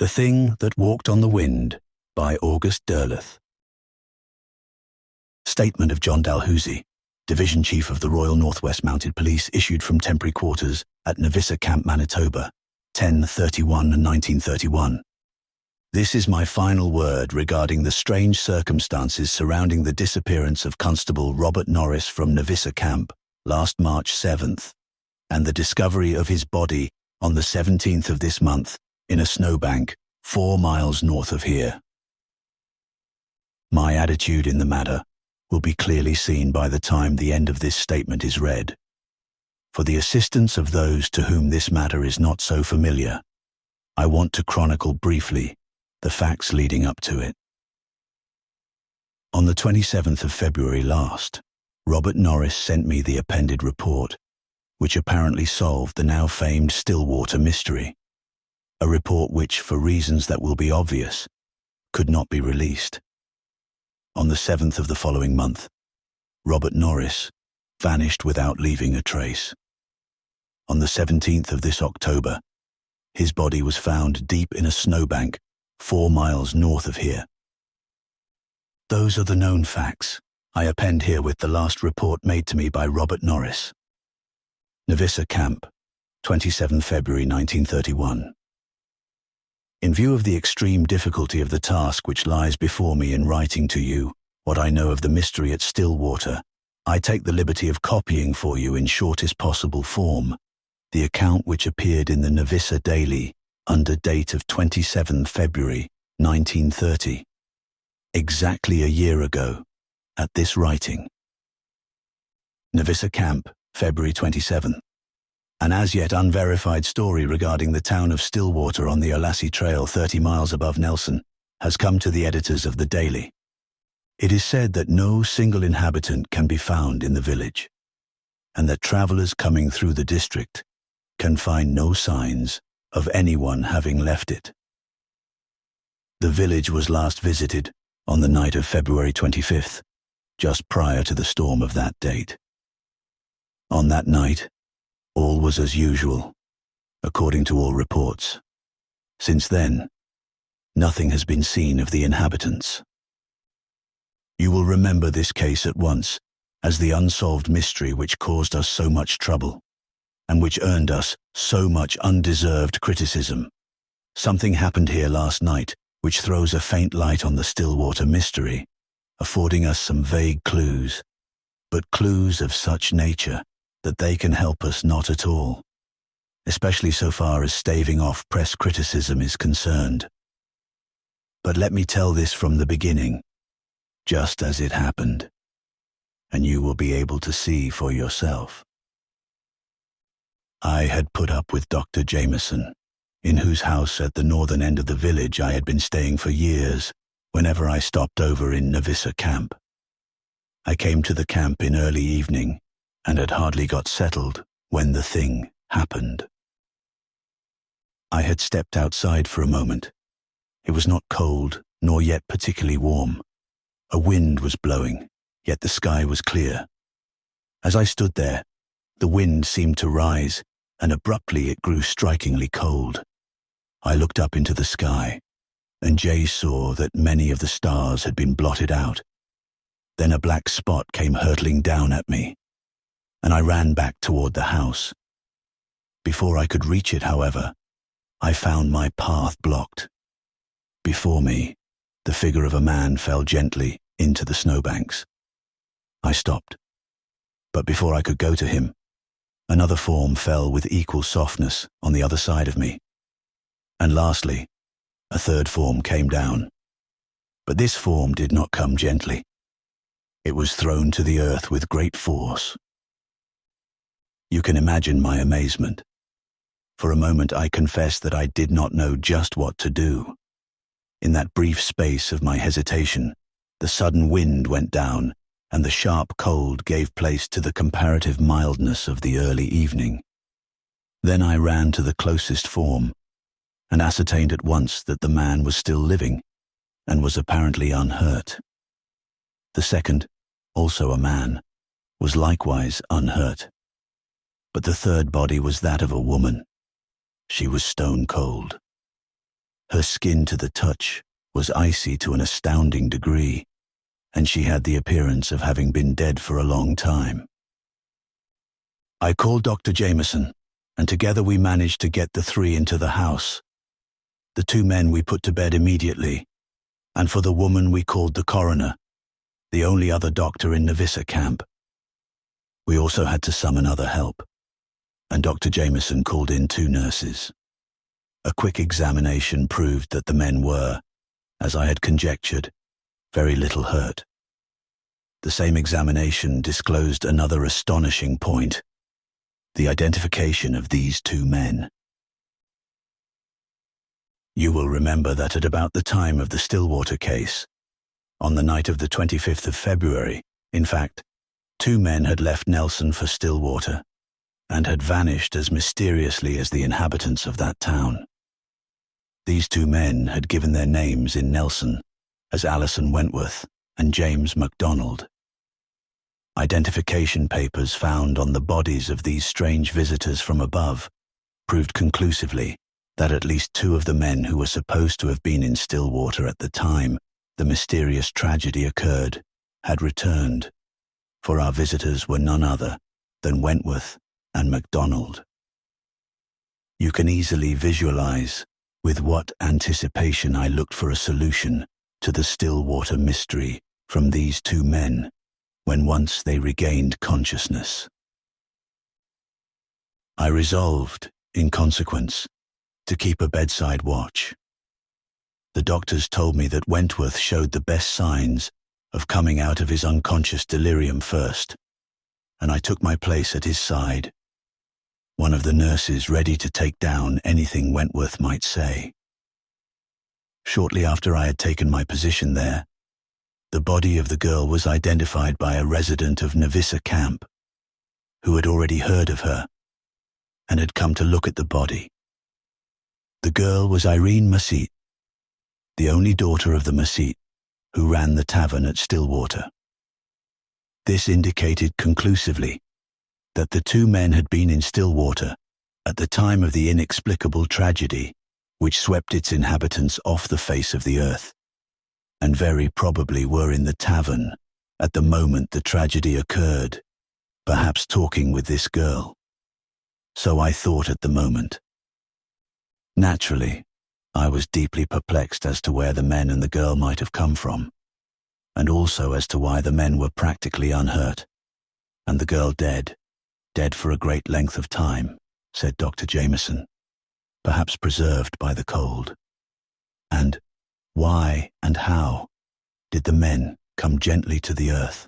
The Thing That Walked on the Wind by August Derleth. Statement of John Dalhousie, Division Chief of the Royal Northwest Mounted Police, issued from temporary quarters at Navissa Camp, Manitoba, 10/31/1931. This is my final word regarding the strange circumstances surrounding the disappearance of Constable Robert Norris from Navissa Camp last March 7th, and the discovery of his body on the 17th of this month in a snowbank 4 miles north of here. My attitude in the matter will be clearly seen by the time the end of this statement is read. For the assistance of those to whom this matter is not so familiar, I want to chronicle briefly the facts leading up to it. On the 27th of February last, Robert Norris sent me the appended report, which apparently solved the now famed Stillwater mystery, a report which, for reasons that will be obvious, could not be released. On the 7th of the following month, Robert Norris vanished without leaving a trace. On the 17th of this October, his body was found deep in a snowbank 4 miles north of here. Those are the known facts. I append herewith the last report made to me by Robert Norris. Navissa Camp, 27 February 1931. In view of the extreme difficulty of the task which lies before me in writing to you what I know of the mystery at Stillwater, I take the liberty of copying for you in shortest possible form the account which appeared in the Navissa Daily under date of 27 February 1930, exactly a year ago at this writing. Navissa Camp, February 27. An as yet unverified story regarding the town of Stillwater on the Olassie Trail 30 miles above Nelson has come to the editors of the Daily. It is said that no single inhabitant can be found in the village, and that travelers coming through the district can find no signs of anyone having left it. The village was last visited on the night of February 25th, just prior to the storm of that date. On that night, all was as usual, according to all reports. Since then, nothing has been seen of the inhabitants. You will remember this case at once as the unsolved mystery which caused us so much trouble, and which earned us so much undeserved criticism. Something happened here last night which throws a faint light on the Stillwater mystery, affording us some vague clues, but clues of such nature that they can help us not at all, especially so far as staving off press criticism is concerned. But let me tell this from the beginning, just as it happened, and you will be able to see for yourself. I had put up with Dr. Jameson, in whose house at the northern end of the village I had been staying for years whenever I stopped over in Navissa Camp. I came to the camp in early evening and had hardly got settled when the thing happened. I had stepped outside for a moment. It was not cold, nor yet particularly warm. A wind was blowing, yet the sky was clear. As I stood there, the wind seemed to rise, and abruptly it grew strikingly cold. I looked up into the sky, and Jay saw that many of the stars had been blotted out. Then a black spot came hurtling down at me, and I ran back toward the house. Before I could reach it, however, I found my path blocked. Before me, the figure of a man fell gently into the snowbanks. I stopped, but before I could go to him, another form fell with equal softness on the other side of me. And lastly, a third form came down. But this form did not come gently. It was thrown to the earth with great force. You can imagine my amazement. For a moment I confess that I did not know just what to do. In that brief space of my hesitation, the sudden wind went down, and the sharp cold gave place to the comparative mildness of the early evening. Then I ran to the closest form, and ascertained at once that the man was still living, and was apparently unhurt. The second, also a man, was likewise unhurt. But the third body was that of a woman. She was stone cold. Her skin to the touch was icy to an astounding degree, and she had the appearance of having been dead for a long time. I called Dr. Jameson, and together we managed to get the three into the house. The two men we put to bed immediately, and for the woman we called the coroner, the only other doctor in Navissa camp. We also had to summon other help, and Dr. Jameson called in 2 nurses. A quick examination proved that the men were, as I had conjectured, very little hurt. The same examination disclosed another astonishing point: the identification of these 2 men. You will remember that at about the time of the Stillwater case, on the night of the 25th of February, in fact, 2 men had left Nelson for Stillwater and had vanished as mysteriously as the inhabitants of that town. These 2 men had given their names in Nelson as Allison Wentworth and James MacDonald. Identification papers found on the bodies of these strange visitors from above proved conclusively that at least 2 of the men who were supposed to have been in Stillwater at the time the mysterious tragedy occurred had returned, for our visitors were none other than Wentworth and MacDonald. You can easily visualize with what anticipation I looked for a solution to the Stillwater mystery from these 2 men when once they regained consciousness. I resolved, in consequence, to keep a bedside watch. The doctors told me that Wentworth showed the best signs of coming out of his unconscious delirium first, and I took my place at his side, one of the nurses ready to take down anything Wentworth might say. Shortly after I had taken my position there, the body of the girl was identified by a resident of Navissa camp, who had already heard of her and had come to look at the body. The girl was Irene Massete, the only daughter of the Massete who ran the tavern at Stillwater. This indicated conclusively that the 2 men had been in Stillwater at the time of the inexplicable tragedy which swept its inhabitants off the face of the earth, and very probably were in the tavern at the moment the tragedy occurred, perhaps talking with this girl. So I thought at the moment. Naturally, I was deeply perplexed as to where the men and the girl might have come from, and also as to why the men were practically unhurt, and the girl dead for a great length of time, said Dr. Jameson, perhaps preserved by the cold. And why and how did the men come gently to the earth,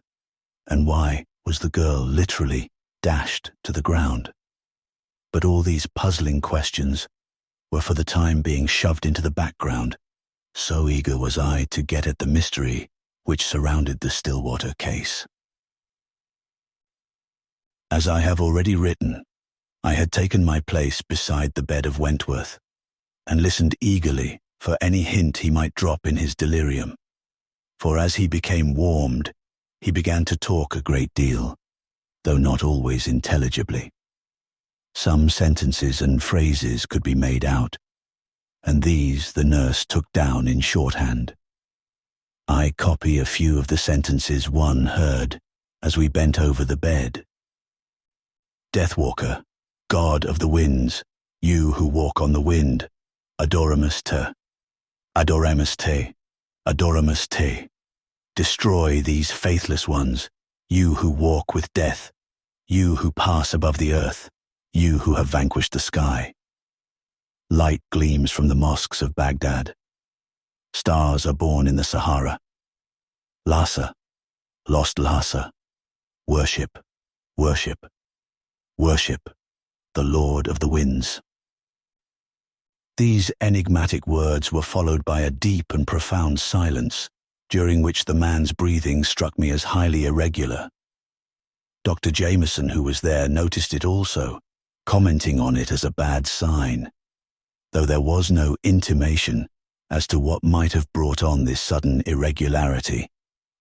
and why was the girl literally dashed to the ground? But all these puzzling questions were for the time being shoved into the background, so eager was I to get at the mystery which surrounded the Stillwater case. As I have already written, I had taken my place beside the bed of Wentworth and listened eagerly for any hint he might drop in his delirium, for as he became warmed, he began to talk a great deal, though not always intelligibly. Some sentences and phrases could be made out, and these the nurse took down in shorthand. I copy a few of the sentences one heard as we bent over the bed. Deathwalker, God of the winds, you who walk on the wind, adoramus te, adoramus te, adoramus te. Destroy these faithless ones, you who walk with death, you who pass above the earth, you who have vanquished the sky. Light gleams from the mosques of Baghdad. Stars are born in the Sahara. Lhasa, lost Lhasa. Worship, worship, worship, the Lord of the winds. These enigmatic words were followed by a deep and profound silence, during which the man's breathing struck me as highly irregular. Dr. Jameson, who was there, noticed it also, commenting on it as a bad sign, though there was no intimation as to what might have brought on this sudden irregularity,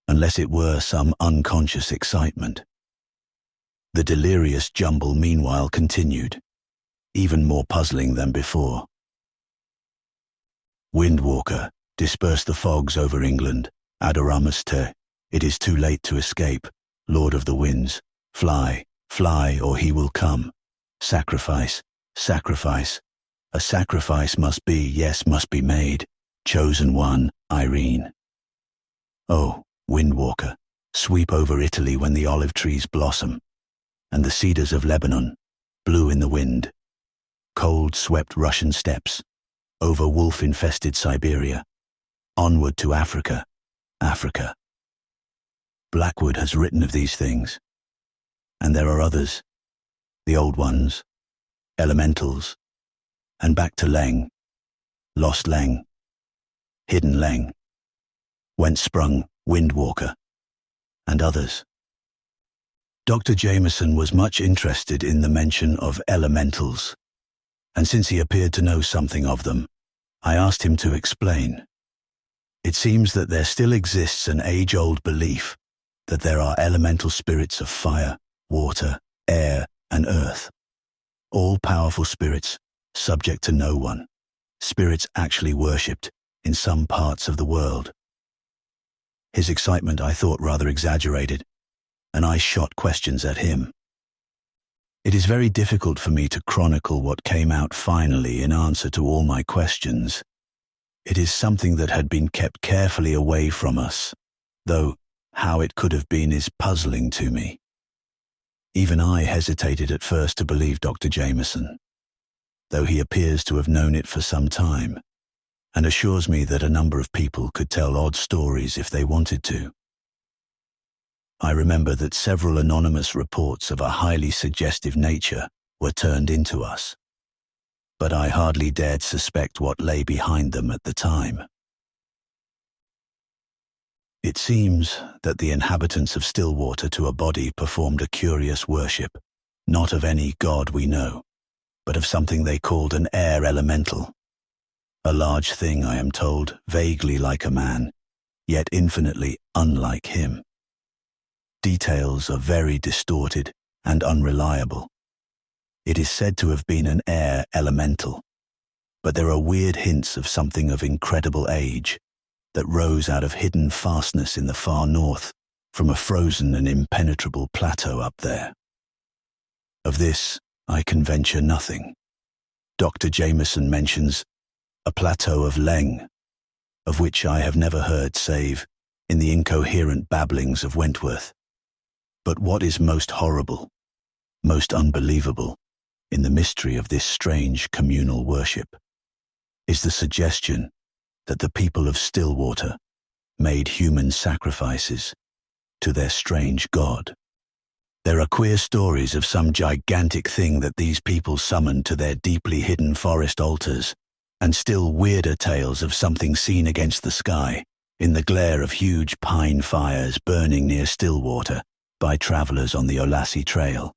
unless it were some unconscious excitement. The delirious jumble meanwhile continued, even more puzzling than before. Windwalker, disperse the fogs over England. Adoramus te. It is too late to escape. Lord of the winds, fly, fly, or he will come. Sacrifice, sacrifice. A sacrifice must be, yes, must be made. Chosen one, Irene. Oh, Windwalker, sweep over Italy when the olive trees blossom, and the cedars of Lebanon, blue in the wind. Cold swept Russian steppes, over wolf-infested Siberia, onward to Africa, Africa. Blackwood has written of these things, and there are others, the old ones, elementals, and back to Leng, lost Leng, hidden Leng, whence sprung Windwalker, and others. Dr. Jameson was much interested in the mention of elementals, and since he appeared to know something of them, I asked him to explain. It seems that there still exists an age-old belief that there are elemental spirits of fire, water, air, and earth. All-powerful spirits, subject to no one. Spirits actually worshipped in some parts of the world. His excitement I thought rather exaggerated, and I shot questions at him. It is very difficult for me to chronicle what came out finally in answer to all my questions. It is something that had been kept carefully away from us, though how it could have been is puzzling to me. Even I hesitated at first to believe Dr. Jameson, though he appears to have known it for some time, and assures me that a number of people could tell odd stories if they wanted to. I remember that several anonymous reports of a highly suggestive nature were turned into us, but I hardly dared suspect what lay behind them at the time. It seems that the inhabitants of Stillwater to a body performed a curious worship, not of any god we know, but of something they called an air elemental. A large thing, I am told, vaguely like a man, yet infinitely unlike him. Details are very distorted and unreliable. It is said to have been an air elemental, but there are weird hints of something of incredible age that rose out of hidden fastness in the far north from a frozen and impenetrable plateau up there. Of this, I can venture nothing. Dr. Jameson mentions a plateau of Leng, of which I have never heard save in the incoherent babblings of Wentworth. But what is most horrible, most unbelievable, in the mystery of this strange communal worship, is the suggestion that the people of Stillwater made human sacrifices to their strange god. There are queer stories of some gigantic thing that these people summoned to their deeply hidden forest altars, and still weirder tales of something seen against the sky in the glare of huge pine fires burning near Stillwater by travelers on the Olassie Trail.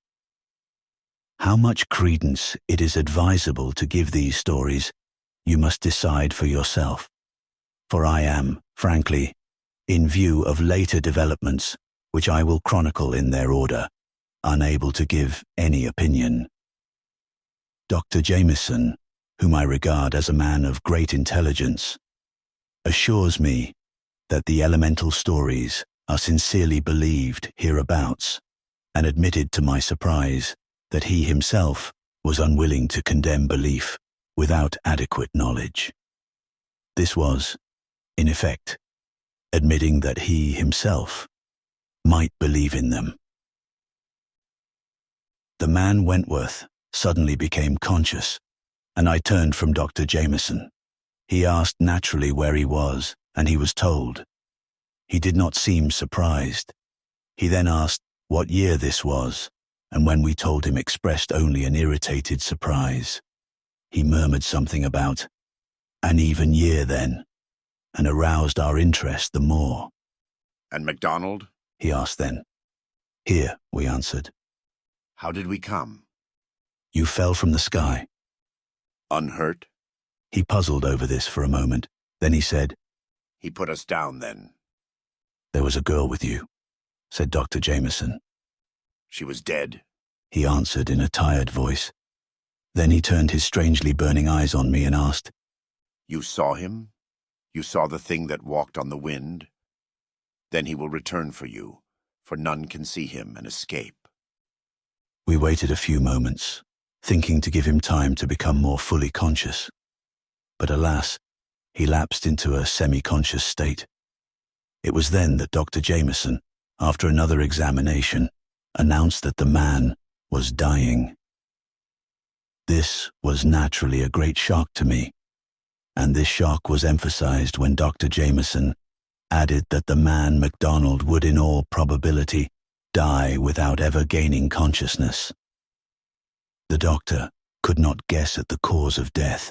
How much credence it is advisable to give these stories, you must decide for yourself. For I am, frankly, in view of later developments, which I will chronicle in their order, unable to give any opinion. Dr. Jameson, whom I regard as a man of great intelligence, assures me that the elemental stories are sincerely believed hereabouts, and admitted to my surprise that he himself was unwilling to condemn belief without adequate knowledge. This was, in effect, admitting that he himself might believe in them. The man Wentworth suddenly became conscious, and I turned from Dr. Jameson. He asked naturally where he was, and he was told. He did not seem surprised. He then asked what year this was, and when we told him expressed only an irritated surprise. He murmured something about an even year then, and aroused our interest the more. And MacDonald? He asked then. Here, we answered. How did we come? You fell from the sky. Unhurt? He puzzled over this for a moment. Then he said, He put us down then. There was a girl with you, said Dr. Jameson. She was dead? He answered in a tired voice. Then he turned his strangely burning eyes on me and asked, You saw him? You saw the thing that walked on the wind? Then he will return for you, for none can see him and escape. We waited a few moments, thinking to give him time to become more fully conscious. But alas, he lapsed into a semi-conscious state. It was then that Dr. Jameson, after another examination, announced that the man was dying. This was naturally a great shock to me, and this shock was emphasized when Dr. Jameson added that the man MacDonald would in all probability die without ever gaining consciousness. The doctor could not guess at the cause of death,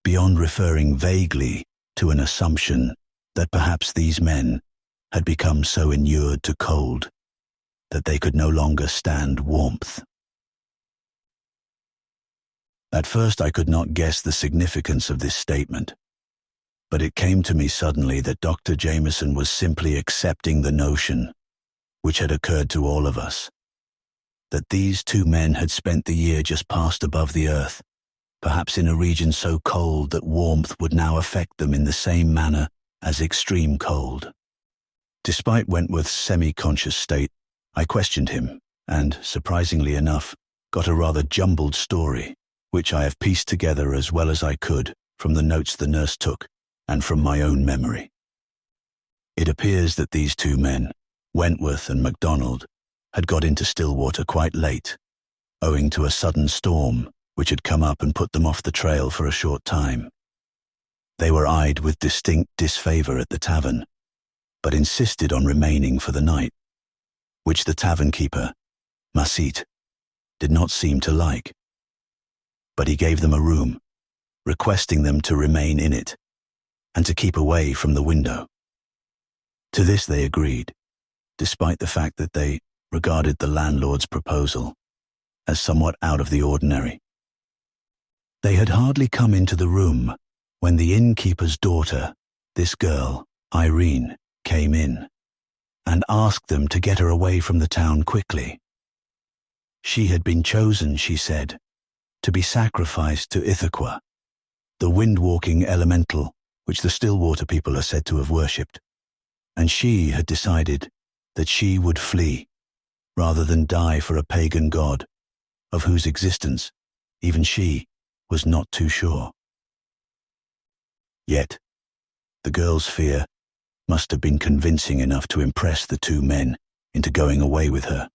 beyond referring vaguely to an assumption that perhaps these men had become so inured to cold that they could no longer stand warmth. At first I could not guess the significance of this statement, but it came to me suddenly that Dr. Jameson was simply accepting the notion, which had occurred to all of us, that these two men had spent the year just past above the earth, perhaps in a region so cold that warmth would now affect them in the same manner as extreme cold. Despite Wentworth's semi-conscious state, I questioned him, and, surprisingly enough, got a rather jumbled story, which I have pieced together as well as I could from the notes the nurse took and from my own memory. It appears that these two men, Wentworth and MacDonald, had got into Stillwater quite late, owing to a sudden storm which had come up and put them off the trail for a short time. They were eyed with distinct disfavor at the tavern, but insisted on remaining for the night, which the tavern keeper, Masit, did not seem to like. But he gave them a room, requesting them to remain in it and to keep away from the window. To this they agreed, despite the fact that they regarded the landlord's proposal as somewhat out of the ordinary. They had hardly come into the room when the innkeeper's daughter, this girl, Irene, came in and asked them to get her away from the town quickly. She had been chosen, she said, to be sacrificed to Ithaca, the wind-walking elemental which the Stillwater people are said to have worshipped, and she had decided that she would flee rather than die for a pagan god, of whose existence even she was not too sure. Yet, the girl's fear must have been convincing enough to impress the two men into going away with her.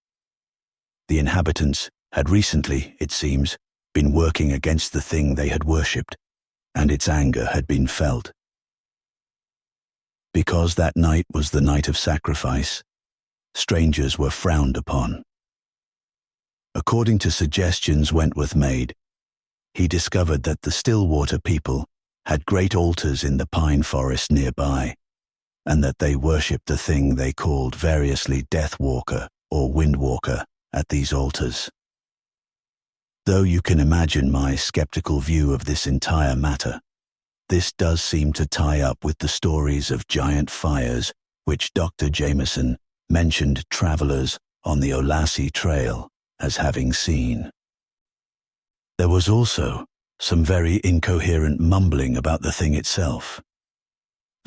The inhabitants had recently, it seems, been working against the thing they had worshipped, and its anger had been felt. Because that night was the night of sacrifice, strangers were frowned upon. According to suggestions Wentworth made, he discovered that the Stillwater people had great altars in the pine forest nearby, and that they worshipped the thing they called variously Deathwalker or Windwalker at these altars. Though you can imagine my skeptical view of this entire matter, this does seem to tie up with the stories of giant fires which Dr. Jameson mentioned travelers on the Olassie Trail as having seen. There was also some very incoherent mumbling about the thing itself.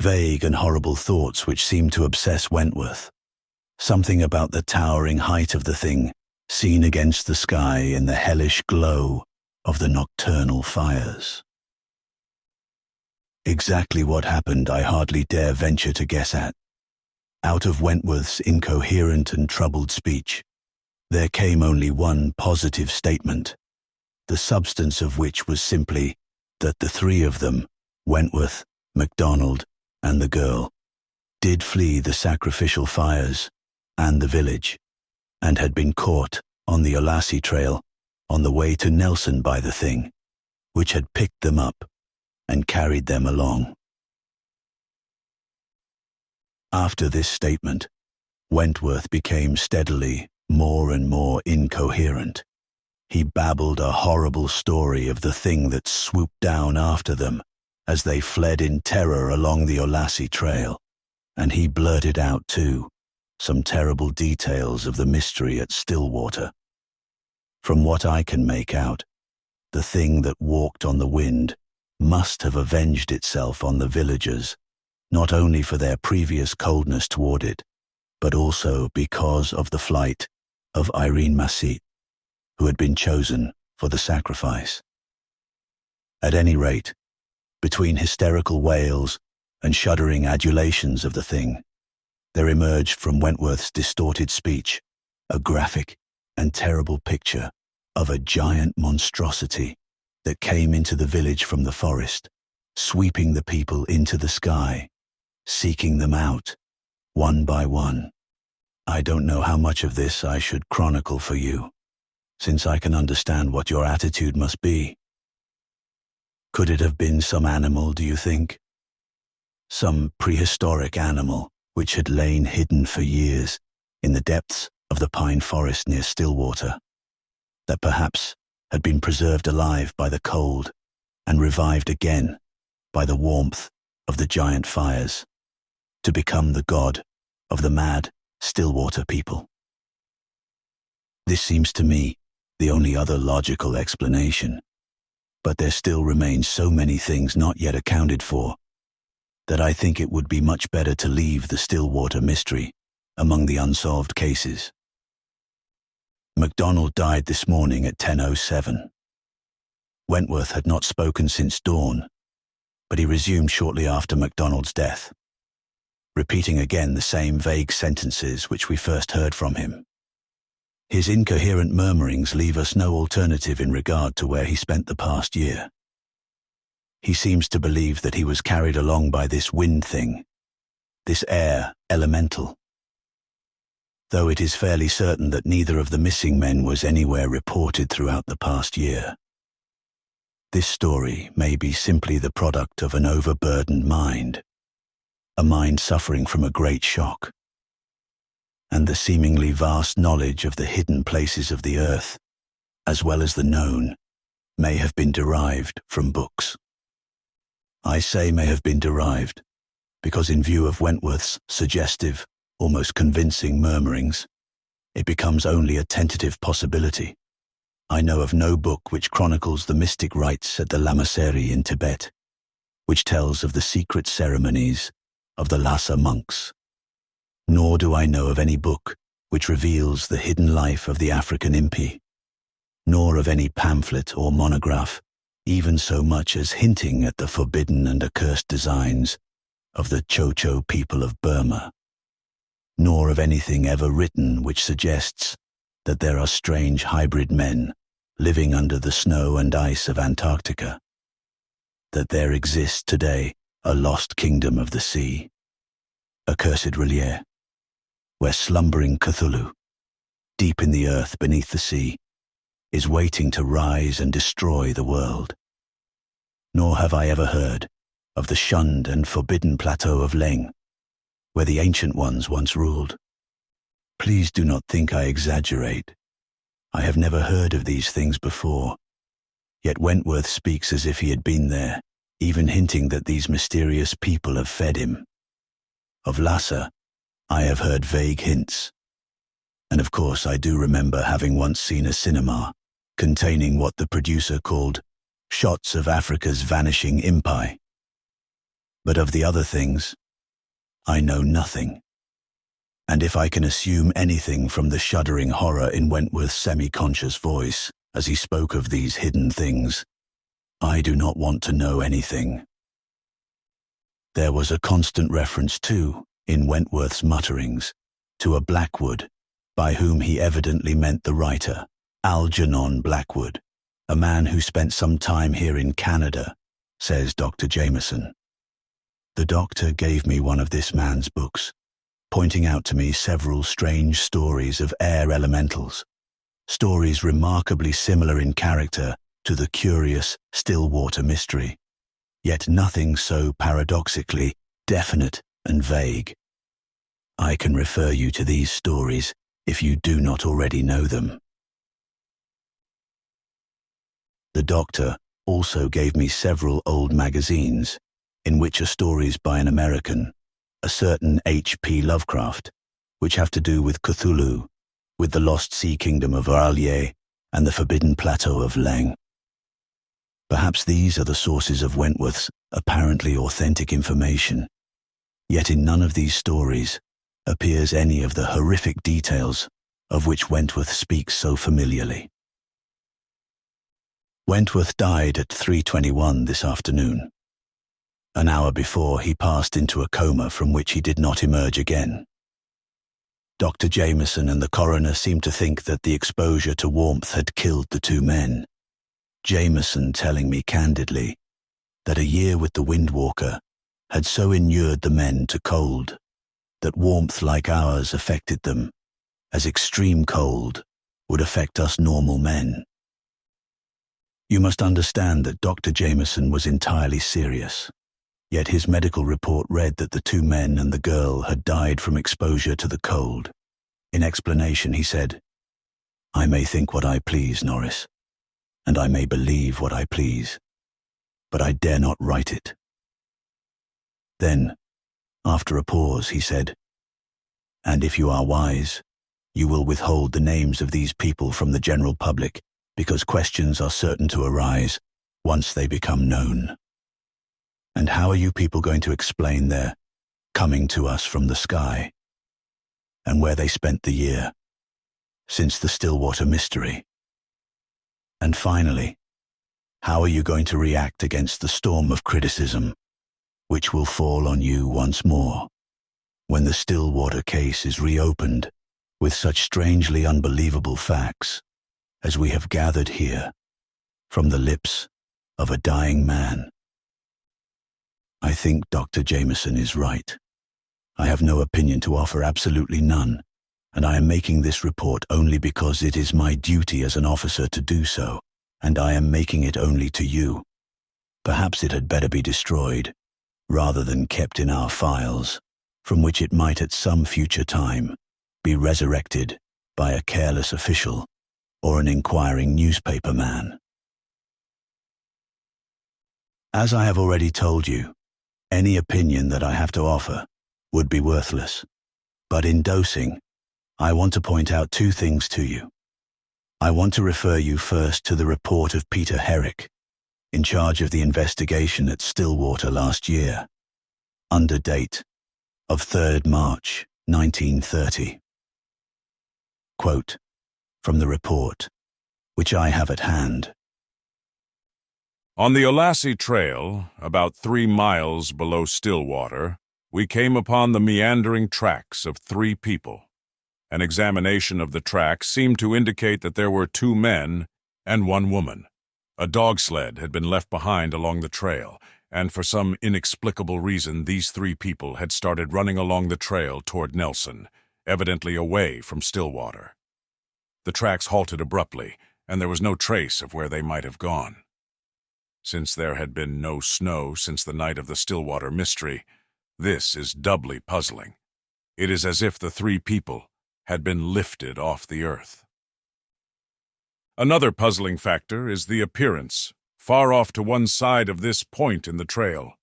Vague and horrible thoughts which seemed to obsess Wentworth. Something about the towering height of the thing seen against the sky in the hellish glow of the nocturnal fires. Exactly what happened I hardly dare venture to guess at. Out of Wentworth's incoherent and troubled speech, there came only one positive statement, the substance of which was simply that the three of them, Wentworth, MacDonald, and the girl, did flee the sacrificial fires and the village, and had been caught on the Olassie Trail on the way to Nelson by the thing, which had picked them up and carried them along. After this statement, Wentworth became steadily more and more incoherent. He babbled a horrible story of the thing that swooped down after them as they fled in terror along the Olassie Trail, and he blurted out, too, some terrible details of the mystery at Stillwater. From what I can make out, the thing that walked on the wind must have avenged itself on the villagers, not only for their previous coldness toward it, but also because of the flight of Irene Massit, who had been chosen for the sacrifice. At any rate, between hysterical wails and shuddering adulations of the thing, there emerged from Wentworth's distorted speech a graphic and terrible picture of a giant monstrosity that came into the village from the forest, sweeping the people into the sky, seeking them out, one by one. I don't know how much of this I should chronicle for you, since I can understand what your attitude must be. Could it have been some animal, do you think? Some prehistoric animal which had lain hidden for years in the depths of the pine forest near Stillwater, that perhaps had been preserved alive by the cold and revived again by the warmth of the giant fires, to become the god of the mad Stillwater people. This seems to me the only other logical explanation, but there still remain so many things not yet accounted for that I think it would be much better to leave the Stillwater mystery among the unsolved cases. MacDonald died this morning at 10:07. Wentworth had not spoken since dawn, but he resumed shortly after MacDonald's death, repeating again the same vague sentences which we first heard from him. His incoherent murmurings leave us no alternative in regard to where he spent the past year. He seems to believe that he was carried along by this wind thing, this air elemental, though it is fairly certain that neither of the missing men was anywhere reported throughout the past year. This story may be simply the product of an overburdened mind, a mind suffering from a great shock, and the seemingly vast knowledge of the hidden places of the earth, as well as the known, may have been derived from books. I say may have been derived, because in view of Wentworth's suggestive, almost convincing murmurings, it becomes only a tentative possibility. I know of no book which chronicles the mystic rites at the Lamasery in Tibet, which tells of the secret ceremonies of the Lhasa monks. Nor do I know of any book which reveals the hidden life of the African impi, nor of any pamphlet or monograph even so much as hinting at the forbidden and accursed designs of the Cho-Cho people of Burma, nor of anything ever written which suggests that there are strange hybrid men living under the snow and ice of Antarctica, that there exists today a lost kingdom of the sea, accursed Relier, where slumbering Cthulhu, deep in the earth beneath the sea, is waiting to rise and destroy the world. Nor have I ever heard of the shunned and forbidden plateau of Leng, where the ancient ones once ruled. Please do not think I exaggerate. I have never heard of these things before, yet Wentworth speaks as if he had been there, even hinting that these mysterious people have fed him. Of Lhasa, I have heard vague hints, and of course I do remember having once seen a cinema containing what the producer called shots of Africa's vanishing impi. But of the other things, I know nothing. And if I can assume anything from the shuddering horror in Wentworth's semi-conscious voice as he spoke of these hidden things, I do not want to know anything. There was a constant reference too, in Wentworth's mutterings, to a Blackwood, by whom he evidently meant the writer, Algernon Blackwood, a man who spent some time here in Canada, says Dr. Jameson. The doctor gave me one of this man's books, pointing out to me several strange stories of air elementals, stories remarkably similar in character to the curious Stillwater mystery, yet nothing so paradoxically definite and vague. I can refer you to these stories if you do not already know them. The doctor also gave me several old magazines in which are stories by an American, a certain H.P. Lovecraft, which have to do with Cthulhu, with the lost sea kingdom of R'lyeh and the forbidden plateau of Leng. Perhaps these are the sources of Wentworth's apparently authentic information. Yet in none of these stories appears any of the horrific details of which Wentworth speaks so familiarly. Wentworth died at 3:21 this afternoon. An hour before, he passed into a coma from which he did not emerge again. Dr. Jameson and the coroner seemed to think that the exposure to warmth had killed the two men. Jameson telling me candidly that a year with the Windwalker had so inured the men to cold that warmth like ours affected them, as extreme cold would affect us normal men. You must understand that Dr. Jameson was entirely serious, yet his medical report read that the two men and the girl had died from exposure to the cold. In explanation, he said, "I may think what I please, Norris, and I may believe what I please, but I dare not write it." Then, after a pause, he said, "And if you are wise, you will withhold the names of these people from the general public, because questions are certain to arise once they become known. And how are you people going to explain their coming to us from the sky, and where they spent the year, since the Stillwater mystery? And finally, how are you going to react against the storm of criticism, which will fall on you once more, when the Stillwater case is reopened with such strangely unbelievable facts as we have gathered here from the lips of a dying man?" I think Dr. Jameson is right. I have no opinion to offer, absolutely none, and I am making this report only because it is my duty as an officer to do so, and I am making it only to you. Perhaps it had better be destroyed, rather than kept in our files, from which it might at some future time be resurrected by a careless official or an inquiring newspaper man. As I have already told you, any opinion that I have to offer would be worthless. But in dosing, I want to point out two things to you. I want to refer you first to the report of Peter Herrick, in charge of the investigation at Stillwater last year, under date of 3rd March 1930. Quote from the report, which I have at hand. On the Alhazred Trail, about 3 miles below Stillwater, we came upon the meandering tracks of 3 people. An examination of the tracks seemed to indicate that there were 2 men and 1 woman. A dog sled had been left behind along the trail, and for some inexplicable reason these 3 people had started running along the trail toward Nelson, evidently away from Stillwater. The tracks halted abruptly, and there was no trace of where they might have gone. Since there had been no snow since the night of the Stillwater mystery, this is doubly puzzling. It is as if the 3 people had been lifted off the earth. Another puzzling factor is the appearance, far off to one side of this point in the trail,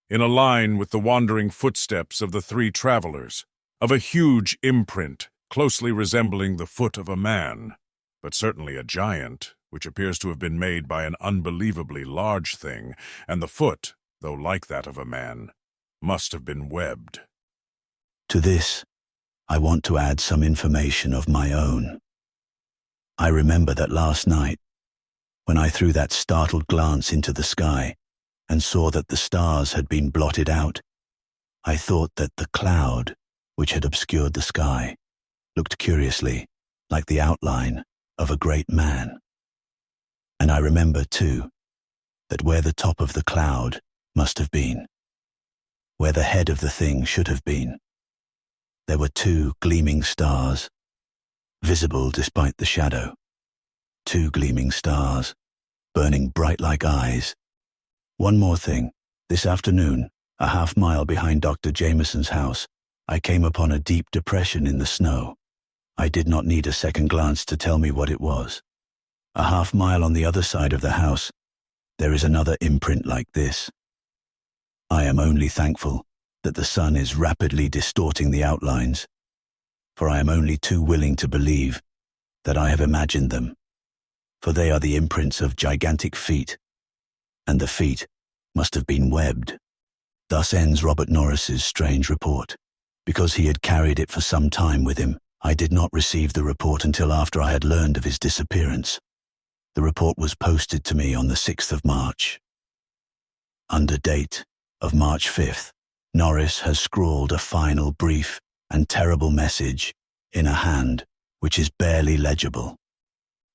in a line with the wandering footsteps of the 3 travelers, of a huge imprint closely resembling the foot of a man, but certainly a giant, which appears to have been made by an unbelievably large thing, and the foot, though like that of a man, must have been webbed. To this, I want to add some information of my own. I remember that last night, when I threw that startled glance into the sky and saw that the stars had been blotted out, I thought that the cloud, which had obscured the sky, looked curiously like the outline of a great man. And I remember, too, that where the top of the cloud must have been, where the head of the thing should have been, there were 2 gleaming stars, visible despite the shadow. 2 gleaming stars, burning bright like eyes. One more thing. This afternoon, a half-mile behind Dr. Jameson's house, I came upon a deep depression in the snow. I did not need a second glance to tell me what it was. A half-mile on the other side of the house, there is another imprint like this. I am only thankful that the sun is rapidly distorting the outlines, for I am only too willing to believe that I have imagined them, for they are the imprints of gigantic feet, and the feet must have been webbed. Thus ends Robert Norris's strange report. Because he had carried it for some time with him, I did not receive the report until after I had learned of his disappearance. The report was posted to me on the 6th of March. Under date of March 5th, Norris has scrawled a final brief and terrible message in a hand which is barely legible.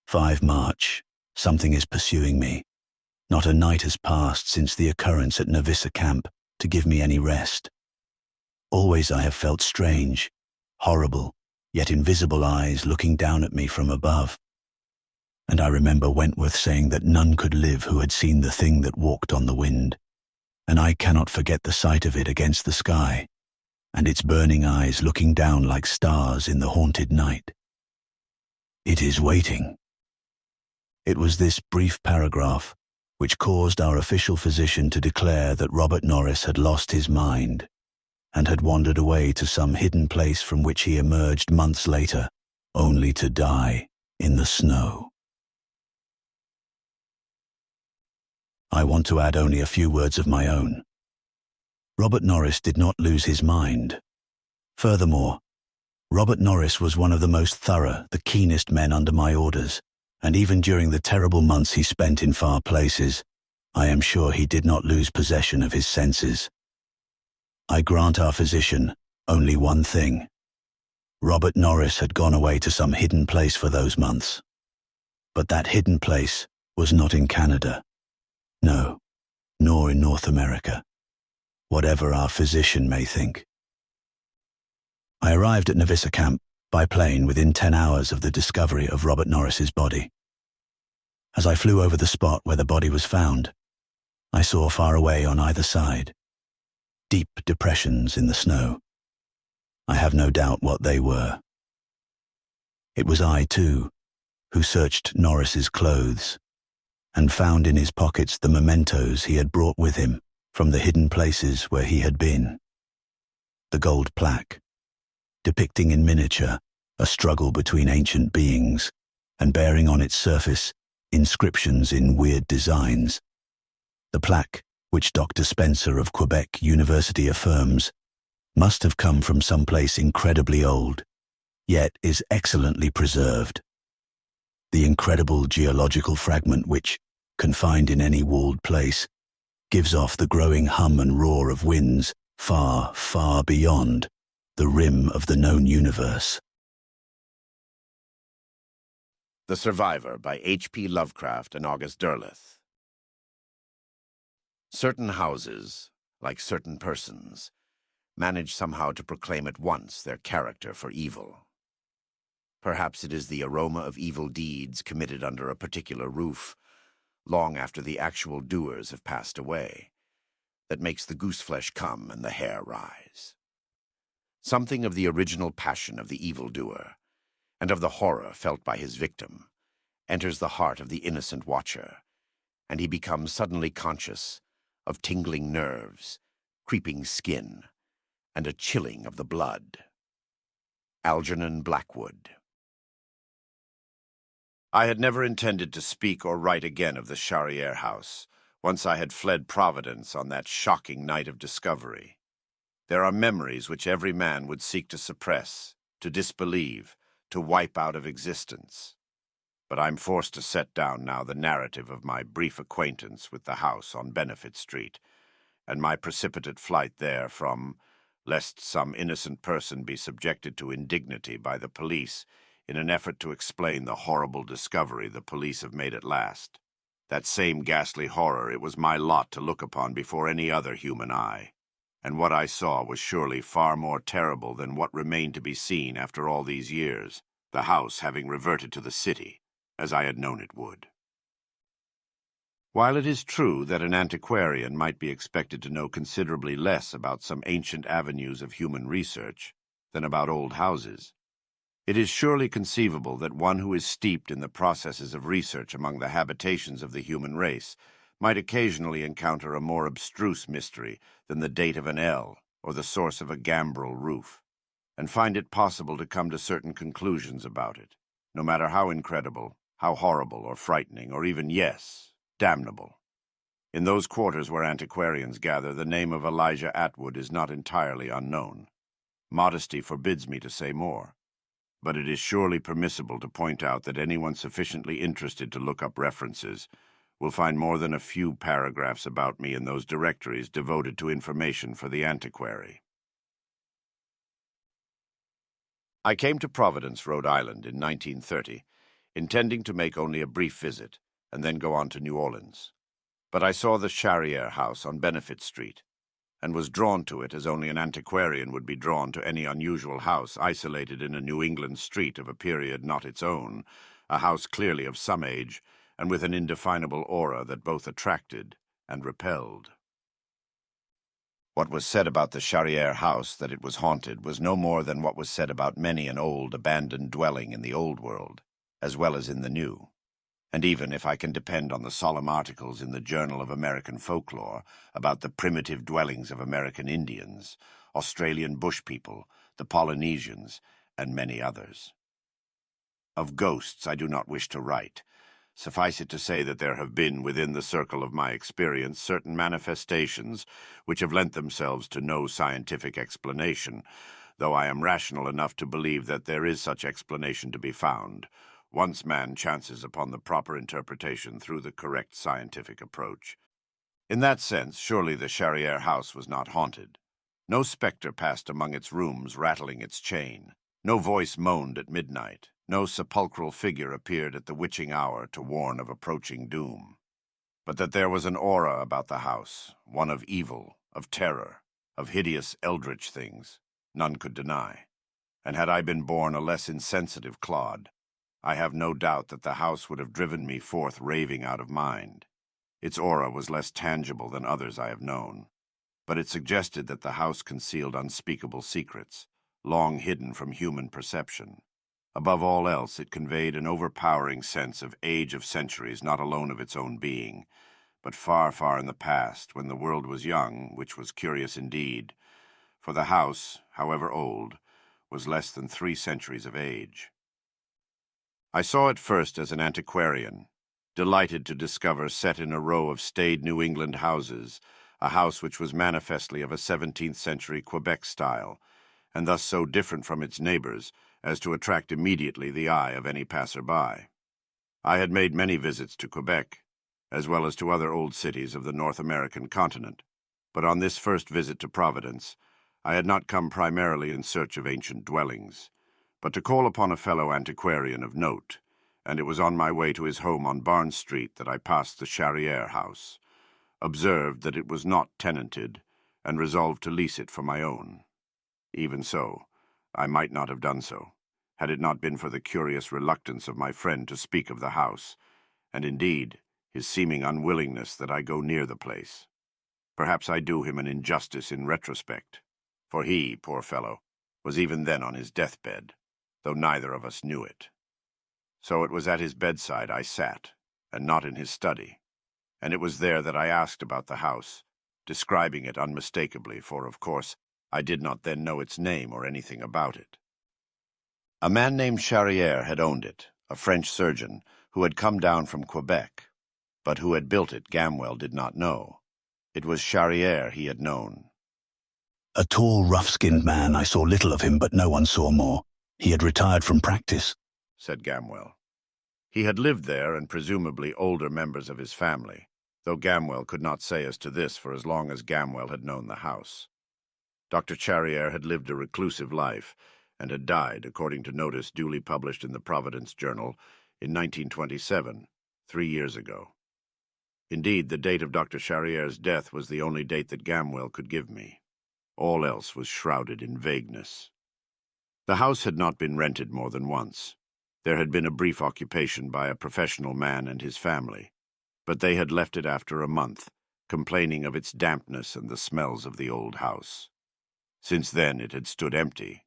5 March, something is pursuing me. Not a night has passed since the occurrence at Nervissa camp to give me any rest. Always I have felt strange, horrible, yet invisible eyes looking down at me from above. And I remember Wentworth saying that none could live who had seen the thing that walked on the wind. And I cannot forget the sight of it against the sky, and its burning eyes looking down like stars in the haunted night. It is waiting. It was this brief paragraph which caused our official physician to declare that Robert Norris had lost his mind and had wandered away to some hidden place from which he emerged months later, only to die in the snow. I want to add only a few words of my own. Robert Norris did not lose his mind. Furthermore, Robert Norris was one of the most thorough, the keenest men under my orders, and even during the terrible months he spent in far places, I am sure he did not lose possession of his senses. I grant our physician only one thing. Robert Norris had gone away to some hidden place for those months. But that hidden place was not in Canada. No, nor in North America, whatever our physician may think. I arrived at Nervissa camp by plane within 10 hours of the discovery of Robert Norris's body. As I flew over the spot where the body was found, I saw far away on either side deep depressions in the snow. I have no doubt what they were. It was I, too, who searched Norris's clothes and found in his pockets the mementos he had brought with him from the hidden places where he had been. The gold plaque, depicting in miniature a struggle between ancient beings and bearing on its surface inscriptions in weird designs. The plaque, which Dr. Spencer of Quebec University affirms, must have come from some place incredibly old, yet is excellently preserved. The incredible geological fragment which, confined in any walled place, gives off the growing hum and roar of winds far, far beyond the rim of the known universe. The Survivor by H.P. Lovecraft and August Derleth. Certain houses, like certain persons, manage somehow to proclaim at once their character for evil. Perhaps it is the aroma of evil deeds committed under a particular roof, long after the actual doers have passed away, that makes the gooseflesh come and the hair rise. Something of the original passion of the evildoer, and of the horror felt by his victim, enters the heart of the innocent watcher, and he becomes suddenly conscious of tingling nerves, creeping skin, and a chilling of the blood. Algernon Blackwood. I had never intended to speak or write again of the Charrière house, once I had fled Providence on that shocking night of discovery. There are memories which every man would seek to suppress, to disbelieve, to wipe out of existence. But I'm forced to set down now the narrative of my brief acquaintance with the house on Benefit Street, and my precipitate flight therefrom, lest some innocent person be subjected to indignity by the police in an effort to explain the horrible discovery the police have made at last. That same ghastly horror it was my lot to look upon before any other human eye, and what I saw was surely far more terrible than what remained to be seen after all these years, the house having reverted to the city, as I had known it would. While it is true that an antiquarian might be expected to know considerably less about some ancient avenues of human research than about old houses, it is surely conceivable that one who is steeped in the processes of research among the habitations of the human race might occasionally encounter a more abstruse mystery than the date of an ell or the source of a gambrel roof, and find it possible to come to certain conclusions about it, no matter how incredible, how horrible or frightening, or even, yes, damnable. In those quarters where antiquarians gather, the name of Elijah Atwood is not entirely unknown. Modesty forbids me to say more, but it is surely permissible to point out that anyone sufficiently interested to look up references will find more than a few paragraphs about me in those directories devoted to information for the antiquary. I came to Providence, Rhode Island in 1930, intending to make only a brief visit and then go on to New Orleans. But I saw the Charrière House on Benefit Street, and was drawn to it as only an antiquarian would be drawn to any unusual house isolated in a New England street of a period not its own, a house clearly of some age, and with an indefinable aura that both attracted and repelled. What was said about the Charrière House, that it was haunted, was no more than what was said about many an old, abandoned dwelling in the Old World, as well as in the New. And even if I can depend on the solemn articles in the Journal of American Folklore about the primitive dwellings of American Indians, Australian bush people, the Polynesians, and many others. Of ghosts I do not wish to write. Suffice it to say that there have been, within the circle of my experience, certain manifestations which have lent themselves to no scientific explanation, though I am rational enough to believe that there is such explanation to be found, once man chances upon the proper interpretation through the correct scientific approach. In that sense, surely the Charrière House was not haunted. No spectre passed among its rooms rattling its chain. No voice moaned at midnight. No sepulchral figure appeared at the witching hour to warn of approaching doom. But that there was an aura about the house, one of evil, of terror, of hideous eldritch things, none could deny. And had I been born a less insensitive clod, I have no doubt that the house would have driven me forth raving out of mind. Its aura was less tangible than others I have known, but it suggested that the house concealed unspeakable secrets, long hidden from human perception. Above all else, it conveyed an overpowering sense of age of centuries not alone of its own being, but far, far in the past, when the world was young, which was curious indeed, for the house, however old, was less than 3 centuries of age. I saw it first as an antiquarian, delighted to discover set in a row of staid New England houses, a house which was manifestly of a 17th-century Quebec style, and thus so different from its neighbors as to attract immediately the eye of any passer-by. I had made many visits to Quebec, as well as to other old cities of the North American continent, but on this first visit to Providence, I had not come primarily in search of ancient dwellings, but to call upon a fellow antiquarian of note, and it was on my way to his home on Barnes Street that I passed the Charrière House, observed that it was not tenanted, and resolved to lease it for my own. Even so, I might not have done so, had it not been for the curious reluctance of my friend to speak of the house, and indeed his seeming unwillingness that I go near the place. Perhaps I do him an injustice in retrospect, for he, poor fellow, was even then on his deathbed, though neither of us knew it. So it was at his bedside I sat, and not in his study, and it was there that I asked about the house, describing it unmistakably, for, of course, I did not then know its name or anything about it. A man named Charrière had owned it, a French surgeon, who had come down from Quebec, but who had built it Gamwell did not know. It was Charrière he had known. A tall, rough-skinned man, I saw little of him, but no one saw more. He had retired from practice, said Gamwell. He had lived there, and presumably older members of his family, though Gamwell could not say as to this for as long as Gamwell had known the house. Dr. Charrière had lived a reclusive life, and had died, according to notice duly published in the Providence Journal, in 1927, 3 years ago. Indeed, the date of Dr. Charrière's death was the only date that Gamwell could give me. All else was shrouded in vagueness. The house had not been rented more than once. There had been a brief occupation by a professional man and his family, but they had left it after a month, complaining of its dampness and the smells of the old house. Since then it had stood empty,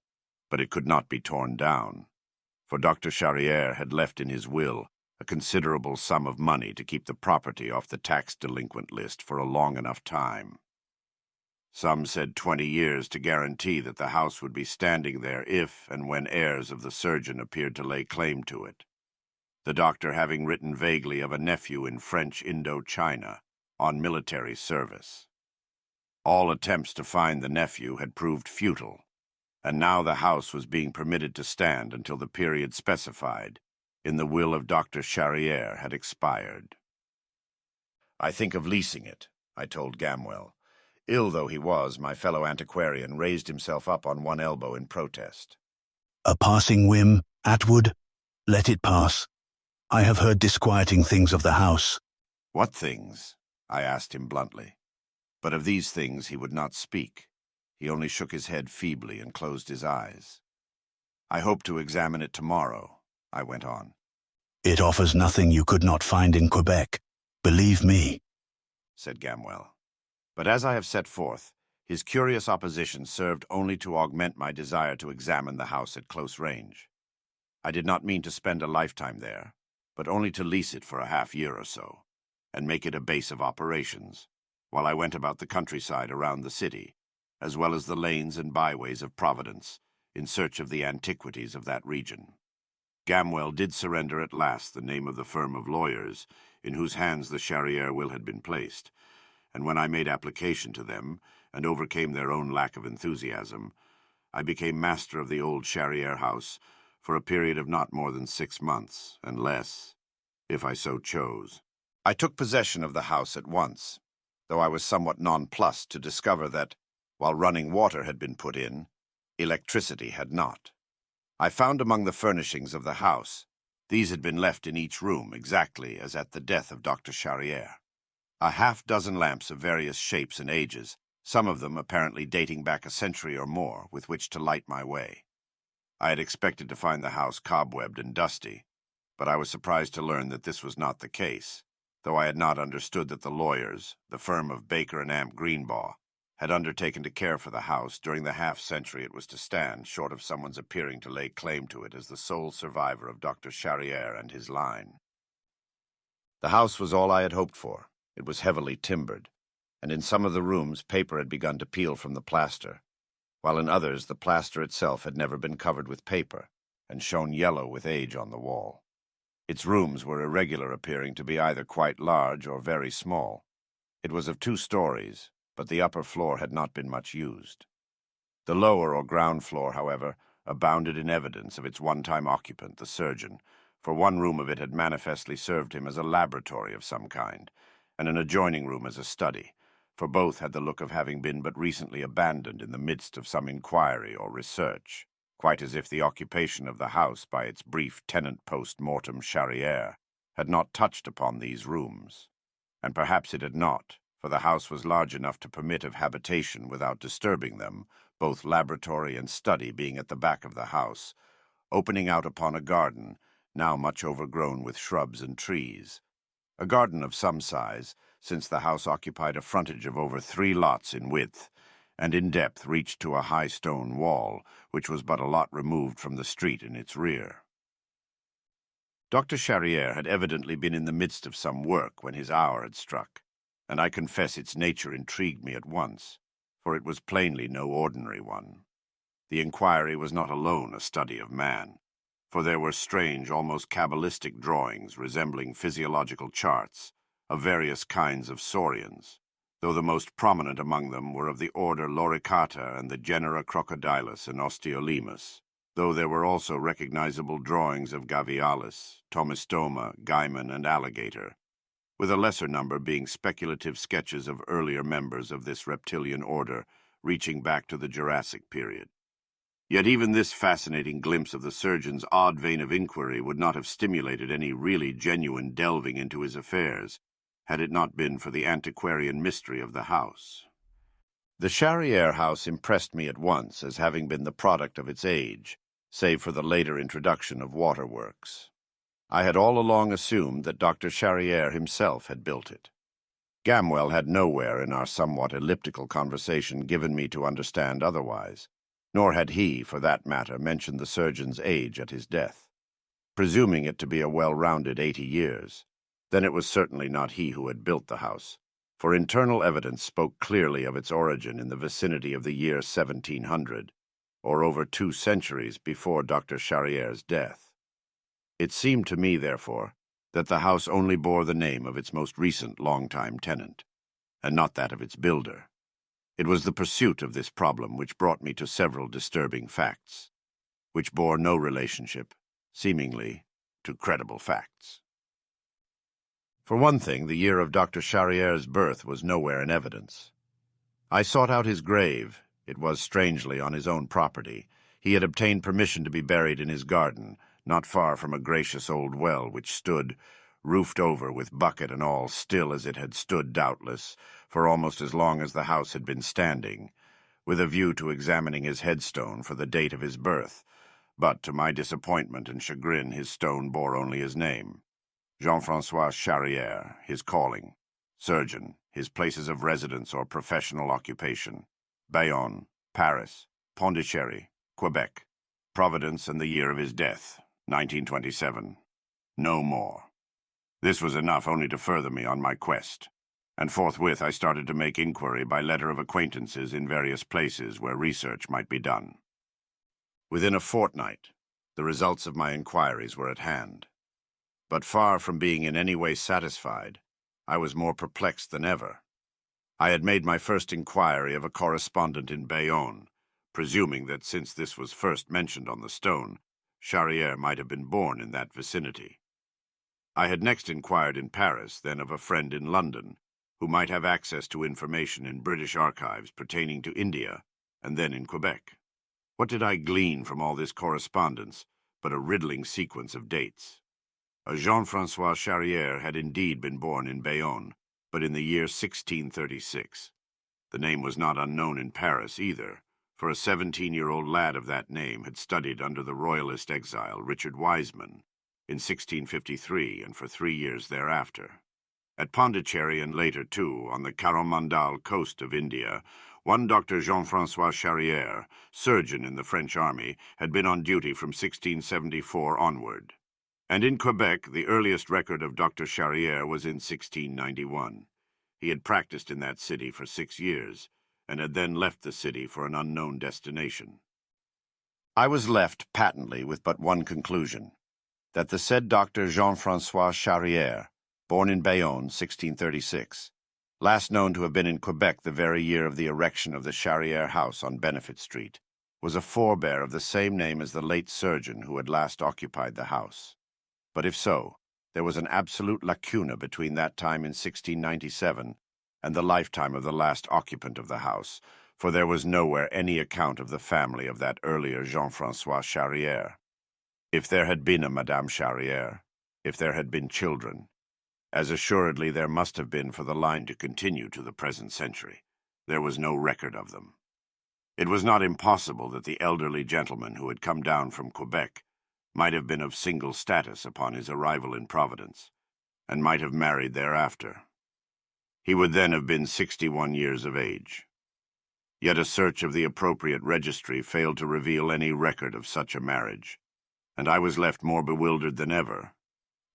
but it could not be torn down, for Dr. Charrière had left in his will a considerable sum of money to keep the property off the tax delinquent list for a long enough time. Some said 20 years to guarantee that the house would be standing there if and when heirs of the surgeon appeared to lay claim to it, the doctor having written vaguely of a nephew in French Indochina, on military service. All attempts to find the nephew had proved futile, and now the house was being permitted to stand until the period specified in the will of Dr. Charriere had expired. "I think of leasing it," I told Gamwell. Ill though he was, my fellow antiquarian raised himself up on one elbow in protest. A passing whim, Atwood? Let it pass. I have heard disquieting things of the house. "What things?" I asked him bluntly. But of these things he would not speak. He only shook his head feebly and closed his eyes. "I hope to examine it tomorrow," I went on. It offers nothing you could not find in Quebec. Believe me," said Gamwell. But as I have set forth, his curious opposition served only to augment my desire to examine the house at close range. I did not mean to spend a lifetime there, but only to lease it for a half-year or so, and make it a base of operations, while I went about the countryside around the city, as well as the lanes and byways of Providence, in search of the antiquities of that region. Gamwell did surrender at last the name of the firm of lawyers in whose hands the Charriere will had been placed, and when I made application to them, and overcame their own lack of enthusiasm, I became master of the old Charriere house for a period of not more than 6 months, and less, if I so chose. I took possession of the house at once, though I was somewhat nonplussed to discover that, while running water had been put in, electricity had not. I found among the furnishings of the house, these had been left in each room exactly as at the death of Dr. Charriere. A half-dozen lamps of various shapes and ages, some of them apparently dating back a century or more, with which to light my way. I had expected to find the house cobwebbed and dusty, but I was surprised to learn that this was not the case, though I had not understood that the lawyers, the firm of Baker and Amp Greenbaugh, had undertaken to care for the house during the half-century it was to stand, short of someone's appearing to lay claim to it as the sole survivor of Dr. Charriere and his line. The house was all I had hoped for. It was heavily timbered, and in some of the rooms paper had begun to peel from the plaster, while in others the plaster itself had never been covered with paper, and shone yellow with age on the wall. Its rooms were irregular, appearing to be either quite large or very small. It was of 2 stories, but the upper floor had not been much used. The lower or ground floor, however, abounded in evidence of its one-time occupant, the surgeon, for one room of it had manifestly served him as a laboratory of some kind, and an adjoining room as a study, for both had the look of having been but recently abandoned in the midst of some inquiry or research, quite as if the occupation of the house by its brief tenant post-mortem Charriere had not touched upon these rooms. And perhaps it had not, for the house was large enough to permit of habitation without disturbing them, both laboratory and study being at the back of the house, opening out upon a garden, now much overgrown with shrubs and trees. A garden of some size, since the house occupied a frontage of over 3 lots in width, and in depth reached to a high stone wall, which was but a lot removed from the street in its rear. Dr. Charriere had evidently been in the midst of some work when his hour had struck, and I confess its nature intrigued me at once, for it was plainly no ordinary one. The inquiry was not alone a study of man, for there were strange, almost cabalistic drawings resembling physiological charts of various kinds of saurians, though the most prominent among them were of the order Loricata and the genera Crocodilus and Osteolemus, though there were also recognizable drawings of Gavialis, Tomistoma, Gaiman, and Alligator, with a lesser number being speculative sketches of earlier members of this reptilian order reaching back to the Jurassic period. Yet even this fascinating glimpse of the surgeon's odd vein of inquiry would not have stimulated any really genuine delving into his affairs, had it not been for the antiquarian mystery of the house. The Charriere house impressed me at once as having been the product of its age, save for the later introduction of waterworks. I had all along assumed that Dr. Charriere himself had built it. Gamwell had nowhere in our somewhat elliptical conversation given me to understand otherwise, nor had he, for that matter, mentioned the surgeon's age at his death. Presuming it to be a well-rounded 80 years, then it was certainly not he who had built the house, for internal evidence spoke clearly of its origin in the vicinity of the year 1700, or over 2 centuries before Dr. Charriere's death. It seemed to me, therefore, that the house only bore the name of its most recent long-time tenant. and not that of its builder. It was the pursuit of this problem which brought me to several disturbing facts, which bore no relationship, seemingly, to credible facts. For one thing, the year of Dr. Charriere's birth was nowhere in evidence. I sought out his grave. It was, strangely, on his own property. He had obtained permission to be buried in his garden, not far from a gracious old well which stood, roofed over with bucket and all, still as it had stood, doubtless, for almost as long as the house had been standing, with a view to examining his headstone for the date of his birth. But, to my disappointment and chagrin, his stone bore only his name. Jean-François Charrière, his calling. Surgeon, his places of residence or professional occupation. Bayonne, Paris, Pondicherry, Quebec. Providence and the year of his death, 1927. No more. This was enough only to further me on my quest, and forthwith I started to make inquiry by letter of acquaintances in various places where research might be done. Within a fortnight, the results of my inquiries were at hand. But far from being in any way satisfied, I was more perplexed than ever. I had made my first inquiry of a correspondent in Bayonne, presuming that since this was first mentioned on the stone, Charrière might have been born in that vicinity. I had next inquired in Paris, then of a friend in London, who might have access to information in British archives pertaining to India, and then in Quebec. What did I glean from all this correspondence but a riddling sequence of dates? A Jean-François Charrière had indeed been born in Bayonne, but in the year 1636. The name was not unknown in Paris either, for a 17-year-old lad of that name had studied under the royalist exile Richard Wiseman in 1653 and for 3 years thereafter. At Pondicherry and later, too, on the Coromandel coast of India, one Dr. Jean-François Charrière, surgeon in the French army, had been on duty from 1674 onward. And in Quebec, the earliest record of Dr. Charrière was in 1691. He had practiced in that city for 6 years, and had then left the city for an unknown destination. I was left patently with but one conclusion, that the said Dr. Jean-François Charrière, born in Bayonne, 1636, last known to have been in Quebec the very year of the erection of the Charrière house on Benefit Street, was a forebear of the same name as the late surgeon who had last occupied the house. But if so, there was an absolute lacuna between that time in 1697 and the lifetime of the last occupant of the house, for there was nowhere any account of the family of that earlier Jean-François Charrière. If there had been a Madame Charrière, if there had been children, as assuredly there must have been for the line to continue to the present century, there was no record of them. It was not impossible that the elderly gentleman who had come down from Quebec might have been of single status upon his arrival in Providence, and might have married thereafter. He would then have been 61 years of age. Yet a search of the appropriate registry failed to reveal any record of such a marriage, and I was left more bewildered than ever,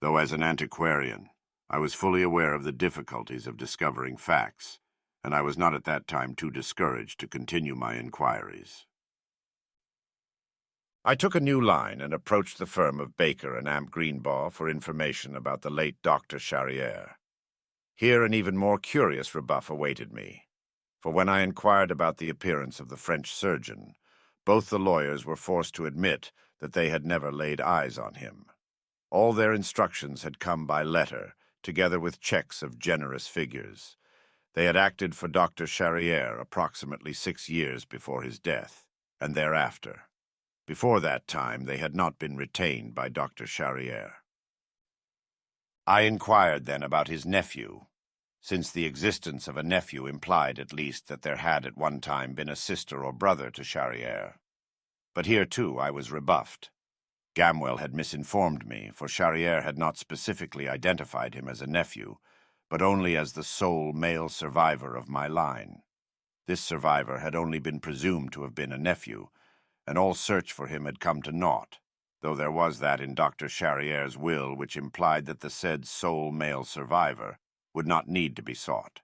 though as an antiquarian I was fully aware of the difficulties of discovering facts, and I was not at that time too discouraged to continue my inquiries. I took a new line and approached the firm of Baker and Amp Greenbaugh for information about the late Dr. Charrière. Here an even more curious rebuff awaited me, for when I inquired about the appearance of the French surgeon, both the lawyers were forced to admit that they had never laid eyes on him. All their instructions had come by letter, together with checks of generous figures. They had acted for Dr. Charrière approximately 6 years before his death, and thereafter. Before that time, they had not been retained by Dr. Charrière. I inquired then about his nephew, since the existence of a nephew implied at least that there had at one time been a sister or brother to Charrière. But here, too, I was rebuffed. Gamwell had misinformed me, for Charrière had not specifically identified him as a nephew, but only as the sole male survivor of my line. This survivor had only been presumed to have been a nephew, and all search for him had come to naught, though there was that in Dr. Charrière's will which implied that the said sole male survivor would not need to be sought,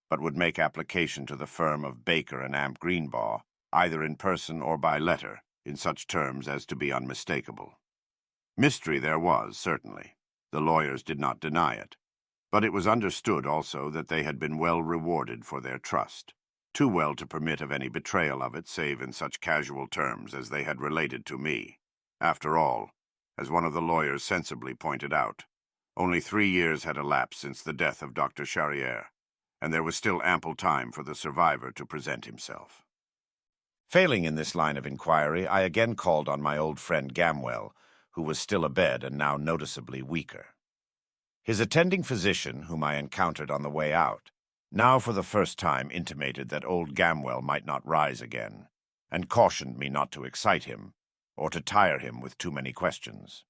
but would make application to the firm of Baker and Amp Greenbaugh, either in person or by letter, in such terms as to be unmistakable. Mystery there was, certainly. The lawyers did not deny it. But it was understood also that they had been well rewarded for their trust, too well to permit of any betrayal of it save in such casual terms as they had related to me. After all, as one of the lawyers sensibly pointed out, only 3 years had elapsed since the death of Dr. Charrière, and there was still ample time for the survivor to present himself. Failing in this line of inquiry, I again called on my old friend Gamwell, who was still abed and now noticeably weaker. His attending physician, whom I encountered on the way out, now for the first time intimated that old Gamwell might not rise again, and cautioned me not to excite him, or to tire him with too many questions.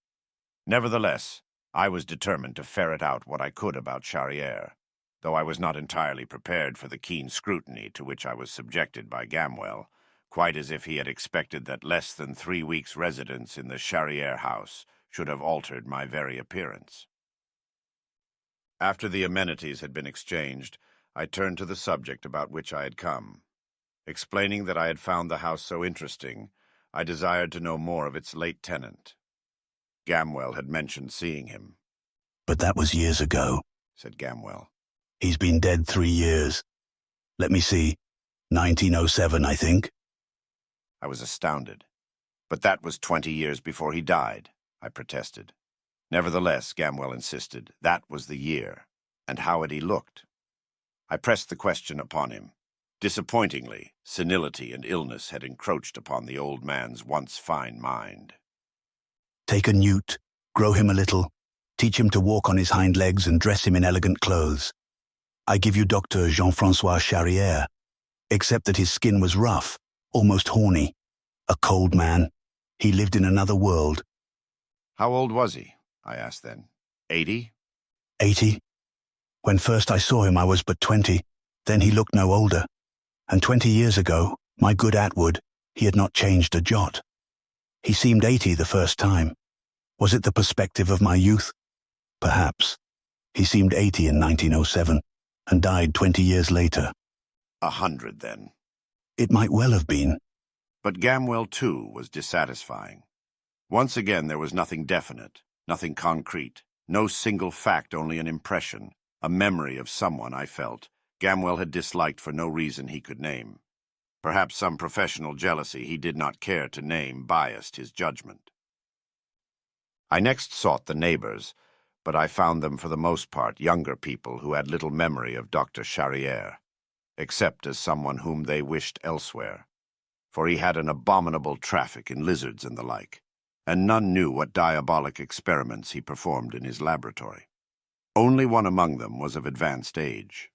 Nevertheless, I was determined to ferret out what I could about Charrière, though I was not entirely prepared for the keen scrutiny to which I was subjected by Gamwell, quite as if he had expected that less than 3 weeks' residence in the Charrière house should have altered my very appearance. After the amenities had been exchanged, I turned to the subject about which I had come. Explaining that I had found the house so interesting, I desired to know more of its late tenant. Gamwell had mentioned seeing him. But that was years ago, said Gamwell. He's been dead 3 years. Let me see, 1907, I think. I was astounded. But that was 20 years before he died, I protested. Nevertheless, Gamwell insisted, that was the year. And how had he looked? I pressed the question upon him. Disappointingly, senility and illness had encroached upon the old man's once fine mind. Take a newt, grow him a little, teach him to walk on his hind legs and dress him in elegant clothes. I give you Dr. Jean-François Charrière, except that his skin was rough, almost horny. A cold man. He lived in another world. How old was he? I asked then. 80? 80. When first I saw him, I was but 20. Then he looked no older. And 20 years ago, my good Atwood, he had not changed a jot. He seemed 80 the first time. Was it the perspective of my youth? Perhaps. He seemed 80 in 1907, and died 20 years later. 100, then. It might well have been. But Gamwell, too, was dissatisfying. Once again there was nothing definite, nothing concrete, no single fact, only an impression, a memory of someone, I felt, Gamwell had disliked for no reason he could name. Perhaps some professional jealousy he did not care to name biased his judgment. I next sought the neighbors, but I found them for the most part younger people who had little memory of Dr. Charrière, except as someone whom they wished elsewhere, for he had an abominable traffic in lizards and the like, and none knew what diabolic experiments he performed in his laboratory. Only one among them was of advanced age.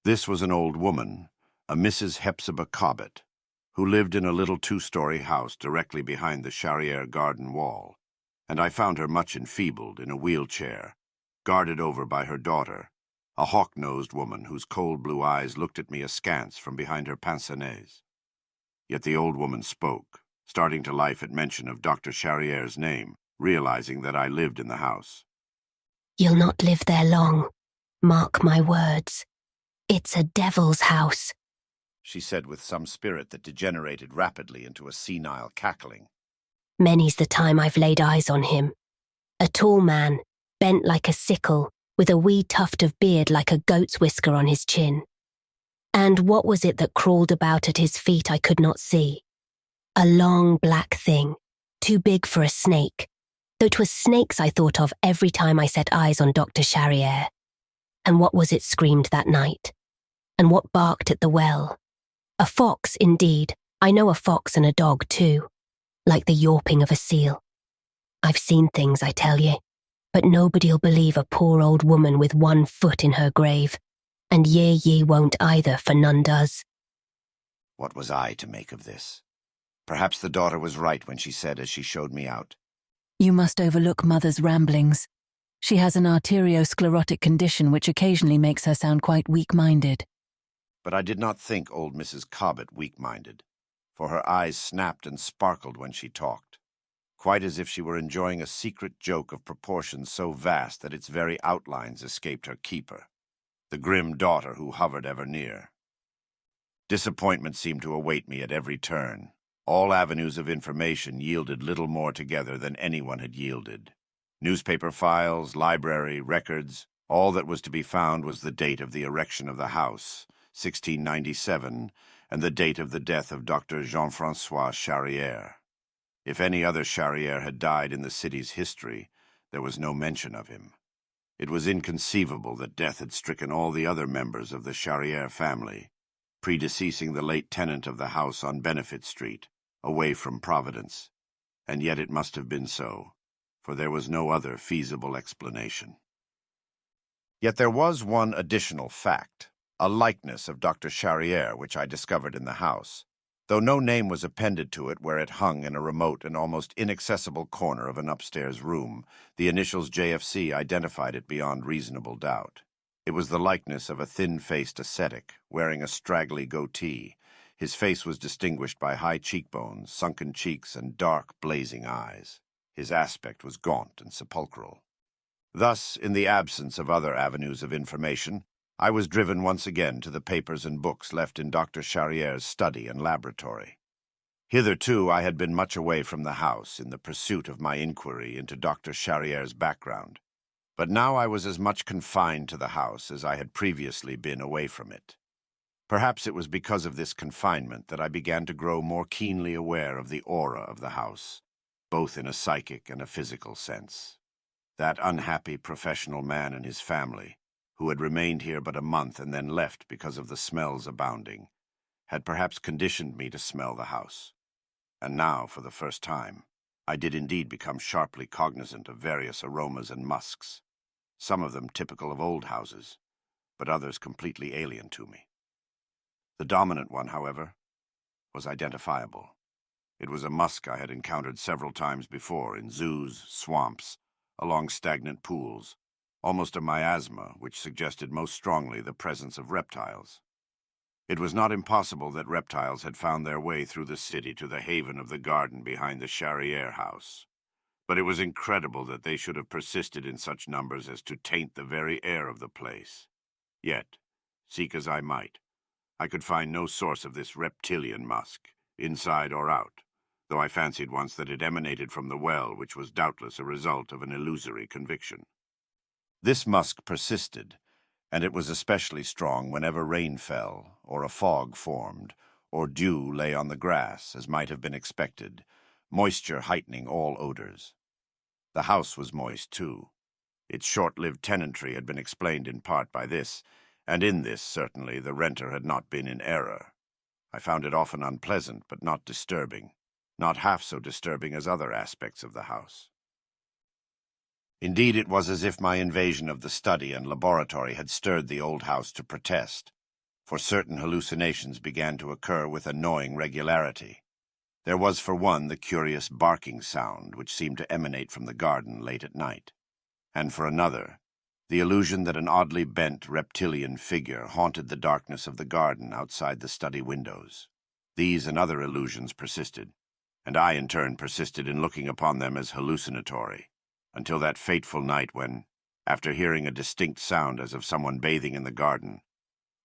This was an old woman, a Mrs. Hepzibah Cobbett, who lived in a little 2-story house directly behind the Charrière garden wall, and I found her much enfeebled in a wheelchair, guarded over by her daughter, a hawk-nosed woman whose cold blue eyes looked at me askance from behind her pince nez. Yet the old woman spoke, starting to life at mention of Dr. Charrière's name, realizing that I lived in the house. You'll not live there long. Mark my words. It's a devil's house, she said with some spirit that degenerated rapidly into a senile cackling. Many's the time I've laid eyes on him. A tall man, bent like a sickle, with a wee tuft of beard like a goat's whisker on his chin. And what was it that crawled about at his feet I could not see? A long black thing, too big for a snake, though 'twas snakes I thought of every time I set eyes on Dr. Charrière. And what was it screamed that night? And what barked at the well? A fox, indeed. I know a fox and a dog, too, like the yawping of a seal. I've seen things, I tell ye, but nobody'll believe a poor old woman with 1 foot in her grave, and ye won't either, for none does. What was I to make of this? Perhaps the daughter was right when she said as she showed me out. You must overlook Mother's ramblings. She has an arteriosclerotic condition which occasionally makes her sound quite weak-minded. But I did not think old Mrs. Cobbett weak-minded, for her eyes snapped and sparkled when she talked, quite as if she were enjoying a secret joke of proportions so vast that its very outlines escaped her keeper, the grim daughter who hovered ever near. Disappointment seemed to await me at every turn. All avenues of information yielded little more together than anyone had yielded. Newspaper files, library, records, All that was to be found was the date of the erection of the house, 1697, and the date of the death of Dr. Jean-François Charrière. If any other Charrière had died in the city's history, there was no mention of him. It was inconceivable that death had stricken all the other members of the Charrière family, predeceasing the late tenant of the house on Benefit Street, away from Providence. And yet it must have been so, for there was no other feasible explanation. Yet there was one additional fact, a likeness of Dr. Charrière which I discovered in the house, though no name was appended to it where it hung in a remote and almost inaccessible corner of an upstairs room. The initials JFC identified it beyond reasonable doubt. It was the likeness of a thin-faced ascetic, wearing a straggly goatee. His face was distinguished by high cheekbones, sunken cheeks, and dark, blazing eyes. His aspect was gaunt and sepulchral. Thus, in the absence of other avenues of information, I was driven once again to the papers and books left in Dr. Charrière's study and laboratory. Hitherto I had been much away from the house in the pursuit of my inquiry into Dr. Charrière's background, but now I was as much confined to the house as I had previously been away from it. Perhaps it was because of this confinement that I began to grow more keenly aware of the aura of the house, both in a psychic and a physical sense. That unhappy professional man and his family, who had remained here but a month and then left because of the smells abounding, had perhaps conditioned me to smell the house. And now, for the first time, I did indeed become sharply cognizant of various aromas and musks, some of them typical of old houses, but others completely alien to me. The dominant one, however, was identifiable. It was a musk I had encountered several times before in zoos, swamps, along stagnant pools, almost a miasma which suggested most strongly the presence of reptiles. It was not impossible that reptiles had found their way through the city to the haven of the garden behind the Charrière house, but it was incredible that they should have persisted in such numbers as to taint the very air of the place. Yet, seek as I might, I could find no source of this reptilian musk, inside or out, though I fancied once that it emanated from the well, which was doubtless a result of an illusory conviction. This musk persisted, and it was especially strong whenever rain fell, or a fog formed, or dew lay on the grass, as might have been expected, moisture heightening all odors. The house was moist, too. Its short-lived tenantry had been explained in part by this, and in this, certainly, the renter had not been in error. I found it often unpleasant, but not disturbing, not half so disturbing as other aspects of the house. Indeed, it was as if my invasion of the study and laboratory had stirred the old house to protest, for certain hallucinations began to occur with annoying regularity. There was, for one, the curious barking sound which seemed to emanate from the garden late at night, and for another, the illusion that an oddly bent reptilian figure haunted the darkness of the garden outside the study windows. These and other illusions persisted, and I in turn persisted in looking upon them as hallucinatory, until that fateful night when, after hearing a distinct sound as of someone bathing in the garden,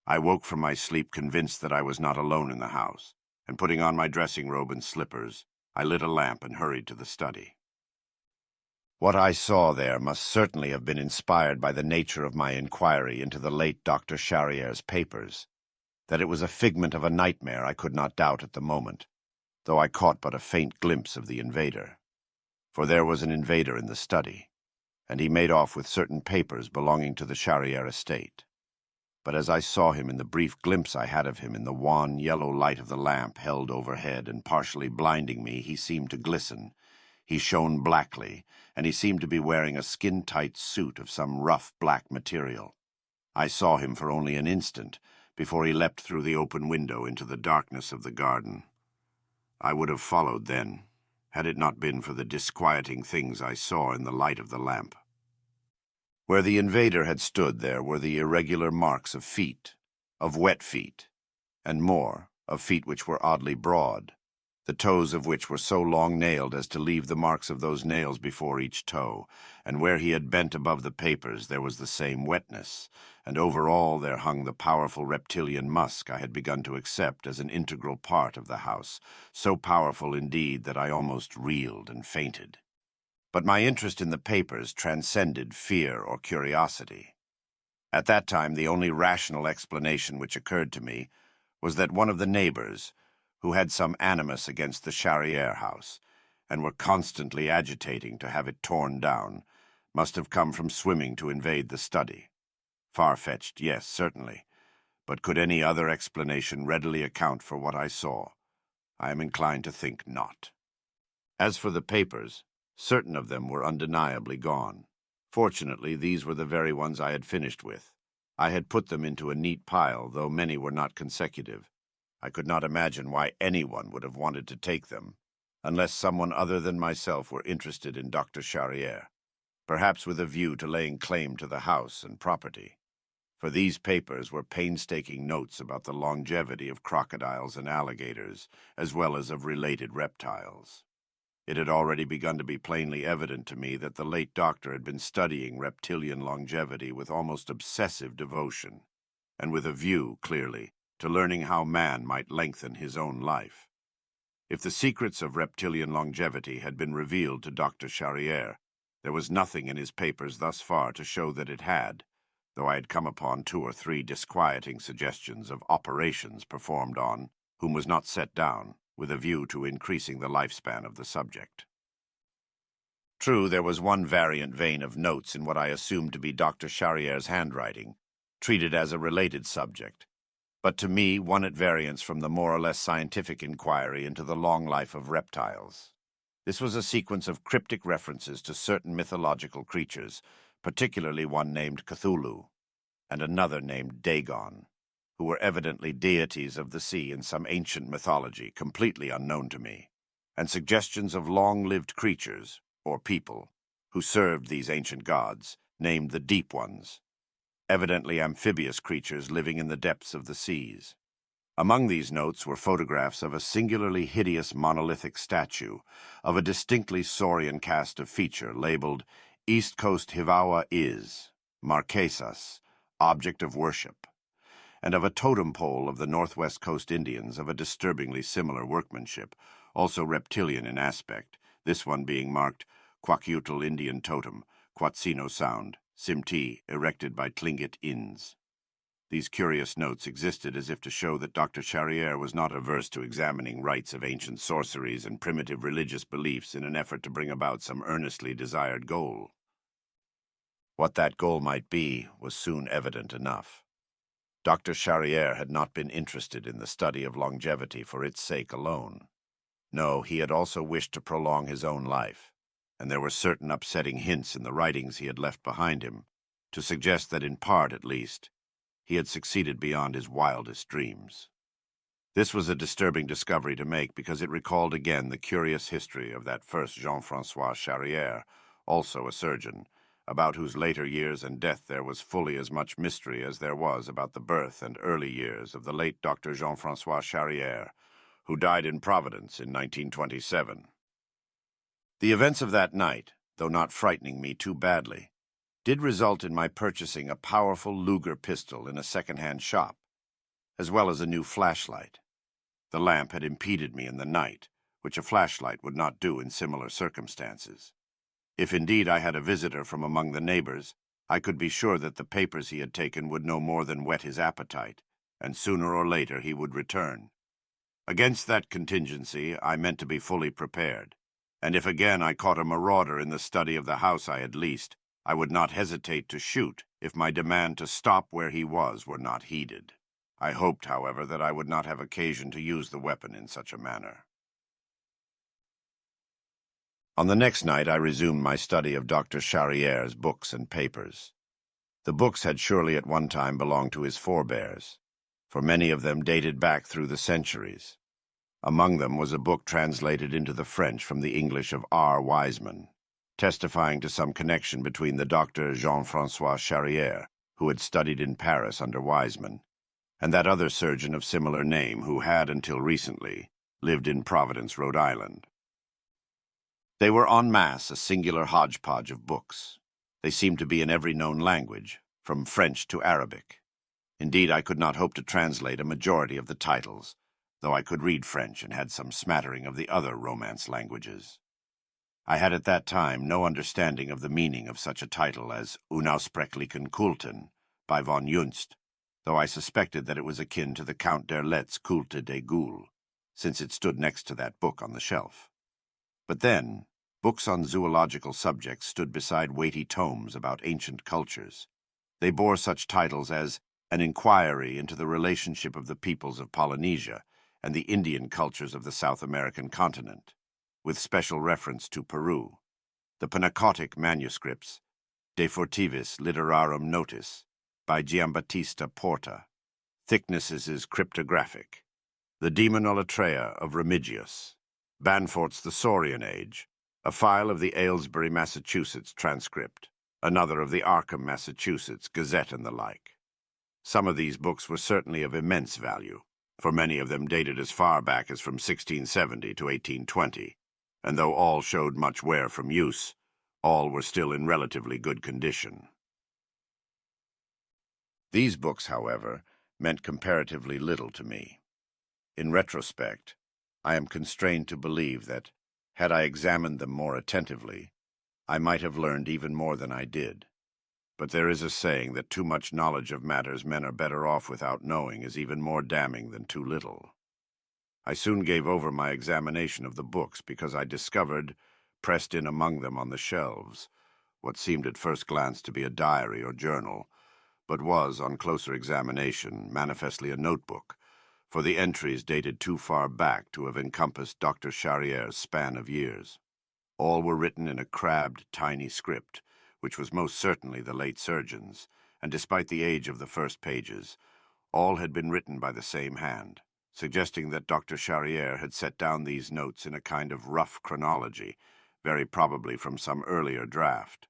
I woke from my sleep convinced that I was not alone in the house, and putting on my dressing robe and slippers, I lit a lamp and hurried to the study. What I saw there must certainly have been inspired by the nature of my inquiry into the late Dr. Charrière's papers. That it was a figment of a nightmare I could not doubt at the moment, though I caught but a faint glimpse of the invader. For there was an invader in the study, and he made off with certain papers belonging to the Charrière estate. But as I saw him in the brief glimpse I had of him in the wan yellow light of the lamp held overhead and partially blinding me, he seemed to glisten. He shone blackly, and he seemed to be wearing a skin-tight suit of some rough black material. I saw him for only an instant before he leapt through the open window into the darkness of the garden. I would have followed then, had it not been for the disquieting things I saw in the light of the lamp. Where the invader had stood there were the irregular marks of feet, of wet feet, and more, of feet which were oddly broad, the toes of which were so long-nailed as to leave the marks of those nails before each toe, and where he had bent above the papers there was the same wetness, and over all there hung the powerful reptilian musk I had begun to accept as an integral part of the house, so powerful indeed that I almost reeled and fainted. But my interest in the papers transcended fear or curiosity. At that time, the only rational explanation which occurred to me was that one of the neighbors, who had some animus against the Charrière house, and were constantly agitating to have it torn down, must have come from swimming to invade the study. Far-fetched, yes, certainly, but could any other explanation readily account for what I saw? I am inclined to think not. As for the papers, certain of them were undeniably gone. Fortunately, these were the very ones I had finished with. I had put them into a neat pile, though many were not consecutive. I could not imagine why anyone would have wanted to take them, unless someone other than myself were interested in Dr. Charrière, perhaps with a view to laying claim to the house and property. For these papers were painstaking notes about the longevity of crocodiles and alligators, as well as of related reptiles. It had already begun to be plainly evident to me that the late doctor had been studying reptilian longevity with almost obsessive devotion, and with a view, clearly, to learning how man might lengthen his own life. If the secrets of reptilian longevity had been revealed to Dr. Charrière, there was nothing in his papers thus far to show that it had, though I had come upon 2 or 3 disquieting suggestions of operations performed on whom was not set down, with a view to increasing the lifespan of the subject. True, there was one variant vein of notes in what I assumed to be Dr. Charrière's handwriting, treated as a related subject, but to me one at variance from the more or less scientific inquiry into the long life of reptiles. This was a sequence of cryptic references to certain mythological creatures, particularly one named Cthulhu, and another named Dagon, who were evidently deities of the sea in some ancient mythology completely unknown to me, and suggestions of long-lived creatures, or people, who served these ancient gods, named the Deep Ones, evidently amphibious creatures living in the depths of the seas. Among these notes were photographs of a singularly hideous monolithic statue of a distinctly saurian cast of feature labeled East Coast Hivawa is, Marquesas, object of worship, and of a totem pole of the Northwest Coast Indians of a disturbingly similar workmanship, also reptilian in aspect, this one being marked Kwakiutl Indian Totem, Quatsino Sound, Simti, erected by Tlingit Inns. These curious notes existed as if to show that Dr. Charrière was not averse to examining rites of ancient sorceries and primitive religious beliefs in an effort to bring about some earnestly desired goal. What that goal might be was soon evident enough. Dr. Charrière had not been interested in the study of longevity for its sake alone. No, he had also wished to prolong his own life, and there were certain upsetting hints in the writings he had left behind him to suggest that, in part at least, he had succeeded beyond his wildest dreams. This was a disturbing discovery to make because it recalled again the curious history of that first Jean-François Charrière, also a surgeon, about whose later years and death there was fully as much mystery as there was about the birth and early years of the late Dr. Jean-François Charrière, who died in Providence in 1927. The events of that night, though not frightening me too badly, did result in my purchasing a powerful Luger pistol in a second-hand shop, as well as a new flashlight. The lamp had impeded me in the night, which a flashlight would not do in similar circumstances. If indeed I had a visitor from among the neighbors, I could be sure that the papers he had taken would no more than whet his appetite, and sooner or later he would return. Against that contingency I meant to be fully prepared, and if again I caught a marauder in the study of the house I had leased, I would not hesitate to shoot if my demand to stop where he was were not heeded. I hoped, however, that I would not have occasion to use the weapon in such a manner. On the next night I resumed my study of Dr. Charrière's books and papers. The books had surely at one time belonged to his forebears, for many of them dated back through the centuries. Among them was a book translated into the French from the English of R. Wiseman, testifying to some connection between the Dr. Jean-François Charrière, who had studied in Paris under Wiseman, and that other surgeon of similar name who had, until recently, lived in Providence, Rhode Island. They were en masse a singular hodgepodge of books. They seemed to be in every known language, from French to Arabic. Indeed, I could not hope to translate a majority of the titles, though I could read French and had some smattering of the other Romance languages. I had at that time no understanding of the meaning of such a title as Unausprechlichen Kulten, by von Junst, though I suspected that it was akin to the Count Derleth's Culte des Goules, since it stood next to that book on the shelf. But then, books on zoological subjects stood beside weighty tomes about ancient cultures. They bore such titles as An Inquiry into the Relationship of the Peoples of Polynesia and the Indian Cultures of the South American Continent, with special reference to Peru, the Panacotic Manuscripts, De Fortivis Literarum Notis, by Giambattista Porta, Thicknesses' Cryptographic, the Demonolatreia of Remigius, Banfort's The Saurian Age, a file of the Aylesbury, Massachusetts transcript, another of the Arkham, Massachusetts Gazette and the like. Some of these books were certainly of immense value, for many of them dated as far back as from 1670 to 1820, and though all showed much wear from use, all were still in relatively good condition. These books, however, meant comparatively little to me. In retrospect, I am constrained to believe that, had I examined them more attentively, I might have learned even more than I did. But there is a saying that too much knowledge of matters men are better off without knowing is even more damning than too little. I soon gave over my examination of the books because I discovered, pressed in among them on the shelves, what seemed at first glance to be a diary or journal, but was, on closer examination, manifestly a notebook, for the entries dated too far back to have encompassed Dr. Charriere's span of years. All were written in a crabbed, tiny script, which was most certainly the late surgeon's, and despite the age of the first pages, all had been written by the same hand, suggesting that Dr. Charriere had set down these notes in a kind of rough chronology, very probably from some earlier draft.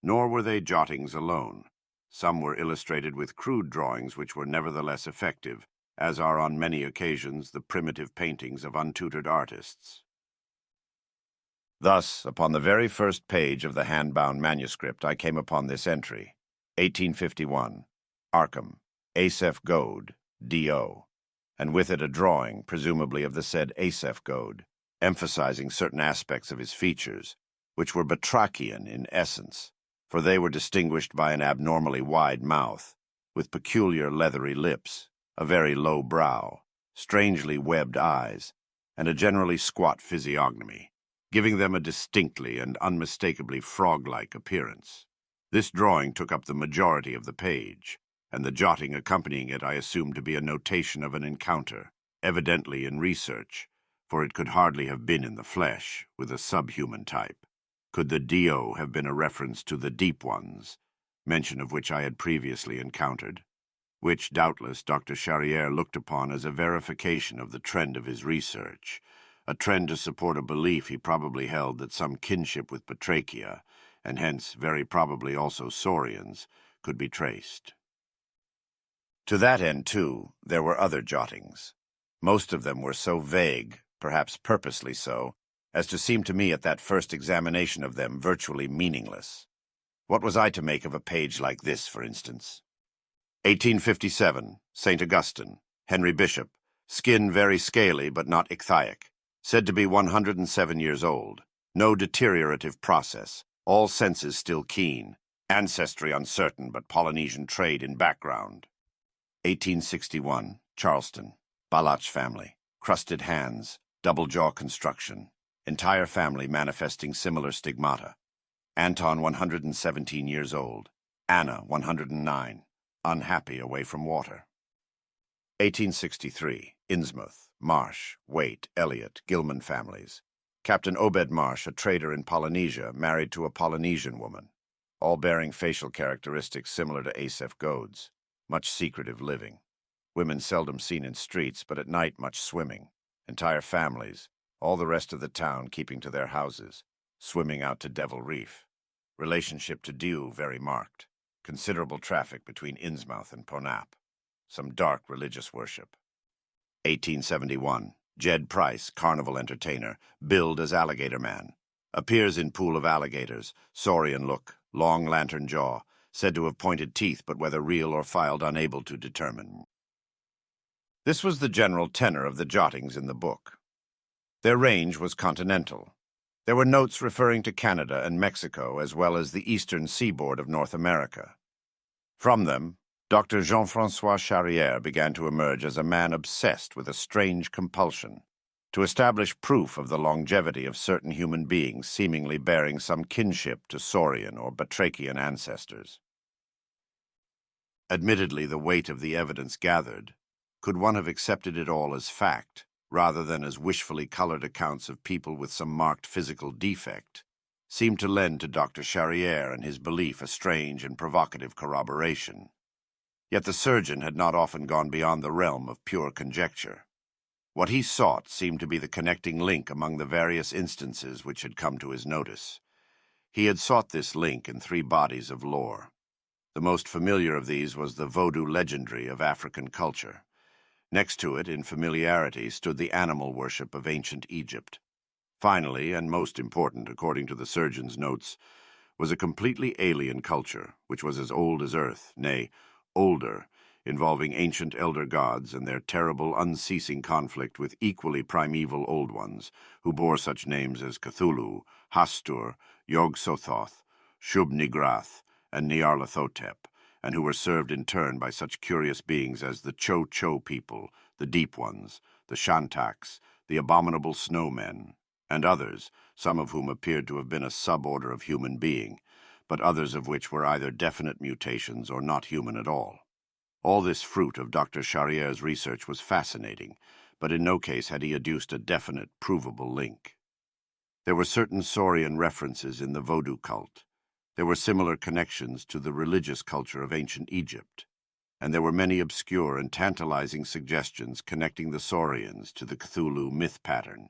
Nor were they jottings alone. Some were illustrated with crude drawings which were nevertheless effective, as are on many occasions the primitive paintings of untutored artists. Thus, upon the very first page of the hand-bound manuscript, I came upon this entry, 1851, Arkham, Asaph Goad, D.O., and with it a drawing, presumably of the said Asaph Goad, emphasizing certain aspects of his features, which were batrachian in essence, for they were distinguished by an abnormally wide mouth, with peculiar leathery lips, a very low brow, strangely webbed eyes, and a generally squat physiognomy, giving them a distinctly and unmistakably frog-like appearance. This drawing took up the majority of the page, and the jotting accompanying it I assumed to be a notation of an encounter, evidently in research, for it could hardly have been in the flesh, with a subhuman type. Could the D.O. have been a reference to the Deep Ones, mention of which I had previously encountered, which doubtless Dr. Charriere looked upon as a verification of the trend of his research, a trend to support a belief he probably held that some kinship with Batrachia, and hence very probably also saurians, could be traced. To that end, too, there were other jottings. Most of them were so vague, perhaps purposely so, as to seem to me at that first examination of them virtually meaningless. What was I to make of a page like this, for instance? 1857, St. Augustine, Henry Bishop, skin very scaly but not ichthyic, said to be 107 years old, no deteriorative process, all senses still keen, ancestry uncertain but Polynesian trade in background. 1861, Charleston, Balach family, crusted hands, double jaw construction, entire family manifesting similar stigmata. Anton 117 years old, Anna 109, unhappy away from water. 1863, Innsmouth, Marsh, Waite, Elliot, Gilman families. Captain Obed Marsh, a trader in Polynesia, married to a Polynesian woman, all bearing facial characteristics similar to Asaph Goad's. Much secretive living. Women seldom seen in streets, but at night much swimming. Entire families, all the rest of the town keeping to their houses, swimming out to Devil Reef. Relationship to Diu very marked. Considerable traffic between Innsmouth and Ponap. Some dark religious worship. 1871. Jed Price, carnival entertainer, billed as Alligator Man. Appears in Pool of Alligators, saurian look, long lantern jaw, said to have pointed teeth but whether real or filed unable to determine. This was the general tenor of the jottings in the book. Their range was continental. There were notes referring to Canada and Mexico as well as the eastern seaboard of North America. From them, Dr. Jean-Francois Charrière began to emerge as a man obsessed with a strange compulsion to establish proof of the longevity of certain human beings seemingly bearing some kinship to saurian or batrachian ancestors. Admittedly, the weight of the evidence gathered, could one have accepted it all as fact, rather than as wishfully colored accounts of people with some marked physical defect, seemed to lend to Dr. Charrière and his belief a strange and provocative corroboration. Yet the surgeon had not often gone beyond the realm of pure conjecture. What he sought seemed to be the connecting link among the various instances which had come to his notice. He had sought this link in 3 bodies of lore. The most familiar of these was the Vodou legendary of African culture. Next to it, in familiarity, stood the animal worship of ancient Egypt. Finally, and most important, according to the surgeon's notes, was a completely alien culture, which was as old as Earth, nay, older, involving ancient elder gods and their terrible, unceasing conflict with equally primeval old ones, who bore such names as Cthulhu, Hastur, Yog-Sothoth, Shub-Nigrath, and Nyarlathotep, and who were served in turn by such curious beings as the Cho-Cho people, the Deep Ones, the Shantaks, the abominable snowmen, and others, some of whom appeared to have been a suborder of human being, but others of which were either definite mutations or not human at all. All this fruit of Dr. Charrière's research was fascinating, but in no case had he adduced a definite, provable link. There were certain saurian references in the Vodou cult. There were similar connections to the religious culture of ancient Egypt, and there were many obscure and tantalizing suggestions connecting the saurians to the Cthulhu myth pattern,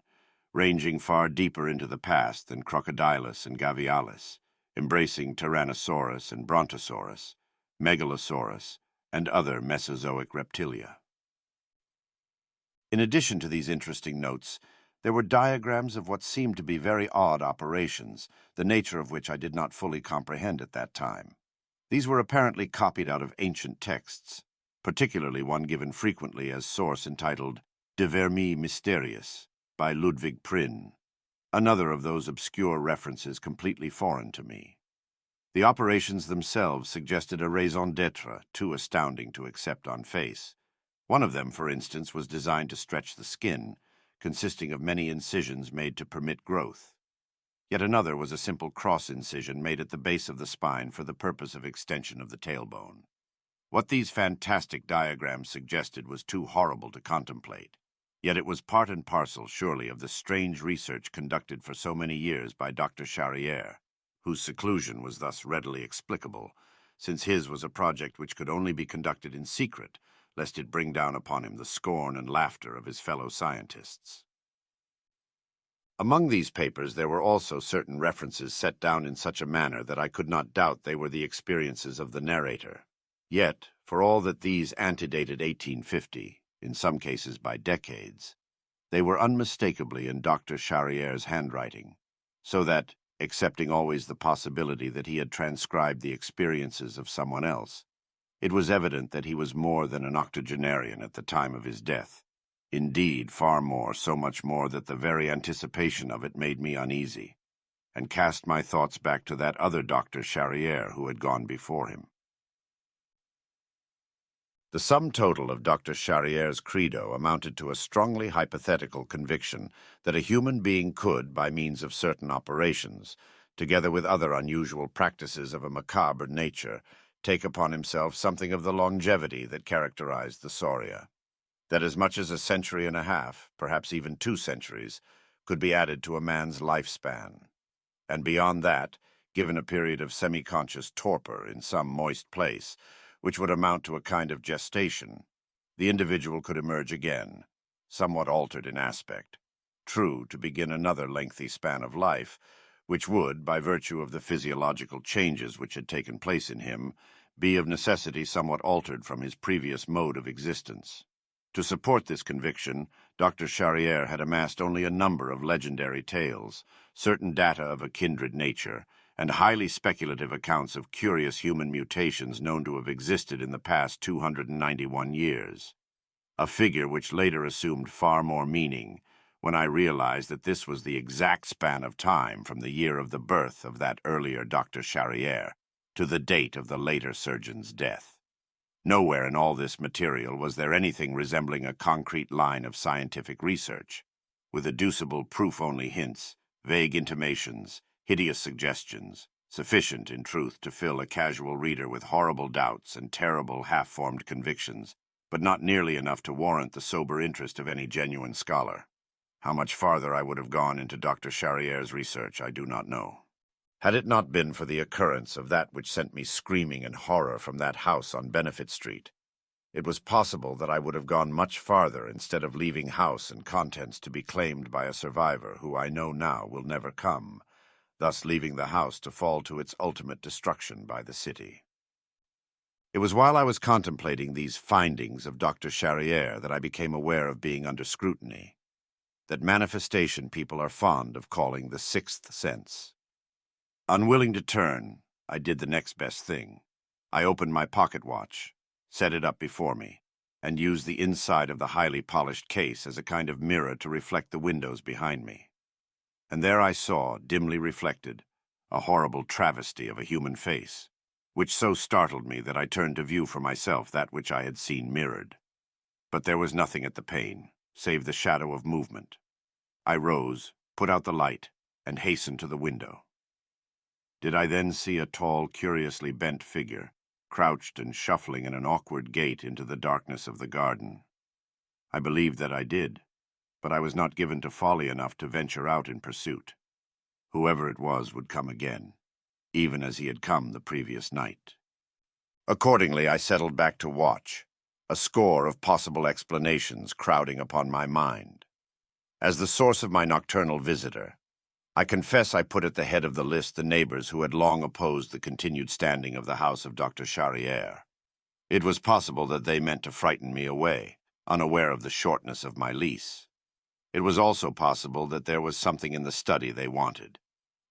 ranging far deeper into the past than Crocodilus and Gavialis, embracing Tyrannosaurus and Brontosaurus, Megalosaurus, and other Mesozoic reptilia. In addition to these interesting notes, there were diagrams of what seemed to be very odd operations, the nature of which I did not fully comprehend at that time. These were apparently copied out of ancient texts, particularly one given frequently as source entitled De Vermi Mysterious by Ludwig Prinn, another of those obscure references completely foreign to me. The operations themselves suggested a raison d'etre too astounding to accept on face. One of them, for instance, was designed to stretch the skin, consisting of many incisions made to permit growth. Yet another was a simple cross-incision made at the base of the spine for the purpose of extension of the tailbone. What these fantastic diagrams suggested was too horrible to contemplate, yet it was part and parcel, surely, of the strange research conducted for so many years by Dr. Charrière, whose seclusion was thus readily explicable, since his was a project which could only be conducted in secret, lest it bring down upon him the scorn and laughter of his fellow scientists. Among these papers there were also certain references set down in such a manner that I could not doubt they were the experiences of the narrator. Yet, for all that these antedated 1850, in some cases by decades, they were unmistakably in Dr. Charrière's handwriting, so that, accepting always the possibility that he had transcribed the experiences of someone else, it was evident that he was more than an octogenarian at the time of his death. Indeed, far more, so much more that the very anticipation of it made me uneasy, and cast my thoughts back to that other Dr. Charrière who had gone before him. The sum total of Dr. Charrière's credo amounted to a strongly hypothetical conviction that a human being could, by means of certain operations, together with other unusual practices of a macabre nature, take upon himself something of the longevity that characterized the Sauria, that as much as a century and a half, perhaps even 2 centuries, could be added to a man's lifespan, and beyond that, given a period of semi-conscious torpor in some moist place, which would amount to a kind of gestation, the individual could emerge again, somewhat altered in aspect, true, to begin another lengthy span of life, which would, by virtue of the physiological changes which had taken place in him, be of necessity somewhat altered from his previous mode of existence. To support this conviction, Dr. Charrière had amassed only a number of legendary tales, certain data of a kindred nature, and highly speculative accounts of curious human mutations known to have existed in the past 291 years. A figure which later assumed far more meaning when I realized that this was the exact span of time from the year of the birth of that earlier Dr. Charrière to the date of the later surgeon's death. Nowhere in all this material was there anything resembling a concrete line of scientific research, with educible proof-only hints, vague intimations, hideous suggestions, sufficient, in truth, to fill a casual reader with horrible doubts and terrible half-formed convictions, but not nearly enough to warrant the sober interest of any genuine scholar. How much farther I would have gone into Dr. Charriere's research, I do not know. Had it not been for the occurrence of that which sent me screaming in horror from that house on Benefit Street, it was possible that I would have gone much farther instead of leaving house and contents to be claimed by a survivor who I know now will never come, thus leaving the house to fall to its ultimate destruction by the city. It was while I was contemplating these findings of Dr. Charriere that I became aware of being under scrutiny, that manifestation people are fond of calling the sixth sense. Unwilling to turn, I did the next best thing. I opened my pocket watch, set it up before me, and used the inside of the highly polished case as a kind of mirror to reflect the windows behind me. And there I saw, dimly reflected, a horrible travesty of a human face, which so startled me that I turned to view for myself that which I had seen mirrored. But there was nothing at the pane, save the shadow of movement. I rose, put out the light, and hastened to the window. Did I then see a tall, curiously bent figure, crouched and shuffling in an awkward gait into the darkness of the garden? I believed that I did, but I was not given to folly enough to venture out in pursuit. Whoever it was would come again, even as he had come the previous night. Accordingly, I settled back to watch, a score of possible explanations crowding upon my mind. As the source of my nocturnal visitor, I confess I put at the head of the list the neighbors who had long opposed the continued standing of the house of Dr. Charriere. It was possible that they meant to frighten me away, unaware of the shortness of my lease. It was also possible that there was something in the study they wanted,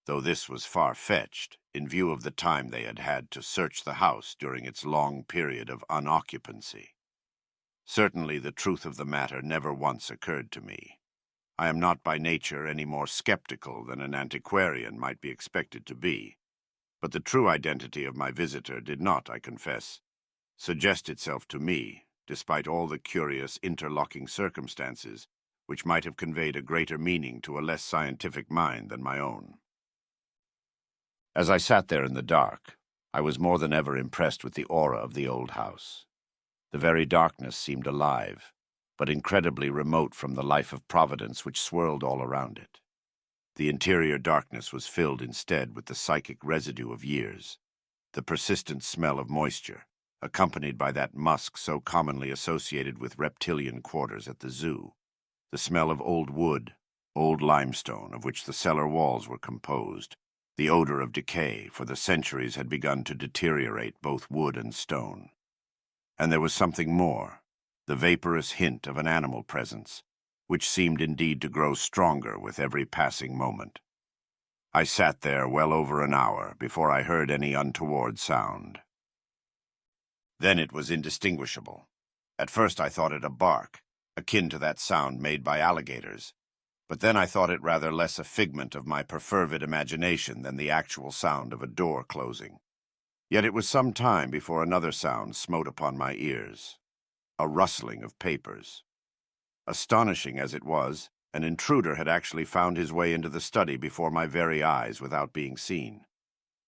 though this was far-fetched, in view of the time they had had to search the house during its long period of unoccupancy. Certainly the truth of the matter never once occurred to me. I am not by nature any more skeptical than an antiquarian might be expected to be, but the true identity of my visitor did not, I confess, suggest itself to me, despite all the curious interlocking circumstances which might have conveyed a greater meaning to a less scientific mind than my own. As I sat there in the dark, I was more than ever impressed with the aura of the old house. The very darkness seemed alive, but incredibly remote from the life of Providence which swirled all around it. The interior darkness was filled instead with the psychic residue of years, the persistent smell of moisture, accompanied by that musk so commonly associated with reptilian quarters at the zoo, the smell of old wood, old limestone, of which the cellar walls were composed, the odor of decay, for the centuries had begun to deteriorate both wood and stone. And there was something more, the vaporous hint of an animal presence, which seemed indeed to grow stronger with every passing moment. I sat there well over an hour before I heard any untoward sound. Then it was indistinguishable. At first I thought it a bark, akin to that sound made by alligators, but then I thought it rather less a figment of my perfervid imagination than the actual sound of a door closing. Yet it was some time before another sound smote upon my ears, a rustling of papers. Astonishing as it was, an intruder had actually found his way into the study before my very eyes without being seen.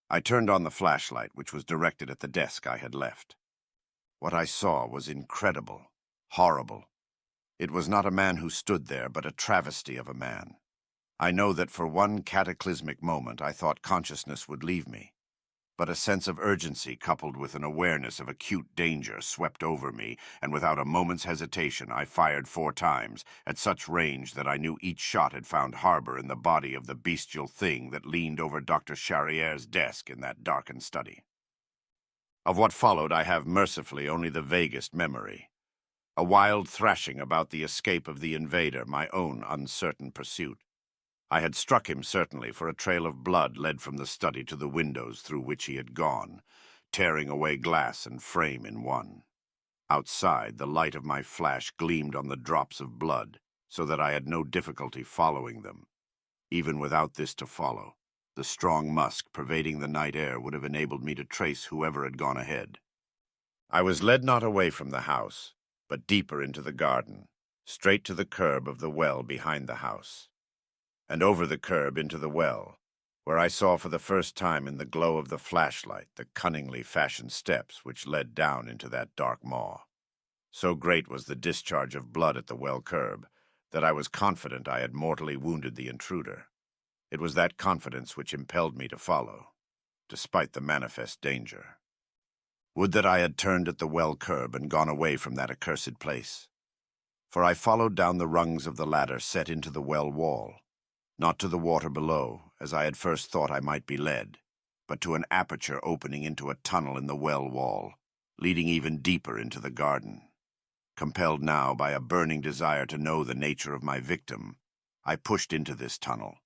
I turned on the flashlight, which was directed at the desk I had left. What I saw was incredible, horrible. It was not a man who stood there, but a travesty of a man. I know that for one cataclysmic moment I thought consciousness would leave me, but a sense of urgency coupled with an awareness of acute danger swept over me, and without a moment's hesitation I fired 4 times, at such range that I knew each shot had found harbor in the body of the bestial thing that leaned over Dr. Charriere's desk in that darkened study. Of what followed I have mercifully only the vaguest memory. A wild thrashing about the escape of the invader, my own uncertain pursuit. I had struck him, certainly, for a trail of blood led from the study to the windows through which he had gone, tearing away glass and frame in one. Outside, the light of my flash gleamed on the drops of blood, so that I had no difficulty following them. Even without this to follow, the strong musk pervading the night air would have enabled me to trace whoever had gone ahead. I was led not away from the house, but deeper into the garden, straight to the curb of the well behind the house, and over the curb into the well, where I saw for the first time in the glow of the flashlight the cunningly fashioned steps which led down into that dark maw. So great was the discharge of blood at the well curb that I was confident I had mortally wounded the intruder. It was that confidence which impelled me to follow, despite the manifest danger. Would that I had turned at the well curb and gone away from that accursed place. For I followed down the rungs of the ladder set into the well wall, not to the water below, as I had first thought I might be led, but to an aperture opening into a tunnel in the well wall, leading even deeper into the garden. Compelled now by a burning desire to know the nature of my victim, I pushed into this tunnel,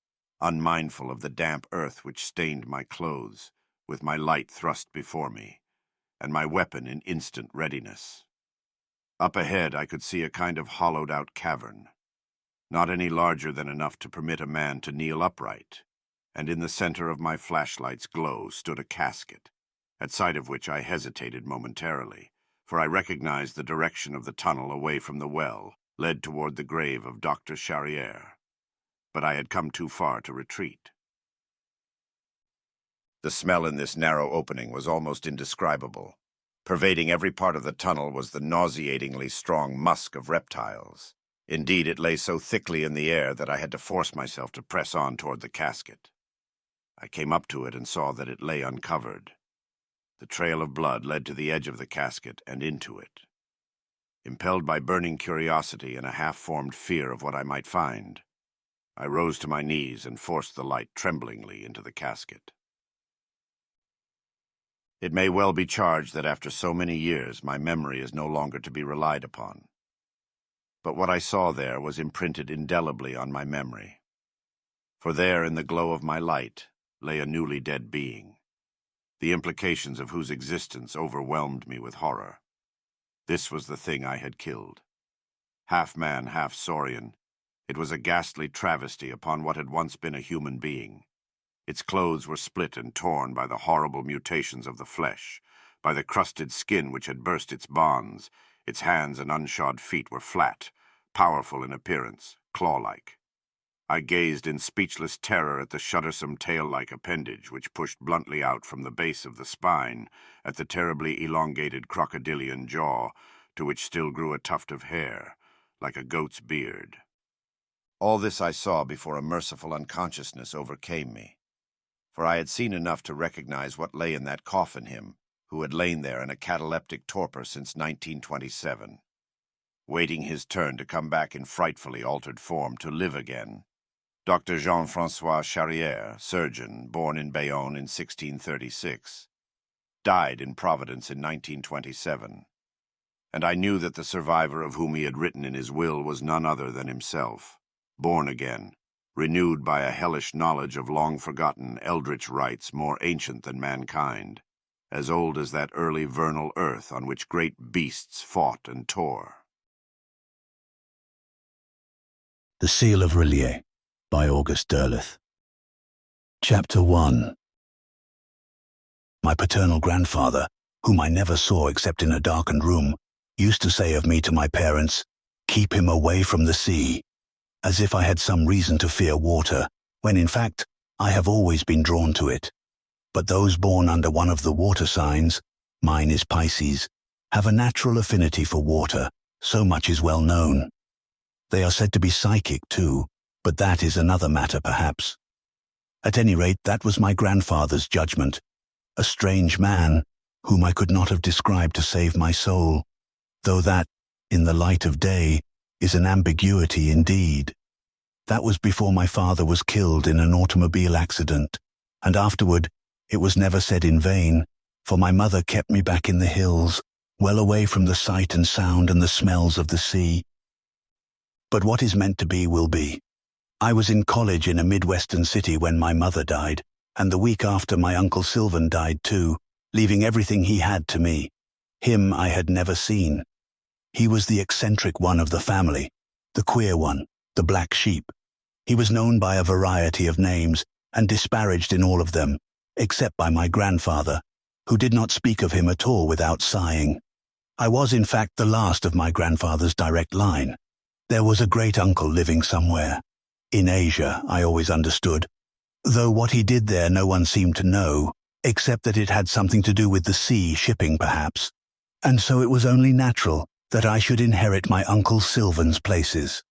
unmindful of the damp earth which stained my clothes, with my light thrust before me, and my weapon in instant readiness. Up ahead I could see a kind of hollowed-out cavern, not any larger than enough to permit a man to kneel upright, and in the center of my flashlight's glow stood a casket, at sight of which I hesitated momentarily, for I recognized the direction of the tunnel away from the well led toward the grave of Dr. Charrière. But I had come too far to retreat. The smell in this narrow opening was almost indescribable. Pervading every part of the tunnel was the nauseatingly strong musk of reptiles. Indeed, it lay so thickly in the air that I had to force myself to press on toward the casket. I came up to it and saw that it lay uncovered. The trail of blood led to the edge of the casket and into it. Impelled by burning curiosity and a half-formed fear of what I might find, I rose to my knees and forced the light tremblingly into the casket. It may well be charged that after so many years my memory is no longer to be relied upon. But what I saw there was imprinted indelibly on my memory. For there, in the glow of my light, lay a newly dead being, the implications of whose existence overwhelmed me with horror. This was the thing I had killed. Half man, half saurian, it was a ghastly travesty upon what had once been a human being. Its clothes were split and torn by the horrible mutations of the flesh, by the crusted skin which had burst its bonds. Its hands and unshod feet were flat, powerful in appearance, claw-like. I gazed in speechless terror at the shuddersome tail-like appendage which pushed bluntly out from the base of the spine, at the terribly elongated crocodilian jaw, to which still grew a tuft of hair, like a goat's beard. All this I saw before a merciful unconsciousness overcame me, for I had seen enough to recognize what lay in that coffin him, who had lain there in a cataleptic torpor since 1927, waiting his turn to come back in frightfully altered form to live again. Dr. Jean-François Charrière, surgeon, born in Bayonne in 1636, died in Providence in 1927, and I knew that the survivor of whom he had written in his will was none other than himself, born again, renewed by a hellish knowledge of long-forgotten eldritch rites more ancient than mankind, as old as that early vernal earth on which great beasts fought and tore. The Seal of Rillier by August Derleth. Chapter 1. My paternal grandfather, whom I never saw except in a darkened room, used to say of me to my parents, "Keep him away from the sea," as if I had some reason to fear water, when in fact I have always been drawn to it. But those born under one of the water signs, mine is Pisces, have a natural affinity for water, so much is well known. They are said to be psychic too, but that is another matter perhaps. At any rate, that was my grandfather's judgment, a strange man, whom I could not have described to save my soul, though that, in the light of day, is an ambiguity indeed. That was before my father was killed in an automobile accident, and afterward it was never said in vain, for my mother kept me back in the hills, well away from the sight and sound and the smells of the sea. But what is meant to be will be. I was in college in a Midwestern city when my mother died, and the week after my Uncle Sylvan died too, leaving everything he had to me. Him I had never seen. He was the eccentric one of the family, the queer one, the black sheep. He was known by a variety of names and disparaged in all of them, except by my grandfather, who did not speak of him at all without sighing. I was in fact the last of my grandfather's direct line. There was a great-uncle living somewhere. In Asia, I always understood, though what he did there no one seemed to know, except that it had something to do with the sea, shipping perhaps, and so it was only natural that I should inherit my Uncle Sylvan's places.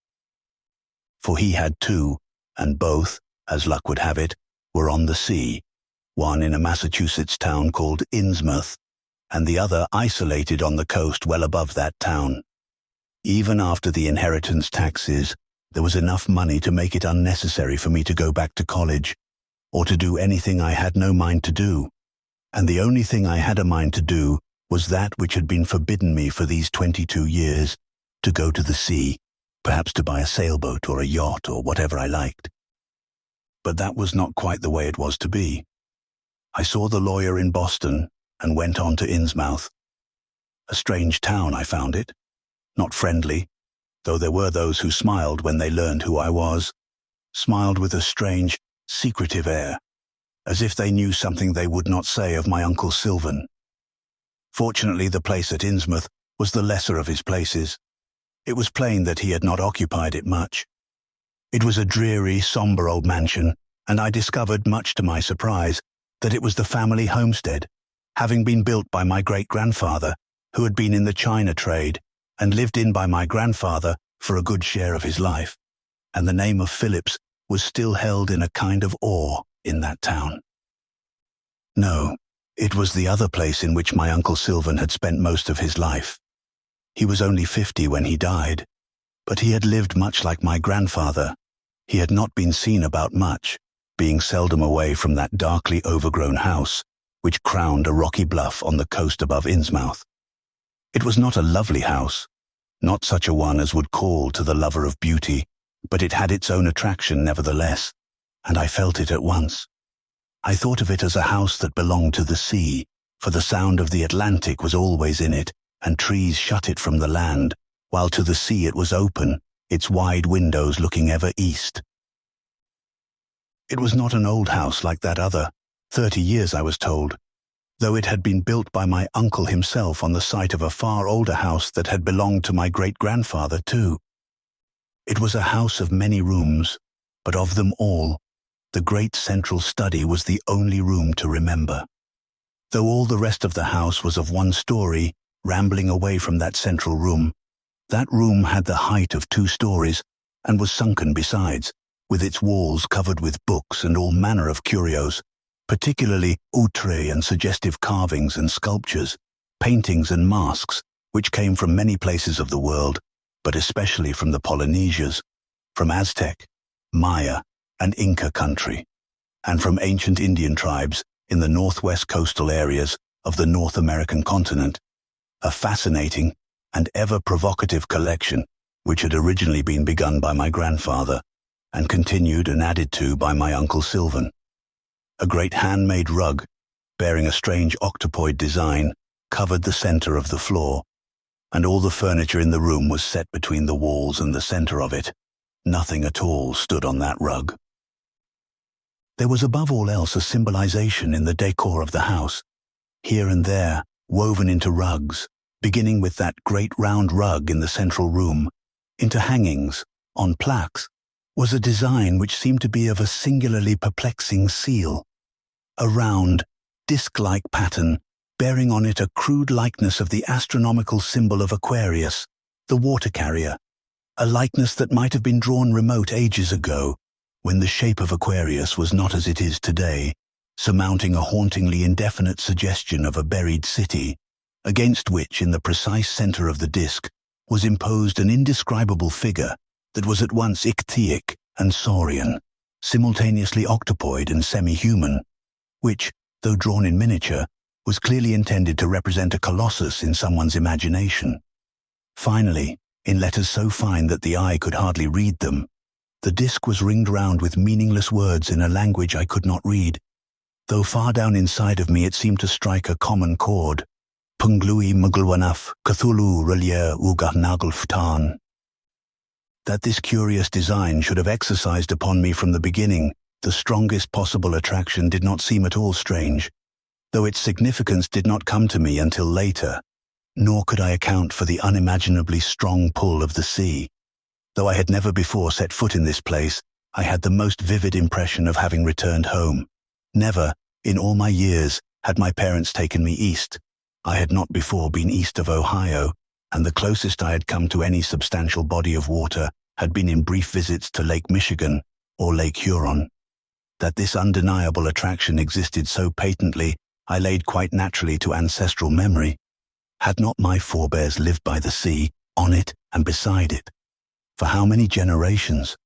For he had two, and both, as luck would have it, were on the sea, one in a Massachusetts town called Innsmouth, and the other isolated on the coast well above that town. Even after the inheritance taxes, there was enough money to make it unnecessary for me to go back to college, or to do anything I had no mind to do, and the only thing I had a mind to do was that which had been forbidden me for these 22 years, to go to the sea, perhaps to buy a sailboat or a yacht or whatever I liked. But that was not quite the way it was to be. I saw the lawyer in Boston and went on to Innsmouth. A strange town, I found it. Not friendly, though there were those who smiled when they learned who I was, smiled with a strange, secretive air, as if they knew something they would not say of my Uncle Sylvan. Fortunately, the place at Innsmouth was the lesser of his places. It was plain that he had not occupied it much. It was a dreary, sombre old mansion, and I discovered, much to my surprise, that it was the family homestead, having been built by my great-grandfather, who had been in the China trade, and lived in by my grandfather for a good share of his life, and the name of Phillips was still held in a kind of awe in that town. No, it was the other place in which my Uncle Sylvan had spent most of his life. He was only 50 when he died, but he had lived much like my grandfather. He had not been seen about much, being seldom away from that darkly overgrown house, which crowned a rocky bluff on the coast above Innsmouth. It was not a lovely house, not such a one as would call to the lover of beauty, but it had its own attraction nevertheless, and I felt it at once. I thought of it as a house that belonged to the sea, for the sound of the Atlantic was always in it, and trees shut it from the land, while to the sea it was open, its wide windows looking ever east. It was not an old house like that other, 30 years I was told, though it had been built by my uncle himself on the site of a far older house that had belonged to my great-grandfather too. It was a house of many rooms, but of them all, the great central study was the only room to remember. Though all the rest of the house was of one story, rambling away from that central room, that room had the height of 2 stories, and was sunken besides, with its walls covered with books and all manner of curios, particularly outre and suggestive carvings and sculptures, paintings and masks, which came from many places of the world, but especially from the Polynesias, from Aztec, Maya, and Inca country, and from ancient Indian tribes in the northwest coastal areas of the North American continent, a fascinating and ever-provocative collection which had originally been begun by my grandfather and continued and added to by my Uncle Sylvan. A great handmade rug, bearing a strange octopoid design, covered the center of the floor, and all the furniture in the room was set between the walls and the center of it. Nothing at all stood on that rug. There was above all else a symbolization in the decor of the house, here and there, woven into rugs, beginning with that great round rug in the central room, into hangings, on plaques, was a design which seemed to be of a singularly perplexing seal, a round, disc-like pattern, bearing on it a crude likeness of the astronomical symbol of Aquarius, the water carrier, a likeness that might have been drawn remote ages ago, when the shape of Aquarius was not as it is today, surmounting a hauntingly indefinite suggestion of a buried city, against which, in the precise center of the disk, was imposed an indescribable figure that was at once ichthyaic and saurian, simultaneously octopoid and semi-human, which, though drawn in miniature, was clearly intended to represent a colossus in someone's imagination. Finally, in letters so fine that the eye could hardly read them, the disk was ringed round with meaningless words in a language I could not read, though far down inside of me it seemed to strike a common chord. Punglui Muglwanaf Cthulhu Relier Ugarnaglftan. That this curious design should have exercised upon me from the beginning the strongest possible attraction did not seem at all strange, though its significance did not come to me until later, nor could I account for the unimaginably strong pull of the sea. Though I had never before set foot in this place, I had the most vivid impression of having returned home. Never, in all my years, had my parents taken me east. I had not before been east of Ohio, and the closest I had come to any substantial body of water had been in brief visits to Lake Michigan or Lake Huron. That this undeniable attraction existed so patently, I laid quite naturally to ancestral memory. Had not my forebears lived by the sea, on it and beside it? For how many generations?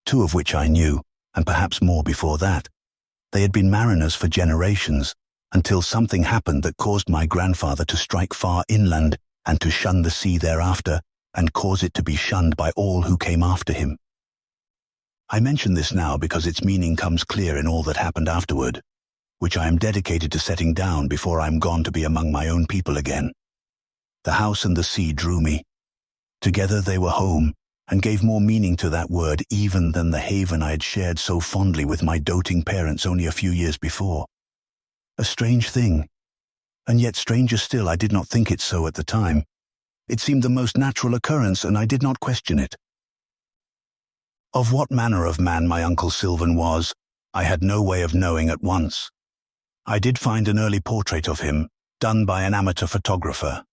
2 of which I knew, and perhaps more before that. They had been mariners for generations, until something happened that caused my grandfather to strike far inland and to shun the sea thereafter, and cause it to be shunned by all who came after him. I mention this now because its meaning comes clear in all that happened afterward, which I am dedicated to setting down before I am gone to be among my own people again. The house and the sea drew me. Together they were home, and gave more meaning to that word even than the haven I had shared so fondly with my doting parents only a few years before. A strange thing, and yet stranger still, I did not think it so at the time. It seemed the most natural occurrence, and I did not question it. Of what manner of man my Uncle Sylvan was, I had no way of knowing at once. I did find an early portrait of him, done by an amateur photographer.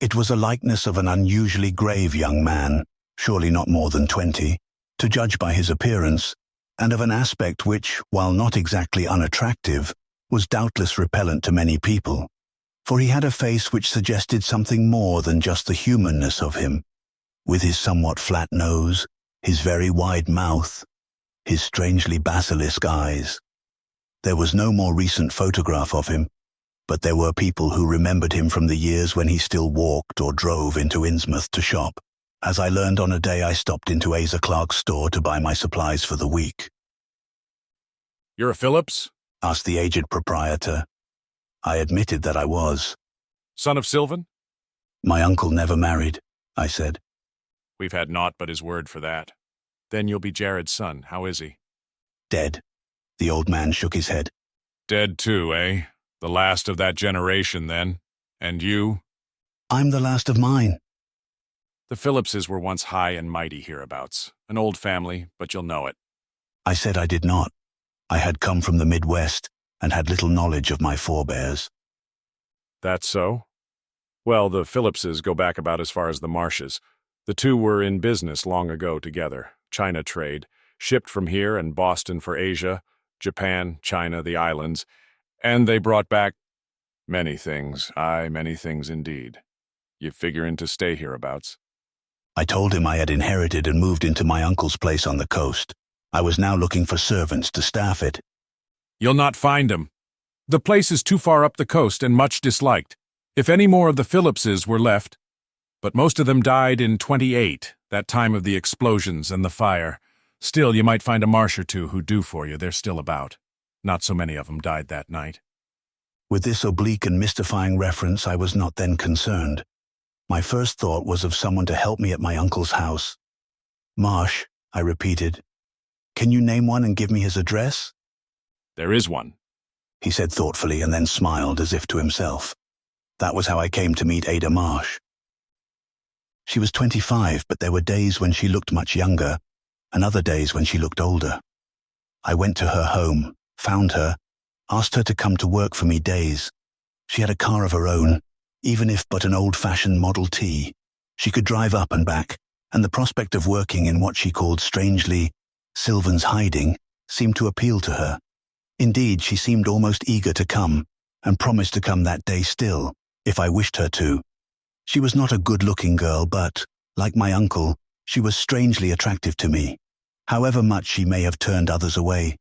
It was a likeness of an unusually grave young man, surely not more than 20, to judge by his appearance, and of an aspect which, while not exactly unattractive, was doubtless repellent to many people, for he had a face which suggested something more than just the humanness of him, with his somewhat flat nose, his very wide mouth, his strangely basilisk eyes. There was no more recent photograph of him, but there were people who remembered him from the years when he still walked or drove into Innsmouth to shop, as I learned on a day I stopped into Asa Clark's store to buy my supplies for the week. You're a Phillips? Asked the aged proprietor. I admitted that I was. Son of Sylvan? My uncle never married, I said. We've had naught but his word for that. Then you'll be Jared's son. How is he? Dead. The old man shook his head. Dead too, eh? The last of that generation, then. And you? I'm the last of mine. The Phillipses were once high and mighty hereabouts. An old family, but you'll know it. I said I did not. I had come from the Midwest and had little knowledge of my forebears. That's so? Well, the Phillipses go back about as far as the marshes. The two were in business long ago together. China trade, shipped from here and Boston for Asia, Japan, China, the islands, and they brought back many things, aye, many things indeed. You figuring to stay hereabouts? I told him I had inherited and moved into my uncle's place on the coast. I was now looking for servants to staff it. You'll not find 'em. The place is too far up the coast and much disliked. If any more of the Phillipses were left, but most of them died in 28, that time of the explosions and the fire. Still, you might find a marsh or two who do for you. They're still about. Not so many of them died that night. With this oblique and mystifying reference, I was not then concerned. My first thought was of someone to help me at my uncle's house. Marsh, I repeated. Can you name one and give me his address? There is one, he said thoughtfully, and then smiled as if to himself. That was how I came to meet Ada Marsh. She was 25, but there were days when she looked much younger, and other days when she looked older. I went to her home, found her, asked her to come to work for me days. She had a car of her own, even if but an old-fashioned Model T. She could drive up and back, and the prospect of working in what she called strangely Sylvan's hiding seemed to appeal to her. Indeed, she seemed almost eager to come, and promised to come that day still, if I wished her to. She was not a good-looking girl, but, like my uncle, she was strangely attractive to me, however much she may have turned others away.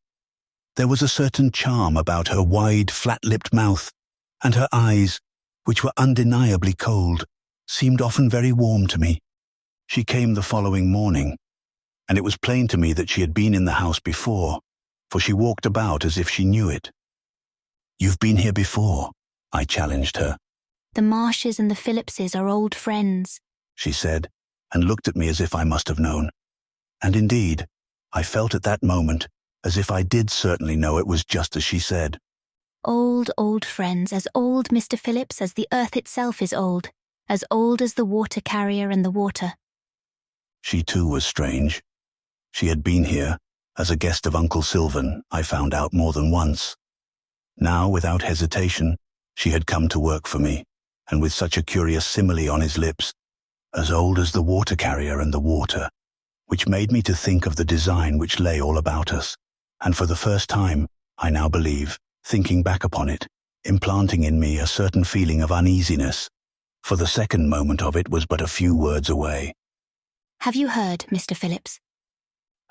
There was a certain charm about her wide, flat-lipped mouth, and her eyes, which were undeniably cold, seemed often very warm to me. She came the following morning, and it was plain to me that she had been in the house before, for she walked about as if she knew it. "You've been here before," I challenged her. The Marshes and the Phillipses are old friends, she said, and looked at me as if I must have known. And indeed, I felt at that moment as if I did certainly know it was just as she said. Old, old friends, as old, Mr. Phillips, as the earth itself is old. as old as the water carrier and the water. She too was strange. She had been here, as a guest of Uncle Sylvan, I found out more than once. Now, without hesitation, she had come to work for me, and with such a curious simile on his lips, as old as the water carrier and the water, which made me to think of the design which lay all about us, and for the first time, I now believe, thinking back upon it, implanting in me a certain feeling of uneasiness, for the second moment of it was but a few words away. Have you heard, Mr. Phillips?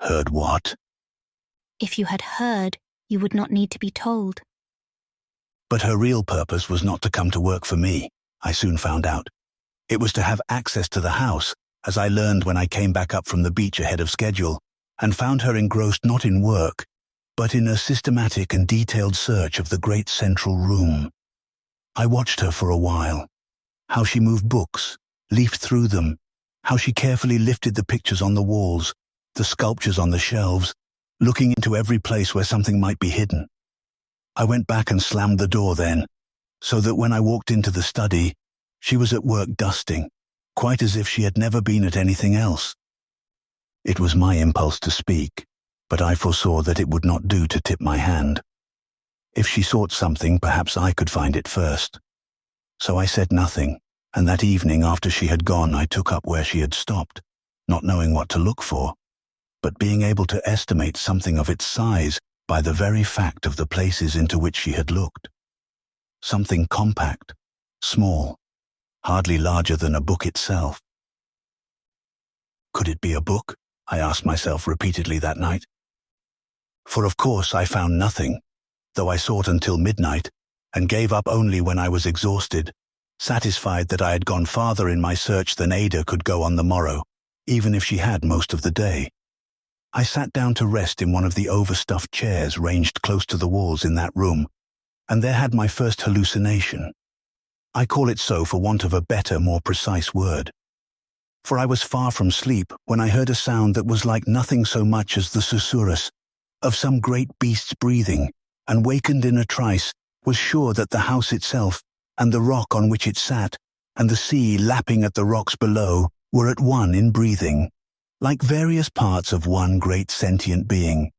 Heard what? If you had heard, you would not need to be told. But her real purpose was not to come to work for me, I soon found out. It was to have access to the house, as I learned when I came back up from the beach ahead of schedule, and found her engrossed not in work, but in a systematic and detailed search of the great central room. I watched her for a while. How she moved books, leafed through them, how she carefully lifted the pictures on the walls, the sculptures on the shelves, looking into every place where something might be hidden. I went back and slammed the door then, so that when I walked into the study, she was at work dusting, quite as if she had never been at anything else. It was my impulse to speak, but I foresaw that it would not do to tip my hand. If she sought something, perhaps I could find it first. So I said nothing, and that evening after she had gone I took up where she had stopped, not knowing what to look for, but being able to estimate something of its size by the very fact of the places into which she had looked. Something compact, small, hardly larger than a book itself. Could it be a book? I asked myself repeatedly that night. For of course I found nothing, though I sought until midnight, and gave up only when I was exhausted, satisfied that I had gone farther in my search than Ada could go on the morrow, even if she had most of the day. I sat down to rest in one of the overstuffed chairs ranged close to the walls in that room, and there had my first hallucination. I call it so for want of a better, more precise word. For I was far from sleep when I heard a sound that was like nothing so much as the susurrus of some great beast's breathing, and wakened in a trice, was sure that the house itself, and the rock on which it sat, and the sea lapping at the rocks below, were at one in breathing, like various parts of one great sentient being,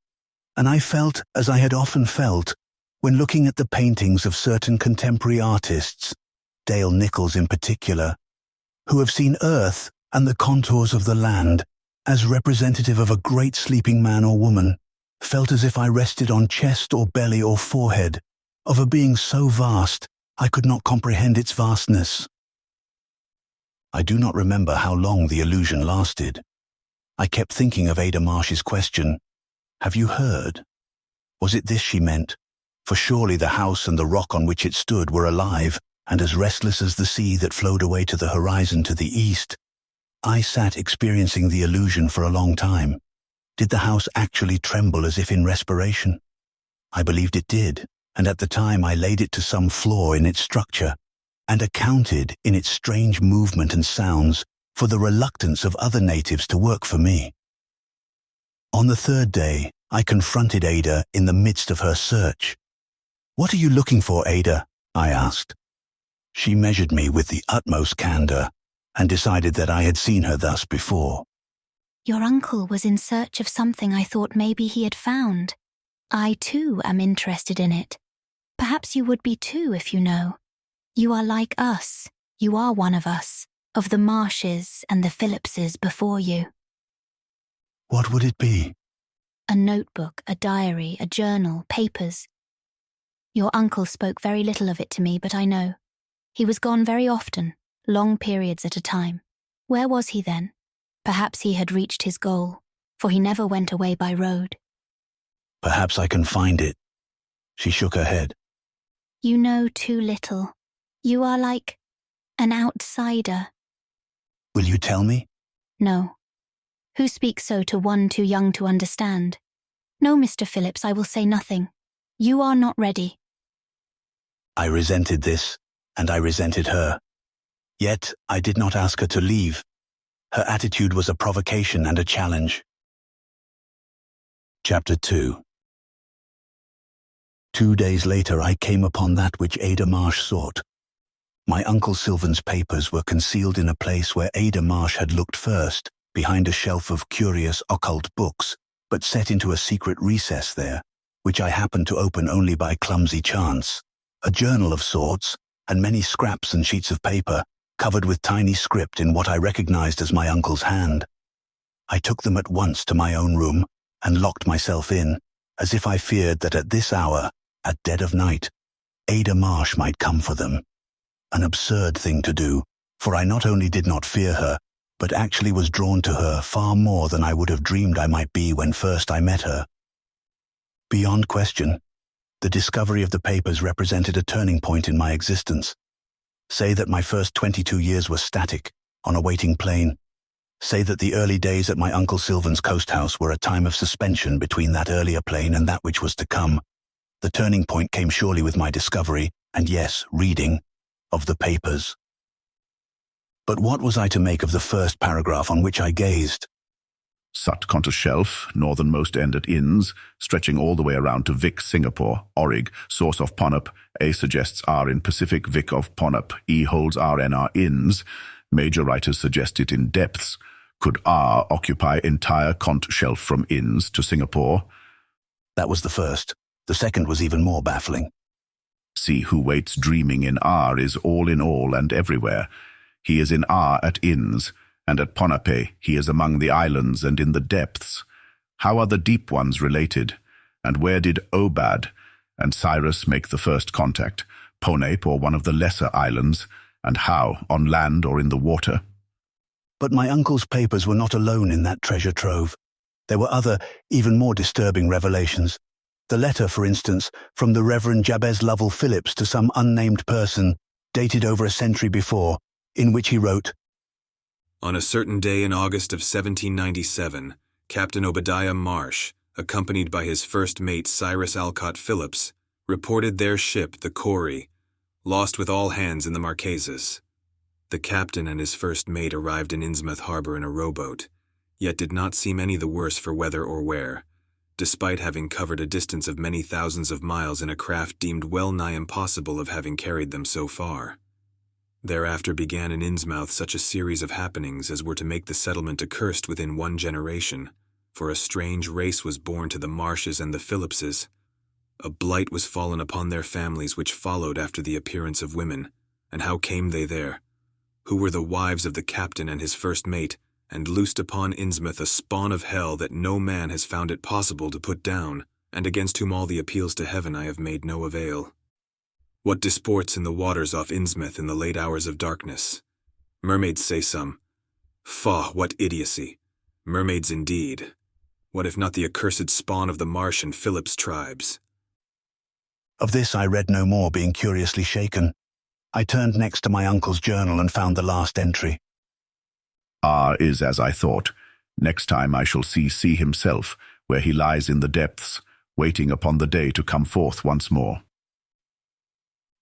and I felt as I had often felt when looking at the paintings of certain contemporary artists, Dale Nichols in particular, who have seen Earth and the contours of the land as representative of a great sleeping man or woman, felt as if I rested on chest or belly or forehead of a being so vast I could not comprehend its vastness. I do not remember how long the illusion lasted. I kept thinking of Ada Marsh's question, "Have you heard?" Was it this she meant? For surely the house and the rock on which it stood were alive, and as restless as the sea that flowed away to the horizon to the east. I sat experiencing the illusion for a long time. Did the house actually tremble as if in respiration? I believed it did, and at the time I laid it to some flaw in its structure, and accounted, in its strange movement and sounds, for the reluctance of other natives to work for me. On the third day, I confronted Ada in the midst of her search. "What are you looking for, Ada?" I asked. She measured me with the utmost candor, and decided that I had seen her thus before. Your uncle was in search of something I thought maybe he had found. I too am interested in it. Perhaps you would be too if you know. You are like us. You are one of us, of the Marshes and the Phillipses before you. What would it be? A notebook, a diary, a journal, papers. Your uncle spoke very little of it to me, but I know. He was gone very often, long periods at a time. Where was he then? Perhaps he had reached his goal, for he never went away by road. Perhaps I can find it. She shook her head. You know too little. You are like an outsider. Will you tell me? No. Who speaks so to one too young to understand? No, Mr. Phillips, I will say nothing. You are not ready. I resented this, and I resented her. Yet I did not ask her to leave. Her attitude was a provocation and a challenge. Chapter 2. 2 days later I came upon that which Ada Marsh sought. My Uncle Sylvan's papers were concealed in a place where Ada Marsh had looked first, behind a shelf of curious occult books, but set into a secret recess there, which I happened to open only by clumsy chance. A journal of sorts, and many scraps and sheets of paper, covered with tiny script in what I recognized as my uncle's hand. I took them at once to my own room and locked myself in, as if I feared that at this hour, at dead of night, Ada Marsh might come for them. An absurd thing to do, for I not only did not fear her, but actually was drawn to her far more than I would have dreamed I might be when first I met her. Beyond question, the discovery of the papers represented a turning point in my existence. Say that my first 22 years were static, on a waiting plane. Say that the early days at my Uncle Sylvan's coast house were a time of suspension between that earlier plane and that which was to come. The turning point came surely with my discovery, and yes, reading, of the papers. But what was I to make of the first paragraph on which I gazed? Sut Conter Shelf, northernmost end at Inns, stretching all the way around to Vic, Singapore, Orig, source of Ponop, A suggests R in Pacific, Vic of Ponop, E holds RNR Inns, major writers suggest it in depths. Could R occupy entire Cont Shelf from Inns to Singapore? That was the first. The second was even more baffling. See who waits dreaming in R is all in all and everywhere. He is in R at Inns, and at Ponape he is among the islands and in the depths. How are the deep ones related? And where did Obad and Cyrus make the first contact? Ponape or one of the lesser islands? And how, on land or in the water? But my uncle's papers were not alone in that treasure trove. There were other, even more disturbing revelations. The letter, for instance, from the Reverend Jabez Lovell Phillips to some unnamed person, dated over a century before, in which he wrote, "On a certain day in August of 1797, Captain Obadiah Marsh, accompanied by his first mate Cyrus Alcott Phillips, reported their ship, the Corey, lost with all hands in the Marquesas. The captain and his first mate arrived in Innsmouth Harbor in a rowboat, yet did not seem any the worse for weather or wear, despite having covered a distance of many thousands of miles in a craft deemed well nigh impossible of having carried them so far. Thereafter began in Innsmouth such a series of happenings as were to make the settlement accursed within one generation, for a strange race was born to the Marshes and the Phillipses. A blight was fallen upon their families which followed after the appearance of women. And how came they there? Who were the wives of the captain and his first mate, and loosed upon Innsmouth a spawn of hell that no man has found it possible to put down, and against whom all the appeals to heaven I have made no avail. What disports in the waters off Innsmouth in the late hours of darkness? Mermaids, say some. Faugh, what idiocy! Mermaids indeed. What if not the accursed spawn of the Marsh and Phillips tribes? Of this I read no more, being curiously shaken. I turned next to my uncle's journal and found the last entry. R is as I thought. Next time I shall see himself, where he lies in the depths, waiting upon the day to come forth once more.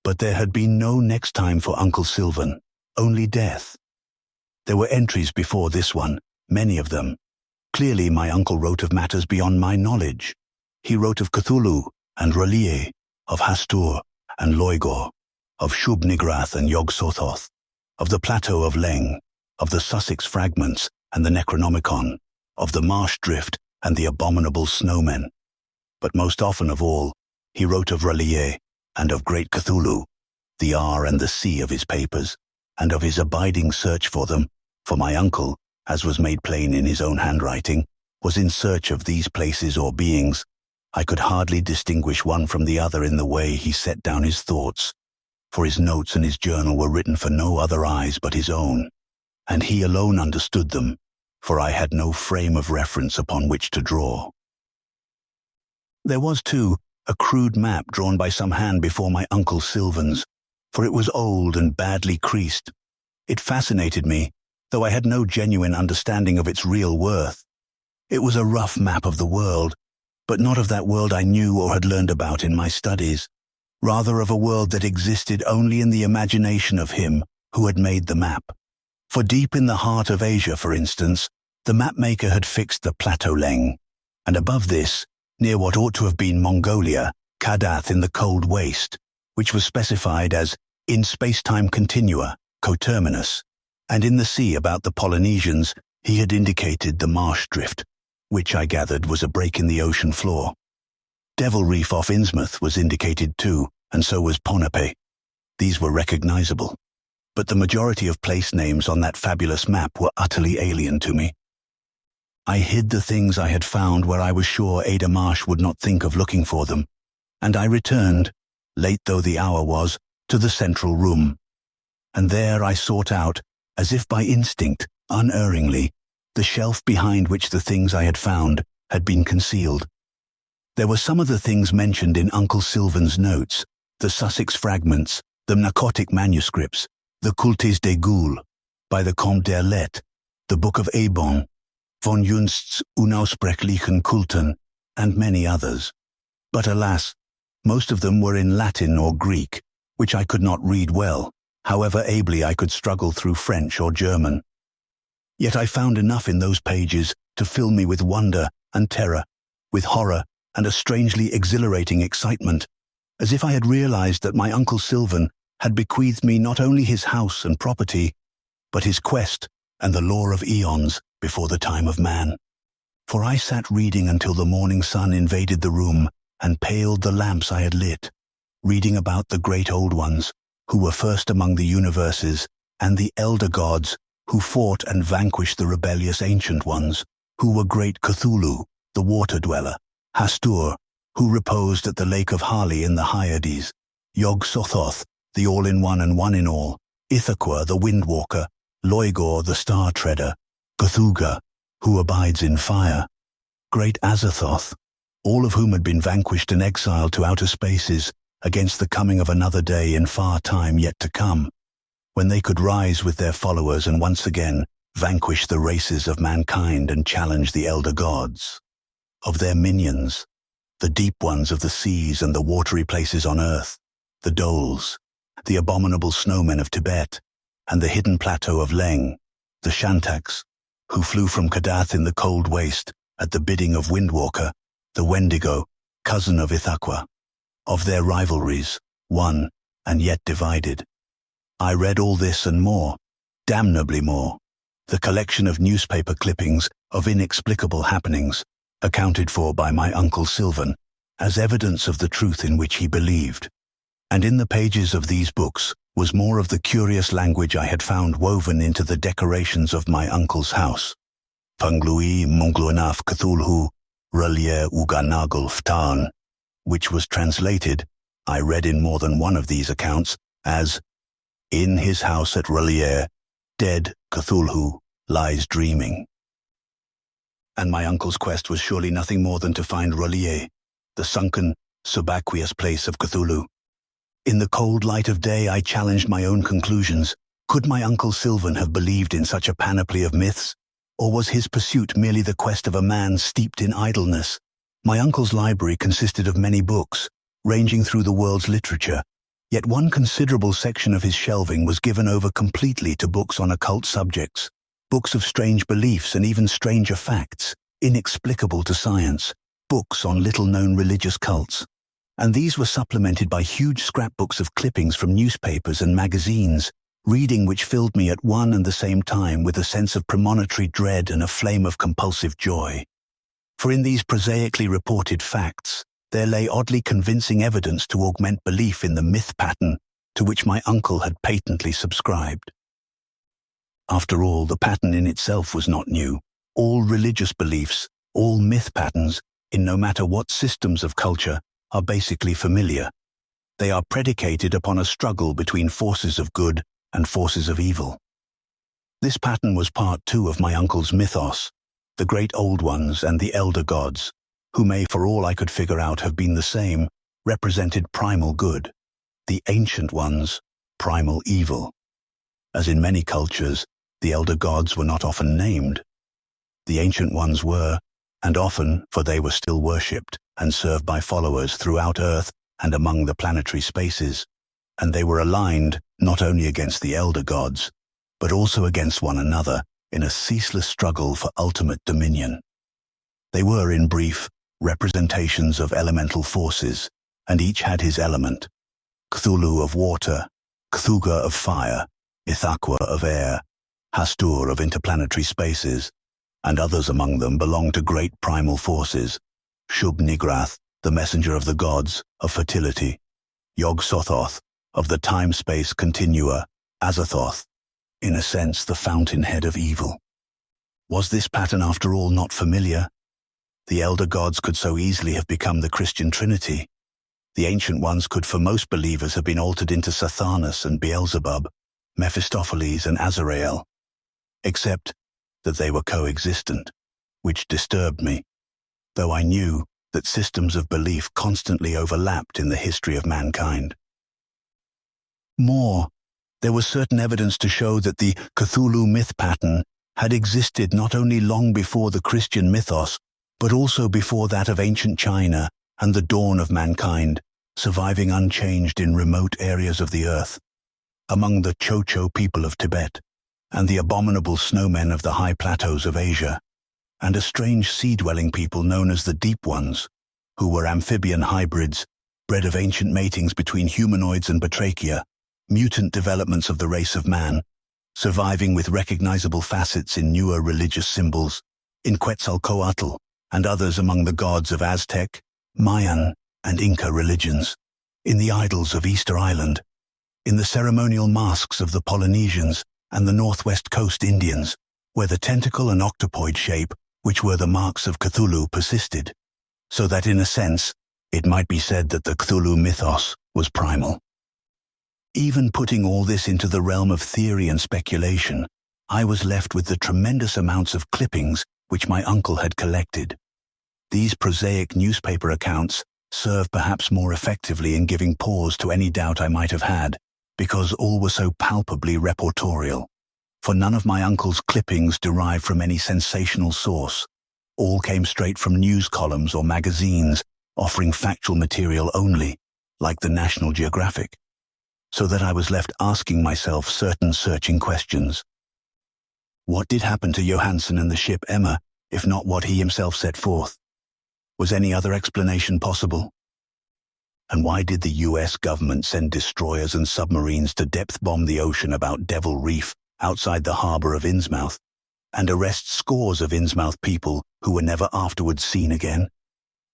But there had been no next time for Uncle Sylvan, only death. There were entries before this one, many of them. Clearly my uncle wrote of matters beyond my knowledge. He wrote of Cthulhu and R'lyeh, of Hastur and Loigor, of Shub-Nigrath and Yog-Sothoth, of the Plateau of Leng, of the Sussex Fragments and the Necronomicon, of the Marsh Drift and the Abominable Snowmen. But most often of all, he wrote of R'lyeh and of Great Cthulhu, the R and the C of his papers, and of his abiding search for them, for my uncle, as was made plain in his own handwriting, was in search of these places or beings. I could hardly distinguish one from the other in the way he set down his thoughts, for his notes and his journal were written for no other eyes but his own, and he alone understood them, for I had no frame of reference upon which to draw. There was, too, a crude map drawn by some hand before my Uncle Sylvan's, for it was old and badly creased. It fascinated me, though I had no genuine understanding of its real worth. It was a rough map of the world, but not of that world I knew or had learned about in my studies, rather of a world that existed only in the imagination of him who had made the map. For deep in the heart of Asia, for instance, the mapmaker had fixed the Plateau Leng, and above this, near what ought to have been Mongolia, Kadath in the cold waste, which was specified as in space-time continua, coterminous, and in the sea about the Polynesians, he had indicated the marsh drift, which I gathered was a break in the ocean floor. Devil Reef off Innsmouth was indicated too, and so was Ponape. These were recognizable, but the majority of place names on that fabulous map were utterly alien to me. I hid the things I had found where I was sure Ada Marsh would not think of looking for them, and I returned, late though the hour was, to the central room. And there I sought out, as if by instinct, unerringly, the shelf behind which the things I had found had been concealed. There were some of the things mentioned in Uncle Sylvan's notes, the Sussex fragments, the narcotic manuscripts, the Cultes des Goules, by the Comte Derleth, the Book of Eibon, von Junst's Unausprechlichen Kulten, and many others. But alas, most of them were in Latin or Greek, which I could not read well, however ably I could struggle through French or German. Yet I found enough in those pages to fill me with wonder and terror, with horror and a strangely exhilarating excitement, as if I had realized that my Uncle Sylvan had bequeathed me not only his house and property, but his quest and the lore of eons before the time of man. For I sat reading until the morning sun invaded the room and paled the lamps I had lit, reading about the great old ones, who were first among the universes, and the elder gods, who fought and vanquished the rebellious ancient ones, who were great Cthulhu, the water-dweller, Hastur, who reposed at the lake of Hali in the Hyades, Yog-Sothoth, the all-in-one and one-in-all, Ithaqua, the wind-walker, Loigor, the star-treader, Cthugha, who abides in fire, great Azathoth, all of whom had been vanquished and exiled to outer spaces against the coming of another day in far time yet to come, when they could rise with their followers and once again vanquish the races of mankind and challenge the elder gods. Of their minions, the deep ones of the seas and the watery places on earth, the Doles, the abominable snowmen of Tibet, and the hidden plateau of Leng, the Shantaks, who flew from Kadath in the cold waste at the bidding of Windwalker, the Wendigo, cousin of Ithaqua. Of their rivalries, one and yet divided. I read all this and more, damnably more, the collection of newspaper clippings of inexplicable happenings, accounted for by my Uncle Sylvan, as evidence of the truth in which he believed. And in the pages of these books was more of the curious language I had found woven into the decorations of my uncle's house. Punglui Mungluanaf Cthulhu, Relier Uganagul Ftan, which was translated, I read in more than one of these accounts, as, "In his house at Relier, dead Cthulhu lies dreaming." And my uncle's quest was surely nothing more than to find Relier, the sunken, subaqueous place of Cthulhu. In the cold light of day I challenged my own conclusions. Could my Uncle Sylvan have believed in such a panoply of myths? Or was his pursuit merely the quest of a man steeped in idleness? My uncle's library consisted of many books, ranging through the world's literature, yet one considerable section of his shelving was given over completely to books on occult subjects, books of strange beliefs and even stranger facts, inexplicable to science, books on little-known religious cults. And these were supplemented by huge scrapbooks of clippings from newspapers and magazines, reading which filled me at one and the same time with a sense of premonitory dread and a flame of compulsive joy. For in these prosaically reported facts, there lay oddly convincing evidence to augment belief in the myth pattern to which my uncle had patently subscribed. After all, the pattern in itself was not new. All religious beliefs, all myth patterns, in no matter what systems of culture, are basically familiar. They are predicated upon a struggle between forces of good and forces of evil. This pattern was part too of my uncle's mythos, the great old ones and the elder gods, who may, for all I could figure out, have been the same, represented primal good, the ancient ones, primal evil. As in many cultures, the elder gods were not often named. The ancient ones were, and often, for they were still worshipped and served by followers throughout Earth and among the planetary spaces, and they were aligned not only against the elder gods, but also against one another in a ceaseless struggle for ultimate dominion. They were, in brief, representations of elemental forces, and each had his element. Cthulhu of water, Cthugha of fire, Ithaqua of air, Hastur of interplanetary spaces, and others among them belong to great primal forces. Shub-Nigrath, the messenger of the gods, of fertility, Yog-Sothoth, of the time-space continua, Azathoth, in a sense the fountainhead of evil. Was this pattern after all not familiar? The elder gods could so easily have become the Christian Trinity. The ancient ones could for most believers have been altered into Sathanas and Beelzebub, Mephistopheles and Azrael, except that they were coexistent, which disturbed me, though I knew that systems of belief constantly overlapped in the history of mankind. More, there was certain evidence to show that the Cthulhu myth pattern had existed not only long before the Christian mythos, but also before that of ancient China and the dawn of mankind, surviving unchanged in remote areas of the earth, among the Cho-Cho people of Tibet, and the abominable snowmen of the high plateaus of Asia, and a strange sea-dwelling people known as the Deep Ones, who were amphibian hybrids, bred of ancient matings between humanoids and batrachia, mutant developments of the race of man, surviving with recognizable facets in newer religious symbols, in Quetzalcoatl and others among the gods of Aztec, Mayan, and Inca religions, in the idols of Easter Island, in the ceremonial masks of the Polynesians and the Northwest Coast Indians, where the tentacle and octopoid shape, which were the marks of Cthulhu, persisted, so that in a sense, it might be said that the Cthulhu mythos was primal. Even putting all this into the realm of theory and speculation, I was left with the tremendous amounts of clippings which my uncle had collected. These prosaic newspaper accounts serve perhaps more effectively in giving pause to any doubt I might have had, because all were so palpably reportorial. For none of my uncle's clippings derived from any sensational source. All came straight from news columns or magazines, offering factual material only, like the National Geographic, so that I was left asking myself certain searching questions. What did happen to Johansen and the ship Emma, if not what he himself set forth? Was any other explanation possible? And why did the US government send destroyers and submarines to depth-bomb the ocean about Devil Reef outside the harbor of Innsmouth, and arrest scores of Innsmouth people who were never afterwards seen again,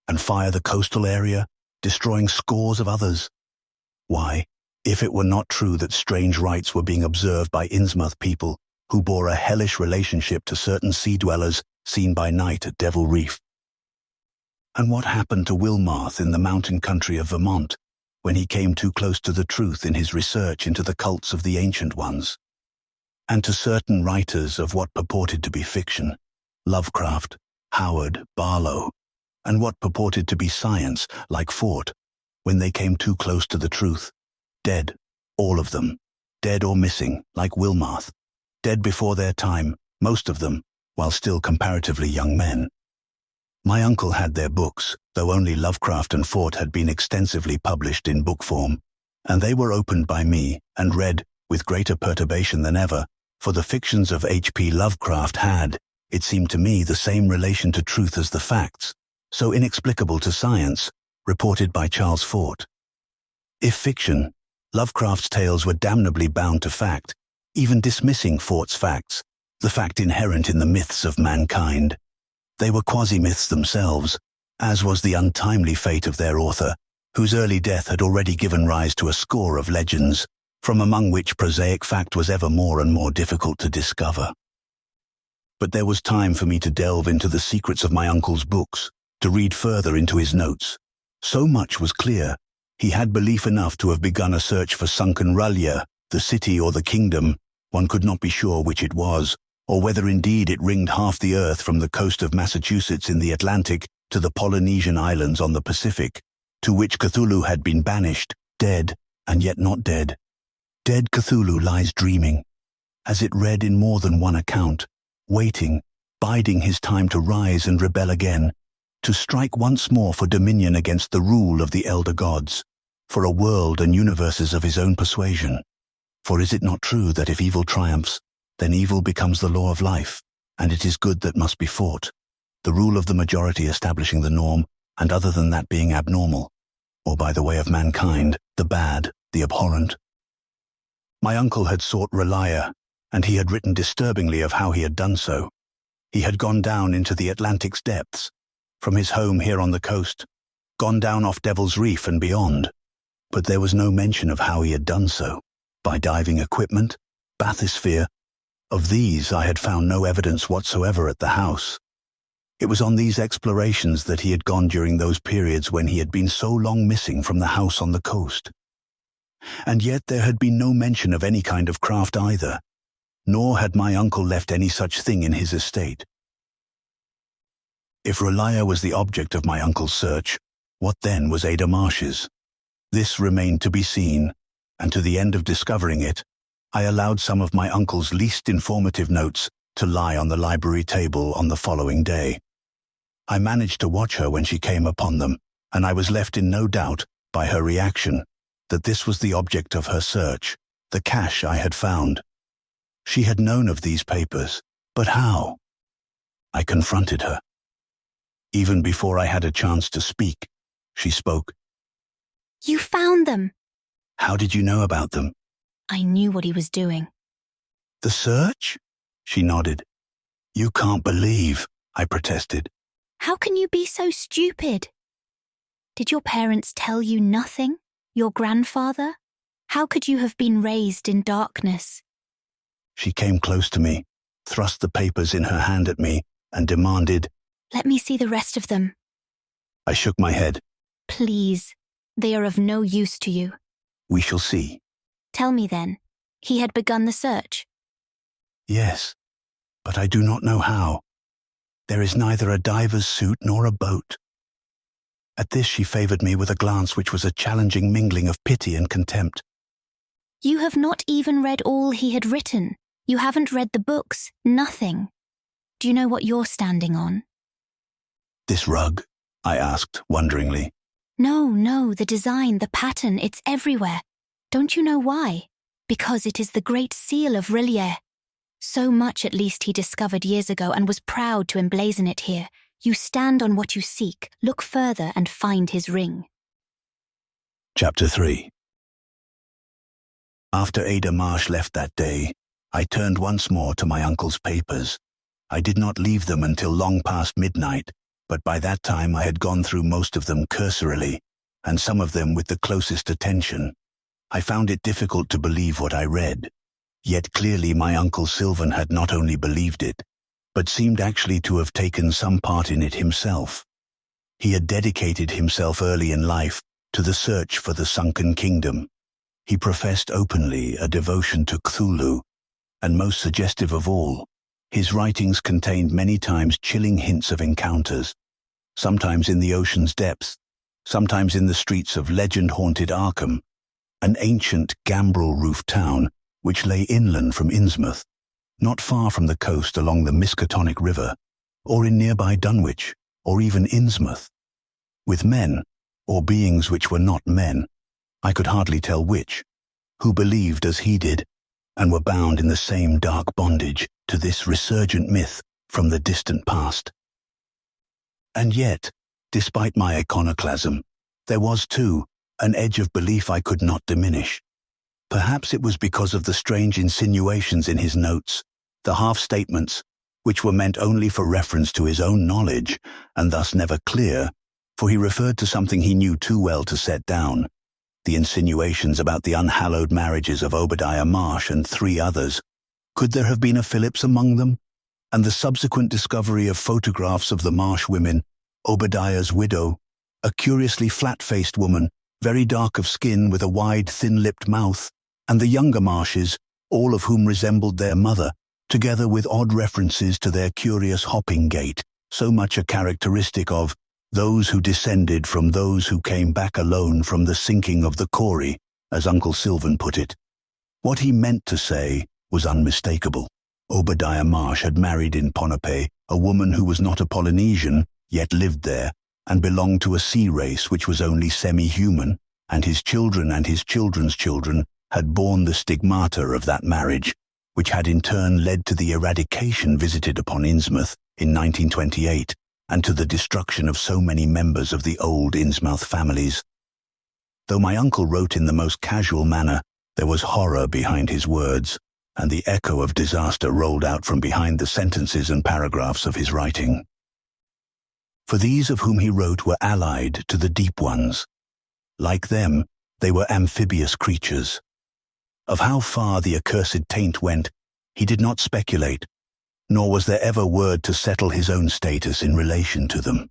and fire the coastal area, destroying scores of others? Why, if it were not true that strange rites were being observed by Innsmouth people who bore a hellish relationship to certain sea-dwellers seen by night at Devil Reef? And what happened to Wilmarth in the mountain country of Vermont when he came too close to the truth in his research into the cults of the ancient ones? And to certain writers of what purported to be fiction, Lovecraft, Howard, Barlow, and what purported to be science, like Fort, when they came too close to the truth? Dead, all of them, dead or missing, like Wilmarth, dead before their time, most of them, while still comparatively young men. My uncle had their books, though only Lovecraft and Fort had been extensively published in book form, and they were opened by me and read with greater perturbation than ever, for the fictions of H.P. Lovecraft had, it seemed to me, the same relation to truth as the facts, so inexplicable to science, reported by Charles Fort. If fiction, Lovecraft's tales were damnably bound to fact, even dismissing Fort's facts, the fact inherent in the myths of mankind. They were quasi-myths themselves, as was the untimely fate of their author, whose early death had already given rise to a score of legends, from among which prosaic fact was ever more and more difficult to discover. But there was time for me to delve into the secrets of my uncle's books, to read further into his notes. So much was clear. He had belief enough to have begun a search for sunken Ralya, the city or the kingdom. One could not be sure which it was, or whether indeed it ringed half the earth from the coast of Massachusetts in the Atlantic to the Polynesian islands on the Pacific, to which Cthulhu had been banished, dead, and yet not dead. Dead Cthulhu lies dreaming, as it read in more than one account, waiting, biding his time to rise and rebel again, to strike once more for dominion against the rule of the elder gods, for a world and universes of his own persuasion. For is it not true that if evil triumphs, then evil becomes the law of life, and it is good that must be fought, the rule of the majority establishing the norm, and other than that being abnormal, or by the way of mankind, the bad, the abhorrent? My uncle had sought Relia, and he had written disturbingly of how he had done so. He had gone down into the Atlantic's depths, from his home here on the coast, gone down off Devil's Reef and beyond. But there was no mention of how he had done so. By diving equipment, bathysphere. Of these I had found no evidence whatsoever at the house. It was on these explorations that he had gone during those periods when he had been so long missing from the house on the coast. And yet there had been no mention of any kind of craft either, nor had my uncle left any such thing in his estate. If Relia was the object of my uncle's search, what then was Ada Marsh's? This remained to be seen, and to the end of discovering it, I allowed some of my uncle's least informative notes to lie on the library table on the following day. I managed to watch her when she came upon them, and I was left in no doubt, by her reaction, that this was the object of her search, the cache I had found. She had known of these papers, but how? I confronted her. Even before I had a chance to speak, she spoke. You found them! How did you know about them? I knew what he was doing. The search? She nodded. You can't believe, I protested. How can you be so stupid? Did your parents tell you nothing? Your grandfather? How could you have been raised in darkness? She came close to me, thrust the papers in her hand at me, and demanded, Let me see the rest of them. I shook my head. Please, they are of no use to you. We shall see. Tell me then, he had begun the search? Yes, but I do not know how. There is neither a diver's suit nor a boat. At this she favoured me with a glance which was a challenging mingling of pity and contempt. You have not even read all he had written. You haven't read the books, nothing. Do you know what you're standing on? This rug? I asked, wonderingly. No, the design, the pattern, it's everywhere. Don't you know why? Because it is the great seal of Rillier. So much at least he discovered years ago and was proud to emblazon it here. You stand on what you seek, look further and find his ring. Chapter 3. After Ada Marsh left that day, I turned once more to my uncle's papers. I did not leave them until long past midnight, but by that time I had gone through most of them cursorily, and some of them with the closest attention. I found it difficult to believe what I read, yet clearly my Uncle Sylvan had not only believed it, but seemed actually to have taken some part in it himself. He had dedicated himself early in life to the search for the sunken kingdom. He professed openly a devotion to Cthulhu, and most suggestive of all, his writings contained many times chilling hints of encounters, sometimes in the ocean's depths, sometimes in the streets of legend-haunted Arkham, an ancient gambrel-roofed town which lay inland from Innsmouth, not far from the coast along the Miskatonic River, or in nearby Dunwich, or even Innsmouth. With men, or beings which were not men, I could hardly tell which, who believed as he did, and were bound in the same dark bondage to this resurgent myth from the distant past. And yet, despite my iconoclasm, there was, too, an edge of belief I could not diminish. Perhaps it was because of the strange insinuations in his notes, the half-statements, which were meant only for reference to his own knowledge, and thus never clear, for he referred to something he knew too well to set down. The insinuations about the unhallowed marriages of Obadiah Marsh and 3 others. Could there have been a Phillips among them? And the subsequent discovery of photographs of the Marsh women, Obadiah's widow, a curiously flat-faced woman, very dark of skin with a wide, thin-lipped mouth, and the younger Marshes, all of whom resembled their mother, together with odd references to their curious hopping gait, so much a characteristic of those who descended from those who came back alone from the sinking of the Corrie, as Uncle Sylvan put it. What he meant to say was unmistakable. Obadiah Marsh had married in Ponape a woman who was not a Polynesian, yet lived there, and belonged to a sea race which was only semi-human, and his children and his children's children had borne the stigmata of that marriage, which had in turn led to the eradication visited upon Innsmouth in 1928, and to the destruction of so many members of the old Innsmouth families. Though my uncle wrote in the most casual manner There was horror behind his words, and the echo of disaster rolled out from behind the sentences and paragraphs of his writing. For these of whom he wrote were allied to the deep ones. Like them, they were amphibious creatures. Of how far the accursed taint went, he did not speculate, nor was there ever word to settle his own status in relation to them.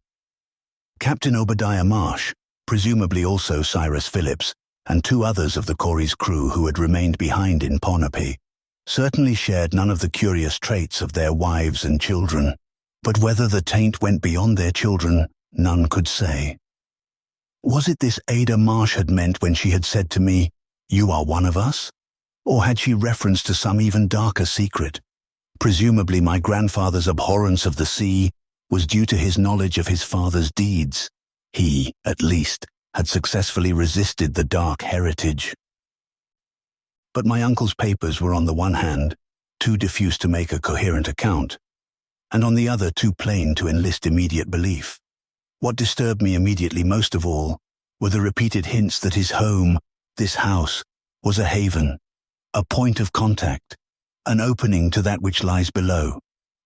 Captain Obadiah Marsh, presumably also Cyrus Phillips, and 2 others of the Corey's crew who had remained behind in Ponape, certainly shared none of the curious traits of their wives and children, but whether the taint went beyond their children, none could say. Was it this Ada Marsh had meant when she had said to me, "You are one of us"? Or had she reference to some even darker secret? Presumably my grandfather's abhorrence of the sea was due to his knowledge of his father's deeds. He, at least, had successfully resisted the dark heritage. But my uncle's papers were on the one hand too diffuse to make a coherent account, and on the other too plain to enlist immediate belief. What disturbed me immediately most of all were the repeated hints that his home, this house, was a haven, a point of contact, an opening to that which lies below,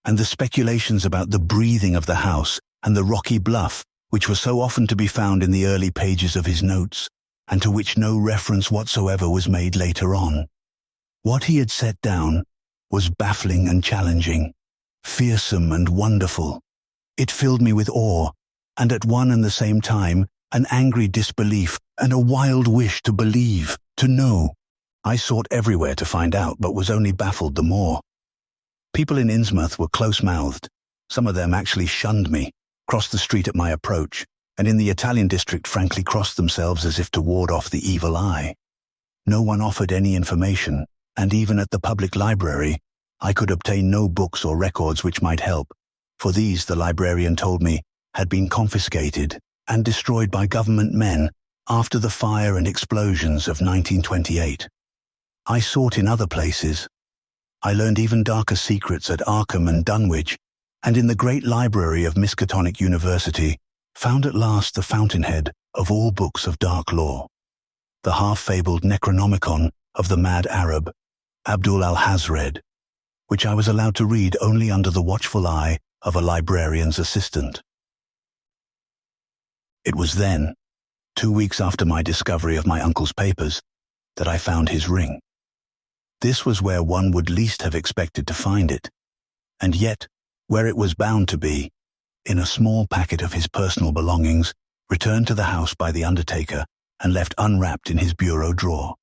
and the speculations about the breathing of the house and the rocky bluff which were so often to be found in the early pages of his notes, and to which no reference whatsoever was made later on. What he had set down was baffling and challenging, fearsome and wonderful. It filled me with awe, and at one and the same time, an angry disbelief and a wild wish to believe, to know. I sought everywhere to find out, but was only baffled the more. People in Innsmouth were close-mouthed. Some of them actually shunned me, crossed the street at my approach, and in the Italian district frankly crossed themselves as if to ward off the evil eye. No one offered any information, and even at the public library, I could obtain no books or records which might help, for these, the librarian told me, had been confiscated and destroyed by government men after the fire and explosions of 1928. I sought in other places. I learned even darker secrets at Arkham and Dunwich, and in the great library of Miskatonic University, found at last the fountainhead of all books of dark lore, the half-fabled Necronomicon of the mad Arab, Abdul Alhazred, which I was allowed to read only under the watchful eye of a librarian's assistant. It was then, 2 weeks after my discovery of my uncle's papers, that I found his ring. This was where one would least have expected to find it, and yet where it was bound to be, in a small packet of his personal belongings, returned to the house by the undertaker and left unwrapped in his bureau drawer.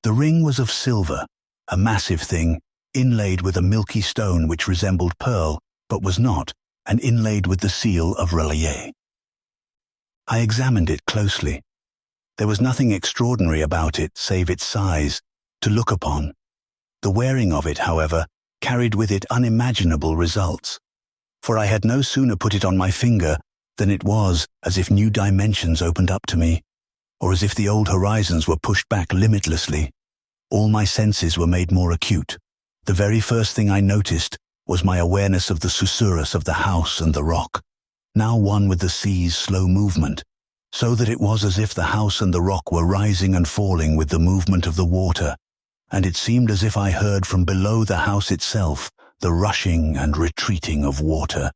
The ring was of silver, a massive thing, inlaid with a milky stone which resembled pearl, but was not, and inlaid with the seal of Relier. I examined it closely. There was nothing extraordinary about it save its size, to look upon. The wearing of it, however, carried with it unimaginable results, for I had no sooner put it on my finger than it was as if new dimensions opened up to me, or as if the old horizons were pushed back limitlessly. All my senses were made more acute. The very first thing I noticed was my awareness of the susurrus of the house and the rock, now one with the sea's slow movement, so that it was as if the house and the rock were rising and falling with the movement of the water, and it seemed as if I heard from below the house itself the rushing and retreating of water.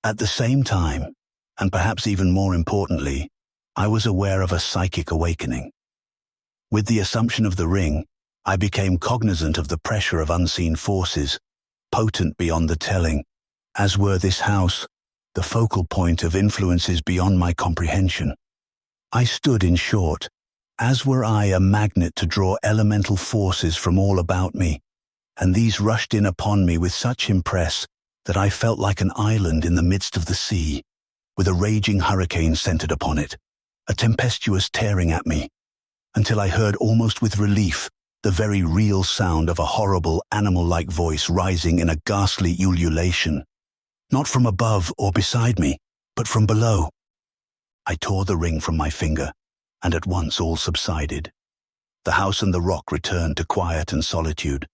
At the same time, and perhaps even more importantly, I was aware of a psychic awakening. With the assumption of the ring, I became cognizant of the pressure of unseen forces, potent beyond the telling, as were this house, the focal point of influences beyond my comprehension. I stood, in short, as were I, a magnet to draw elemental forces from all about me, and these rushed in upon me with such impress that I felt like an island in the midst of the sea, with a raging hurricane centered upon it, a tempestuous tearing at me, until I heard almost with relief the very real sound of a horrible animal-like voice rising in a ghastly ululation, not from above or beside me, but from below. I tore the ring from my finger, and at once all subsided. The house and the rock returned to quiet and solitude.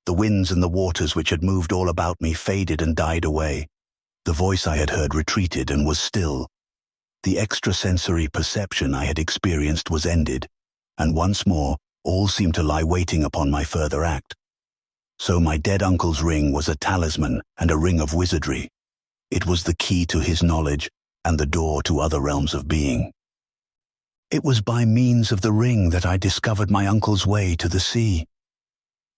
The winds and the waters which had moved all about me faded and died away. The voice I had heard retreated and was still. The extrasensory perception I had experienced was ended, and once more all seemed to lie waiting upon my further act. So my dead uncle's ring was a talisman and a ring of wizardry. It was the key to his knowledge and the door to other realms of being. It was by means of the ring that I discovered my uncle's way to the sea.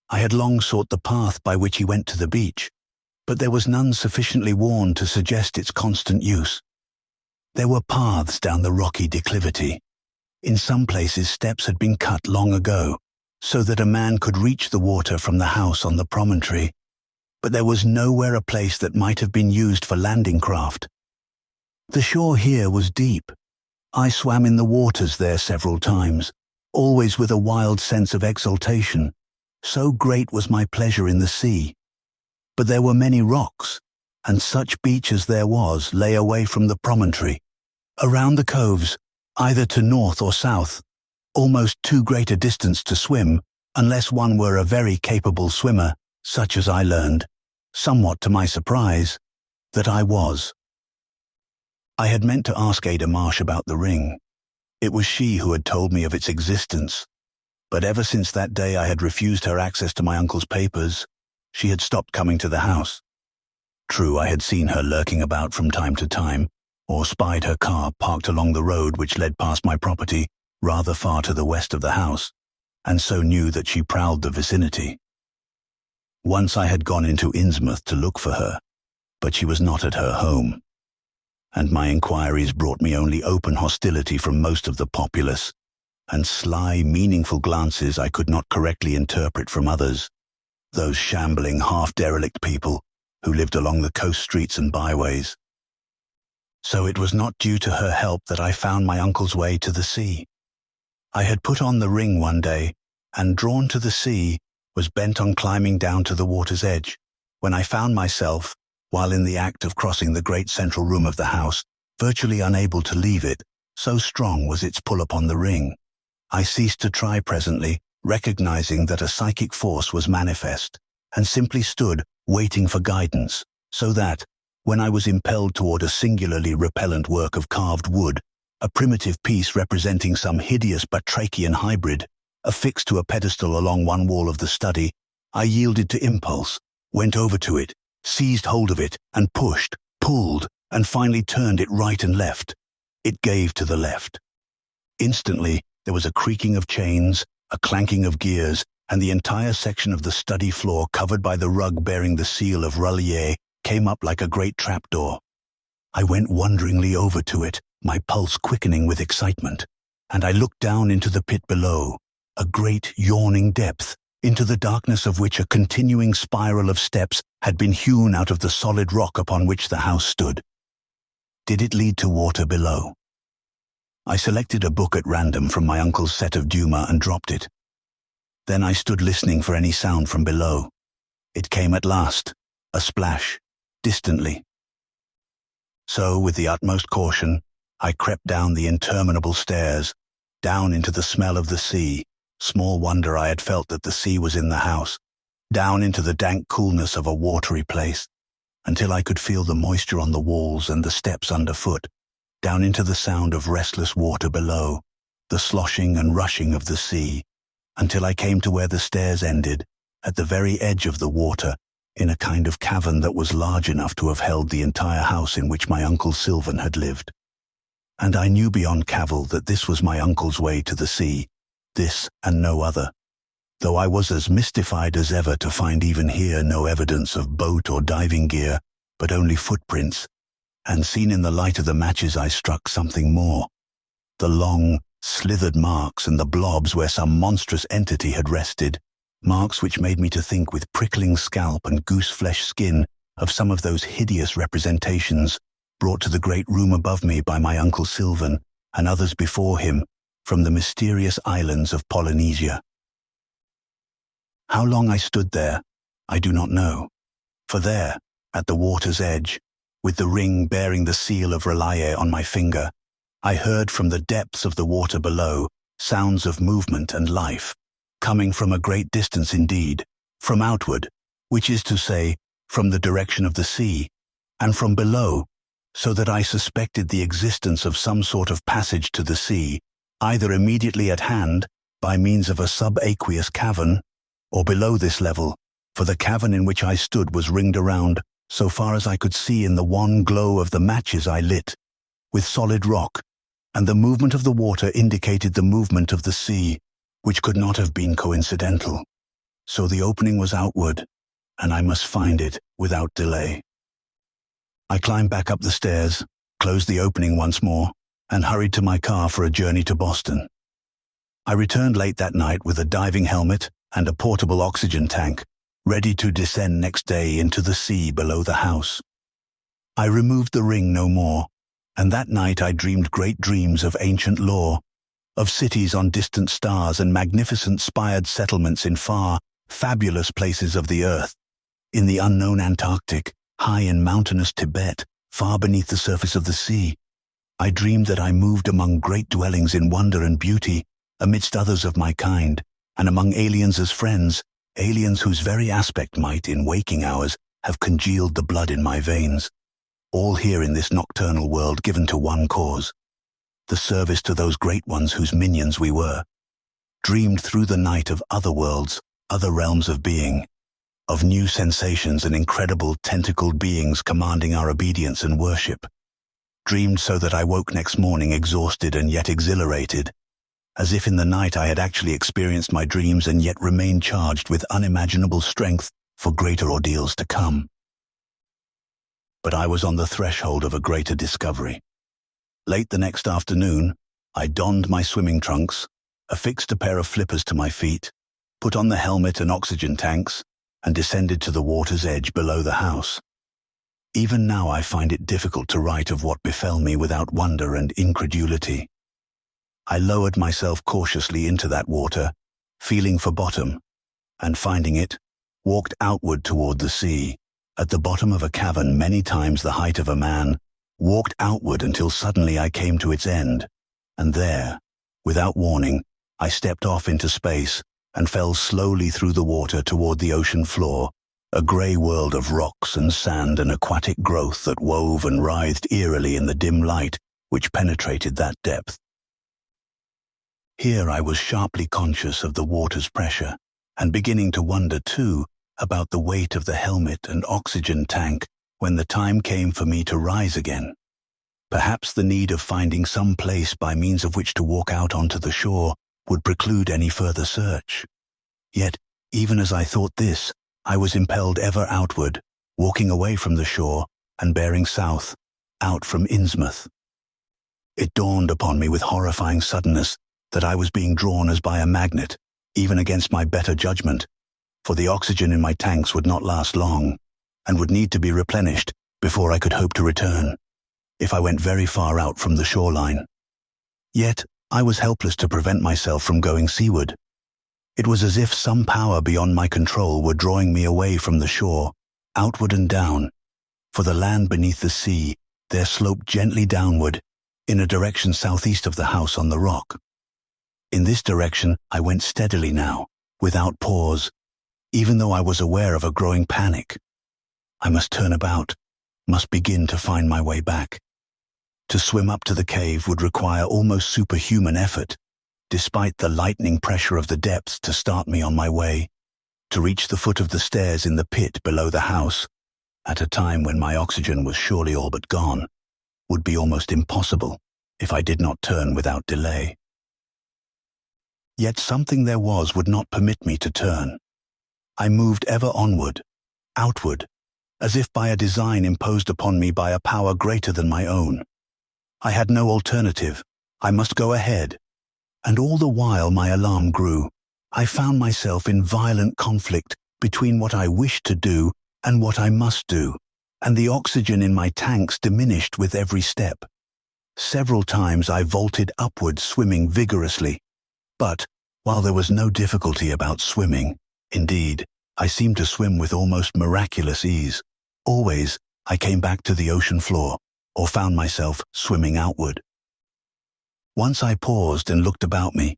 I had long sought the path by which he went to the beach, but there was none sufficiently worn to suggest its constant use. There were paths down the rocky declivity. In some places steps had been cut long ago, so that a man could reach the water from the house on the promontory, but there was nowhere a place that might have been used for landing craft. The shore here was deep. I swam in the waters there several times, always with a wild sense of exultation. So great was my pleasure in the sea. But there were many rocks, and such beach as there was lay away from the promontory, around the coves, either to north or south, almost too great a distance to swim, unless one were a very capable swimmer, such as I learned, somewhat to my surprise, that I was. I had meant to ask Ada Marsh about the ring. It was she who had told me of its existence, but ever since that day I had refused her access to my uncle's papers. She had stopped coming to the house. True, I had seen her lurking about from time to time, or spied her car parked along the road which led past my property, rather far to the west of the house, and so knew that she prowled the vicinity. Once I had gone into Innsmouth to look for her, but she was not at her home, and my inquiries brought me only open hostility from most of the populace, and sly, meaningful glances I could not correctly interpret from others, those shambling, half-derelict people who lived along the coast streets and byways. So it was not due to her help that I found my uncle's way to the sea. I had put on the ring one day, and drawn to the sea, was bent on climbing down to the water's edge, when I found myself, while in the act of crossing the great central room of the house, virtually unable to leave it, so strong was its pull upon the ring. I ceased to try presently, recognizing that a psychic force was manifest, and simply stood waiting for guidance, so that, when I was impelled toward a singularly repellent work of carved wood, a primitive piece representing some hideous batrachian hybrid, affixed to a pedestal along one wall of the study, I yielded to impulse, went over to it, seized hold of it, and pushed, pulled, and finally turned it right and left. It gave to the left. Instantly, there was a creaking of chains, a clanking of gears, and the entire section of the study floor covered by the rug bearing the seal of Rallier came up like a great trapdoor. I went wonderingly over to it, my pulse quickening with excitement, and I looked down into the pit below, a great yawning depth, into the darkness of which a continuing spiral of steps had been hewn out of the solid rock upon which the house stood. Did it lead to water below? I selected a book at random from my uncle's set of Dumas and dropped it. Then I stood listening for any sound from below. It came at last, a splash, distantly. So, with the utmost caution, I crept down the interminable stairs, down into the smell of the sea. Small wonder I had felt that the sea was in the house, down into the dank coolness of a watery place, until I could feel the moisture on the walls and the steps underfoot, down into the sound of restless water below, the sloshing and rushing of the sea, until I came to where the stairs ended, at the very edge of the water, in a kind of cavern that was large enough to have held the entire house in which my Uncle Sylvan had lived. And I knew beyond cavil that this was my uncle's way to the sea, this and no other, though I was as mystified as ever to find even here no evidence of boat or diving gear, but only footprints, and seen in the light of the matches I struck something more, the long, slithered marks and the blobs where some monstrous entity had rested, marks which made me to think with prickling scalp and goose-flesh skin of some of those hideous representations brought to the great room above me by my Uncle Sylvan and others before him from the mysterious islands of Polynesia. How long I stood there, I do not know, for there, at the water's edge, with the ring bearing the seal of Rallier on my finger, I heard from the depths of the water below sounds of movement and life, coming from a great distance indeed, from outward, which is to say, from the direction of the sea, and from below, so that I suspected the existence of some sort of passage to the sea, either immediately at hand by means of a subaqueous cavern, or below this level, for the cavern in which I stood was ringed around, so far as I could see in the wan glow of the matches I lit, with solid rock, and the movement of the water indicated the movement of the sea, which could not have been coincidental. So the opening was outward, and I must find it without delay. I climbed back up the stairs, closed the opening once more, and hurried to my car for a journey to Boston. I returned late that night with a diving helmet and a portable oxygen tank, ready to descend next day into the sea below the house. I removed the ring no more, and that night I dreamed great dreams of ancient lore, of cities on distant stars and magnificent spired settlements in far, fabulous places of the earth, in the unknown Antarctic, high in mountainous Tibet, far beneath the surface of the sea. I dreamed that I moved among great dwellings in wonder and beauty, amidst others of my kind, and among aliens as friends, aliens whose very aspect might, in waking hours, have congealed the blood in my veins, all here in this nocturnal world given to one cause, the service to those great ones whose minions we were, dreamed through the night of other worlds, other realms of being, of new sensations and incredible tentacled beings commanding our obedience and worship, dreamed so that I woke next morning exhausted and yet exhilarated, as if in the night I had actually experienced my dreams and yet remained charged with unimaginable strength for greater ordeals to come. But I was on the threshold of a greater discovery. Late the next afternoon, I donned my swimming trunks, affixed a pair of flippers to my feet, put on the helmet and oxygen tanks, and descended to the water's edge below the house. Even now I find it difficult to write of what befell me without wonder and incredulity. I lowered myself cautiously into that water, feeling for bottom, and finding it, walked outward toward the sea, at the bottom of a cavern many times the height of a man, walked outward until suddenly I came to its end, and there, without warning, I stepped off into space and fell slowly through the water toward the ocean floor, a grey world of rocks and sand and aquatic growth that wove and writhed eerily in the dim light which penetrated that depth. Here I was sharply conscious of the water's pressure, and beginning to wonder, too, about the weight of the helmet and oxygen tank when the time came for me to rise again. Perhaps the need of finding some place by means of which to walk out onto the shore would preclude any further search. Yet, even as I thought this, I was impelled ever outward, walking away from the shore and bearing south, out from Innsmouth. It dawned upon me with horrifying suddenness that I was being drawn as by a magnet, even against my better judgment, for the oxygen in my tanks would not last long, and would need to be replenished before I could hope to return, if I went very far out from the shoreline. Yet I was helpless to prevent myself from going seaward. It was as if some power beyond my control were drawing me away from the shore, outward and down, for the land beneath the sea there sloped gently downward, in a direction southeast of the house on the rock. In this direction I went steadily now, without pause, even though I was aware of a growing panic. I must turn about, must begin to find my way back. To swim up to the cave would require almost superhuman effort, despite the lightning pressure of the depths to start me on my way. To reach the foot of the stairs in the pit below the house, at a time when my oxygen was surely all but gone, would be almost impossible if I did not turn without delay. Yet something there was would not permit me to turn. I moved ever onward, outward, as if by a design imposed upon me by a power greater than my own. I had no alternative. I must go ahead. And all the while my alarm grew. I found myself in violent conflict between what I wished to do and what I must do, and the oxygen in my tanks diminished with every step. Several times I vaulted upward, swimming vigorously. But, while there was no difficulty about swimming, indeed, I seemed to swim with almost miraculous ease, always I came back to the ocean floor, or found myself swimming outward. Once I paused and looked about me,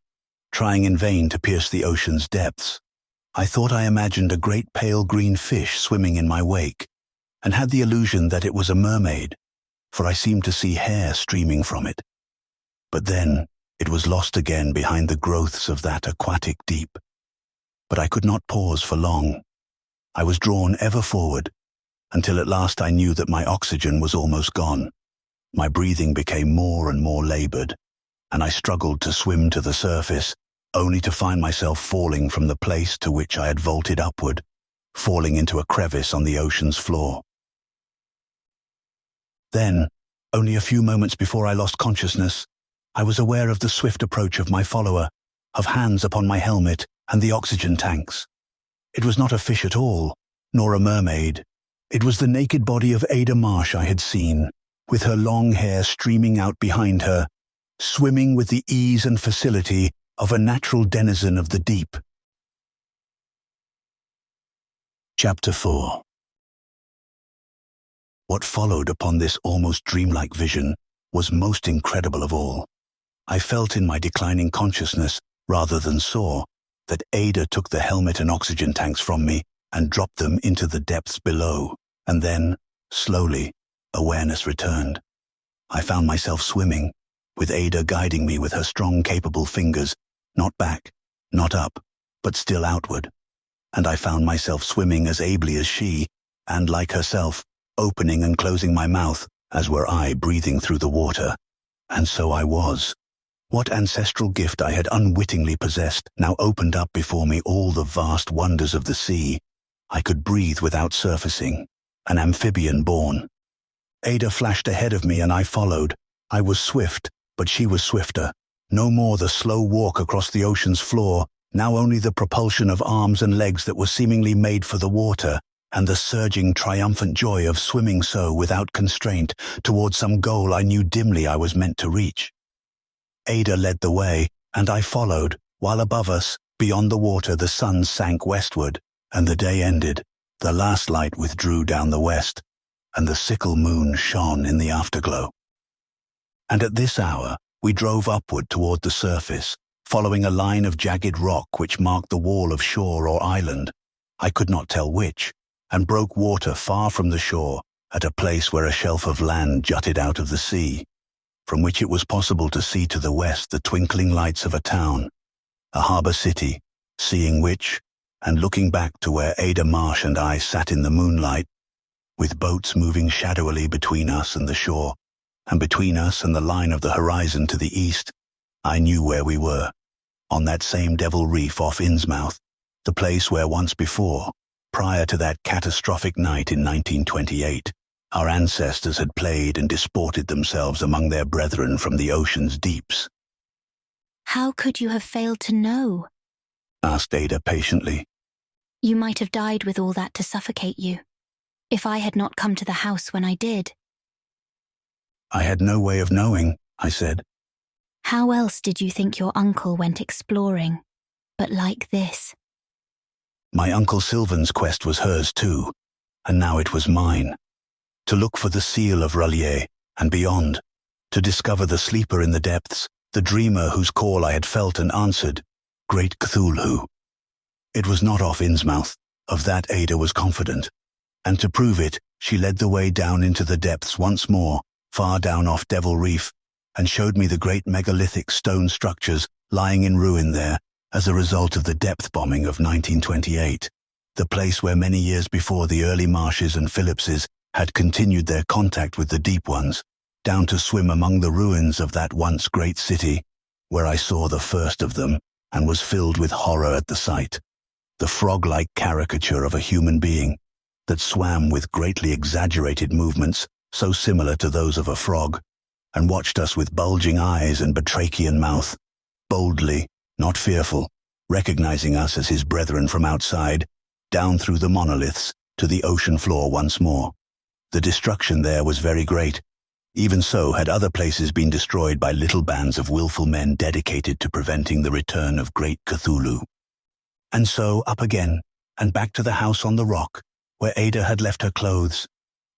trying in vain to pierce the ocean's depths. I thought I imagined a great pale green fish swimming in my wake, and had the illusion that it was a mermaid, for I seemed to see hair streaming from it. But then, It was lost again behind the growths of that aquatic deep. But I could not pause for long. I was drawn ever forward, until at last I knew that my oxygen was almost gone. My breathing became more and more labored, and I struggled to swim to the surface, only to find myself falling from the place to which I had vaulted upward, falling into a crevice on the ocean's floor. Then, only a few moments before I lost consciousness, I was aware of the swift approach of my follower, of hands upon my helmet and the oxygen tanks. It was not a fish at all, nor a mermaid. It was the naked body of Ada Marsh I had seen, with her long hair streaming out behind her, swimming with the ease and facility of a natural denizen of the deep. Chapter 4. What followed upon this almost dreamlike vision was most incredible of all. I felt in my declining consciousness, rather than saw, that Ada took the helmet and oxygen tanks from me and dropped them into the depths below, and then, slowly, awareness returned. I found myself swimming, with Ada guiding me with her strong, capable fingers, not back, not up, but still outward. And I found myself swimming as ably as she, and like herself, opening and closing my mouth, as were I breathing through the water. And so I was. What ancestral gift I had unwittingly possessed now opened up before me all the vast wonders of the sea. I could breathe without surfacing, an amphibian born. Ada flashed ahead of me and I followed. I was swift, but she was swifter. No more the slow walk across the ocean's floor, now only the propulsion of arms and legs that were seemingly made for the water, and the surging, triumphant joy of swimming so without constraint towards some goal I knew dimly I was meant to reach. Ada led the way, and I followed, while above us, beyond the water, the sun sank westward, and the day ended. The last light withdrew down the west, and the sickle moon shone in the afterglow. And at this hour, we drove upward toward the surface, following a line of jagged rock which marked the wall of shore or island, I could not tell which, and broke water far from the shore, at a place where a shelf of land jutted out of the sea, from which it was possible to see to the west the twinkling lights of a town, a harbour city, seeing which, and looking back to where Ada Marsh and I sat in the moonlight, with boats moving shadowily between us and the shore, and between us and the line of the horizon to the east, I knew where we were, on that same Devil Reef off Innsmouth, the place where once before, prior to that catastrophic night in 1928, our ancestors had played and disported themselves among their brethren from the ocean's deeps. How could you have failed to know? Asked Ada patiently. You might have died with all that to suffocate you, if I had not come to the house when I did. I had no way of knowing, I said. How else did you think your uncle went exploring, but like this? My Uncle Sylvan's quest was hers too, and now it was mine. To look for the seal of R'lyeh and beyond, to discover the sleeper in the depths, the dreamer whose call I had felt and answered, Great Cthulhu. It was not off Innsmouth, of that Ada was confident, and to prove it, she led the way down into the depths once more, far down off Devil Reef, and showed me the great megalithic stone structures lying in ruin there, as a result of the depth bombing of 1928, the place where many years before the early Marshes and Phillipses had continued their contact with the deep ones, down to swim among the ruins of that once great city, where I saw the first of them and was filled with horror at the sight, the frog-like caricature of a human being that swam with greatly exaggerated movements so similar to those of a frog, and watched us with bulging eyes and batrachian mouth, boldly, not fearful, recognizing us as his brethren from outside, down through the monoliths to the ocean floor once more. The destruction there was very great. Even so had other places been destroyed by little bands of willful men dedicated to preventing the return of great Cthulhu. And so up again, and back to the house on the rock, where Ada had left her clothes,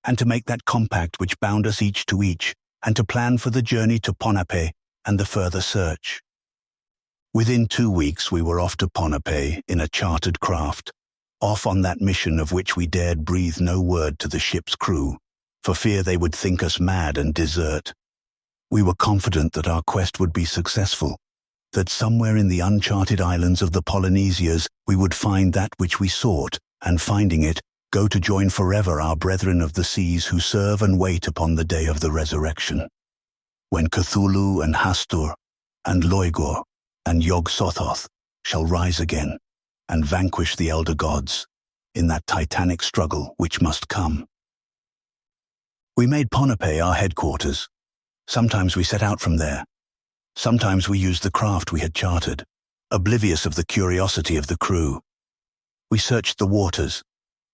and to make that compact which bound us each to each, and to plan for the journey to Ponape and the further search. Within 2 weeks we were off to Ponape in a chartered craft, off on that mission of which we dared breathe no word to the ship's crew, for fear they would think us mad and desert. We were confident that our quest would be successful, that somewhere in the uncharted islands of the Polynesias we would find that which we sought, and finding it, go to join forever our brethren of the seas who serve and wait upon the day of the resurrection, when Cthulhu and Hastur and Loigor and Yog-Sothoth shall rise again and vanquish the elder gods in that titanic struggle which must come. We made Ponape our headquarters. Sometimes we set out from there. Sometimes we used the craft we had chartered, oblivious of the curiosity of the crew. We searched the waters.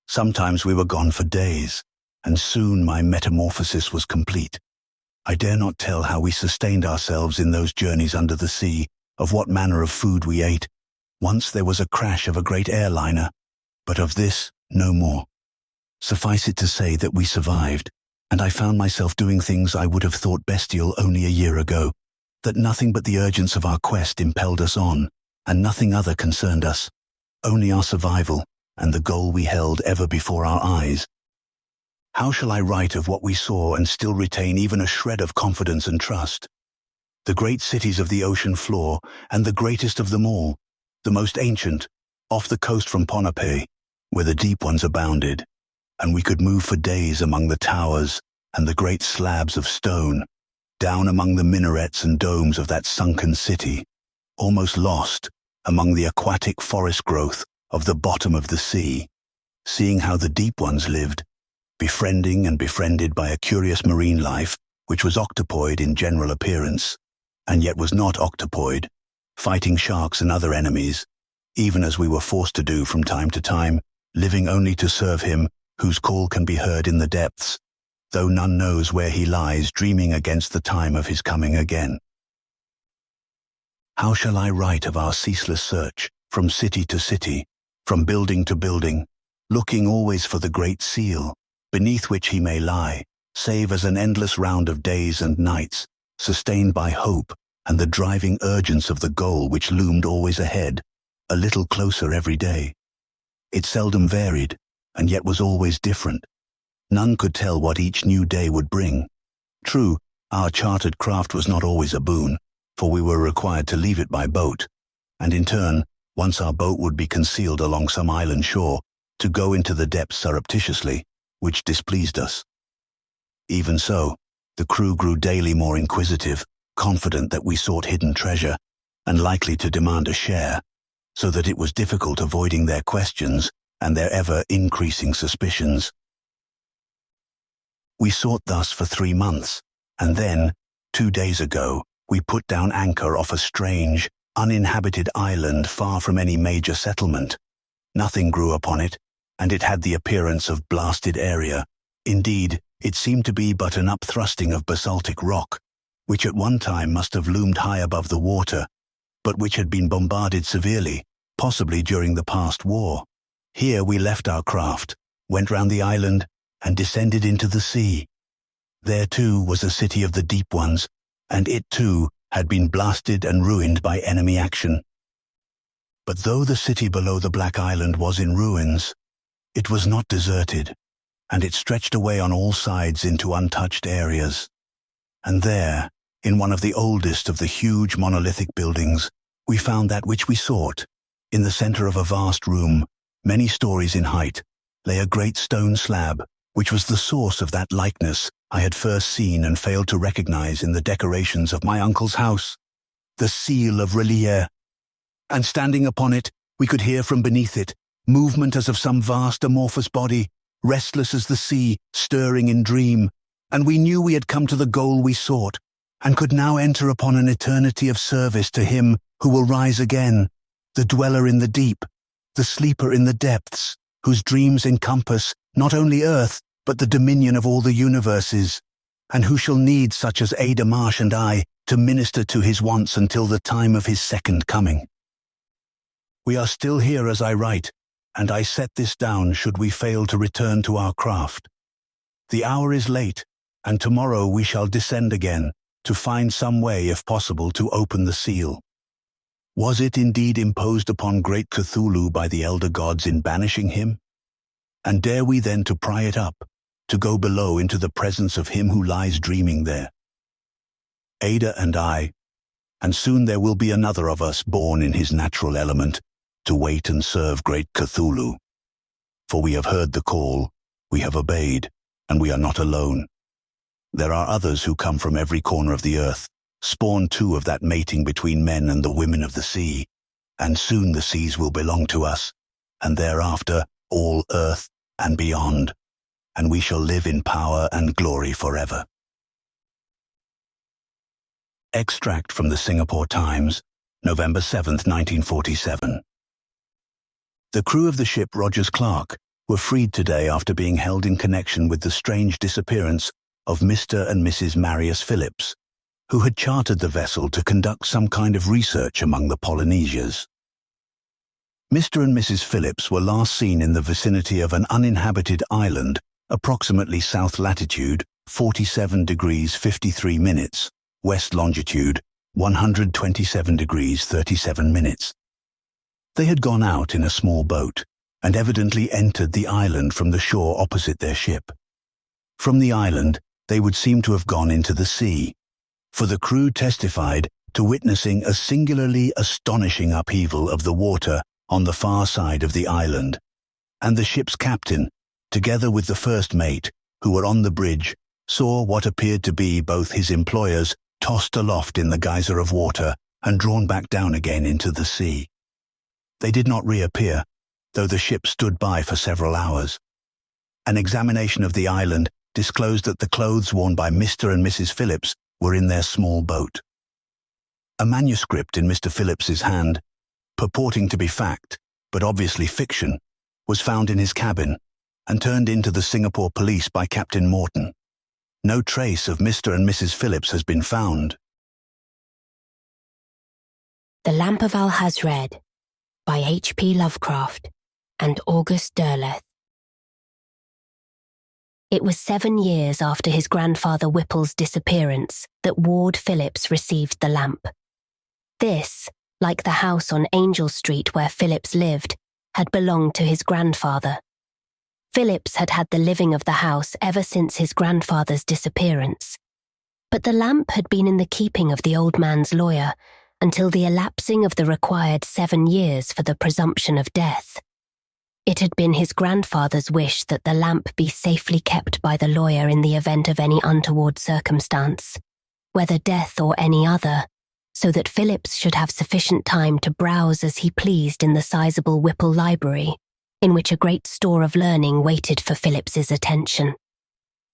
Sometimes we were gone for days, and soon my metamorphosis was complete. I dare not tell how we sustained ourselves in those journeys under the sea, of what manner of food we ate. Once there was a crash of a great airliner, but of this, no more. Suffice it to say that we survived, and I found myself doing things I would have thought bestial only a year ago, that nothing but the urgence of our quest impelled us on, and nothing other concerned us, only our survival and the goal we held ever before our eyes. How shall I write of what we saw and still retain even a shred of confidence and trust? The great cities of the ocean floor, and the greatest of them all, the most ancient, off the coast from Ponape, where the deep ones abounded, and we could move for days among the towers and the great slabs of stone, down among the minarets and domes of that sunken city, almost lost among the aquatic forest growth of the bottom of the sea, seeing how the deep ones lived, befriending and befriended by a curious marine life which was octopoid in general appearance, and yet was not octopoid, fighting sharks and other enemies, even as we were forced to do from time to time, living only to serve him whose call can be heard in the depths, though none knows where he lies dreaming against the time of his coming again. How shall I write of our ceaseless search, from city to city, from building to building, looking always for the great seal, beneath which he may lie, save as an endless round of days and nights, sustained by hope and the driving urgence of the goal which loomed always ahead, a little closer every day. It seldom varied, and yet was always different. None could tell what each new day would bring. True, our chartered craft was not always a boon, for we were required to leave it by boat, and in turn, once our boat would be concealed along some island shore, to go into the depths surreptitiously, which displeased us. Even so, the crew grew daily more inquisitive, confident that we sought hidden treasure, and likely to demand a share, so that it was difficult avoiding their questions and their ever-increasing suspicions. We sought thus for 3 months, and then, 2 days ago, we put down anchor off a strange, uninhabited island far from any major settlement. Nothing grew upon it, and it had the appearance of blasted area. Indeed, it seemed to be but an upthrusting of basaltic rock, which at one time must have loomed high above the water, but which had been bombarded severely, possibly during the past war. Here we left our craft, went round the island, and descended into the sea. There too was a city of the deep ones, and it too had been blasted and ruined by enemy action. But though the city below the Black Island was in ruins, it was not deserted, and it stretched away on all sides into untouched areas. And there, in one of the oldest of the huge monolithic buildings, we found that which we sought. In the center of a vast room, many stories in height, lay a great stone slab, which was the source of that likeness I had first seen and failed to recognize in the decorations of my uncle's house, the seal of Relier. And standing upon it, we could hear from beneath it movement as of some vast amorphous body, restless as the sea, stirring in dream, and we knew we had come to the goal we sought, and could now enter upon an eternity of service to him who will rise again, the dweller in the deep, the sleeper in the depths, whose dreams encompass not only earth, but the dominion of all the universes, and who shall need such as Ada Marsh and I to minister to his wants until the time of his second coming. We are still here as I write, and I set this down should we fail to return to our craft. The hour is late, and tomorrow we shall descend again, to find some way, if possible, to open the seal. Was it indeed imposed upon great Cthulhu by the elder gods in banishing him? And dare we then to pry it up, to go below into the presence of him who lies dreaming there? Ada and I, and soon there will be another of us born in his natural element to wait and serve great Cthulhu. For we have heard the call, we have obeyed, and we are not alone. There are others who come from every corner of the earth, spawn too of that mating between men and the women of the sea, and soon the seas will belong to us, and thereafter all earth and beyond, and we shall live in power and glory forever. Extract from the Singapore Times, November 7, 1947. The crew of the ship Rogers Clark were freed today after being held in connection with the strange disappearance of Mr. and Mrs. Marius Phillips, who had chartered the vessel to conduct some kind of research among the Polynesias. Mr. and Mrs. Phillips were last seen in the vicinity of an uninhabited island, approximately south latitude 47 degrees 53 minutes, west longitude 127 degrees 37 minutes. They had gone out in a small boat and evidently entered the island from the shore opposite their ship. From the island, they would seem to have gone into the sea, for the crew testified to witnessing a singularly astonishing upheaval of the water on the far side of the island, and the ship's captain, together with the first mate, who were on the bridge, saw what appeared to be both his employers tossed aloft in the geyser of water and drawn back down again into the sea. They did not reappear, though the ship stood by for several hours. An examination of the island disclosed that the clothes worn by Mr. and Mrs. Phillips were in their small boat. A manuscript in Mr. Phillips's hand, purporting to be fact, but obviously fiction, was found in his cabin and turned in to the Singapore police by Captain Morton. No trace of Mr. and Mrs. Phillips has been found. The Lamp of Alhazred by H.P. Lovecraft and August Derleth. It was 7 years after his grandfather Whipple's disappearance that Ward Phillips received the lamp. This, like the house on Angel Street where Phillips lived, had belonged to his grandfather. Phillips had had the living of the house ever since his grandfather's disappearance. But the lamp had been in the keeping of the old man's lawyer until the elapsing of the required 7 years for the presumption of death. It had been his grandfather's wish that the lamp be safely kept by the lawyer in the event of any untoward circumstance, whether death or any other, so that Phillips should have sufficient time to browse as he pleased in the sizable Whipple library, in which a great store of learning waited for Phillips's attention.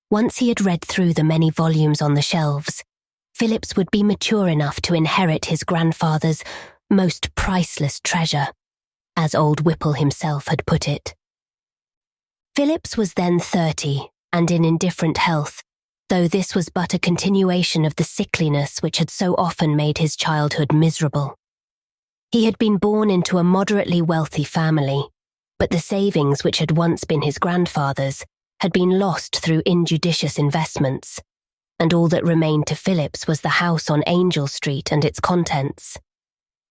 Once he had read through the many volumes on the shelves, Phillips would be mature enough to inherit his grandfather's most priceless treasure, as old Whipple himself had put it. Phillips was then 30 and in indifferent health, though this was but a continuation of the sickliness which had so often made his childhood miserable. He had been born into a moderately wealthy family, but the savings which had once been his grandfather's had been lost through injudicious investments, and all that remained to Phillips was the house on Angel Street and its contents.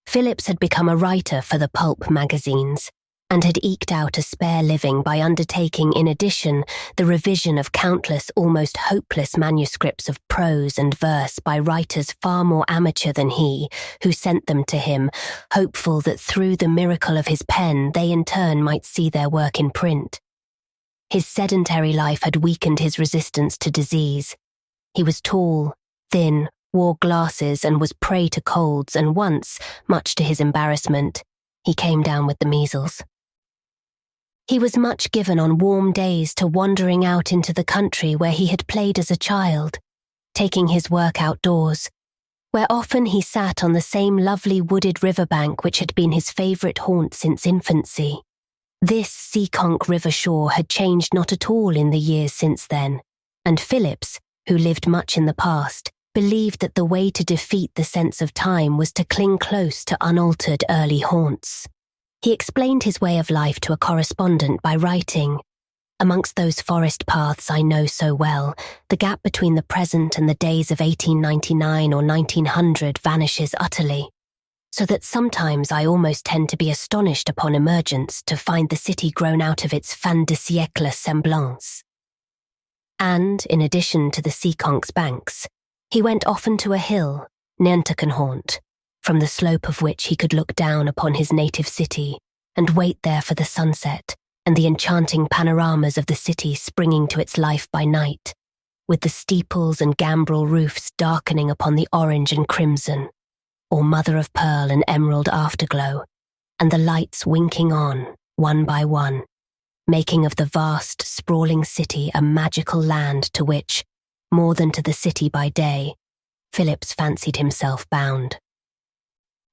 Phillips had become a writer for the pulp magazines, and had eked out a spare living by undertaking in addition the revision of countless almost hopeless manuscripts of prose and verse by writers far more amateur than he, who sent them to him, hopeful that through the miracle of his pen they in turn might see their work in print. His sedentary life had weakened his resistance to disease. He was tall, thin, wore glasses and was prey to colds, and once, much to his embarrassment, he came down with the measles. He was much given on warm days to wandering out into the country where he had played as a child, taking his work outdoors, where often he sat on the same lovely wooded riverbank which had been his favourite haunt since infancy. This Seekonk river shore had changed not at all in the years since then, and Phillips, who lived much in the past, believed that the way to defeat the sense of time was to cling close to unaltered early haunts. He explained his way of life to a correspondent by writing, "Amongst those forest paths I know so well, the gap between the present and the days of 1899 or 1900 vanishes utterly, so that sometimes I almost tend to be astonished upon emergence to find the city grown out of its fin de siècle semblance." And, in addition to the Seekonk's banks, He went often to a hill, Nantuckenhaunt, from the slope of which he could look down upon his native city and wait there for the sunset and the enchanting panoramas of the city springing to its life by night, with the steeples and gambrel roofs darkening upon the orange and crimson, or mother of pearl and emerald afterglow, and the lights winking on, one by one, making of the vast, sprawling city a magical land to which, more than to the city by day, Phillips fancied himself bound.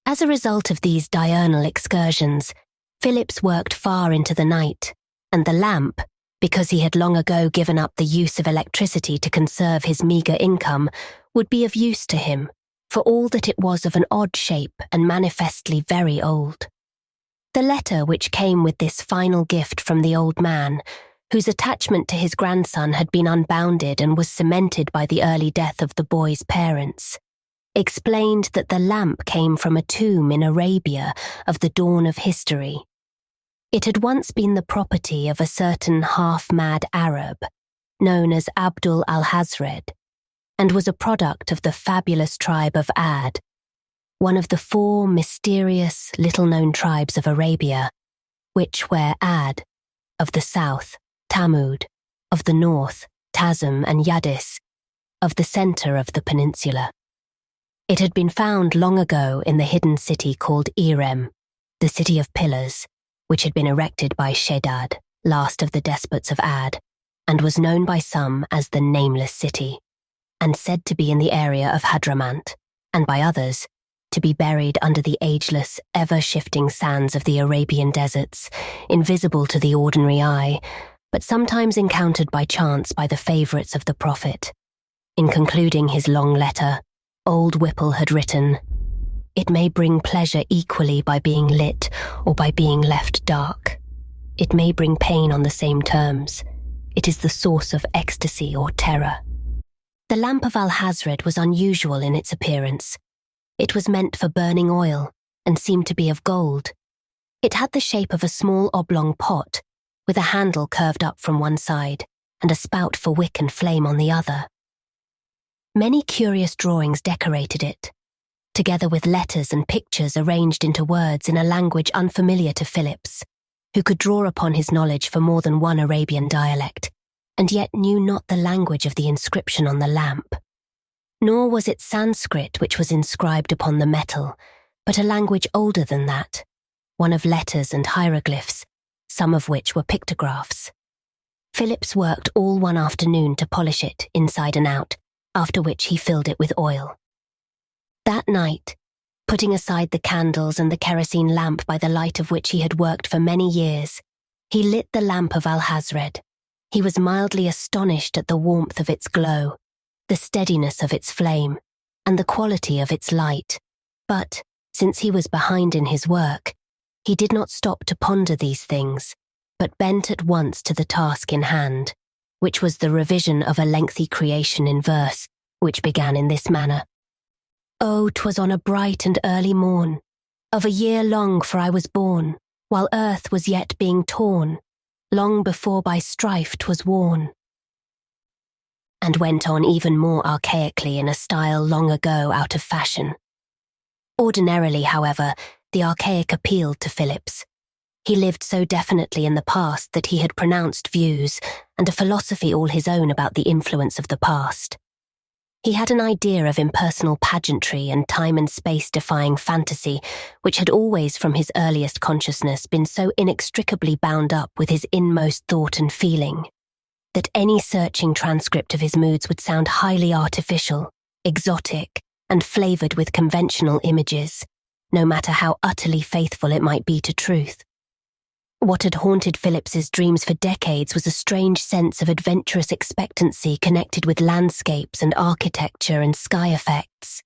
As a result of these diurnal excursions, Phillips worked far into the night, and the lamp, because he had long ago given up the use of electricity to conserve his meagre income, would be of use to him, for all that it was of an odd shape and manifestly very old. The letter which came with this final gift from the old man, whose attachment to his grandson had been unbounded and was cemented by the early death of the boy's parents, explained that the lamp came from a tomb in Arabia of the dawn of history. It had once been the property of a certain half-mad Arab, known as Abdul Alhazred, and was a product of the fabulous tribe of Ad, one of the 4 mysterious, little-known tribes of Arabia, which were Ad, of the south, Tamud, of the north, Tazm and Yadis, of the centre of the peninsula. It had been found long ago in the hidden city called Irem, the city of pillars, which had been erected by Shedad, last of the despots of Ad, and was known by some as the Nameless City, and said to be in the area of Hadramant, and by others, to be buried under the ageless, ever-shifting sands of the Arabian deserts, invisible to the ordinary eye, but sometimes encountered by chance by the favourites of the prophet. In concluding his long letter, old Whipple had written, "It may bring pleasure equally by being lit or by being left dark. It may bring pain on the same terms. It is the source of ecstasy or terror." The lamp of Alhazred was unusual in its appearance. It was meant for burning oil and seemed to be of gold. It had the shape of a small oblong pot, with a handle curved up from one side and a spout for wick and flame on the other. Many curious drawings decorated it, together with letters and pictures arranged into words in a language unfamiliar to Phillips, who could draw upon his knowledge for more than one Arabian dialect, and yet knew not the language of the inscription on the lamp. Nor was it Sanskrit which was inscribed upon the metal, but a language older than that, one of letters and hieroglyphs, some of which were pictographs. Phillips worked all one afternoon to polish it inside and out, after which he filled it with oil. That night, putting aside the candles and the kerosene lamp by the light of which he had worked for many years, he lit the lamp of Alhazred. He was mildly astonished at the warmth of its glow, the steadiness of its flame, and the quality of its light. But, since he was behind in his work, he did not stop to ponder these things, but bent at once to the task in hand, which was the revision of a lengthy creation in verse, which began in this manner. "Oh, 'twas on a bright and early morn, of a year long for I was born, while earth was yet being torn, long before by strife 'twas worn," and went on even more archaically in a style long ago out of fashion. Ordinarily, however, the archaic appealed to Phillips. He lived so definitely in the past that he had pronounced views and a philosophy all his own about the influence of the past. He had an idea of impersonal pageantry and time and space-defying fantasy, which had always from his earliest consciousness been so inextricably bound up with his inmost thought and feeling, that any searching transcript of his moods would sound highly artificial, exotic, and flavoured with conventional images, no matter how utterly faithful it might be to truth. What had haunted Phillips's dreams for decades was a strange sense of adventurous expectancy connected with landscapes and architecture and sky effects.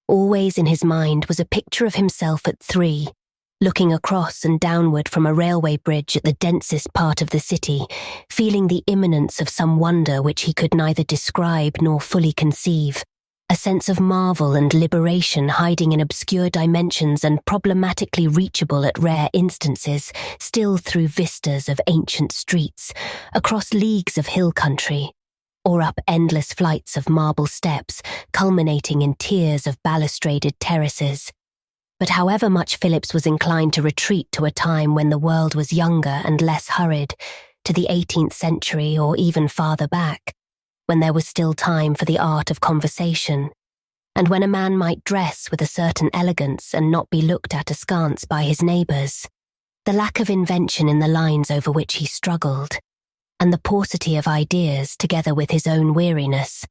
Always in his mind was a picture of himself at 3, looking across and downward from a railway bridge at the densest part of the city, feeling the imminence of some wonder which he could neither describe nor fully conceive, a sense of marvel and liberation hiding in obscure dimensions and problematically reachable at rare instances, still through vistas of ancient streets, across leagues of hill country, or up endless flights of marble steps, culminating in tiers of balustraded terraces. But however much Phillips was inclined to retreat to a time when the world was younger and less hurried, to the 18th century or even farther back, when there was still time for the art of conversation, and when a man might dress with a certain elegance and not be looked at askance by his neighbours, the lack of invention in the lines over which he struggled, and the paucity of ideas together with his own weariness,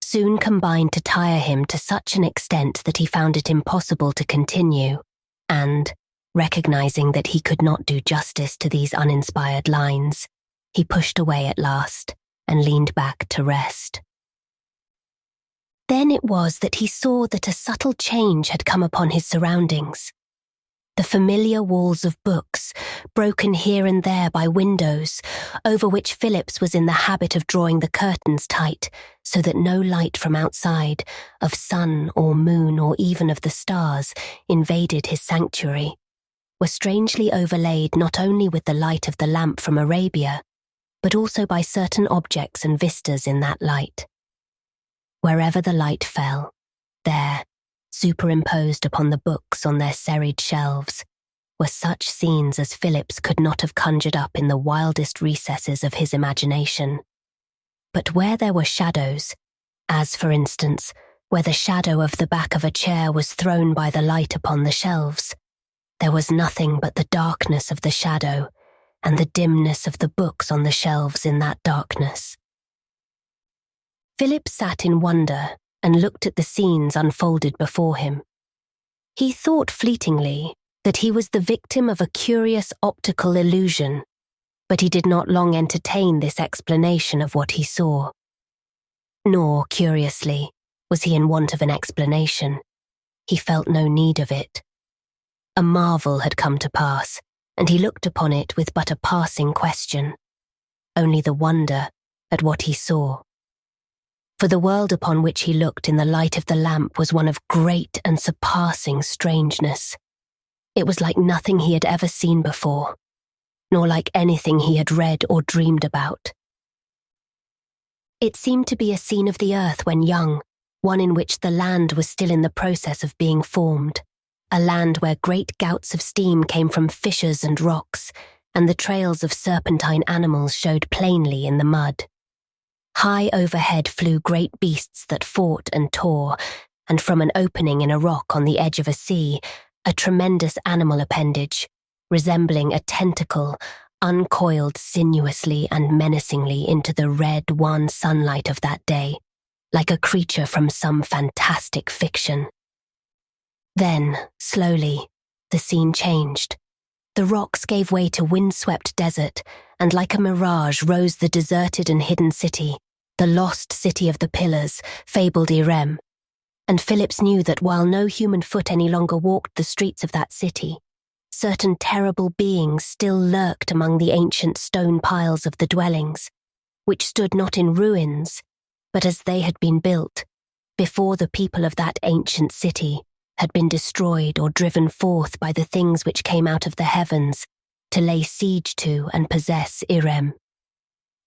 soon combined to tire him to such an extent that he found it impossible to continue, and, recognizing that he could not do justice to these uninspired lines, he pushed away at last and leaned back to rest. Then it was that he saw that a subtle change had come upon his surroundings. The familiar walls of books, broken here and there by windows, over which Phillips was in the habit of drawing the curtains tight so that no light from outside, of sun or moon or even of the stars, invaded his sanctuary, were strangely overlaid not only with the light of the lamp from Arabia, but also by certain objects and vistas in that light. Wherever the light fell, there, superimposed upon the books on their serried shelves, were such scenes as Phillips could not have conjured up in the wildest recesses of his imagination. But where there were shadows, as for instance, where the shadow of the back of a chair was thrown by the light upon the shelves, there was nothing but the darkness of the shadow and the dimness of the books on the shelves in that darkness. Philip sat in wonder and looked at the scenes unfolded before him. He thought fleetingly that he was the victim of a curious optical illusion, but he did not long entertain this explanation of what he saw. Nor, curiously, was he in want of an explanation. He felt no need of it. A marvel had come to pass, and he looked upon it with but a passing question, only the wonder at what he saw. For the world upon which he looked in the light of the lamp was one of great and surpassing strangeness. It was like nothing he had ever seen before, nor like anything he had read or dreamed about. It seemed to be a scene of the earth when young, one in which the land was still in the process of being formed, a land where great gouts of steam came from fissures and rocks, and the trails of serpentine animals showed plainly in the mud. High overhead flew great beasts that fought and tore, and from an opening in a rock on the edge of a sea, a tremendous animal appendage, resembling a tentacle, uncoiled sinuously and menacingly into the red, wan sunlight of that day, like a creature from some fantastic fiction. Then, slowly, the scene changed. The rocks gave way to wind-swept desert, and like a mirage rose the deserted and hidden city, the lost city of the pillars, fabled Irem. And Phillips knew that while no human foot any longer walked the streets of that city, certain terrible beings still lurked among the ancient stone piles of the dwellings, which stood not in ruins, but as they had been built, before the people of that ancient city had been destroyed or driven forth by the things which came out of the heavens to lay siege to and possess Irem.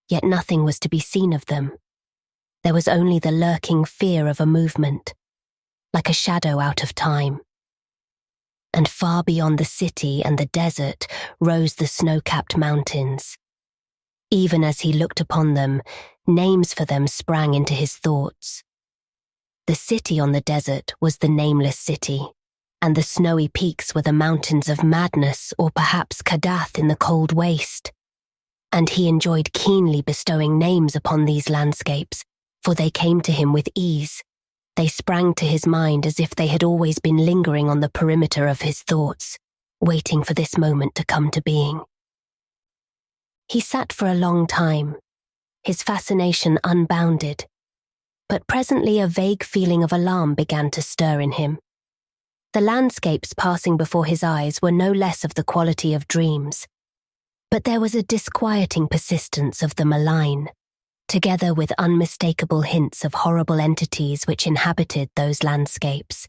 Yet nothing was to be seen of them. There was only the lurking fear of a movement, like a shadow out of time. And far beyond the city and the desert rose the snow-capped mountains. Even as he looked upon them, names for them sprang into his thoughts. The city on the desert was the nameless city, and the snowy peaks were the mountains of madness or perhaps Kadath in the cold waste. And he enjoyed keenly bestowing names upon these landscapes, for they came to him with ease. They sprang to his mind as if they had always been lingering on the perimeter of his thoughts, waiting for this moment to come to being. He sat for a long time, his fascination unbounded, but presently a vague feeling of alarm began to stir in him. The landscapes passing before his eyes were no less of the quality of dreams, but there was a disquieting persistence of the malign, together with unmistakable hints of horrible entities which inhabited those landscapes,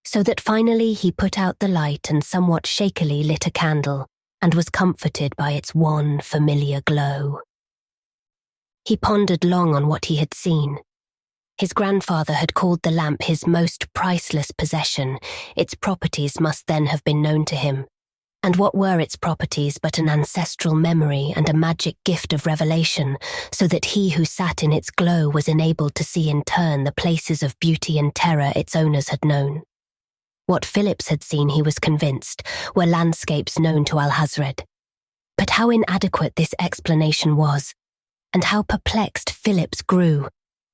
so that finally he put out the light and somewhat shakily lit a candle, and was comforted by its wan, familiar glow. He pondered long on what he had seen. His grandfather had called the lamp his most priceless possession. Its properties must then have been known to him. And what were its properties but an ancestral memory and a magic gift of revelation, so that he who sat in its glow was enabled to see in turn the places of beauty and terror its owners had known. What Phillips had seen, he was convinced, were landscapes known to Alhazred. But how inadequate this explanation was, and how perplexed Phillips grew,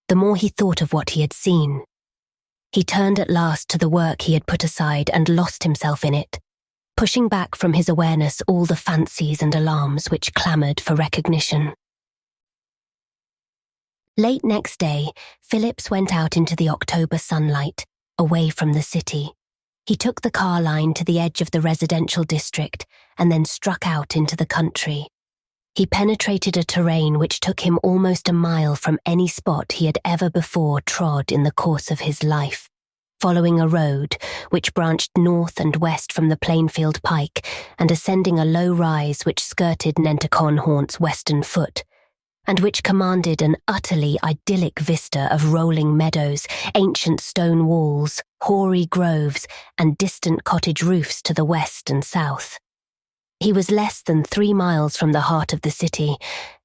the more he thought of what he had seen. He turned at last to the work he had put aside and lost himself in it, pushing back from his awareness all the fancies and alarms which clamoured for recognition. Late next day, Phillips went out into the October sunlight, away from the city. He took the car line to the edge of the residential district and then struck out into the country. He penetrated a terrain which took him almost a mile from any spot he had ever before trod in the course of his life, following a road which branched north and west from the Plainfield Pike and ascending a low rise which skirted Nenticon-Haunt's western foot, and which commanded an utterly idyllic vista of rolling meadows, ancient stone walls, hoary groves, and distant cottage roofs to the west and south. He was less than 3 miles from the heart of the city,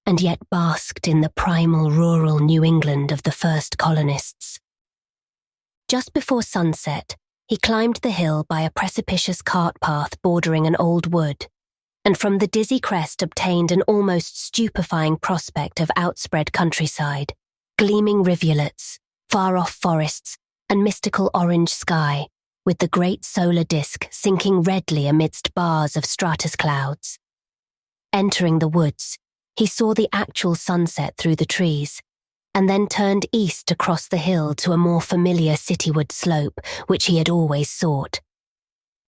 and yet basked in the primal rural New England of the first colonists. Just before sunset, he climbed the hill by a precipitous cart path bordering an old wood, and from the dizzy crest obtained an almost stupefying prospect of outspread countryside, gleaming rivulets, far-off forests, and mystical orange sky, with the great solar disk sinking redly amidst bars of stratus clouds. Entering the woods, he saw the actual sunset through the trees, and then turned east across the hill to a more familiar cityward slope which he had always sought.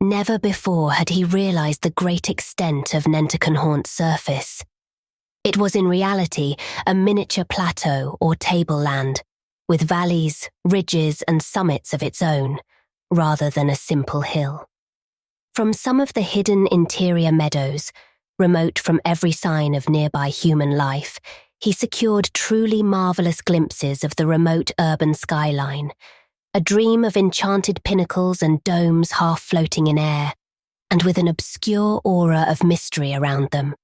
Never before had he realized the great extent of Nenticon-Haunt's surface. It was in reality a miniature plateau or tableland, with valleys, ridges, and summits of its own, rather than a simple hill. From some of the hidden interior meadows, remote from every sign of nearby human life, he secured truly marvelous glimpses of the remote urban skyline, a dream of enchanted pinnacles and domes half floating in air, and with an obscure aura of mystery around them.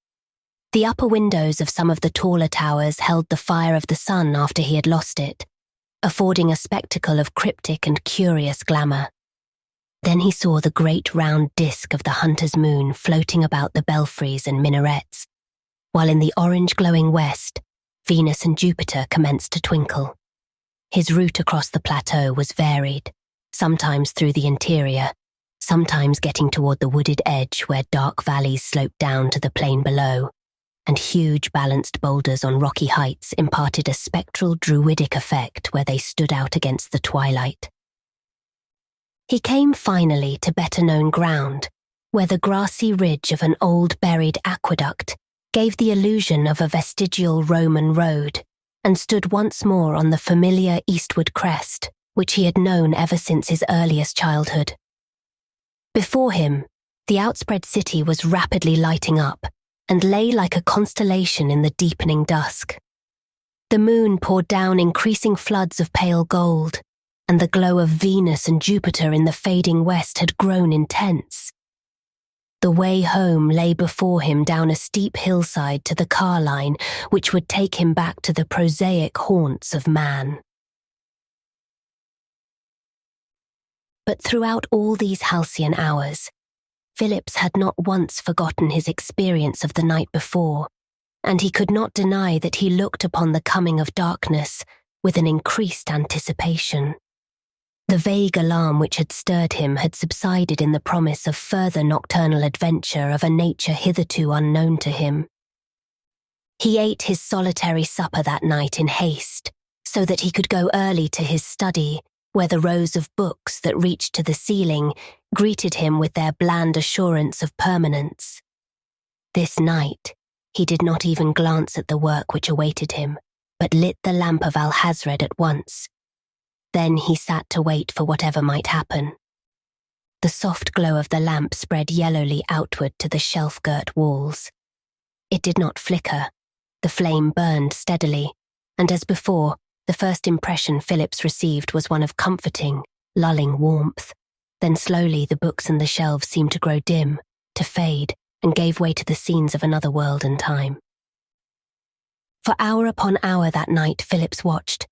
The upper windows of some of the taller towers held the fire of the sun after he had lost it, affording a spectacle of cryptic and curious glamour. Then he saw the great round disk of the hunter's moon floating about the belfries and minarets, while in the orange glowing west, Venus and Jupiter commenced to twinkle. His route across the plateau was varied, sometimes through the interior, sometimes getting toward the wooded edge where dark valleys sloped down to the plain below, and huge balanced boulders on rocky heights imparted a spectral druidic effect where they stood out against the twilight. He came finally to better-known ground, where the grassy ridge of an old buried aqueduct gave the illusion of a vestigial Roman road, and stood once more on the familiar eastward crest, which he had known ever since his earliest childhood. Before him, the outspread city was rapidly lighting up, and lay like a constellation in the deepening dusk. The moon poured down increasing floods of pale gold, and the glow of Venus and Jupiter in the fading west had grown intense. The way home lay before him down a steep hillside to the car line, which would take him back to the prosaic haunts of man. But throughout all these halcyon hours, Phillips had not once forgotten his experience of the night before, and he could not deny that he looked upon the coming of darkness with an increased anticipation. The vague alarm which had stirred him had subsided in the promise of further nocturnal adventure of a nature hitherto unknown to him. He ate his solitary supper that night in haste, so that he could go early to his study, where the rows of books that reached to the ceiling greeted him with their bland assurance of permanence. This night, he did not even glance at the work which awaited him, but lit the lamp of Alhazred at once. Then he sat to wait for whatever might happen. The soft glow of the lamp spread yellowly outward to the shelf-girt walls. It did not flicker. The flame burned steadily, and as before, the first impression Phillips received was one of comforting, lulling warmth. Then slowly the books and the shelves seemed to grow dim, to fade, and gave way to the scenes of another world and time. For hour upon hour that night Phillips watched,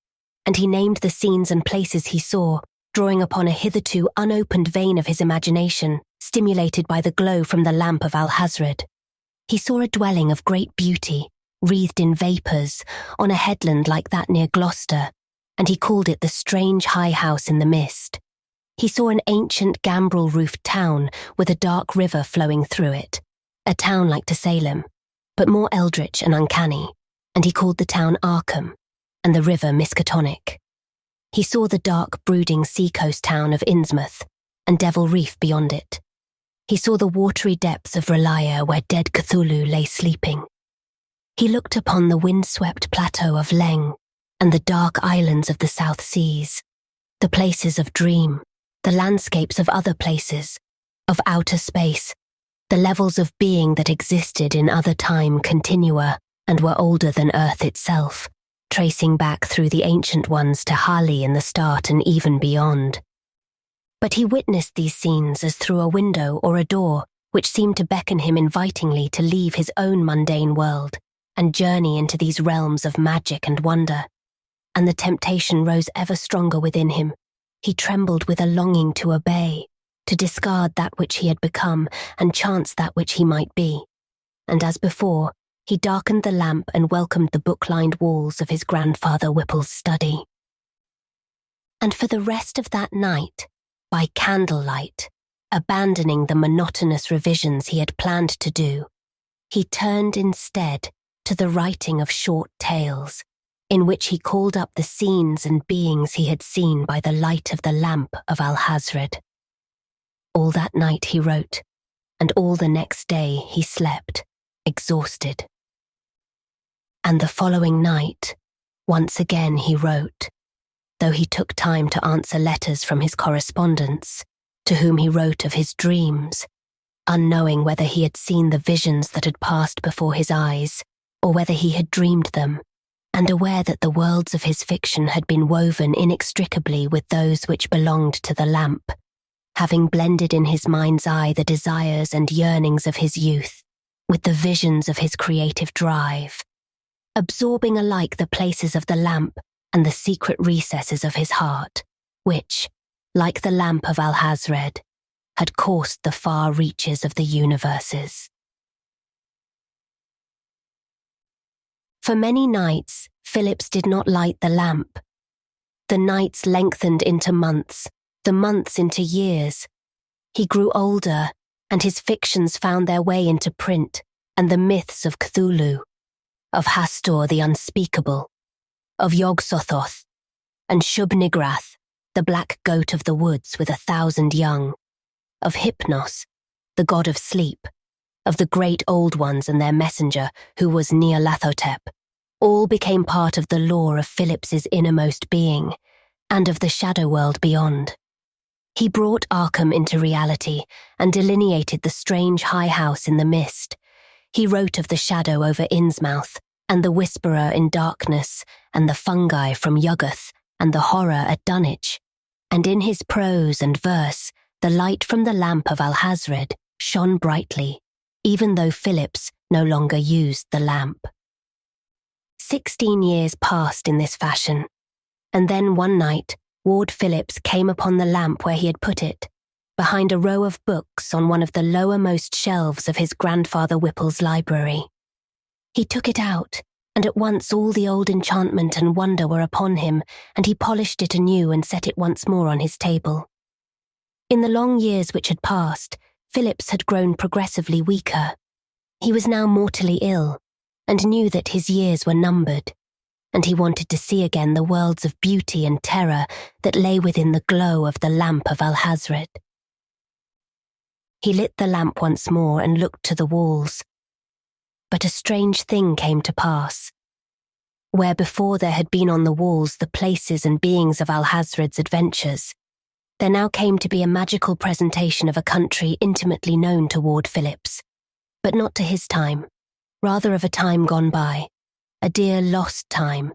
and he named the scenes and places he saw, drawing upon a hitherto unopened vein of his imagination, stimulated by the glow from the lamp of Alhazred. He saw a dwelling of great beauty, wreathed in vapours, on a headland like that near Gloucester, and he called it the strange high house in the mist. He saw an ancient gambrel-roofed town with a dark river flowing through it, a town like to Salem, but more eldritch and uncanny, and he called the town Arkham, and the river Miskatonic. He saw the dark, brooding seacoast town of Innsmouth, and Devil Reef beyond it. He saw the watery depths of Relia where dead Cthulhu lay sleeping. He looked upon the wind-swept plateau of Leng, and the dark islands of the South Seas, the places of dream, the landscapes of other places, of outer space, the levels of being that existed in other time continua and were older than Earth itself, tracing back through the ancient ones to Hali in the start and even beyond. But he witnessed these scenes as through a window or a door which seemed to beckon him invitingly to leave his own mundane world and journey into these realms of magic and wonder. And the temptation rose ever stronger within him. He trembled with a longing to obey, to discard that which he had become and chance that which he might be. And as before, he darkened the lamp and welcomed the book-lined walls of his grandfather Whipple's study. And for the rest of that night, by candlelight, abandoning the monotonous revisions he had planned to do, he turned instead to the writing of short tales, in which he called up the scenes and beings he had seen by the light of the lamp of Alhazred. All that night he wrote, and all the next day he slept, exhausted. And the following night, once again he wrote, though he took time to answer letters from his correspondents, to whom he wrote of his dreams, unknowing whether he had seen the visions that had passed before his eyes, or whether he had dreamed them, and aware that the worlds of his fiction had been woven inextricably with those which belonged to the lamp, having blended in his mind's eye the desires and yearnings of his youth, with the visions of his creative drive, absorbing alike the places of the lamp and the secret recesses of his heart, which, like the lamp of Alhazred, had coursed the far reaches of the universes. For many nights, Phillips did not light the lamp. The nights lengthened into months, the months into years. He grew older, and his fictions found their way into print, and the myths of Cthulhu, of Hastur the Unspeakable, of Yog-Sothoth, and Shub-Nigrath, the black goat of the woods with 1,000 young, of Hypnos, the god of sleep, of the great old ones and their messenger, who was Nyarlathotep, all became part of the lore of Phillips's innermost being, and of the shadow world beyond. He brought Arkham into reality and delineated the strange high house in the mist. He wrote of the shadow over Innsmouth, and the whisperer in darkness, and the fungi from Yuggoth, and the horror at Dunwich. And in his prose and verse, the light from the lamp of Alhazred shone brightly, even though Phillips no longer used the lamp. 16 years passed in this fashion, and then one night Ward Phillips came upon the lamp where he had put it, behind a row of books on one of the lowermost shelves of his grandfather Whipple's library. He took it out, and at once all the old enchantment and wonder were upon him, and he polished it anew and set it once more on his table. In the long years which had passed, Phillips had grown progressively weaker. He was now mortally ill, and knew that his years were numbered, and he wanted to see again the worlds of beauty and terror that lay within the glow of the lamp of Alhazred. He lit the lamp once more and looked to the walls. But a strange thing came to pass. Where before there had been on the walls the places and beings of Alhazred's adventures, there now came to be a magical presentation of a country intimately known to Ward Phillips, but not to his time, rather of a time gone by, a dear lost time,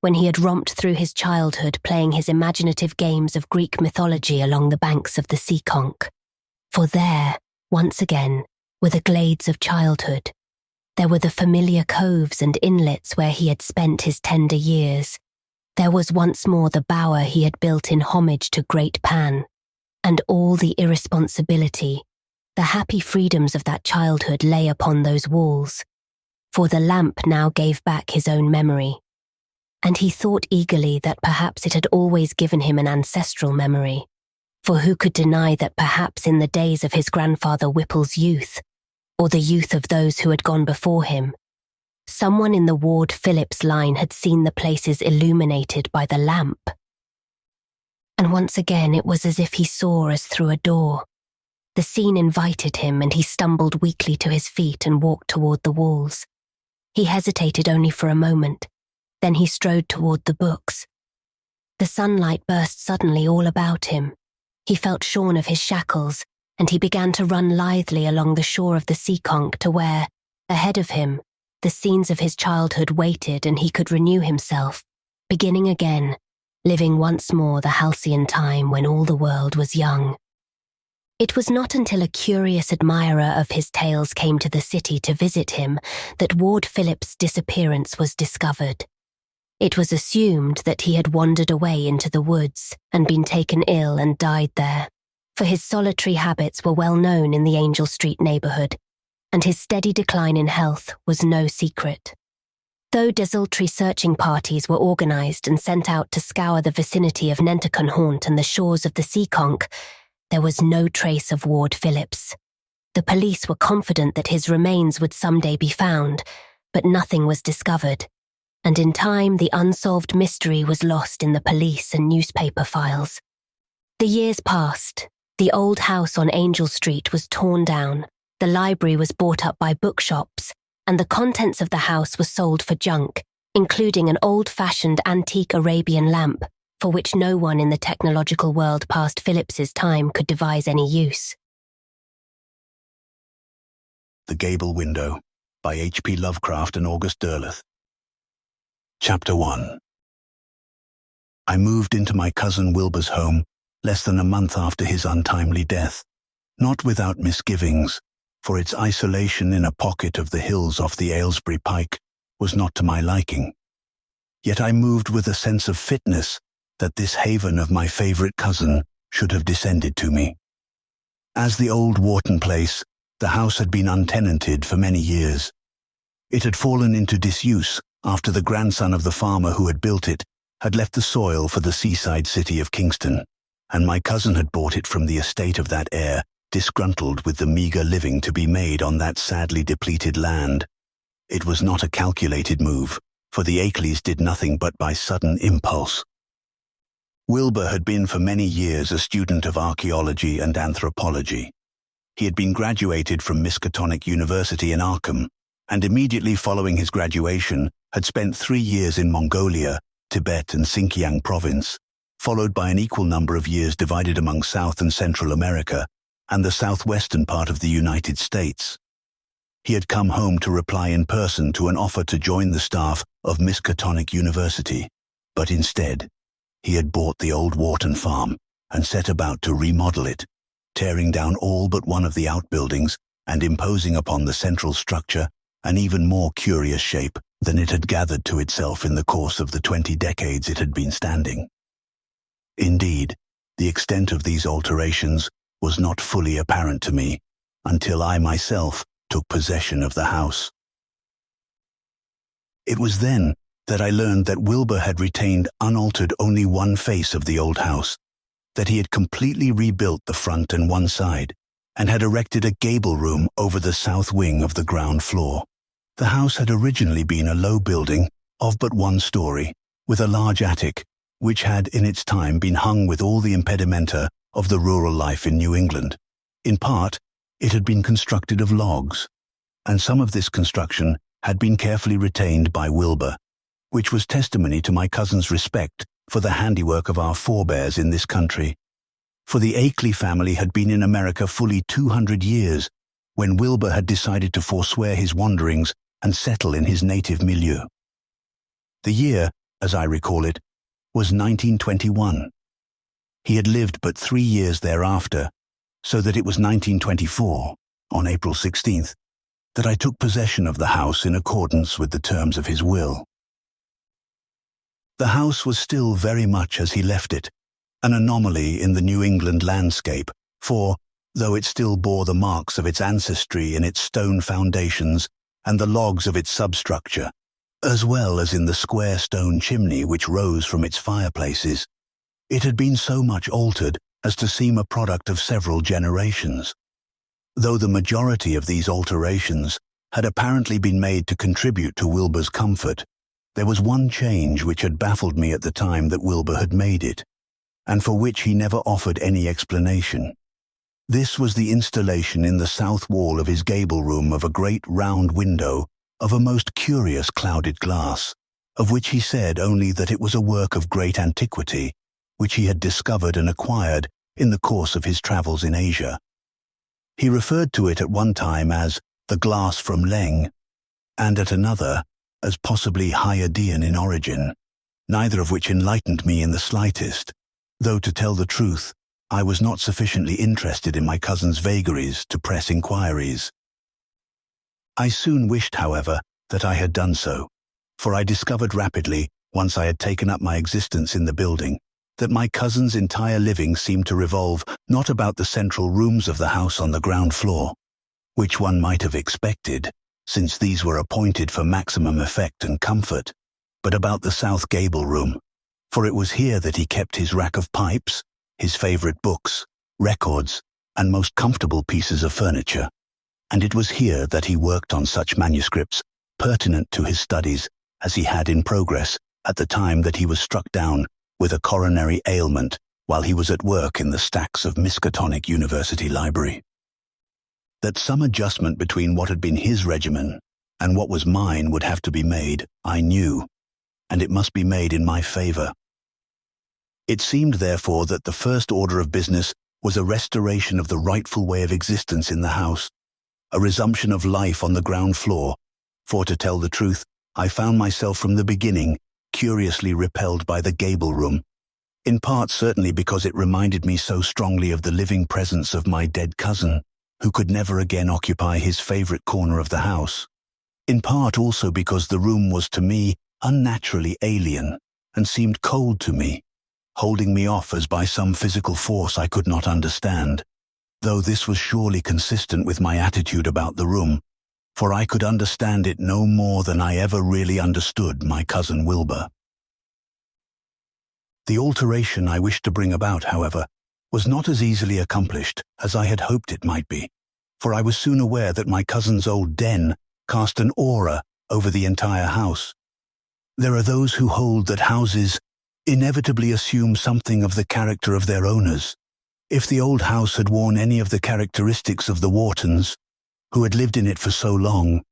when he had romped through his childhood playing his imaginative games of Greek mythology along the banks of the Seekonk. For there, once again, were the glades of childhood. There were the familiar coves and inlets where he had spent his tender years. There was once more the bower he had built in homage to Great Pan, and all the irresponsibility, the happy freedoms of that childhood lay upon those walls, for the lamp now gave back his own memory. And he thought eagerly that perhaps it had always given him an ancestral memory, for who could deny that perhaps in the days of his grandfather Whipple's youth, or the youth of those who had gone before him, someone in the Ward Phillips line had seen the places illuminated by the lamp. And once again it was as if he saw as through a door. The scene invited him, and he stumbled weakly to his feet and walked toward the walls. He hesitated only for a moment. Then he strode toward the books. The sunlight burst suddenly all about him. He felt shorn of his shackles, and he began to run lithely along the shore of the Seekonk to where, ahead of him, the scenes of his childhood waited, and he could renew himself, beginning again, living once more the halcyon time when all the world was young. It was not until a curious admirer of his tales came to the city to visit him that Ward Phillips' disappearance was discovered. It was assumed that he had wandered away into the woods and been taken ill and died there, for his solitary habits were well known in the Angel Street neighborhood, and his steady decline in health was no secret. Though desultory searching parties were organized and sent out to scour the vicinity of Nentycon Haunt and the shores of the Seekonk, there was no trace of Ward Phillips. The police were confident that his remains would someday be found, but nothing was discovered, and in time the unsolved mystery was lost in the police and newspaper files. The years passed. The old house on Angel Street was torn down, the library was bought up by bookshops, and the contents of the house were sold for junk, including an old-fashioned antique Arabian lamp, for which no one in the technological world past Phillips's time could devise any use. The Gable Window, by H.P. Lovecraft and August Derleth. Chapter 1. I moved into my cousin Wilbur's home less than a month after his untimely death, not without misgivings, for its isolation in a pocket of the hills off the Aylesbury Pike was not to my liking. Yet I moved with a sense of fitness that this haven of my favourite cousin should have descended to me. As the old Wharton place, the house had been untenanted for many years. It had fallen into disuse after the grandson of the farmer who had built it had left the soil for the seaside city of Kingston, and my cousin had bought it from the estate of that heir, disgruntled with the meagre living to be made on that sadly depleted land. It was not a calculated move, for the Akelys did nothing but by sudden impulse. Wilbur had been for many years a student of archaeology and anthropology. He had been graduated from Miskatonic University in Arkham, and immediately following his graduation had spent 3 years in Mongolia, Tibet and Xinjiang province, followed by an equal number of years divided among South and Central America and the southwestern part of the United States. He had come home to reply in person to an offer to join the staff of Miskatonic University, but instead, he had bought the old Wharton farm and set about to remodel it, tearing down all but one of the outbuildings and imposing upon the central structure an even more curious shape than it had gathered to itself in the course of the 20 decades it had been standing. Indeed, the extent of these alterations was not fully apparent to me until I myself took possession of the house. It was then that I learned that Wilbur had retained unaltered only one face of the old house, that he had completely rebuilt the front and one side, and had erected a gable room over the south wing of the ground floor. The house had originally been a low building of but 1 story, with a large attic, which had in its time been hung with all the impedimenta of the rural life in New England. In part, it had been constructed of logs, and some of this construction had been carefully retained by Wilbur, which was testimony to my cousin's respect for the handiwork of our forebears in this country. For the Akeley family had been in America fully 200 years when Wilbur had decided to forswear his wanderings and settle in his native milieu. The year as I recall it, was 1921. He had lived but 3 years thereafter, so that it was 1924, on April 16th, that I took possession of the house in accordance with the terms of his will. The house was still very much as he left it, an anomaly in the New England landscape, for, though it still bore the marks of its ancestry in its stone foundations and the logs of its substructure, as well as in the square stone chimney which rose from its fireplaces, it had been so much altered as to seem a product of several generations. Though the majority of these alterations had apparently been made to contribute to Wilbur's comfort, there was one change which had baffled me at the time that Wilbur had made it, and for which he never offered any explanation. This was the installation in the south wall of his gable room of a great round window of a most curious clouded glass, of which he said only that it was a work of great antiquity, which he had discovered and acquired in the course of his travels in Asia. He referred to it at one time as the glass from Leng, and at another as possibly Hydean in origin, neither of which enlightened me in the slightest, though to tell the truth, I was not sufficiently interested in my cousin's vagaries to press inquiries. I soon wished, however, that I had done so, for I discovered rapidly, once I had taken up my existence in the building, that my cousin's entire living seemed to revolve not about the central rooms of the house on the ground floor, which one might have expected, since these were appointed for maximum effect and comfort, but about the south gable room, for it was here that he kept his rack of pipes, his favorite books, records, and most comfortable pieces of furniture, and it was here that he worked on such manuscripts pertinent to his studies as he had in progress at the time that he was struck down with a coronary ailment while he was at work in the stacks of Miskatonic University Library. That some adjustment between what had been his regimen and what was mine would have to be made, I knew, and it must be made in my favor. It seemed, therefore, that the first order of business was a restoration of the rightful way of existence in the house, a resumption of life on the ground floor, for to tell the truth, I found myself from the beginning curiously repelled by the gable room, in part certainly because it reminded me so strongly of the living presence of my dead cousin, who could never again occupy his favorite corner of the house, in part also because the room was to me unnaturally alien and seemed cold to me, holding me off as by some physical force I could not understand, though this was surely consistent with my attitude about the room, for I could understand it no more than I ever really understood my cousin Wilbur. The alteration I wished to bring about, however, was not as easily accomplished as I had hoped it might be, for I was soon aware that my cousin's old den cast an aura over the entire house. There are those who hold that houses inevitably assume something of the character of their owners. If the old house had worn any of the characteristics of the Whartons, who had lived in it for so long,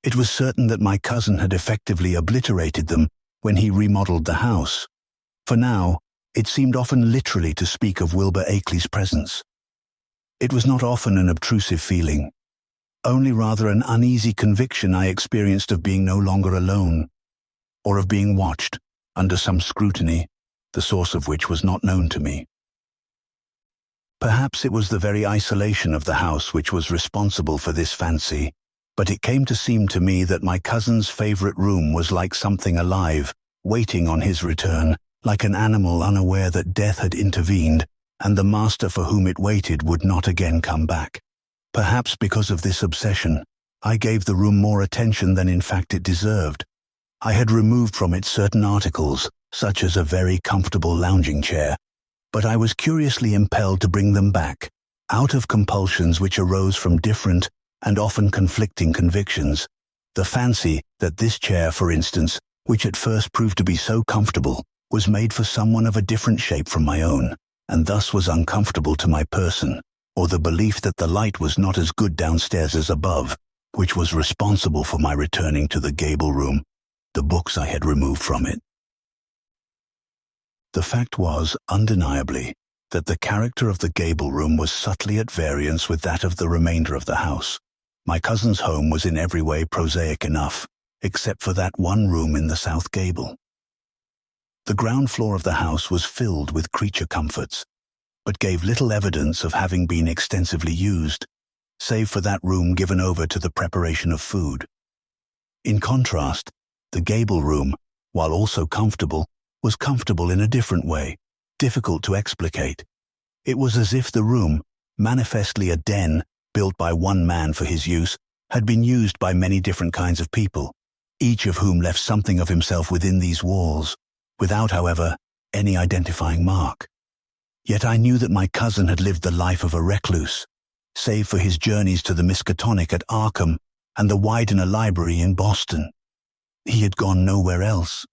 it was certain that my cousin had effectively obliterated them when he remodeled the house. For now, it seemed often literally to speak of Wilbur Akeley's presence. It was not often an obtrusive feeling, only rather an uneasy conviction I experienced of being no longer alone, or of being watched under some scrutiny, the source of which was not known to me. Perhaps it was the very isolation of the house which was responsible for this fancy, but it came to seem to me that my cousin's favorite room was like something alive, waiting on his return, like an animal unaware that death had intervened, and the master for whom it waited would not again come back. Perhaps because of this obsession, I gave the room more attention than in fact it deserved. I had removed from it certain articles, such as a very comfortable lounging chair, but I was curiously impelled to bring them back, out of compulsions which arose from different and often conflicting convictions. The fancy that this chair, for instance, which at first proved to be so comfortable, was made for someone of a different shape from my own, and thus was uncomfortable to my person, or the belief that the light was not as good downstairs as above, which was responsible for my returning to the gable room, the books I had removed from it. The fact was, undeniably, that the character of the gable room was subtly at variance with that of the remainder of the house. My cousin's home was in every way prosaic enough, except for that one room in the south gable. The ground floor of the house was filled with creature comforts, but gave little evidence of having been extensively used, save for that room given over to the preparation of food. In contrast, the Gable room, while also comfortable, was comfortable in a different way, difficult to explicate. It was as if the room, manifestly a den built by one man for his use, had been used by many different kinds of people, each of whom left something of himself within these walls, without, however, any identifying mark. Yet I knew that my cousin had lived the life of a recluse, save for his journeys to the Miskatonic at Arkham and the Widener Library in Boston. He had gone nowhere else.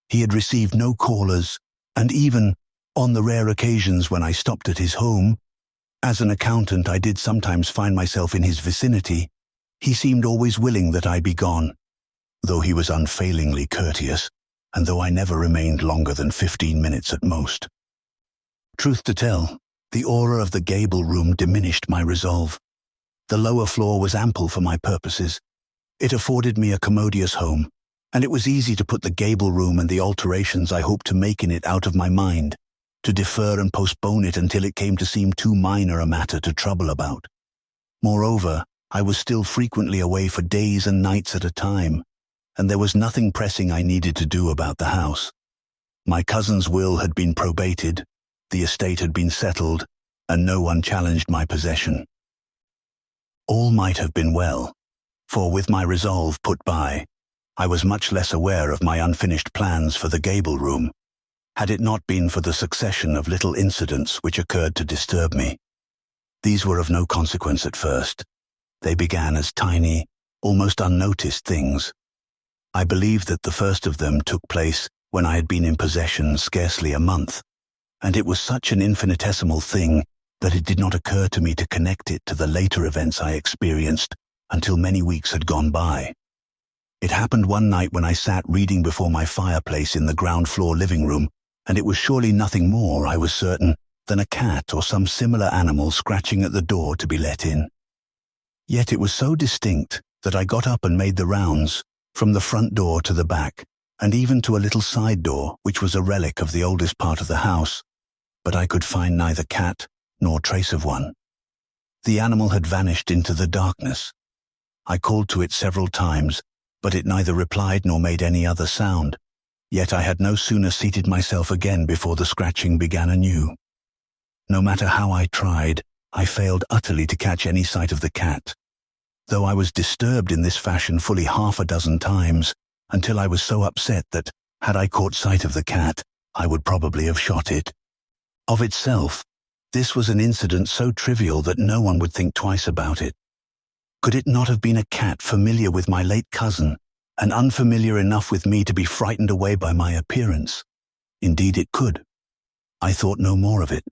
He had received no callers, and even, on the rare occasions when I stopped at his home, as an accountant I did sometimes find myself in his vicinity, he seemed always willing that I be gone, though he was unfailingly courteous, and though I never remained longer than 15 minutes at most. Truth to tell, the aura of the Gable room diminished my resolve. The lower floor was ample for my purposes. It afforded me a commodious home, and it was easy to put the Gable room and the alterations I hoped to make in it out of my mind, to defer and postpone it until it came to seem too minor a matter to trouble about. Moreover, I was still frequently away for days and nights at a time, and there was nothing pressing I needed to do about the house. My cousin's will had been probated, the estate had been settled, and no one challenged my possession. All might have been well, for with my resolve put by, I was much less aware of my unfinished plans for the Gable room, had it not been for the succession of little incidents which occurred to disturb me. These were of no consequence at first. They began as tiny, almost unnoticed things. I believe that the first of them took place when I had been in possession scarcely a month, and it was such an infinitesimal thing that it did not occur to me to connect it to the later events I experienced until many weeks had gone by. It happened one night when I sat reading before my fireplace in the ground floor living room, and it was surely nothing more, I was certain, than a cat or some similar animal scratching at the door to be let in. Yet it was so distinct that I got up and made the rounds, from the front door to the back, and even to a little side door which was a relic of the oldest part of the house, but I could find neither cat nor trace of one. The animal had vanished into the darkness. I called to it several times, but it neither replied nor made any other sound, yet I had no sooner seated myself again before the scratching began anew. No matter how I tried, I failed utterly to catch any sight of the cat, though I was disturbed in this fashion fully half a dozen times, until I was so upset that, had I caught sight of the cat, I would probably have shot it. Of itself, this was an incident so trivial that no one would think twice about it. Could it not have been a cat familiar with my late cousin, and unfamiliar enough with me to be frightened away by my appearance? Indeed it could. I thought no more of it.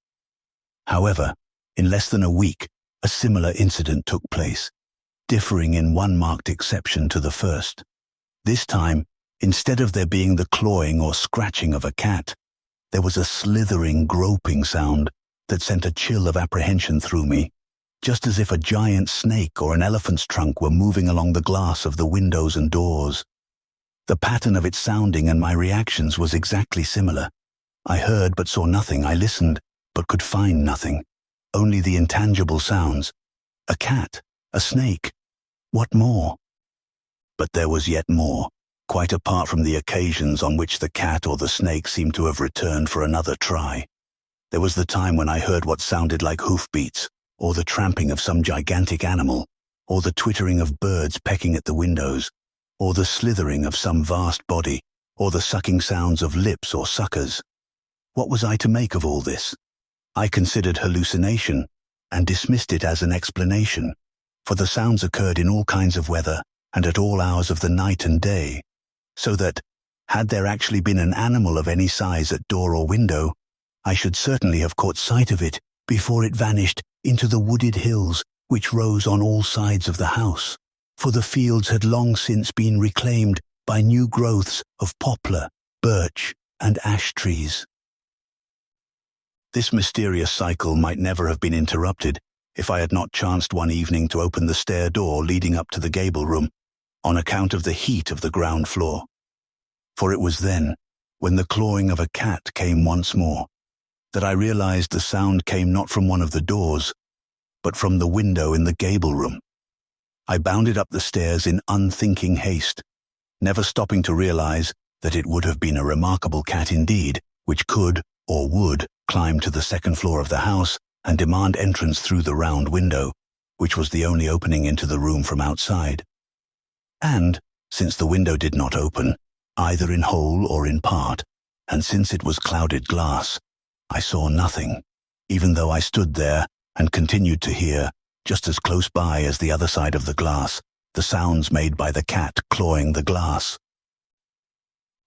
However, in less than a week, a similar incident took place, differing in one marked exception to the first. This time, instead of there being the clawing or scratching of a cat, there was a slithering, groping sound that sent a chill of apprehension through me, just as if a giant snake or an elephant's trunk were moving along the glass of the windows and doors. The pattern of its sounding and my reactions was exactly similar. I heard but saw nothing. I listened but could find nothing. Only the intangible sounds. A cat, a snake. What more? But there was yet more, quite apart from the occasions on which the cat or the snake seemed to have returned for another try. There was the time when I heard what sounded like hoofbeats, or the tramping of some gigantic animal, or the twittering of birds pecking at the windows, or the slithering of some vast body, or the sucking sounds of lips or suckers. What was I to make of all this? I considered hallucination, and dismissed it as an explanation, for the sounds occurred in all kinds of weather, and at all hours of the night and day, so that, had there actually been an animal of any size at door or window, I should certainly have caught sight of it before it vanished into the wooded hills which rose on all sides of the house, for the fields had long since been reclaimed by new growths of poplar, birch, and ash trees. This mysterious cycle might never have been interrupted if I had not chanced one evening to open the stair door leading up to the Gable room, on account of the heat of the ground floor. For it was then, when the clawing of a cat came once more, that I realized the sound came not from one of the doors, but from the window in the Gable room. I bounded up the stairs in unthinking haste, never stopping to realize that it would have been a remarkable cat indeed, which could, or would, climb to the second floor of the house and demand entrance through the round window, which was the only opening into the room from outside. And, since the window did not open, either in whole or in part, and since it was clouded glass, I saw nothing, even though I stood there and continued to hear, just as close by as the other side of the glass, the sounds made by the cat clawing the glass.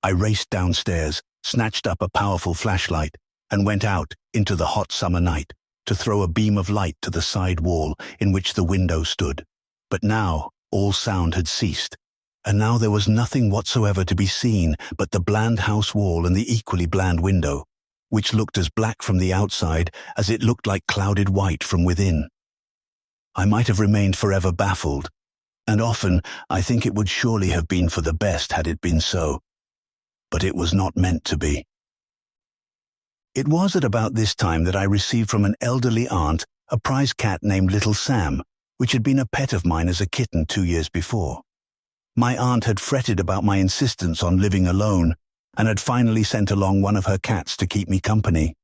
I raced downstairs, snatched up a powerful flashlight, and went out into the hot summer night to throw a beam of light to the side wall in which the window stood. But now all sound had ceased, and now there was nothing whatsoever to be seen but the bland house wall and the equally bland window, which looked as black from the outside as it looked like clouded white from within. I might have remained forever baffled, and often I think it would surely have been for the best had it been so. But it was not meant to be. It was at about this time that I received from an elderly aunt a prize cat named Little Sam, which had been a pet of mine as a kitten 2 years before. My aunt had fretted about my insistence on living alone, and had finally sent along one of her cats to keep me company.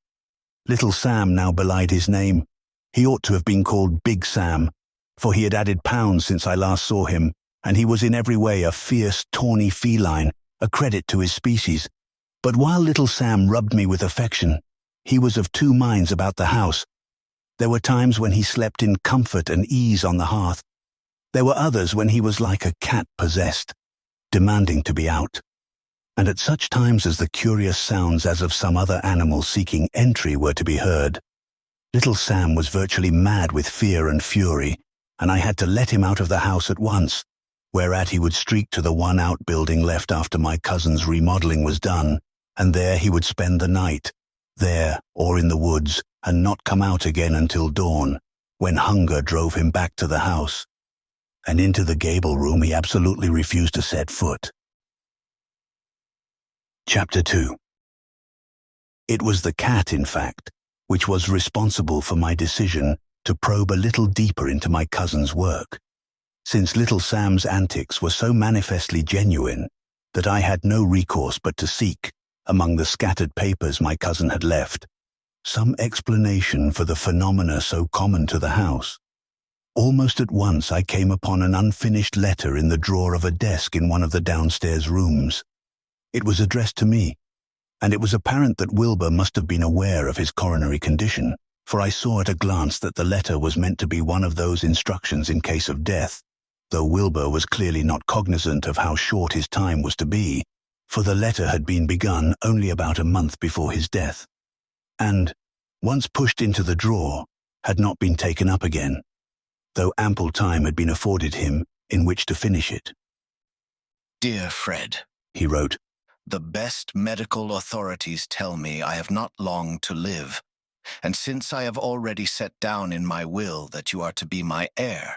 Little Sam now belied his name. He ought to have been called Big Sam, for he had added pounds since I last saw him, and he was in every way a fierce, tawny feline, a credit to his species. But while Little Sam rubbed me with affection, he was of two minds about the house. There were times when he slept in comfort and ease on the hearth. There were others when he was like a cat possessed, demanding to be out. And at such times as the curious sounds as of some other animal seeking entry were to be heard, Little Sam was virtually mad with fear and fury, and I had to let him out of the house at once, whereat he would streak to the one outbuilding left after my cousin's remodeling was done, and there he would spend the night, there or in the woods, and not come out again until dawn, when hunger drove him back to the house. And into the Gable room he absolutely refused to set foot. Chapter 2. It was the cat, in fact, which was responsible for my decision to probe a little deeper into my cousin's work, since Little Sam's antics were so manifestly genuine that I had no recourse but to seek, among the scattered papers my cousin had left, some explanation for the phenomena so common to the house. Almost at once I came upon an unfinished letter in the drawer of a desk in one of the downstairs rooms. It was addressed to me, and it was apparent that Wilbur must have been aware of his coronary condition, for I saw at a glance that the letter was meant to be one of those instructions in case of death, though Wilbur was clearly not cognizant of how short his time was to be, for the letter had been begun only about a month before his death, and, once pushed into the drawer, had not been taken up again, though ample time had been afforded him in which to finish it. Dear Fred, he wrote, the best medical authorities tell me I have not long to live, and since I have already set down in my will that you are to be my heir,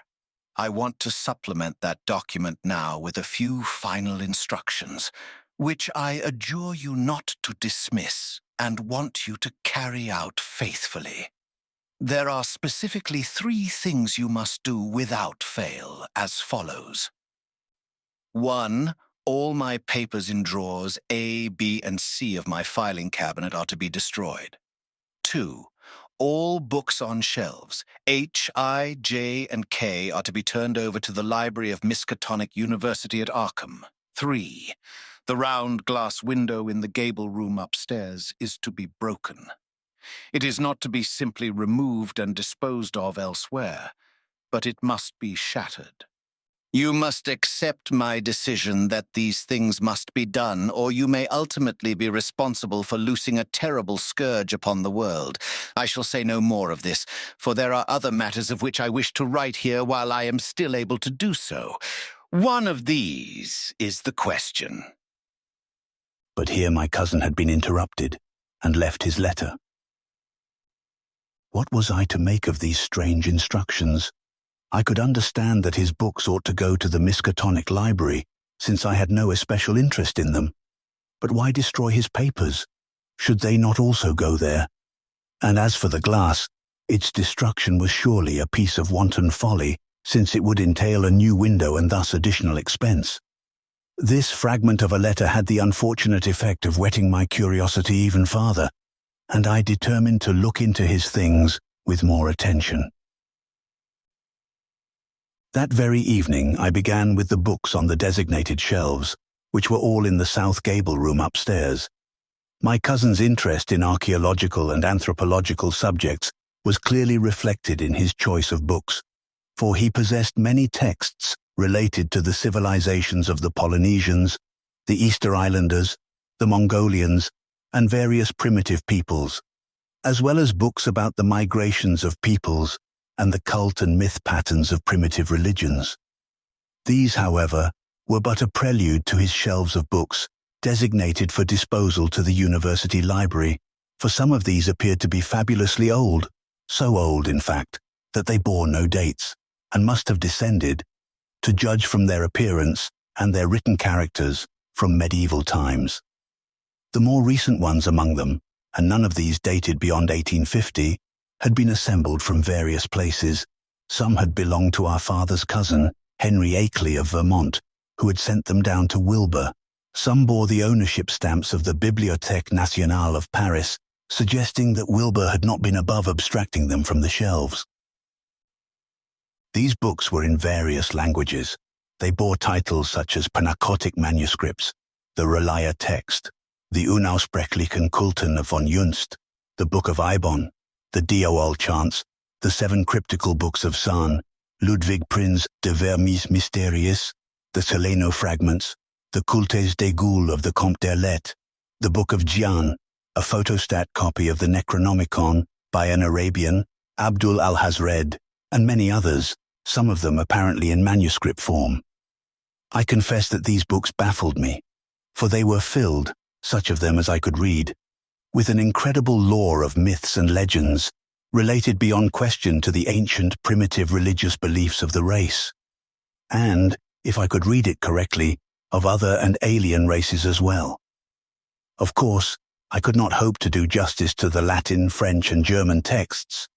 I want to supplement that document now with a few final instructions, which I adjure you not to dismiss and want you to carry out faithfully. There are specifically 3 things you must do without fail, as follows. 1. All my papers in drawers A, B, and C of my filing cabinet are to be destroyed. 2. All books on shelves, H, I, J, and K, are to be turned over to the library of Miskatonic University at Arkham. 3. The round glass window in the Gable room upstairs is to be broken. It is not to be simply removed and disposed of elsewhere, but it must be shattered. You must accept my decision that these things must be done, or you may ultimately be responsible for loosing a terrible scourge upon the world. I shall say no more of this, for there are other matters of which I wish to write here while I am still able to do so. One of these is the question. But here my cousin had been interrupted, and left his letter. What was I to make of these strange instructions? I could understand that his books ought to go to the Miskatonic Library, since I had no especial interest in them. But why destroy his papers? Should they not also go there? And as for the glass, its destruction was surely a piece of wanton folly, since it would entail a new window and thus additional expense. This fragment of a letter had the unfortunate effect of whetting my curiosity even farther, and I determined to look into his things with more attention. That very evening I began with the books on the designated shelves, which were all in the South Gable room upstairs. My cousin's interest in archaeological and anthropological subjects was clearly reflected in his choice of books, for he possessed many texts related to the civilizations of the Polynesians, the Easter Islanders, the Mongolians, and various primitive peoples, as well as books about the migrations of peoples and the cult and myth patterns of primitive religions. These, however, were but a prelude to his shelves of books, designated for disposal to the university library, for some of these appeared to be fabulously old, so old, in fact, that they bore no dates, and must have descended, to judge from their appearance and their written characters, from medieval times. The more recent ones among them, and none of these dated beyond 1850, had been assembled from various places. Some had belonged to our father's cousin, Henry Akeley of Vermont, who had sent them down to Wilbur. Some bore the ownership stamps of the Bibliothèque Nationale of Paris, suggesting that Wilbur had not been above abstracting them from the shelves. These books were in various languages. They bore titles such as Panacotic manuscripts, the Relia text, the Unaussprechlichen Kulten von Junst, the Book of Ibon, the Dioal chants, the 7 cryptical books of San, Ludwig Prinz de Vermis Mysteriis, the Soleno fragments, the Cultes des Gaules of the Comte Derleth, the Book of Gian, a photostat copy of the Necronomicon by an Arabian, Abdul Alhazred, and many others, some of them apparently in manuscript form. I confess that these books baffled me, for they were filled, such of them as I could read, with an incredible lore of myths and legends, related beyond question to the ancient primitive religious beliefs of the race, and, if I could read it correctly, of other and alien races as well. Of course, I could not hope to do justice to the Latin, French, and German texts.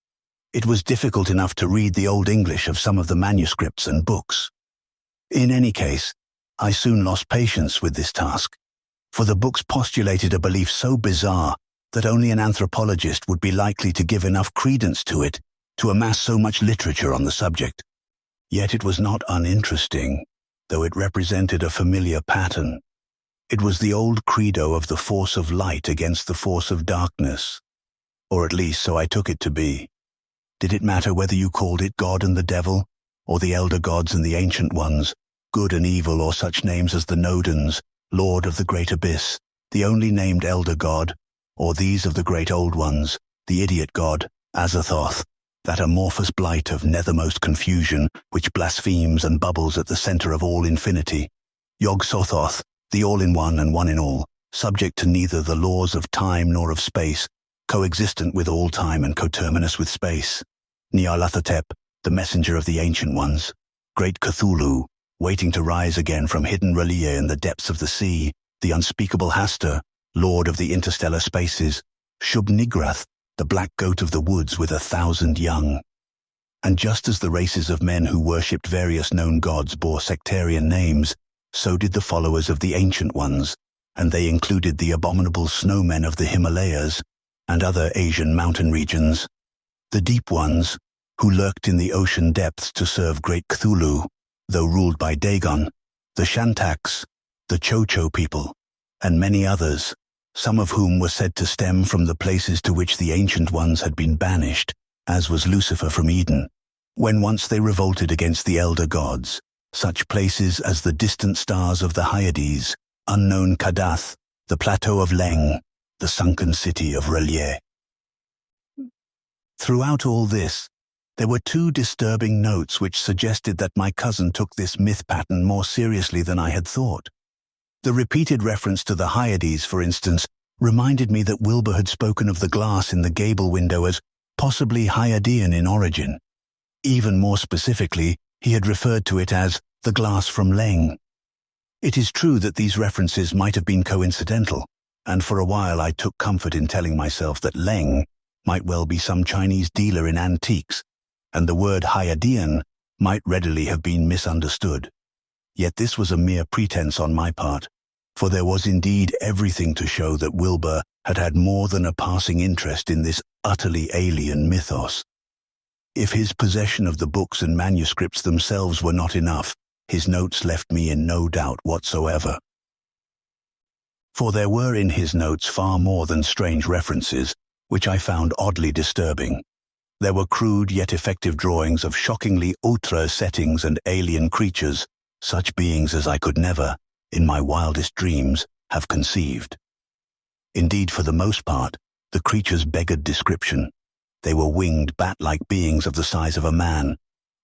It was difficult enough to read the Old English of some of the manuscripts and books. In any case, I soon lost patience with this task, for the books postulated a belief so bizarre that only an anthropologist would be likely to give enough credence to it to amass so much literature on the subject. Yet it was not uninteresting, though it represented a familiar pattern. It was the old credo of the force of light against the force of darkness, or at least so I took it to be. Did it matter whether you called it God and the devil, or the elder gods and the ancient ones, good and evil, or such names as the Nodens, Lord of the Great Abyss, the only named elder god, or these of the great old ones, the idiot god, Azathoth, that amorphous blight of nethermost confusion which blasphemes and bubbles at the center of all infinity, Yog-Sothoth, the all-in-one and one-in-all, subject to neither the laws of time nor of space, coexistent with all time and coterminous with space, Nyarlathotep, the messenger of the ancient ones, great Cthulhu, waiting to rise again from hidden Relia in the depths of the sea, the unspeakable Hastur, lord of the interstellar spaces, Shub-Nigrath, the black goat of the woods with 1,000 young. And just as the races of men who worshipped various known gods bore sectarian names, so did the followers of the ancient ones, and they included the abominable snowmen of the Himalayas and other Asian mountain regions, the deep ones, who lurked in the ocean depths to serve great Cthulhu, though ruled by Dagon, the Shantaks, the Cho-Cho people, and many others, some of whom were said to stem from the places to which the ancient ones had been banished, as was Lucifer from Eden, when once they revolted against the elder gods, such places as the distant stars of the Hyades, unknown Kadath, the plateau of Leng, the sunken city of Relia. Throughout all this, there were 2 disturbing notes which suggested that my cousin took this myth pattern more seriously than I had thought. The repeated reference to the Hyades, for instance, reminded me that Wilbur had spoken of the glass in the gable window as possibly Hyadian in origin. Even more specifically, he had referred to it as the glass from Leng. It is true that these references might have been coincidental, and for a while I took comfort in telling myself that Leng might well be some Chinese dealer in antiques, and the word Hyadian might readily have been misunderstood. Yet this was a mere pretense on my part, for there was indeed everything to show that Wilbur had had more than a passing interest in this utterly alien mythos. If his possession of the books and manuscripts themselves were not enough, his notes left me in no doubt whatsoever. For there were in his notes far more than strange references, which I found oddly disturbing. There were crude yet effective drawings of shockingly outre settings and alien creatures, such beings as I could never, in my wildest dreams, have conceived. Indeed, for the most part, the creatures beggared description. They were winged, bat-like beings of the size of a man.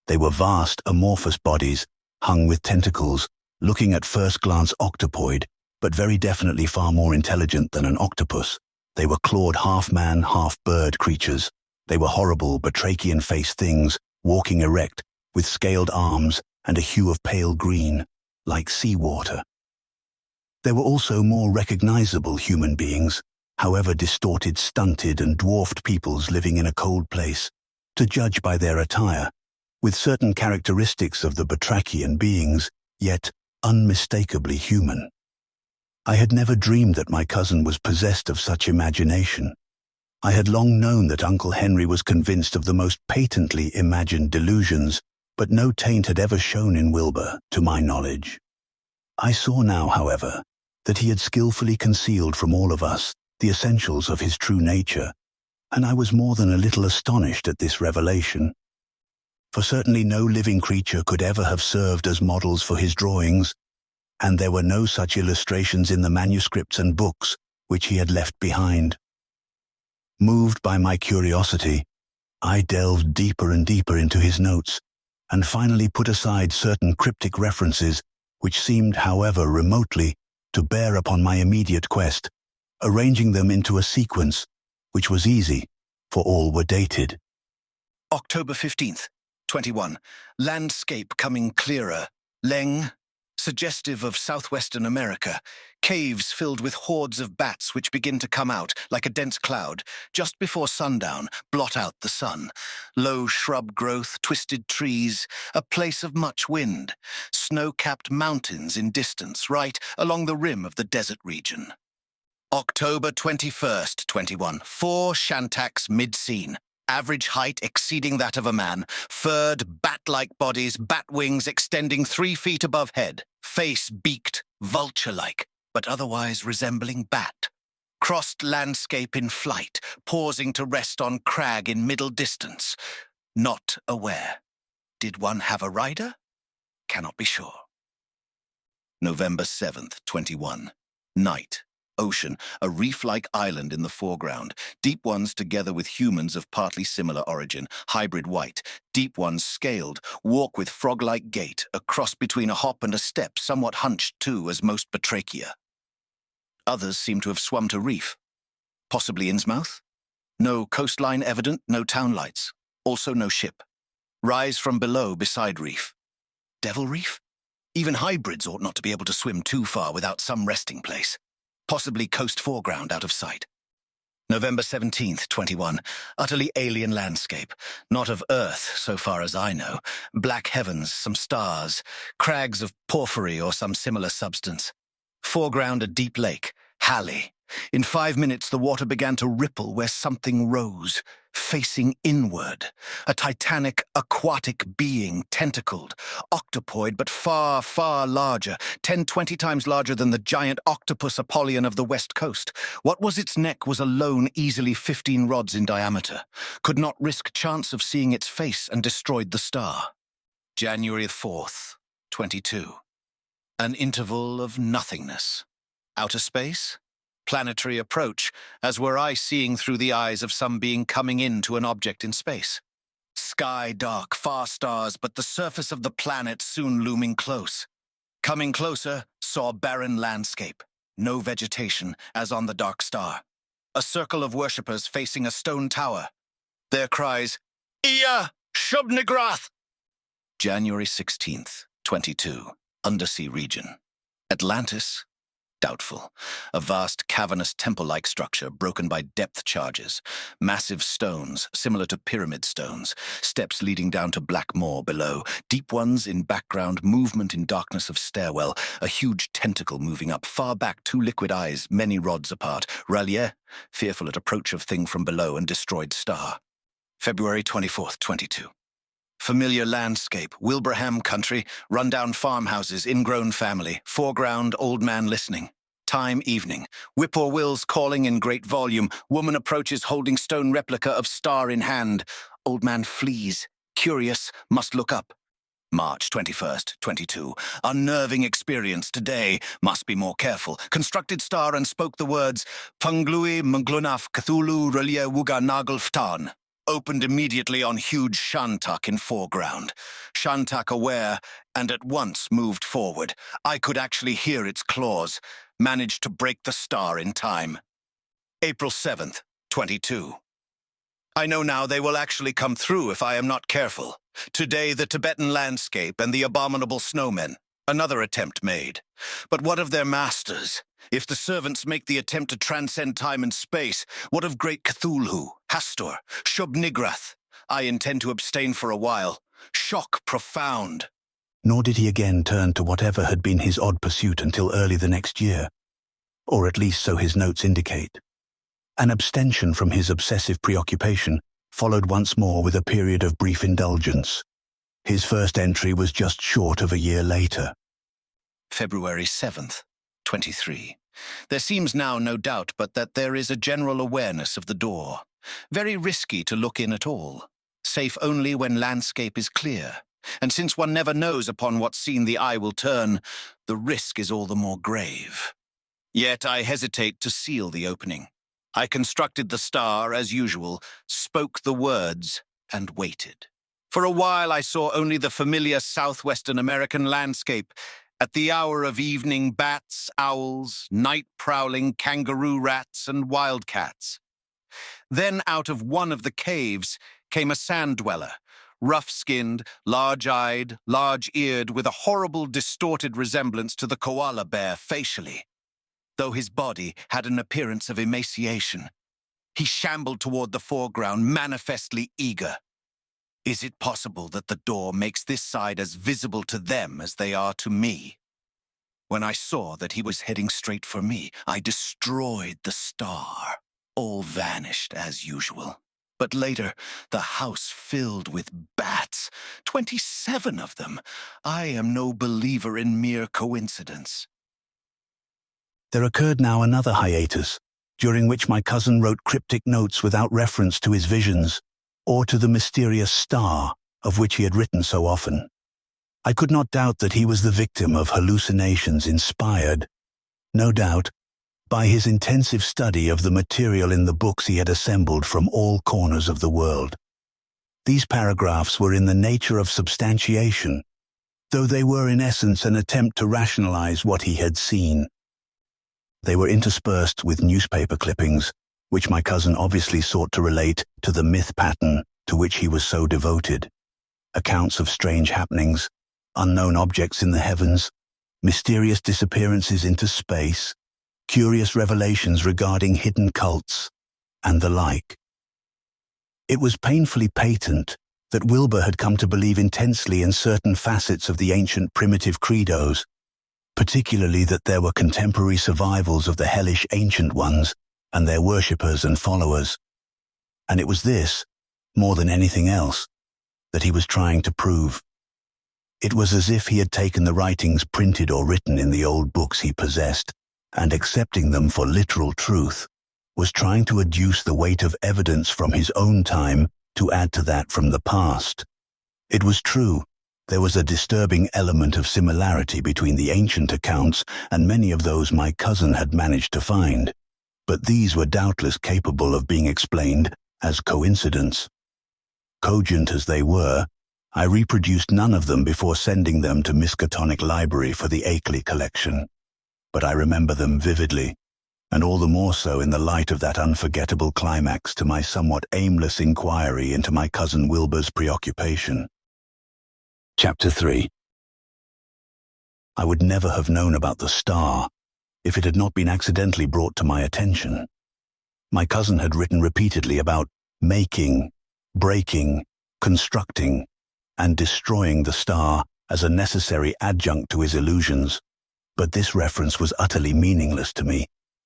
They were vast, amorphous bodies, hung with tentacles, looking at first glance octopoid, but very definitely far more intelligent than an octopus. They were clawed half-man, half-bird creatures. They were horrible, batrachian-faced things, walking erect, with scaled arms and a hue of pale green, like seawater. There were also more recognizable human beings, however distorted, stunted, and dwarfed peoples living in a cold place, to judge by their attire, with certain characteristics of the batrachian beings, yet unmistakably human. I had never dreamed that my cousin was possessed of such imagination. I had long known that Uncle Henry was convinced of the most patently imagined delusions, but no taint had ever shown in Wilbur, to my knowledge. I saw now, however, that he had skillfully concealed from all of us the essentials of his true nature, and I was more than a little astonished at this revelation. For certainly no living creature could ever have served as models for his drawings, and there were no such illustrations in the manuscripts and books which he had left behind. Moved by my curiosity, I delved deeper and deeper into his notes, and finally put aside certain cryptic references which seemed, however remotely, to bear upon my immediate quest, arranging them into a sequence, which was easy, for all were dated. October 15th, 21. Landscape coming clearer. Leng, suggestive of southwestern America. Caves filled with hordes of bats which begin to come out, like a dense cloud, just before sundown, blot out the sun. Low shrub growth, twisted trees, a place of much wind. Snow-capped mountains in distance, right along the rim of the desert region. October 21st, 21. 4 Shantaks mid-scene. Average height exceeding that of a man, furred, bat-like bodies, bat wings extending 3 feet above head, face beaked, vulture-like, but otherwise resembling bat. Crossed landscape in flight, pausing to rest on crag in middle distance. Not aware. Did one have a rider? Cannot be sure. November 7th, 21. Night. Ocean, a reef-like island in the foreground, deep ones together with humans of partly similar origin, hybrid white, deep ones scaled, walk with frog-like gait, a cross between a hop and a step, somewhat hunched too, as most batrachia. Others seem to have swum to reef. Possibly Innsmouth? No coastline evident, no town lights. Also no ship. Rise from below beside reef. Devil Reef? Even hybrids ought not to be able to swim too far without some resting place. Possibly coast foreground out of sight. November 17th, 21. Utterly alien landscape. Not of Earth, so far as I know. Black heavens, some stars, crags of porphyry or some similar substance. Foreground a deep lake, Halley. In 5 minutes the water began to ripple where something rose, facing inward. A titanic, aquatic being, tentacled, octopoid, but far, far larger, 10-20 times larger than the giant octopus Apollyon of the west coast. What was its neck was alone easily 15 rods in diameter. Could not risk chance of seeing its face and destroyed the star. January 4th, 22. An interval of nothingness. Outer space? Planetary approach, as were I seeing through the eyes of some being coming into an object in space. Sky dark, far stars, but the surface of the planet soon looming close. Coming closer, saw barren landscape. No vegetation, as on the dark star. A circle of worshippers facing a stone tower. Their cries, Iya! Shubnigrath! January 16th, 22. Undersea region. Atlantis? Doubtful. A vast cavernous temple-like structure broken by depth charges. Massive stones, similar to pyramid stones. Steps leading down to black moor below. Deep ones in background, movement in darkness of stairwell. A huge tentacle moving up. Far back, two liquid eyes, many rods apart. Rallier, fearful at approach of thing from below and destroyed star. February 24th, 22. Familiar landscape, Wilbraham country, rundown farmhouses, ingrown family, foreground, old man listening. Time, evening. Whippoorwills calling in great volume. Woman approaches holding stone replica of star in hand. Old man flees. Curious, must look up. March 21st, 22. Unnerving experience today. Must be more careful. Constructed star and spoke the words, Punglui Mglunaf Cthulhu Relia Wuga Nagel Ftan. Opened immediately on huge Shantak in foreground. Shantak aware, and at once moved forward. I could actually hear its claws. Managed to break the star in time. April 7th, 22. I know now they will actually come through if I am not careful. Today the Tibetan landscape and the abominable snowmen. Another attempt made. But what of their masters? If the servants make the attempt to transcend time and space, what of great Cthulhu, Hastur, Shub-Nigrath? I intend to abstain for a while. Shock profound. Nor did he again turn to whatever had been his odd pursuit until early the next year, or at least so his notes indicate. An abstention from his obsessive preoccupation followed once more with a period of brief indulgence. His first entry was just short of a year later. February 7th, 23. There seems now no doubt but that there is a general awareness of the door. Very risky to look in at all. Safe only when landscape is clear. And since one never knows upon what scene the eye will turn, the risk is all the more grave. Yet I hesitate to seal the opening. I constructed the star as usual, spoke the words, and waited. For a while I saw only the familiar southwestern American landscape. At the hour of evening, bats, owls, night-prowling kangaroo rats, and wildcats. Then out of one of the caves came a sand-dweller, rough-skinned, large-eyed, large-eared, with a horrible, distorted resemblance to the koala bear facially, though his body had an appearance of emaciation. He shambled toward the foreground, manifestly eager. Is it possible that the door makes this side as visible to them as they are to me? When I saw that he was heading straight for me, I destroyed the star. All vanished as usual. But later, the house filled with bats, 27 of them. I am no believer in mere coincidence. There occurred now another hiatus, during which my cousin wrote cryptic notes without reference to his visions, or to the mysterious star of which he had written so often. I could not doubt that he was the victim of hallucinations inspired, no doubt, by his intensive study of the material in the books he had assembled from all corners of the world. These paragraphs were in the nature of substantiation, though they were in essence an attempt to rationalize what he had seen. They were interspersed with newspaper clippings, which my cousin obviously sought to relate to the myth pattern to which he was so devoted. Accounts of strange happenings, unknown objects in the heavens, mysterious disappearances into space, curious revelations regarding hidden cults, and the like. It was painfully patent that Wilbur had come to believe intensely in certain facets of the ancient primitive credos, particularly that there were contemporary survivals of the hellish ancient ones and their worshippers and followers. And it was this, more than anything else, that he was trying to prove. It was as if he had taken the writings printed or written in the old books he possessed, and accepting them for literal truth, was trying to adduce the weight of evidence from his own time to add to that from the past. It was true, there was a disturbing element of similarity between the ancient accounts and many of those my cousin had managed to find, but these were doubtless capable of being explained as coincidence. Cogent as they were, I reproduced none of them before sending them to Miskatonic Library for the Akeley collection. But I remember them vividly, and all the more so in the light of that unforgettable climax to my somewhat aimless inquiry into my cousin Wilbur's preoccupation. Chapter 3. I would never have known about the star if it had not been accidentally brought to my attention. My cousin had written repeatedly about making, breaking, constructing, and destroying the star as a necessary adjunct to his illusions, but this reference was utterly meaningless to me,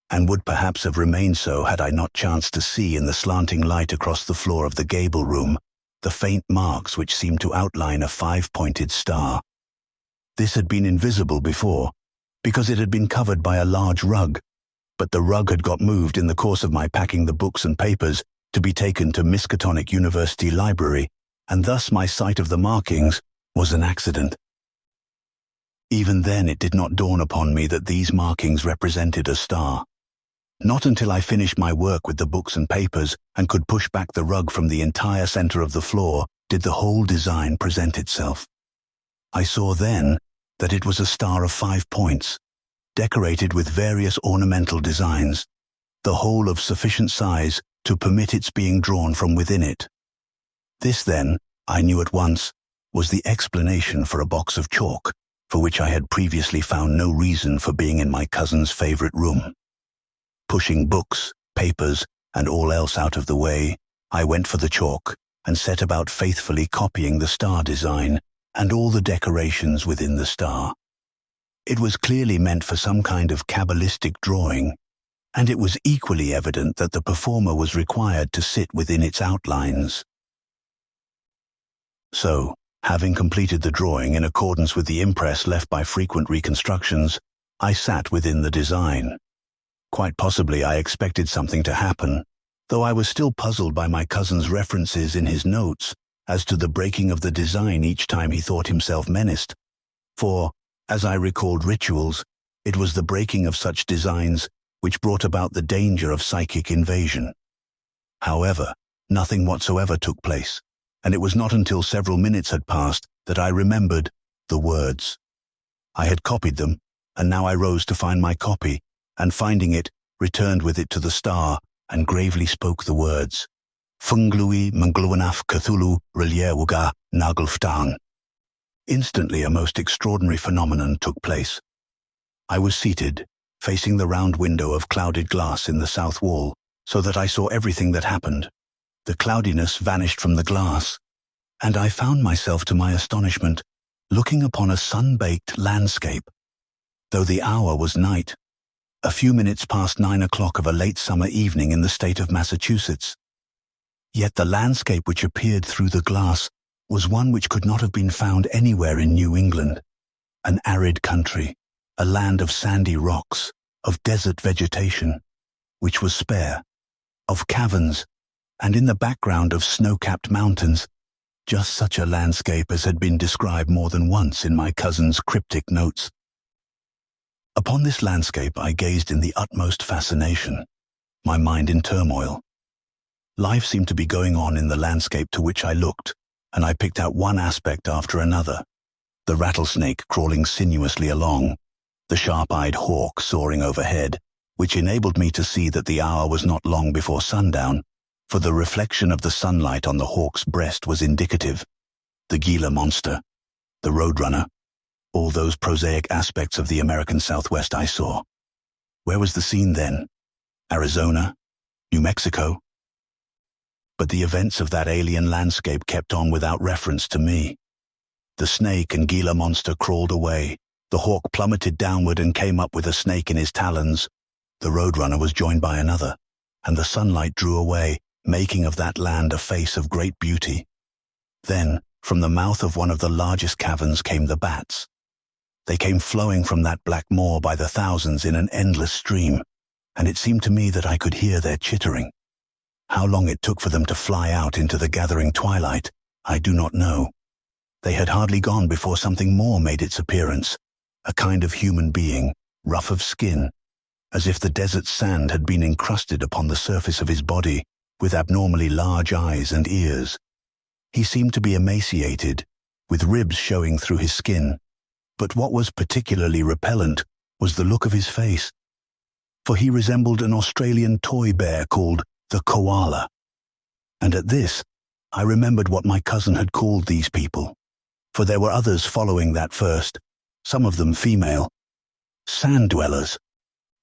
and would perhaps have remained so had I not chanced to see in the slanting light across the floor of the Gable room the faint marks which seemed to outline a five-pointed star. This had been invisible before, because it had been covered by a large rug, but the rug had got moved in the course of my packing the books and papers to be taken to Miskatonic University Library, and thus my sight of the markings was an accident. Even then it did not dawn upon me that these markings represented a star. Not until I finished my work with the books and papers and could push back the rug from the entire center of the floor did the whole design present itself. I saw then that it was a star of 5 points, decorated with various ornamental designs, the whole of sufficient size to permit its being drawn from within it. This then, I knew at once, was the explanation for a box of chalk, for which I had previously found no reason for being in my cousin's favorite room. Pushing books, papers, and all else out of the way, I went for the chalk and set about faithfully copying the star design and all the decorations within the star. It was clearly meant for some kind of Kabbalistic drawing, and it was equally evident that the performer was required to sit within its outlines. So, having completed the drawing in accordance with the impress left by frequent reconstructions, I sat within the design. Quite possibly I expected something to happen, though I was still puzzled by my cousin's references in his notes as to the breaking of the design each time he thought himself menaced. For, as I recalled rituals, it was the breaking of such designs which brought about the danger of psychic invasion. However, nothing whatsoever took place, and it was not until several minutes had passed that I remembered the words. I had copied them, and now I rose to find my copy, and finding it, returned with it to the star, and gravely spoke the words, Funglui Mangluanaf Cthulhu Reliewuga Nagelftang. Instantly a most extraordinary phenomenon took place. I was seated, facing the round window of clouded glass in the south wall, so that I saw everything that happened. The cloudiness vanished from the glass, and I found myself, to my astonishment, looking upon a sun-baked landscape. Though the hour was night, a few minutes past 9 o'clock of a late summer evening in the state of Massachusetts. Yet the landscape which appeared through the glass was one which could not have been found anywhere in New England. An arid country, a land of sandy rocks, of desert vegetation, which was spare, of caverns, and in the background of snow-capped mountains, just such a landscape as had been described more than once in my cousin's cryptic notes. Upon this landscape I gazed in the utmost fascination, my mind in turmoil. Life seemed to be going on in the landscape to which I looked, and I picked out one aspect after another. The rattlesnake crawling sinuously along, the sharp-eyed hawk soaring overhead, which enabled me to see that the hour was not long before sundown, for the reflection of the sunlight on the hawk's breast was indicative. The Gila monster, the roadrunner, all those prosaic aspects of the American Southwest I saw. Where was the scene then? Arizona? New Mexico? But the events of that alien landscape kept on without reference to me. The snake and Gila monster crawled away. The hawk plummeted downward and came up with a snake in his talons. The roadrunner was joined by another, and the sunlight drew away, making of that land a face of great beauty. Then, from the mouth of one of the largest caverns came the bats. They came flowing from that black moor by the thousands in an endless stream, and it seemed to me that I could hear their chittering. How long it took for them to fly out into the gathering twilight, I do not know. They had hardly gone before something more made its appearance, a kind of human being, rough of skin, as if the desert sand had been encrusted upon the surface of his body, with abnormally large eyes and ears. He seemed to be emaciated, with ribs showing through his skin, but what was particularly repellent was the look of his face, for he resembled an Australian toy bear called the koala. And at this, I remembered what my cousin had called these people, for there were others following that first, some of them female. Sand dwellers.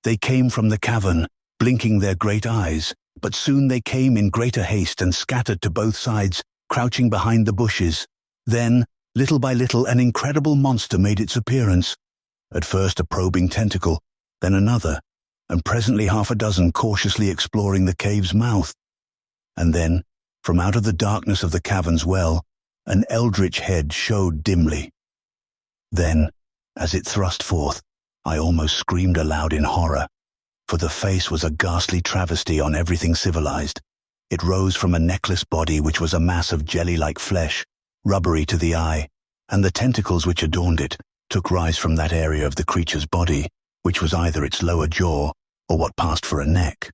They came from the cavern, blinking their great eyes, but soon they came in greater haste and scattered to both sides, crouching behind the bushes. Then, little by little, an incredible monster made its appearance. At first a probing tentacle, then another, and presently half a dozen cautiously exploring the cave's mouth. And then, from out of the darkness of the cavern's well, an eldritch head showed dimly. Then, as it thrust forth, I almost screamed aloud in horror, for the face was a ghastly travesty on everything civilized. It rose from a necklace body which was a mass of jelly-like flesh, rubbery to the eye, and the tentacles which adorned it took rise from that area of the creature's body, which was either its lower jaw or what passed for a neck.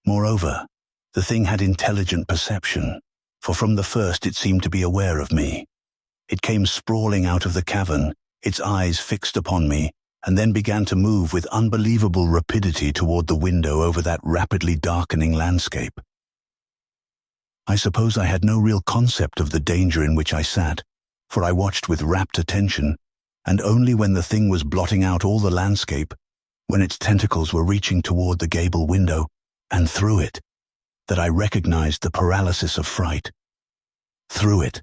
Moreover, the thing had intelligent perception, for from the first it seemed to be aware of me. It came sprawling out of the cavern, its eyes fixed upon me, and then began to move with unbelievable rapidity toward the window over that rapidly darkening landscape. I suppose I had no real concept of the danger in which I sat, for I watched with rapt attention, and only when the thing was blotting out all the landscape, when its tentacles were reaching toward the gable window, and through it, that I recognized the paralysis of fright. Through it.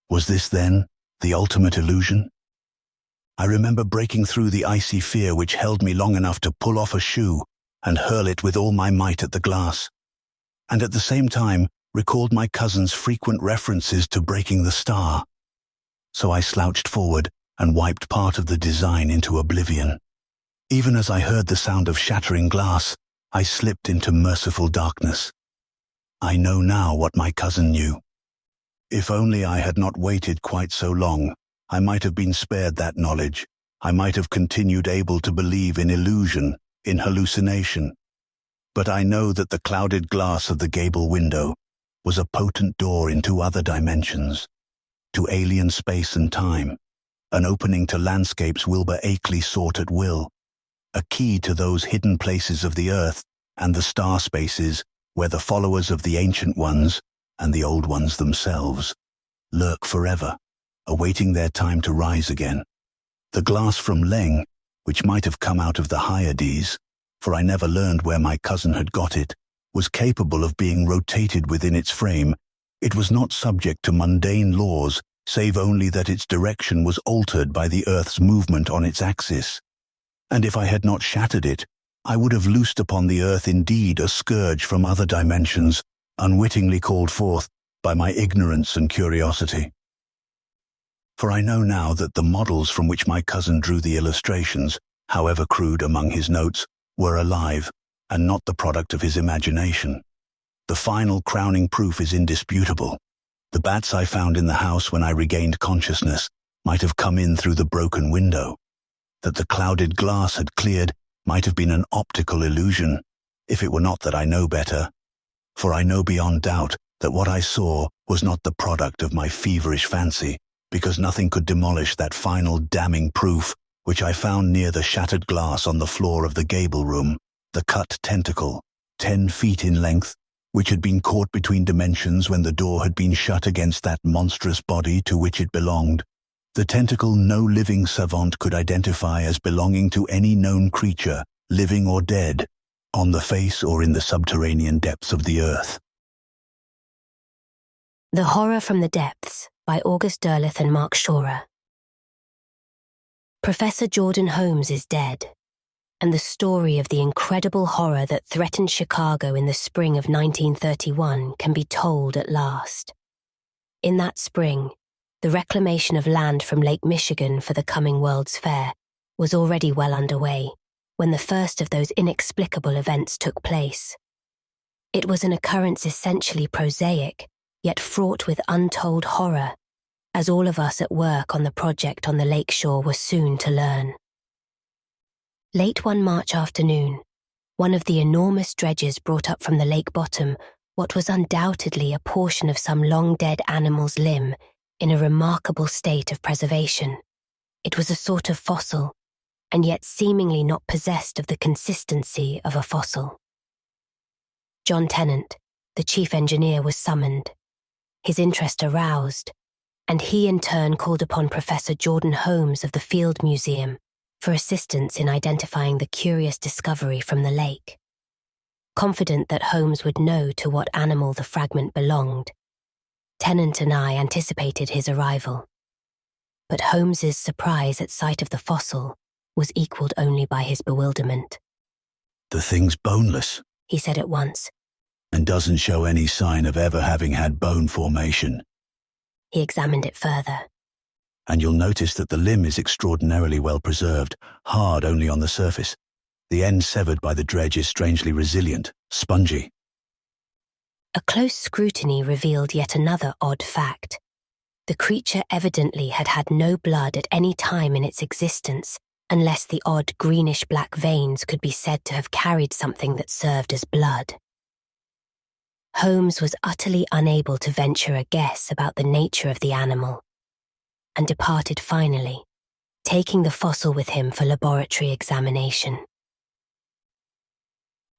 Was this then the ultimate illusion? I remember breaking through the icy fear which held me long enough to pull off a shoe and hurl it with all my might at the glass, and at the same time recalled my cousin's frequent references to breaking the star. So I slouched forward and wiped part of the design into oblivion. Even as I heard the sound of shattering glass, I slipped into merciful darkness. I know now what my cousin knew. If only I had not waited quite so long, I might have been spared that knowledge. I might have continued able to believe in illusion, in hallucination. But I know that the clouded glass of the gable window was a potent door into other dimensions, to alien space and time, an opening to landscapes Wilbur Akeley sought at will, a key to those hidden places of the earth and the star spaces where the followers of the ancient ones, and the old ones themselves, lurk forever, awaiting their time to rise again. The glass from Leng, which might have come out of the Hyades, for I never learned where my cousin had got it, was capable of being rotated within its frame. It was not subject to mundane laws, save only that its direction was altered by the earth's movement on its axis. And if I had not shattered it, I would have loosed upon the earth indeed a scourge from other dimensions, unwittingly called forth by my ignorance and curiosity. For I know now that the models from which my cousin drew the illustrations, however crude among his notes, were alive, and not the product of his imagination. The final crowning proof is indisputable. The bats I found in the house when I regained consciousness might have come in through the broken window. That the clouded glass had cleared might have been an optical illusion, if it were not that I know better. For I know beyond doubt that what I saw was not the product of my feverish fancy, because nothing could demolish that final damning proof which I found near the shattered glass on the floor of the gable room, the cut tentacle, 10 feet in length, which had been caught between dimensions when the door had been shut against that monstrous body to which it belonged. The tentacle no living savant could identify as belonging to any known creature, living or dead, on the face or in the subterranean depths of the earth. The Horror from the Depths by August Derleth and Mark Shorer. Professor Jordan Holmes is dead, and the story of the incredible horror that threatened Chicago in the spring of 1931 can be told at last. In that spring, the reclamation of land from Lake Michigan for the coming World's Fair was already well underway when the first of those inexplicable events took place. It was an occurrence essentially prosaic, yet fraught with untold horror, as all of us at work on the project on the lakeshore were soon to learn. Late one March afternoon, one of the enormous dredges brought up from the lake bottom what was undoubtedly a portion of some long-dead animal's limb in a remarkable state of preservation. It was a sort of fossil, and yet seemingly not possessed of the consistency of a fossil. John Tennant, the chief engineer, was summoned, his interest aroused, and he in turn called upon Professor Jordan Holmes of the Field Museum for assistance in identifying the curious discovery from the lake. Confident that Holmes would know to what animal the fragment belonged, Tennant and I anticipated his arrival. But Holmes's surprise at sight of the fossil was equalled only by his bewilderment. The thing's boneless, He said at once. and doesn't show any sign of ever having had bone formation. He examined it further. And you'll notice that the limb is extraordinarily well preserved, hard only on the surface. The end severed by the dredge is strangely resilient, spongy. A close scrutiny revealed yet another odd fact. The creature evidently had had no blood at any time in its existence, unless the odd greenish-black veins could be said to have carried something that served as blood. Holmes was utterly unable to venture a guess about the nature of the animal, and departed finally, taking the fossil with him for laboratory examination.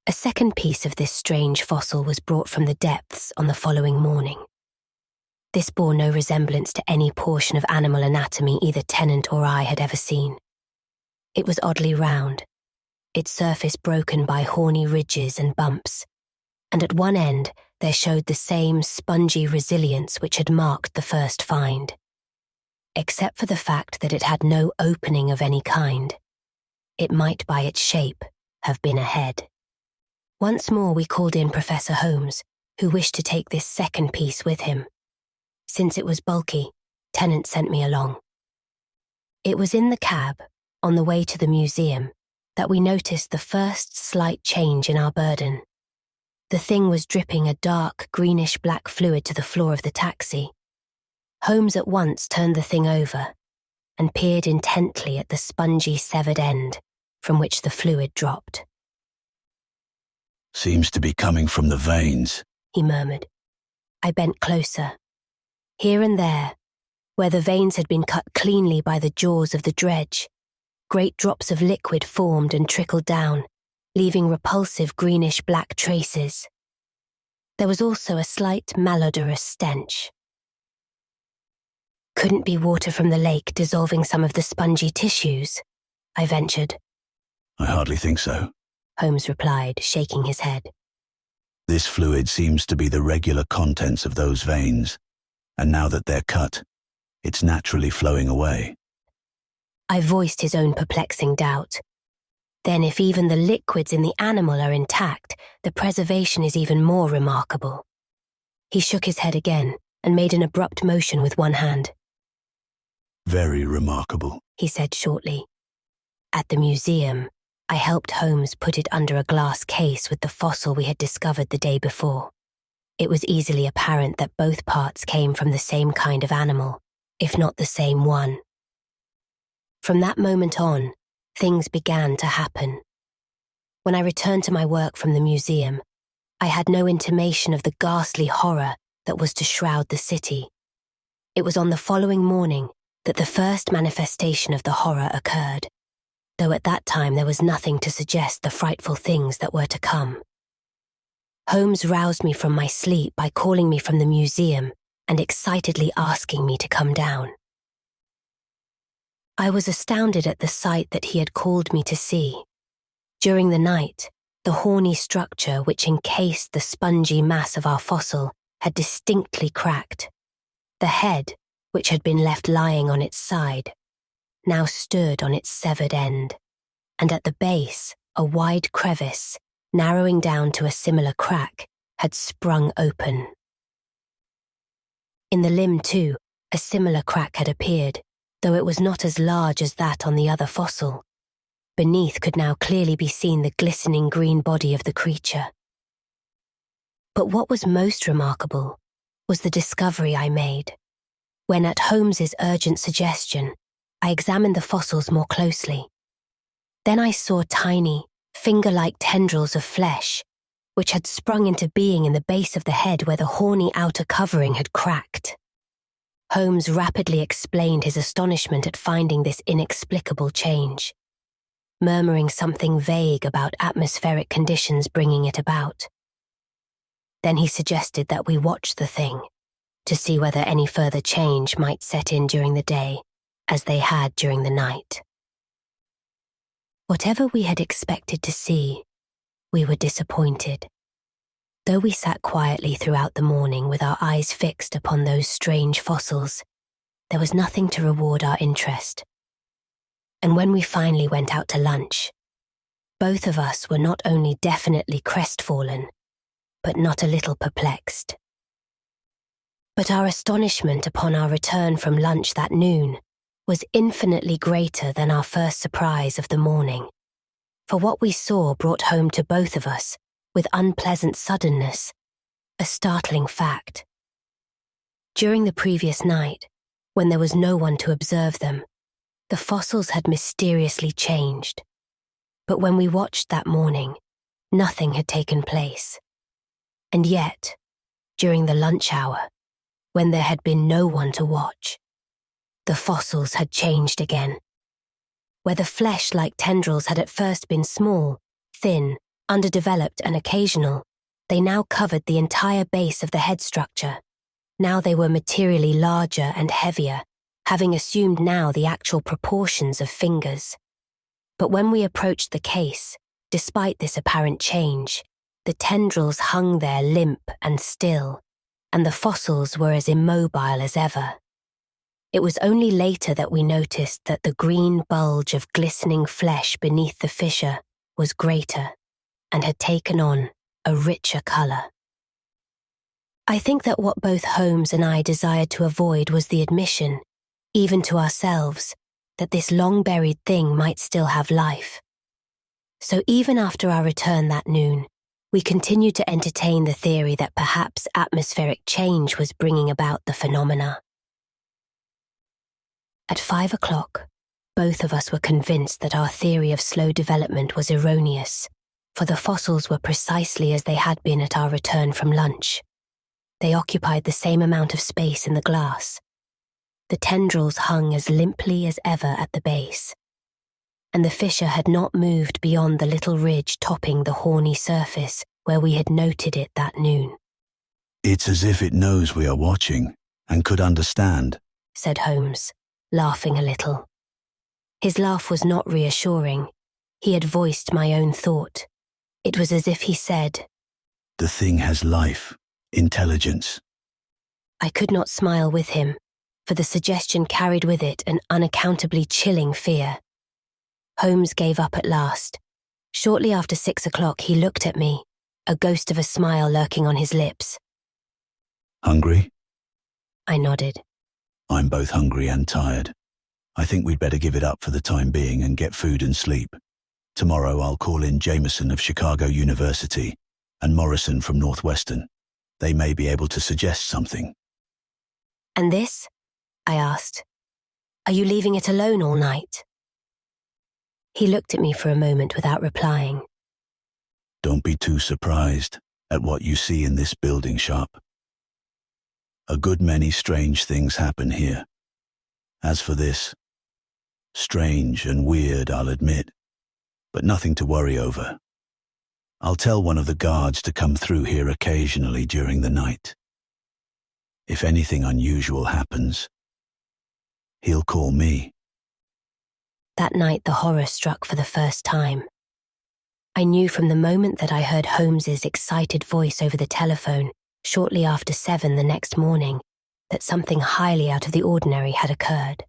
A second piece of this strange fossil was brought from the depths on the following morning. This bore no resemblance to any portion of animal anatomy either Tennant or I had ever seen. It was oddly round, its surface broken by horny ridges and bumps, and at one end there showed the same spongy resilience which had marked the first find. Except for the fact that it had no opening of any kind, it might by its shape have been a head. Once more we called in Professor Holmes, who wished to take this second piece with him. Since it was bulky, Tennant sent me along. It was in the cab, on the way to the museum, that we noticed the first slight change in our burden. The thing was dripping a dark, greenish-black fluid to the floor of the taxi. Holmes at once turned the thing over and peered intently at the spongy severed end from which the fluid dropped. Seems to be coming from the veins. He murmured. I bent closer. Here and there, where the veins had been cut cleanly by the jaws of the dredge, great drops of liquid formed and trickled down, leaving repulsive greenish-black traces. There was also a slight malodorous stench. Couldn't be water from the lake dissolving some of the spongy tissues, I ventured. I hardly think so. Holmes replied, shaking his head. This fluid seems to be the regular contents of those veins, and now that they're cut, it's naturally flowing away. I voiced his own perplexing doubt. Then if even the liquids in the animal are intact, the preservation is even more remarkable. He shook his head again and made an abrupt motion with one hand. Very remarkable, he said shortly. At the museum, I helped Holmes put it under a glass case with the fossil we had discovered the day before. It was easily apparent that both parts came from the same kind of animal, if not the same one. From that moment on, things began to happen. When I returned to my work from the museum, I had no intimation of the ghastly horror that was to shroud the city. It was on the following morning that the first manifestation of the horror occurred, though at that time there was nothing to suggest the frightful things that were to come. Holmes roused me from my sleep by calling me from the museum and excitedly asking me to come down. I was astounded at the sight that he had called me to see. During the night, the horny structure which encased the spongy mass of our fossil had distinctly cracked. The head, which had been left lying on its side, now stood on its severed end, and at the base, a wide crevice, narrowing down to a similar crack, had sprung open. In the limb, too, a similar crack had appeared, though it was not as large as that on the other fossil. Beneath could now clearly be seen the glistening green body of the creature. But what was most remarkable was the discovery I made. When at Holmes's urgent suggestion, I examined the fossils more closely. Then I saw tiny, finger-like tendrils of flesh, which had sprung into being in the base of the head where the horny outer covering had cracked. Holmes rapidly explained his astonishment at finding this inexplicable change, murmuring something vague about atmospheric conditions bringing it about. Then he suggested that we watch the thing, to see whether any further change might set in during the day, as they had during the night. Whatever we had expected to see, we were disappointed. Though we sat quietly throughout the morning with our eyes fixed upon those strange fossils, there was nothing to reward our interest. And when we finally went out to lunch, both of us were not only definitely crestfallen, but not a little perplexed. But our astonishment upon our return from lunch that noon was infinitely greater than our first surprise of the morning, for what we saw brought home to both of us, with unpleasant suddenness, a startling fact. During the previous night, when there was no one to observe them, the fossils had mysteriously changed. But when we watched that morning, nothing had taken place. And yet, during the lunch hour, when there had been no one to watch, the fossils had changed again. Where the flesh-like tendrils had at first been small, thin, underdeveloped and occasional, they now covered the entire base of the head structure. Now they were materially larger and heavier, having assumed now the actual proportions of fingers. But when we approached the case, despite this apparent change, the tendrils hung there limp and still, and the fossils were as immobile as ever. It was only later that we noticed that the green bulge of glistening flesh beneath the fissure was greater and had taken on a richer colour. I think that what both Holmes and I desired to avoid was the admission, even to ourselves, that this long-buried thing might still have life. So even after our return that noon, we continued to entertain the theory that perhaps atmospheric change was bringing about the phenomena. At 5 o'clock, both of us were convinced that our theory of slow development was erroneous, for the fossils were precisely as they had been at our return from lunch. They occupied the same amount of space in the glass. The tendrils hung as limply as ever at the base, and the fissure had not moved beyond the little ridge topping the horny surface where we had noted it that noon. It's as if it knows we are watching and could understand, said Holmes, laughing a little. His laugh was not reassuring. He had voiced my own thought. It was as if he said, "The thing has life, intelligence." I could not smile with him, for the suggestion carried with it an unaccountably chilling fear. Holmes gave up at last. Shortly after 6 o'clock he looked at me, a ghost of a smile lurking on his lips. Hungry? I nodded. I'm both hungry and tired. I think we'd better give it up for the time being and get food and sleep. Tomorrow I'll call in Jameson of Chicago University and Morrison from Northwestern. They may be able to suggest something. And this? I asked. Are you leaving it alone all night? He looked at me for a moment without replying. Don't be too surprised at what you see in this building shop. A good many strange things happen here. As for this, strange and weird, I'll admit, but nothing to worry over. I'll tell one of the guards to come through here occasionally during the night. If anything unusual happens, he'll call me. That night the horror struck for the first time. I knew from the moment that I heard Holmes's excited voice over the telephone shortly after 7 the next morning that something highly out of the ordinary had occurred.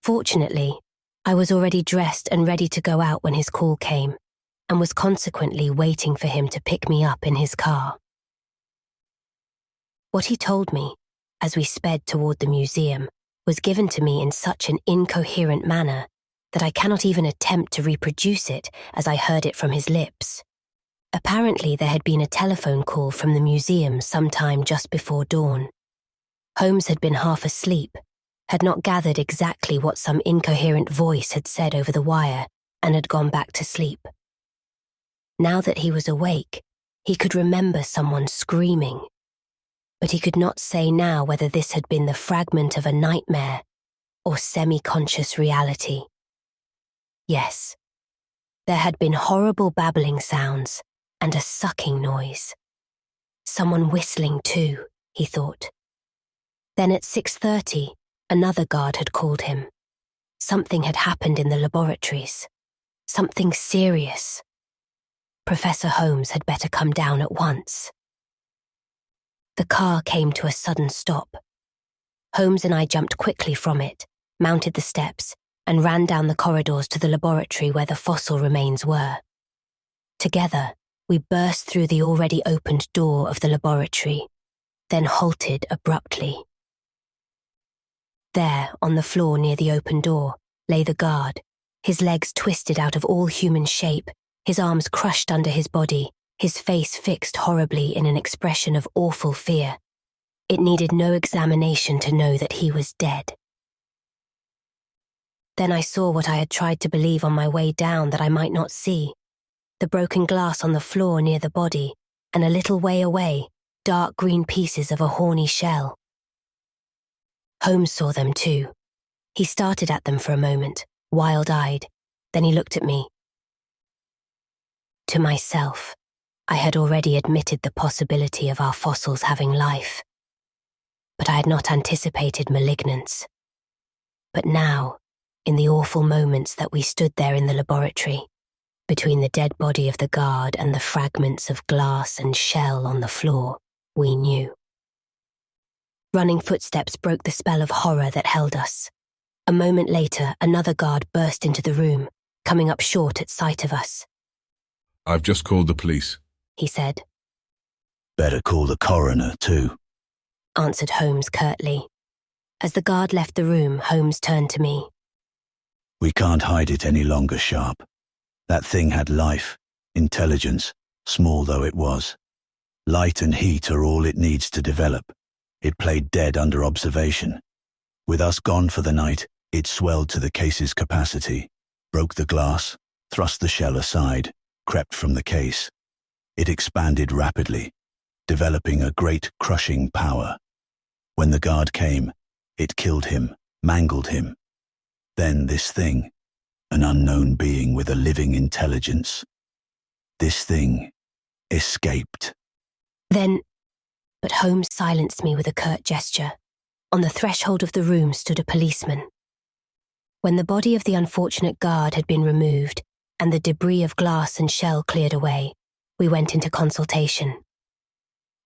Fortunately, I was already dressed and ready to go out when his call came, and was consequently waiting for him to pick me up in his car. What he told me, as we sped toward the museum, was given to me in such an incoherent manner that I cannot even attempt to reproduce it as I heard it from his lips. Apparently there had been a telephone call from the museum sometime just before dawn. Holmes had been half asleep, had not gathered exactly what some incoherent voice had said over the wire, and had gone back to sleep. Now that he was awake, he could remember someone screaming, but he could not say now whether this had been the fragment of a nightmare or semi-conscious reality. Yes, there had been horrible babbling sounds and a sucking noise. Someone whistling too, he thought, Then at 6:30, another guard had called him. Something had happened in the laboratories. Something serious. Professor Holmes had better come down at once. The car came to a sudden stop. Holmes and I jumped quickly from it, mounted the steps, and ran down the corridors to the laboratory where the fossil remains were. Together, we burst through the already opened door of the laboratory, then halted abruptly. There, on the floor near the open door, lay the guard, his legs twisted out of all human shape, his arms crushed under his body, his face fixed horribly in an expression of awful fear. It needed no examination to know that he was dead. Then I saw what I had tried to believe on my way down that I might not see. The broken glass on the floor near the body, and a little way away, dark green pieces of a horny shell. Holmes saw them too. He started at them for a moment, wild-eyed. Then he looked at me. To myself, I had already admitted the possibility of our fossils having life. But I had not anticipated malignance. But now, in the awful moments that we stood there in the laboratory, between the dead body of the guard and the fragments of glass and shell on the floor, we knew. Running footsteps broke the spell of horror that held us. A moment later, another guard burst into the room, coming up short at sight of us. I've just called the police, he said. Better call the coroner, too, answered Holmes curtly. As the guard left the room, Holmes turned to me. We can't hide it any longer, Sharp. That thing had life, intelligence, small though it was. Light and heat are all it needs to develop. It played dead under observation. With us gone for the night, it swelled to the case's capacity, broke the glass, thrust the shell aside, crept from the case. It expanded rapidly, developing a great crushing power. When the guard came, it killed him, mangled him. Then this thing, an unknown being with a living intelligence. This thing escaped. But Holmes silenced me with a curt gesture. On the threshold of the room stood a policeman. When the body of the unfortunate guard had been removed and the debris of glass and shell cleared away, we went into consultation.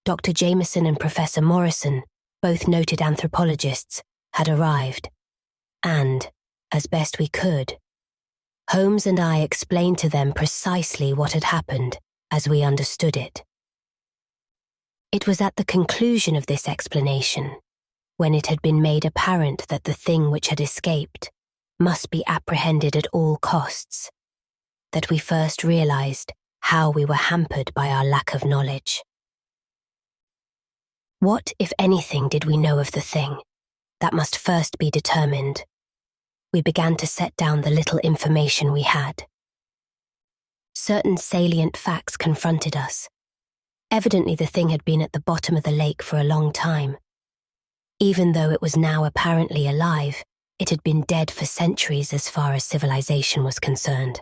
Dr. Jameson and Professor Morrison, both noted anthropologists, had arrived, and, as best we could, Holmes and I explained to them precisely what had happened as we understood it. It was at the conclusion of this explanation, when it had been made apparent that the thing which had escaped must be apprehended at all costs, that we first realized how we were hampered by our lack of knowledge. What, if anything, did we know of the thing? That must first be determined. We began to set down the little information we had. Certain salient facts confronted us. Evidently the thing had been at the bottom of the lake for a long time. Even though it was now apparently alive, it had been dead for centuries as far as civilization was concerned.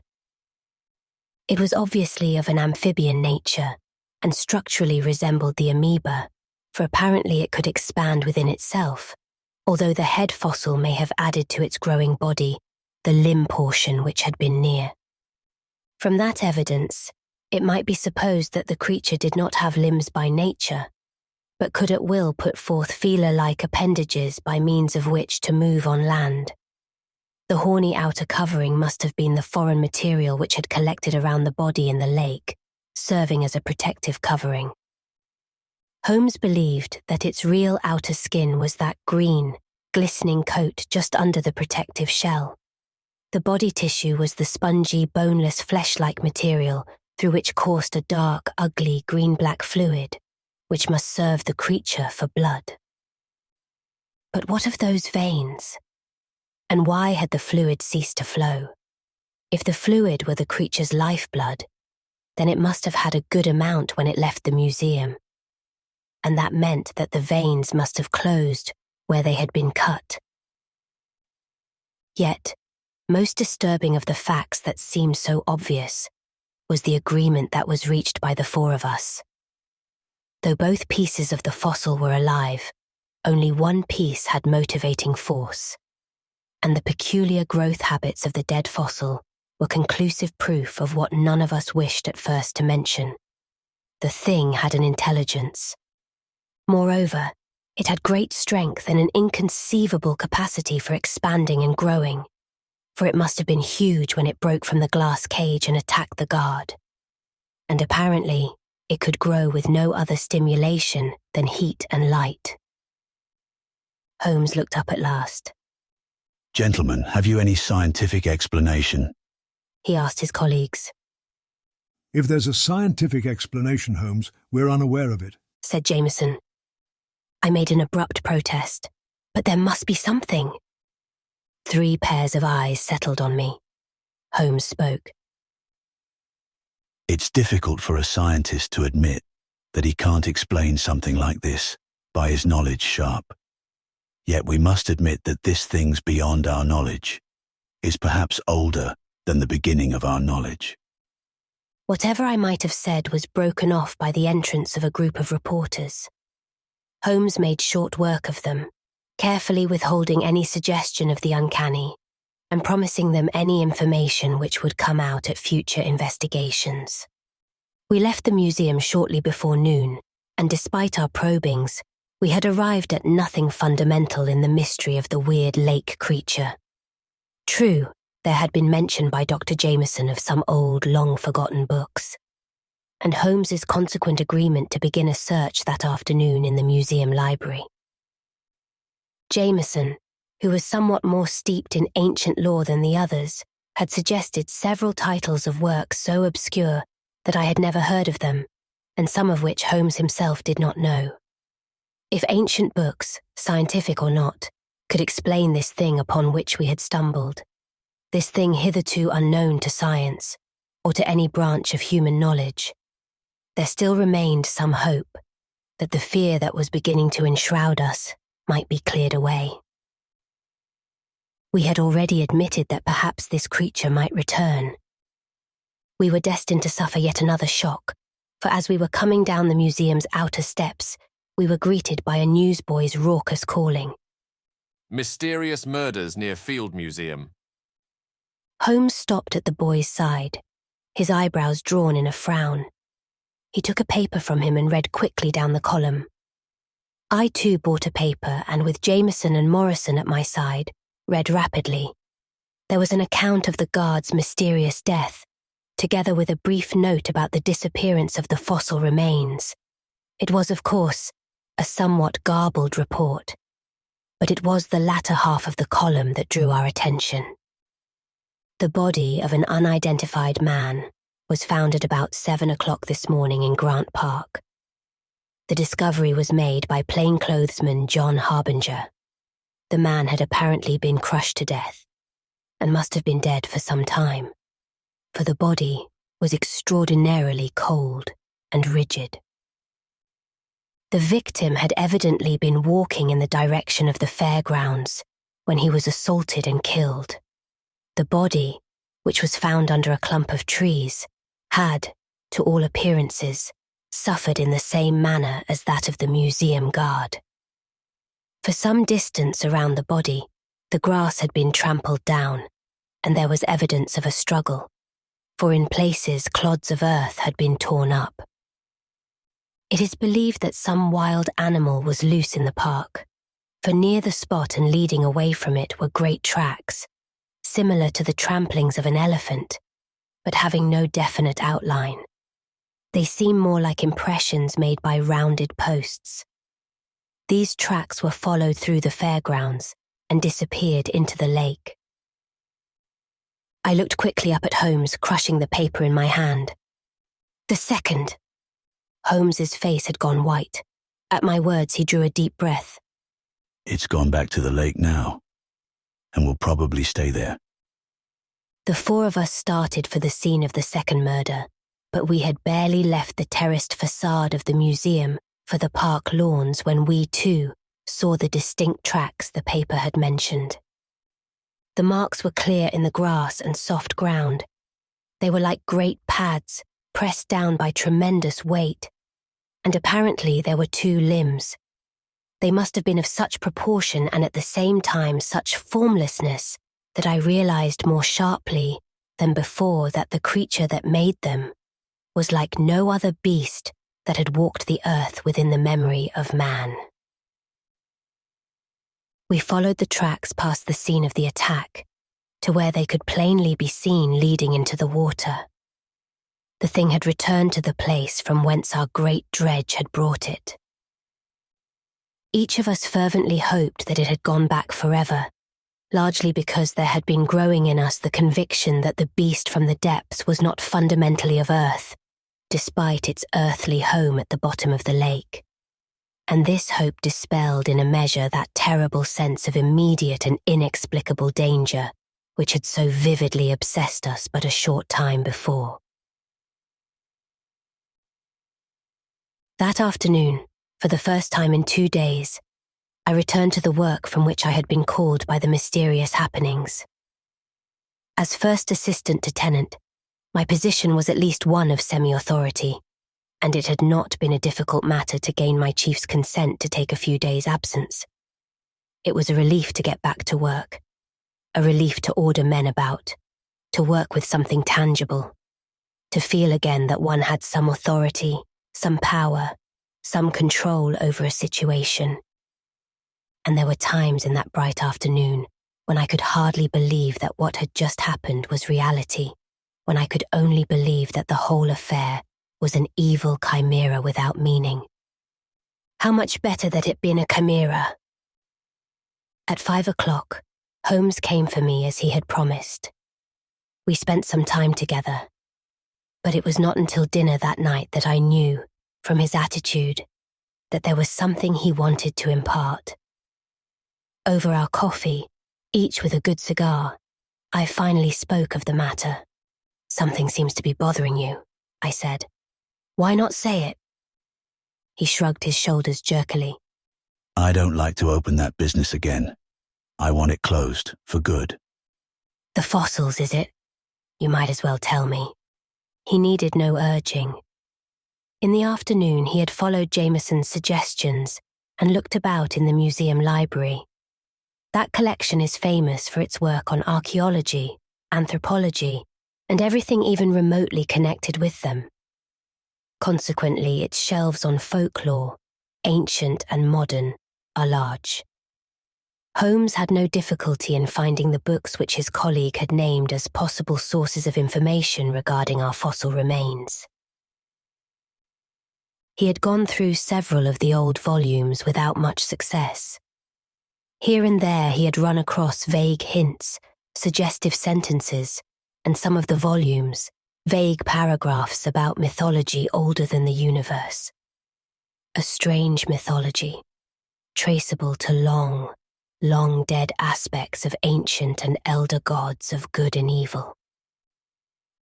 It was obviously of an amphibian nature and structurally resembled the amoeba, for apparently it could expand within itself, although the head fossil may have added to its growing body the limb portion which had been near. From that evidence, it might be supposed that the creature did not have limbs by nature, but could at will put forth feeler-like appendages by means of which to move on land. The horny outer covering must have been the foreign material which had collected around the body in the lake, serving as a protective covering. Holmes believed that its real outer skin was that green, glistening coat just under the protective shell. The body tissue was the spongy, boneless, flesh-like material through which coursed a dark, ugly, green-black fluid, which must serve the creature for blood. But what of those veins? And why had the fluid ceased to flow? If the fluid were the creature's lifeblood, then it must have had a good amount when it left the museum. And that meant that the veins must have closed where they had been cut. Yet, most disturbing of the facts that seemed so obvious was the agreement that was reached by the four of us. Though both pieces of the fossil were alive, only one piece had motivating force, and the peculiar growth habits of the dead fossil were conclusive proof of what none of us wished at first to mention. The thing had an intelligence. Moreover, it had great strength and an inconceivable capacity for expanding and growing, for it must have been huge when it broke from the glass cage and attacked the guard. And apparently, it could grow with no other stimulation than heat and light. Holmes looked up at last. Gentlemen, have you any scientific explanation? He asked his colleagues. If there's a scientific explanation, Holmes, we're unaware of it, said Jameson. I made an abrupt protest. But there must be something. 3 pairs of eyes settled on me. Holmes spoke. It's difficult for a scientist to admit that he can't explain something like this by his knowledge sharp. Yet we must admit that this thing's beyond our knowledge, is perhaps older than the beginning of our knowledge. Whatever I might have said was broken off by the entrance of a group of reporters. Holmes made short work of them, carefully withholding any suggestion of the uncanny, and promising them any information which would come out at future investigations. We left the museum shortly before noon, and despite our probings, we had arrived at nothing fundamental in the mystery of the weird lake creature. True, there had been mention by Dr. Jameson of some old, long-forgotten books, and Holmes's consequent agreement to begin a search that afternoon in the museum library. Jameson, who was somewhat more steeped in ancient lore than the others, had suggested several titles of works so obscure that I had never heard of them, and some of which Holmes himself did not know. If ancient books, scientific or not, could explain this thing upon which we had stumbled, this thing hitherto unknown to science, or to any branch of human knowledge, there still remained some hope that the fear that was beginning to enshroud us might be cleared away. We had already admitted that perhaps this creature might return. We were destined to suffer yet another shock, for as we were coming down the museum's outer steps, we were greeted by a newsboy's raucous calling. Mysterious murders near Field Museum. Holmes stopped at the boy's side, his eyebrows drawn in a frown. He took a paper from him and read quickly down the column. I too bought a paper and, with Jameson and Morrison at my side, read rapidly. There was an account of the guard's mysterious death, together with a brief note about the disappearance of the fossil remains. It was, of course, a somewhat garbled report, but it was the latter half of the column that drew our attention. The body of an unidentified man was found at about 7 o'clock this morning in Grant Park. The discovery was made by plainclothesman John Harbinger. The man had apparently been crushed to death and must have been dead for some time, for the body was extraordinarily cold and rigid. The victim had evidently been walking in the direction of the fairgrounds when he was assaulted and killed. The body, which was found under a clump of trees, had, to all appearances, suffered in the same manner as that of the museum guard. For some distance around the body, the grass had been trampled down, and there was evidence of a struggle, for in places clods of earth had been torn up. It is believed that some wild animal was loose in the park, for near the spot and leading away from it were great tracks, similar to the tramplings of an elephant, but having no definite outline. They seem more like impressions made by rounded posts. These tracks were followed through the fairgrounds and disappeared into the lake. I looked quickly up at Holmes, crushing the paper in my hand. The second! Holmes's face had gone white. At my words, he drew a deep breath. It's gone back to the lake now, and will probably stay there. The 4 of us started for the scene of the second murder, but we had barely left the terraced facade of the museum for the park lawns when we too saw the distinct tracks the paper had mentioned. The marks were clear in the grass and soft ground. They were like great pads, pressed down by tremendous weight, and apparently there were 2 limbs. They must have been of such proportion and at the same time such formlessness that I realized more sharply than before that the creature that made them was like no other beast that had walked the earth within the memory of man. We followed the tracks past the scene of the attack to where they could plainly be seen leading into the water. The thing had returned to the place from whence our great dredge had brought it. Each of us fervently hoped that it had gone back forever, largely because there had been growing in us the conviction that the beast from the depths was not fundamentally of earth, despite its earthly home at the bottom of the lake. And this hope dispelled in a measure that terrible sense of immediate and inexplicable danger which had so vividly obsessed us but a short time before. That afternoon, for the first time in 2 days, I returned to the work from which I had been called by the mysterious happenings. As first assistant to tenant, my position was at least one of semi-authority, and it had not been a difficult matter to gain my chief's consent to take a few days' absence. It was a relief to get back to work, a relief to order men about, to work with something tangible, to feel again that one had some authority, some power, some control over a situation. And there were times in that bright afternoon when I could hardly believe that what had just happened was reality, when I could only believe that the whole affair was an evil chimera without meaning. How much better that it been a chimera. At 5 o'clock, Holmes came for me as he had promised. We spent some time together, but it was not until dinner that night that I knew, from his attitude, that there was something he wanted to impart. Over our coffee, each with a good cigar, I finally spoke of the matter. "Something seems to be bothering you," I said. "Why not say it?" He shrugged his shoulders jerkily. I don't like to open that business again. I want it closed, for good. "The fossils, is it? You might as well tell me." He needed no urging. In the afternoon, he had followed Jameson's suggestions and looked about in the museum library. That collection is famous for its work on archaeology, anthropology, and everything even remotely connected with them. Consequently, its shelves on folklore, ancient and modern, are large. Holmes had no difficulty in finding the books which his colleague had named as possible sources of information regarding our fossil remains. He had gone through several of the old volumes without much success. Here and there he had run across vague hints, suggestive sentences, and some of the volumes, vague paragraphs about mythology older than the universe. A strange mythology, traceable to long, long dead aspects of ancient and elder gods of good and evil.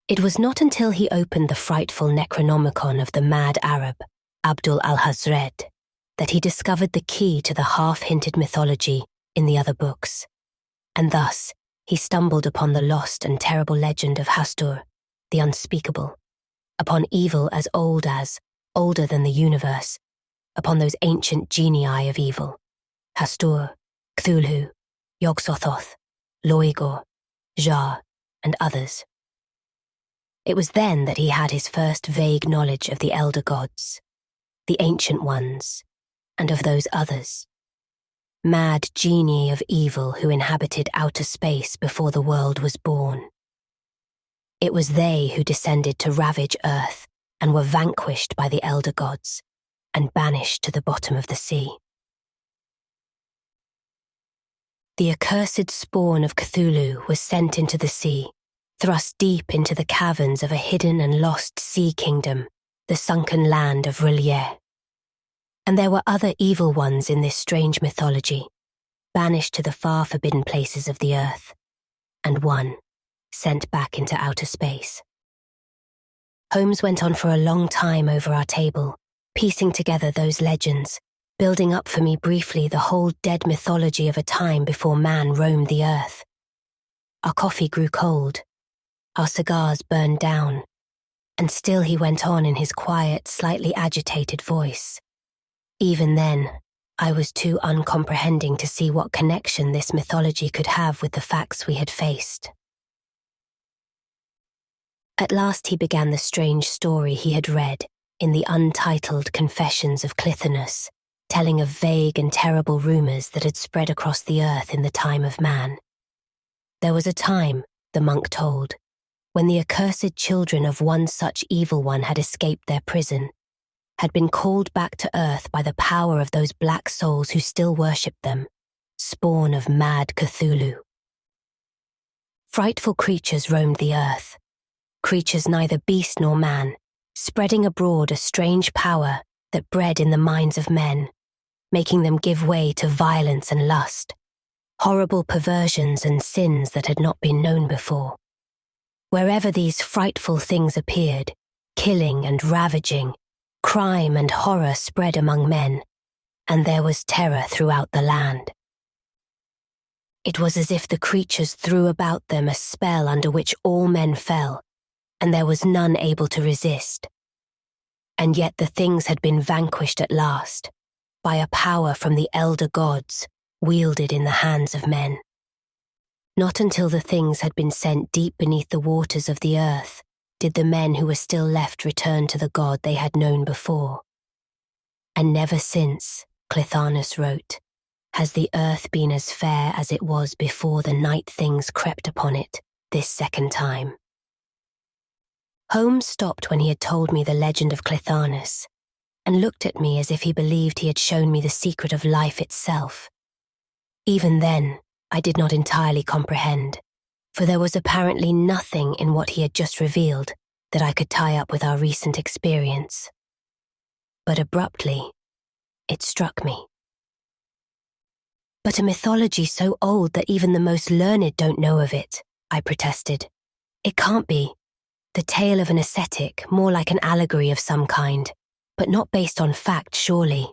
It was not until he opened the frightful Necronomicon of the mad Arab, Abdul Alhazred, that he discovered the key to the half-hinted mythology in the other books, and thus he stumbled upon the lost and terrible legend of Hastur, the unspeakable, upon evil as, older than the universe, upon those ancient genii of evil, Hastur, Cthulhu, Yog-Sothoth, Loigor, Jar, and others. It was then that he had his first vague knowledge of the elder gods, the ancient ones, and of those others, mad genii of evil who inhabited outer space before the world was born. It was they who descended to ravage Earth and were vanquished by the elder gods and banished to the bottom of the sea. The accursed spawn of Cthulhu was sent into the sea, thrust deep into the caverns of a hidden and lost sea kingdom, the sunken land of R'lyeh. And there were other evil ones in this strange mythology, banished to the far forbidden places of the earth, and one sent back into outer space. Holmes went on for a long time over our table, piecing together those legends, building up for me briefly the whole dead mythology of a time before man roamed the earth. Our coffee grew cold, our cigars burned down, and still he went on in his quiet, slightly agitated voice. Even then, I was too uncomprehending to see what connection this mythology could have with the facts we had faced. At last he began the strange story he had read in the untitled Confessions of Clithinus, telling of vague and terrible rumours that had spread across the earth in the time of man. There was a time, the monk told, when the accursed children of one such evil one had escaped their prison, had been called back to earth by the power of those black souls who still worshipped them, spawn of mad Cthulhu. Frightful creatures roamed the earth, creatures neither beast nor man, spreading abroad a strange power that bred in the minds of men, making them give way to violence and lust, horrible perversions and sins that had not been known before. Wherever these frightful things appeared, killing and ravaging, crime and horror spread among men, and there was terror throughout the land. It was as if the creatures threw about them a spell under which all men fell, and there was none able to resist. And yet the things had been vanquished at last, by a power from the elder gods, wielded in the hands of men. Not until the things had been sent deep beneath the waters of the earth did the men who were still left return to the god they had known before. And never since, Clithanus wrote, has the earth been as fair as it was before the night things crept upon it this second time. Holmes stopped when he had told me the legend of Clithanus, and looked at me as if he believed he had shown me the secret of life itself. Even then, I did not entirely comprehend, for there was apparently nothing in what he had just revealed that I could tie up with our recent experience. But abruptly, it struck me. But a mythology so old that even the most learned don't know of it, I protested. It can't be. The tale of an ascetic, more like an allegory of some kind, but not based on fact, surely.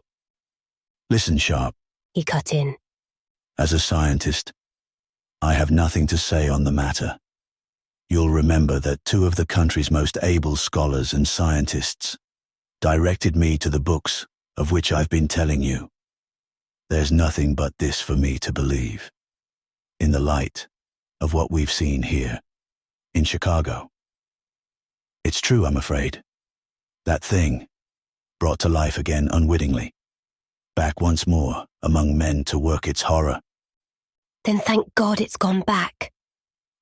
Listen, Sharp. He cut in. As a scientist, I have nothing to say on the matter. You'll remember that two of the country's most able scholars and scientists directed me to the books of which I've been telling you. There's nothing but this for me to believe, in the light of what we've seen here, in Chicago. It's true, I'm afraid. That thing, brought to life again unwittingly, back once more among men to work its horror. Then thank God it's gone back,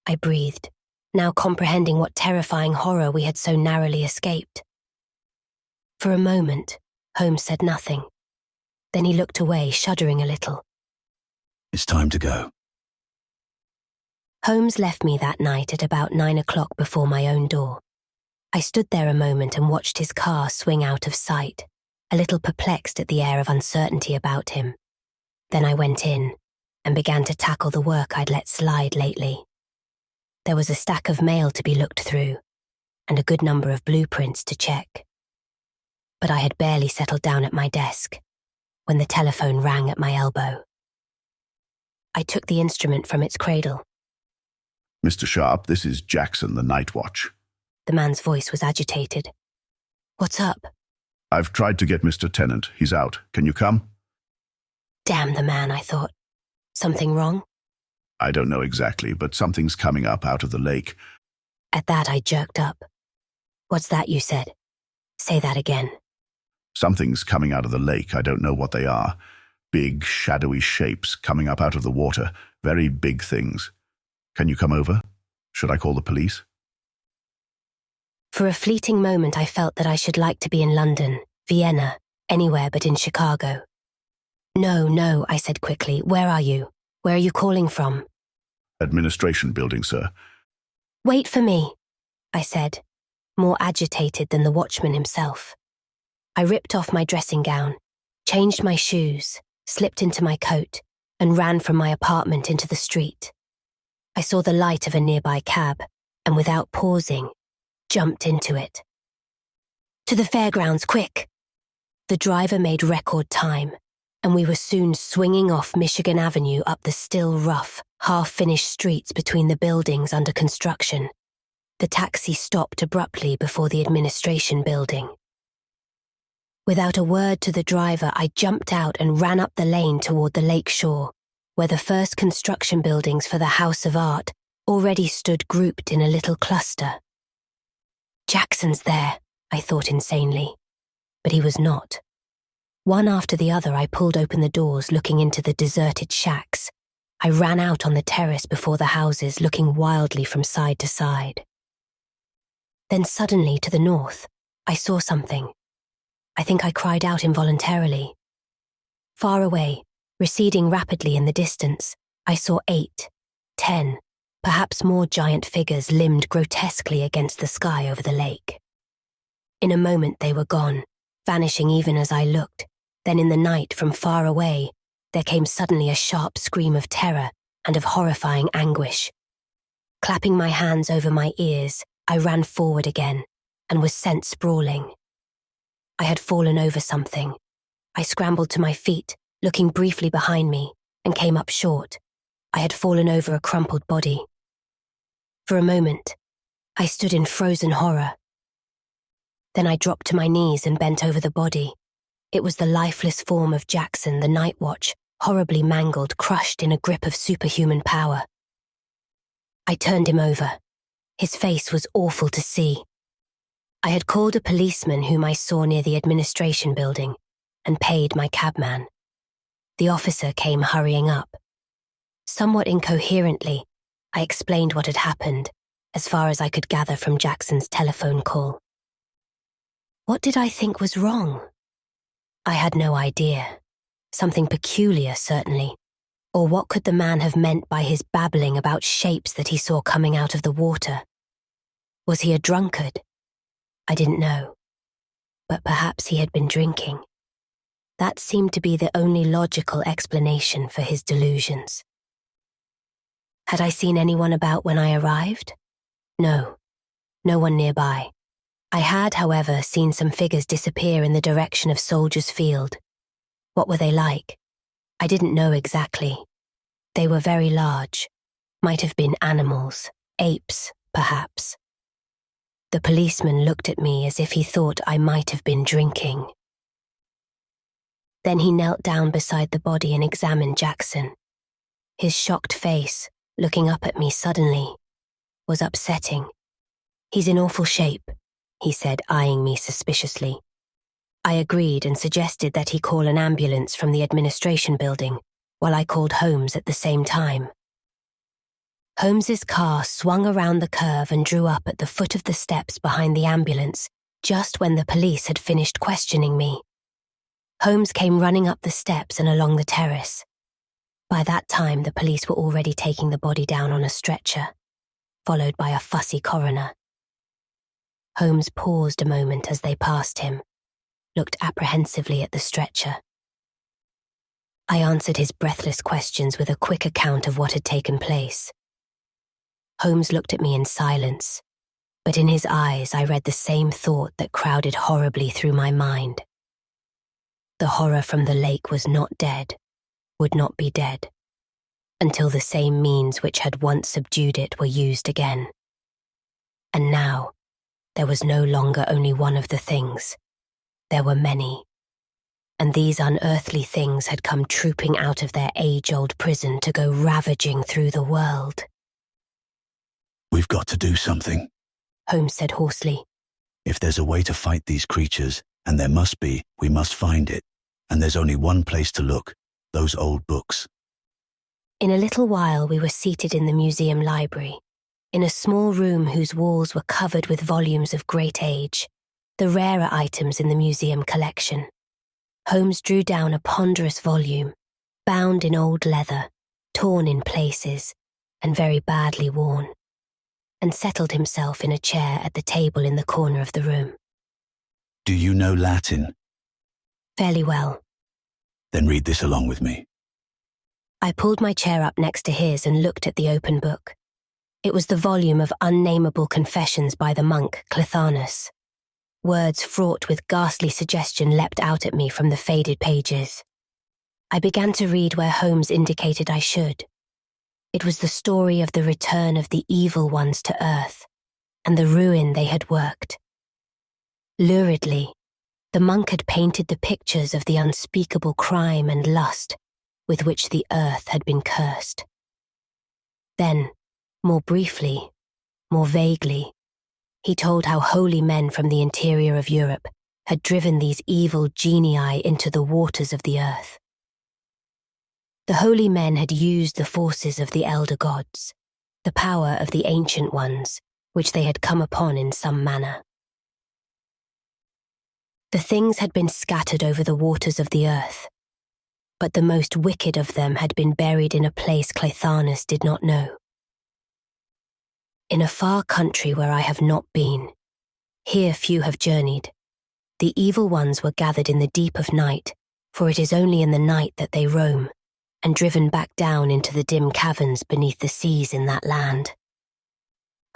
I breathed, now comprehending what terrifying horror we had so narrowly escaped. For a moment, Holmes said nothing. Then he looked away, shuddering a little. It's time to go. Holmes left me that night at about 9 o'clock before my own door. I stood there a moment and watched his car swing out of sight, a little perplexed at the air of uncertainty about him. Then I went in and began to tackle the work I'd let slide lately. There was a stack of mail to be looked through, and a good number of blueprints to check. But I had barely settled down at my desk when the telephone rang at my elbow. I took the instrument from its cradle. Mr. Sharp, this is Jackson, the Night Watch. The man's voice was agitated. What's up? I've tried to get Mr. Tennant. He's out. Can you come? Damn the man, I thought. Something wrong? I don't know exactly, but something's coming up out of the lake. At that, I jerked up. What's that you said? Say that again. Something's coming out of the lake. I don't know what they are. Big, shadowy shapes coming up out of the water. Very big things. Can you come over? Should I call the police? For a fleeting moment, I felt that I should like to be in London, Vienna, anywhere but in Chicago. No, I said quickly. Where are you? Where are you calling from? Administration building, sir. Wait for me, I said, more agitated than the watchman himself. I ripped off my dressing gown, changed my shoes, slipped into my coat, and ran from my apartment into the street. I saw the light of a nearby cab, and without pausing, jumped into it. To the fairgrounds, quick! The driver made record time, and we were soon swinging off Michigan Avenue up the still rough, half-finished streets between the buildings under construction. The taxi stopped abruptly before the administration building. Without a word to the driver, I jumped out and ran up the lane toward the lake shore, where the first construction buildings for the House of Art already stood grouped in a little cluster. Jackson's there, I thought insanely, but he was not. One after the other, I pulled open the doors, looking into the deserted shacks. I ran out on the terrace before the houses, looking wildly from side to side. Then suddenly, to the north, I saw something. I think I cried out involuntarily. Far away, receding rapidly in the distance, I saw 8, 10, perhaps more giant figures limned grotesquely against the sky over the lake. In a moment they were gone, vanishing even as I looked. Then in the night, from far away, there came suddenly a sharp scream of terror and of horrifying anguish. Clapping my hands over my ears, I ran forward again and was sent sprawling. I had fallen over something. I scrambled to my feet, looking briefly behind me, and came up short. I had fallen over a crumpled body. For a moment, I stood in frozen horror. Then I dropped to my knees and bent over the body. It was the lifeless form of Jackson, the night watch, horribly mangled, crushed in a grip of superhuman power. I turned him over. His face was awful to see. I had called a policeman whom I saw near the administration building and paid my cabman. The officer came hurrying up. Somewhat incoherently, I explained what had happened, as far as I could gather from Jackson's telephone call. What did I think was wrong? I had no idea. Something peculiar, certainly. Or what could the man have meant by his babbling about shapes that he saw coming out of the water? Was he a drunkard? I didn't know. But perhaps he had been drinking. That seemed to be the only logical explanation for his delusions. Had I seen anyone about when I arrived? No. No one nearby. I had, however, seen some figures disappear in the direction of Soldiers Field. What were they like? I didn't know exactly. They were very large. Might have been animals, apes, perhaps. The policeman looked at me as if he thought I might have been drinking. Then he knelt down beside the body and examined Jackson. His shocked face, looking up at me suddenly, was upsetting. "He's in awful shape," he said, eyeing me suspiciously. I agreed and suggested that he call an ambulance from the administration building, while I called Holmes at the same time. Holmes's car swung around the curve and drew up at the foot of the steps behind the ambulance, just when the police had finished questioning me. Holmes came running up the steps and along the terrace. By that time, the police were already taking the body down on a stretcher, followed by a fussy coroner. Holmes paused a moment as they passed him, looked apprehensively at the stretcher. I answered his breathless questions with a quick account of what had taken place. Holmes looked at me in silence, but in his eyes I read the same thought that crowded horribly through my mind. The horror from the lake was not dead, would not be dead, until the same means which had once subdued it were used again. And now, there was no longer only one of the things. There were many. And these unearthly things had come trooping out of their age-old prison to go ravaging through the world. "We've got to do something," Holmes said hoarsely. "If there's a way to fight these creatures, and there must be, we must find it. And there's only one place to look, those old books." In a little while we were seated in the museum library, in a small room whose walls were covered with volumes of great age, the rarer items in the museum collection. Holmes drew down a ponderous volume, bound in old leather, torn in places, and very badly worn, and settled himself in a chair at the table in the corner of the room. "Do you know Latin?" "Fairly well." "Then read this along with me." I pulled my chair up next to his and looked at the open book. It was the volume of unnameable confessions by the monk Clethanus. Words fraught with ghastly suggestion leapt out at me from the faded pages. I began to read where Holmes indicated I should. It was the story of the return of the evil ones to earth, and the ruin they had worked. Luridly, The monk had painted the pictures of the unspeakable crime and lust with which the earth had been cursed. Then, more briefly, more vaguely, he told how holy men from the interior of Europe had driven these evil genii into the waters of the earth. The holy men had used the forces of the elder gods, the power of the ancient ones, which they had come upon in some manner. The things had been scattered over the waters of the earth, but the most wicked of them had been buried in a place Clythanus did not know. In a far country where I have not been, here few have journeyed, the evil ones were gathered in the deep of night, for it is only in the night that they roam, and driven back down into the dim caverns beneath the seas in that land.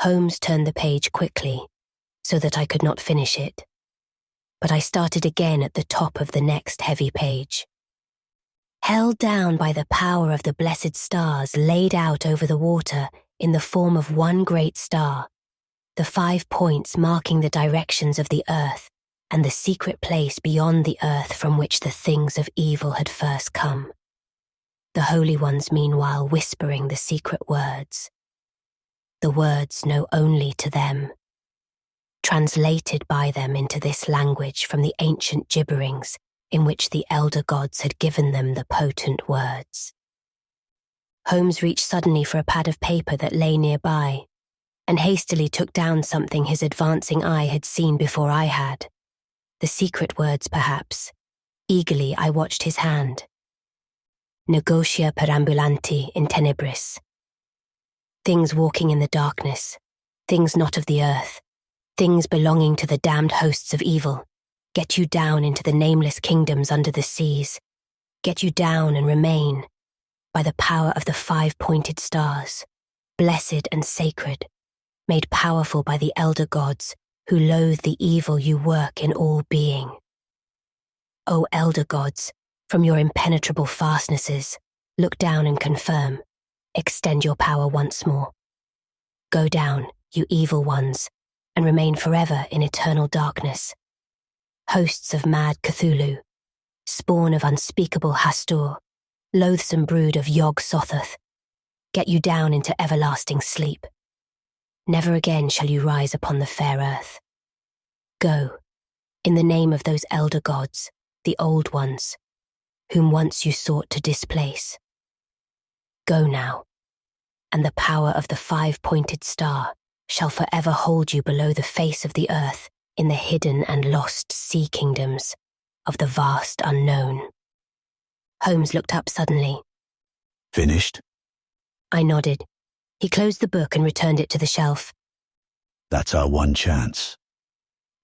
Holmes turned the page quickly, so that I could not finish it, but I started again at the top of the next heavy page. Held down by the power of the blessed stars laid out over the water in the form of one great star, the 5 points marking the directions of the earth and the secret place beyond the earth from which the things of evil had first come. The holy ones meanwhile whispering the secret words. The words known only to them, translated by them into this language from the ancient gibberings in which the elder gods had given them the potent words. Holmes reached suddenly for a pad of paper that lay nearby, and hastily took down something his advancing eye had seen before I had. The secret words, perhaps. Eagerly I watched his hand. Negotia perambulanti in tenebris. Things walking in the darkness, things not of the earth, things belonging to the damned hosts of evil, get you down into the nameless kingdoms under the seas, get you down and remain, by the power of the 5-pointed stars, blessed and sacred, made powerful by the elder gods who loathe the evil you work in all being. O elder gods, from your impenetrable fastnesses, look down and confirm, extend your power once more. Go down, you evil ones, and remain forever in eternal darkness. Hosts of mad Cthulhu, spawn of unspeakable Hastur, loathsome brood of Yog-Sothoth, get you down into everlasting sleep. Never again shall you rise upon the fair earth. Go, in the name of those elder gods, the old ones, whom once you sought to displace. Go now, and the power of the 5-pointed star shall forever hold you below the face of the earth in the hidden and lost sea kingdoms of the vast unknown. Holmes looked up suddenly. Finished? I nodded. He closed the book and returned it to the shelf. That's our one chance.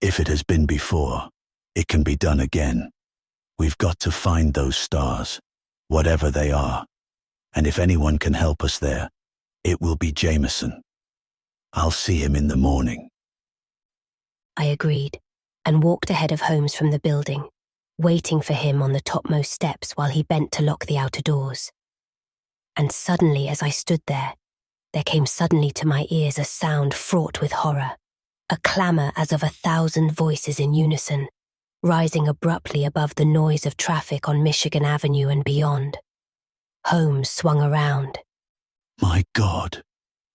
If it has been before, it can be done again. We've got to find those stars, whatever they are. And if anyone can help us there, it will be Jameson. I'll see him in the morning. I agreed, and walked ahead of Holmes from the building, waiting for him on the topmost steps while he bent to lock the outer doors. And suddenly, as I stood there came suddenly to my ears a sound fraught with horror, a clamour as of 1,000 voices in unison, rising abruptly above the noise of traffic on Michigan Avenue and beyond. Holmes swung around. My God,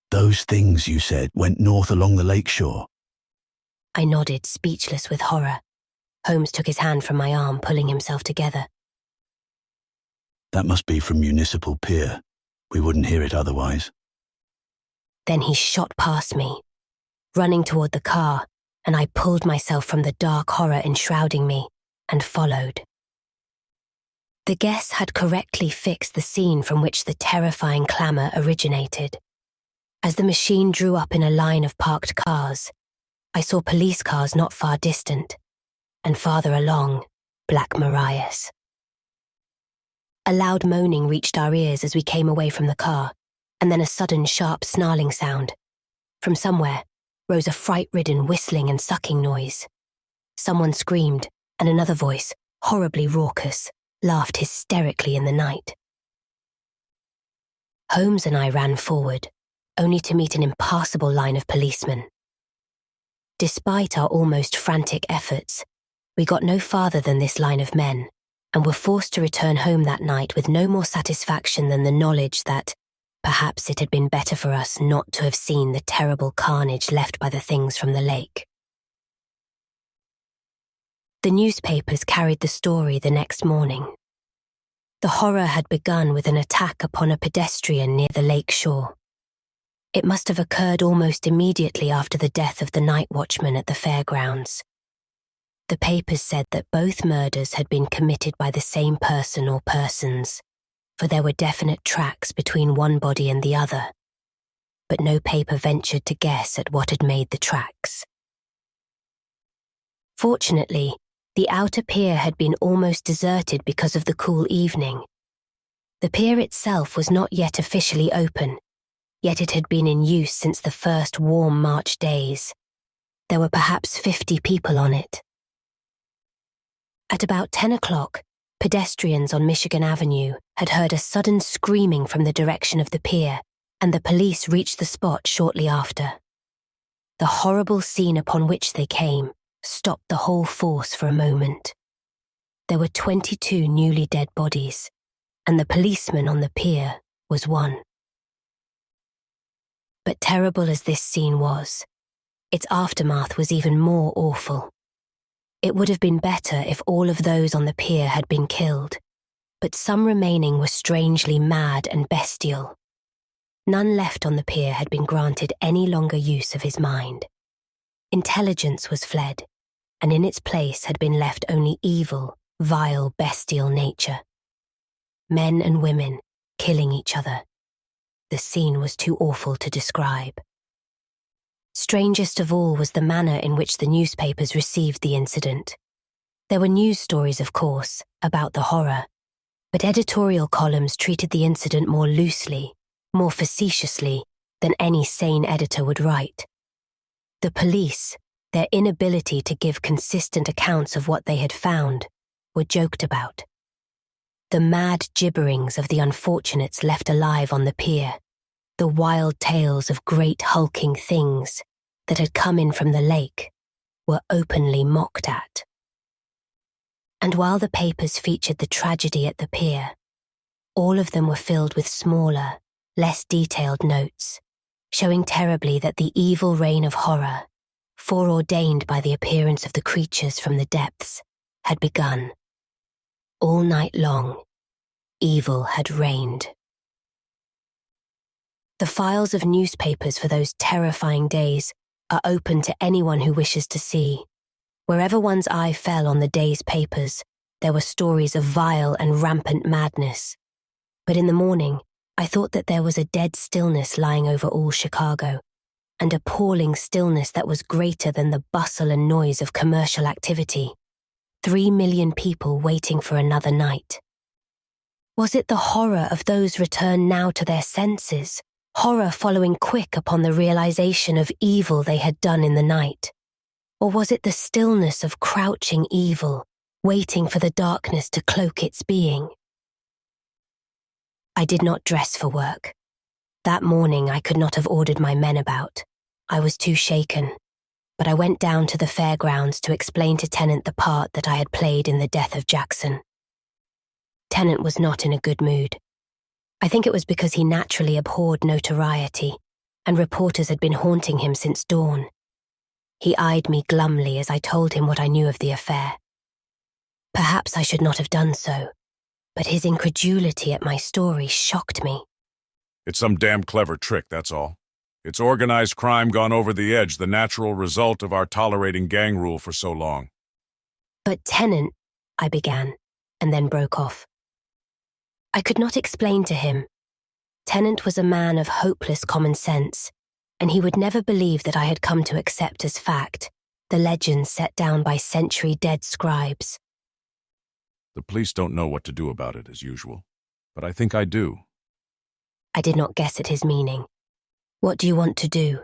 those things you said went north along the lakeshore. I nodded, speechless with horror. Holmes took his hand from my arm, pulling himself together. That must be from Municipal Pier. We wouldn't hear it otherwise. Then he shot past me, running toward the car, and I pulled myself from the dark horror enshrouding me and followed. The guess had correctly fixed the scene from which the terrifying clamour originated. As the machine drew up in a line of parked cars, I saw police cars not far distant, and farther along, Black Marias. A loud moaning reached our ears as we came away from the car, and then a sudden sharp snarling sound. From somewhere rose a fright-ridden whistling and sucking noise. Someone screamed, and another voice, horribly raucous, laughed hysterically in the night. Holmes and I ran forward, only to meet an impassable line of policemen. Despite our almost frantic efforts, We got no farther than this line of men, and were forced to return home that night with no more satisfaction than the knowledge that perhaps it had been better for us not to have seen the terrible carnage left by the things from the lake. The newspapers carried the story the next morning. The horror had begun with an attack upon a pedestrian near the lake shore. It must have occurred almost immediately after the death of the night watchman at the fairgrounds. The papers said that both murders had been committed by the same person or persons, for there were definite tracks between one body and the other, but no paper ventured to guess at what had made the tracks. Fortunately, the outer pier had been almost deserted because of the cool evening. The pier itself was not yet officially open, yet it had been in use since the first warm March days. There were perhaps 50 people on it. At about 10 o'clock, pedestrians on Michigan Avenue had heard a sudden screaming from the direction of the pier, and the police reached the spot shortly after. The horrible scene upon which they came stopped the whole force for a moment. There were 22 newly dead bodies, and the policeman on the pier was one. But terrible as this scene was, its aftermath was even more awful. It would have been better if all of those on the pier had been killed, but some remaining were strangely mad and bestial. None left on the pier had been granted any longer use of his mind. Intelligence was fled, and in its place had been left only evil, vile, bestial nature. Men and women killing each other. The scene was too awful to describe. Strangest of all was the manner in which the newspapers received the incident. There were news stories, of course, about the horror, but editorial columns treated the incident more loosely, more facetiously than any sane editor would write. The police, their inability to give consistent accounts of what they had found, were joked about. The mad gibberings of the unfortunates left alive on the pier, the wild tales of great hulking things that had come in from the lake, were openly mocked at. And while the papers featured the tragedy at the pier, all of them were filled with smaller, less detailed notes, showing terribly that the evil reign of horror, foreordained by the appearance of the creatures from the depths, had begun. All night long, evil had reigned. The files of newspapers for those terrifying days are open to anyone who wishes to see. Wherever one's eye fell on the day's papers, there were stories of vile and rampant madness. But in the morning, I thought that there was a dead stillness lying over all Chicago, an appalling stillness that was greater than the bustle and noise of commercial activity. 3 million people waiting for another night. Was it the horror of those returned now to their senses, horror following quick upon the realization of evil they had done in the night? Or was it the stillness of crouching evil, waiting for the darkness to cloak its being? I did not dress for work. That morning I could not have ordered my men about. I was too shaken, but I went down to the fairgrounds to explain to Tennant the part that I had played in the death of Jackson. Tennant was not in a good mood. I think it was because he naturally abhorred notoriety, and reporters had been haunting him since dawn. He eyed me glumly as I told him what I knew of the affair. Perhaps I should not have done so, but his incredulity at my story shocked me. It's some damn clever trick, that's all. It's organized crime gone over the edge, the natural result of our tolerating gang rule for so long. But Tennant, I began, and then broke off. I could not explain to him. Tennant was a man of hopeless common sense, and he would never believe that I had come to accept as fact the legends set down by century-dead scribes. The police don't know what to do about it, as usual, but I think I do. I did not guess at his meaning. What do you want to do?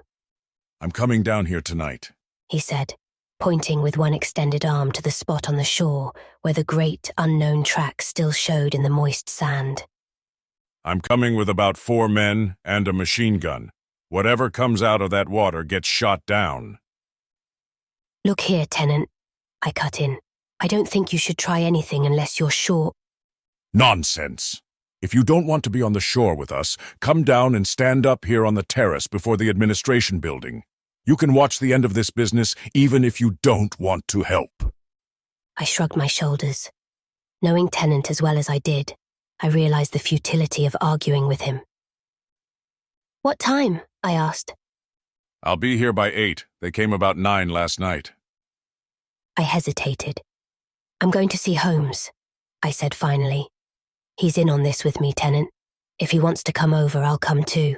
I'm coming down here tonight, he said, pointing with one extended arm to the spot on the shore where the great unknown tracks still showed in the moist sand. I'm coming with about 4 men and a machine gun. Whatever comes out of that water gets shot down. Look here, Tennant, I cut in. I don't think you should try anything unless you're sure. Nonsense. If you don't want to be on the shore with us, come down and stand up here on the terrace before the administration building. You can watch the end of this business even if you don't want to help. I shrugged my shoulders. Knowing Tennant as well as I did, I realized the futility of arguing with him. What time? I asked. I'll be here by 8. They came about 9 last night. I hesitated. I'm going to see Holmes, I said finally. He's in on this with me, Tennant. If he wants to come over, I'll come too.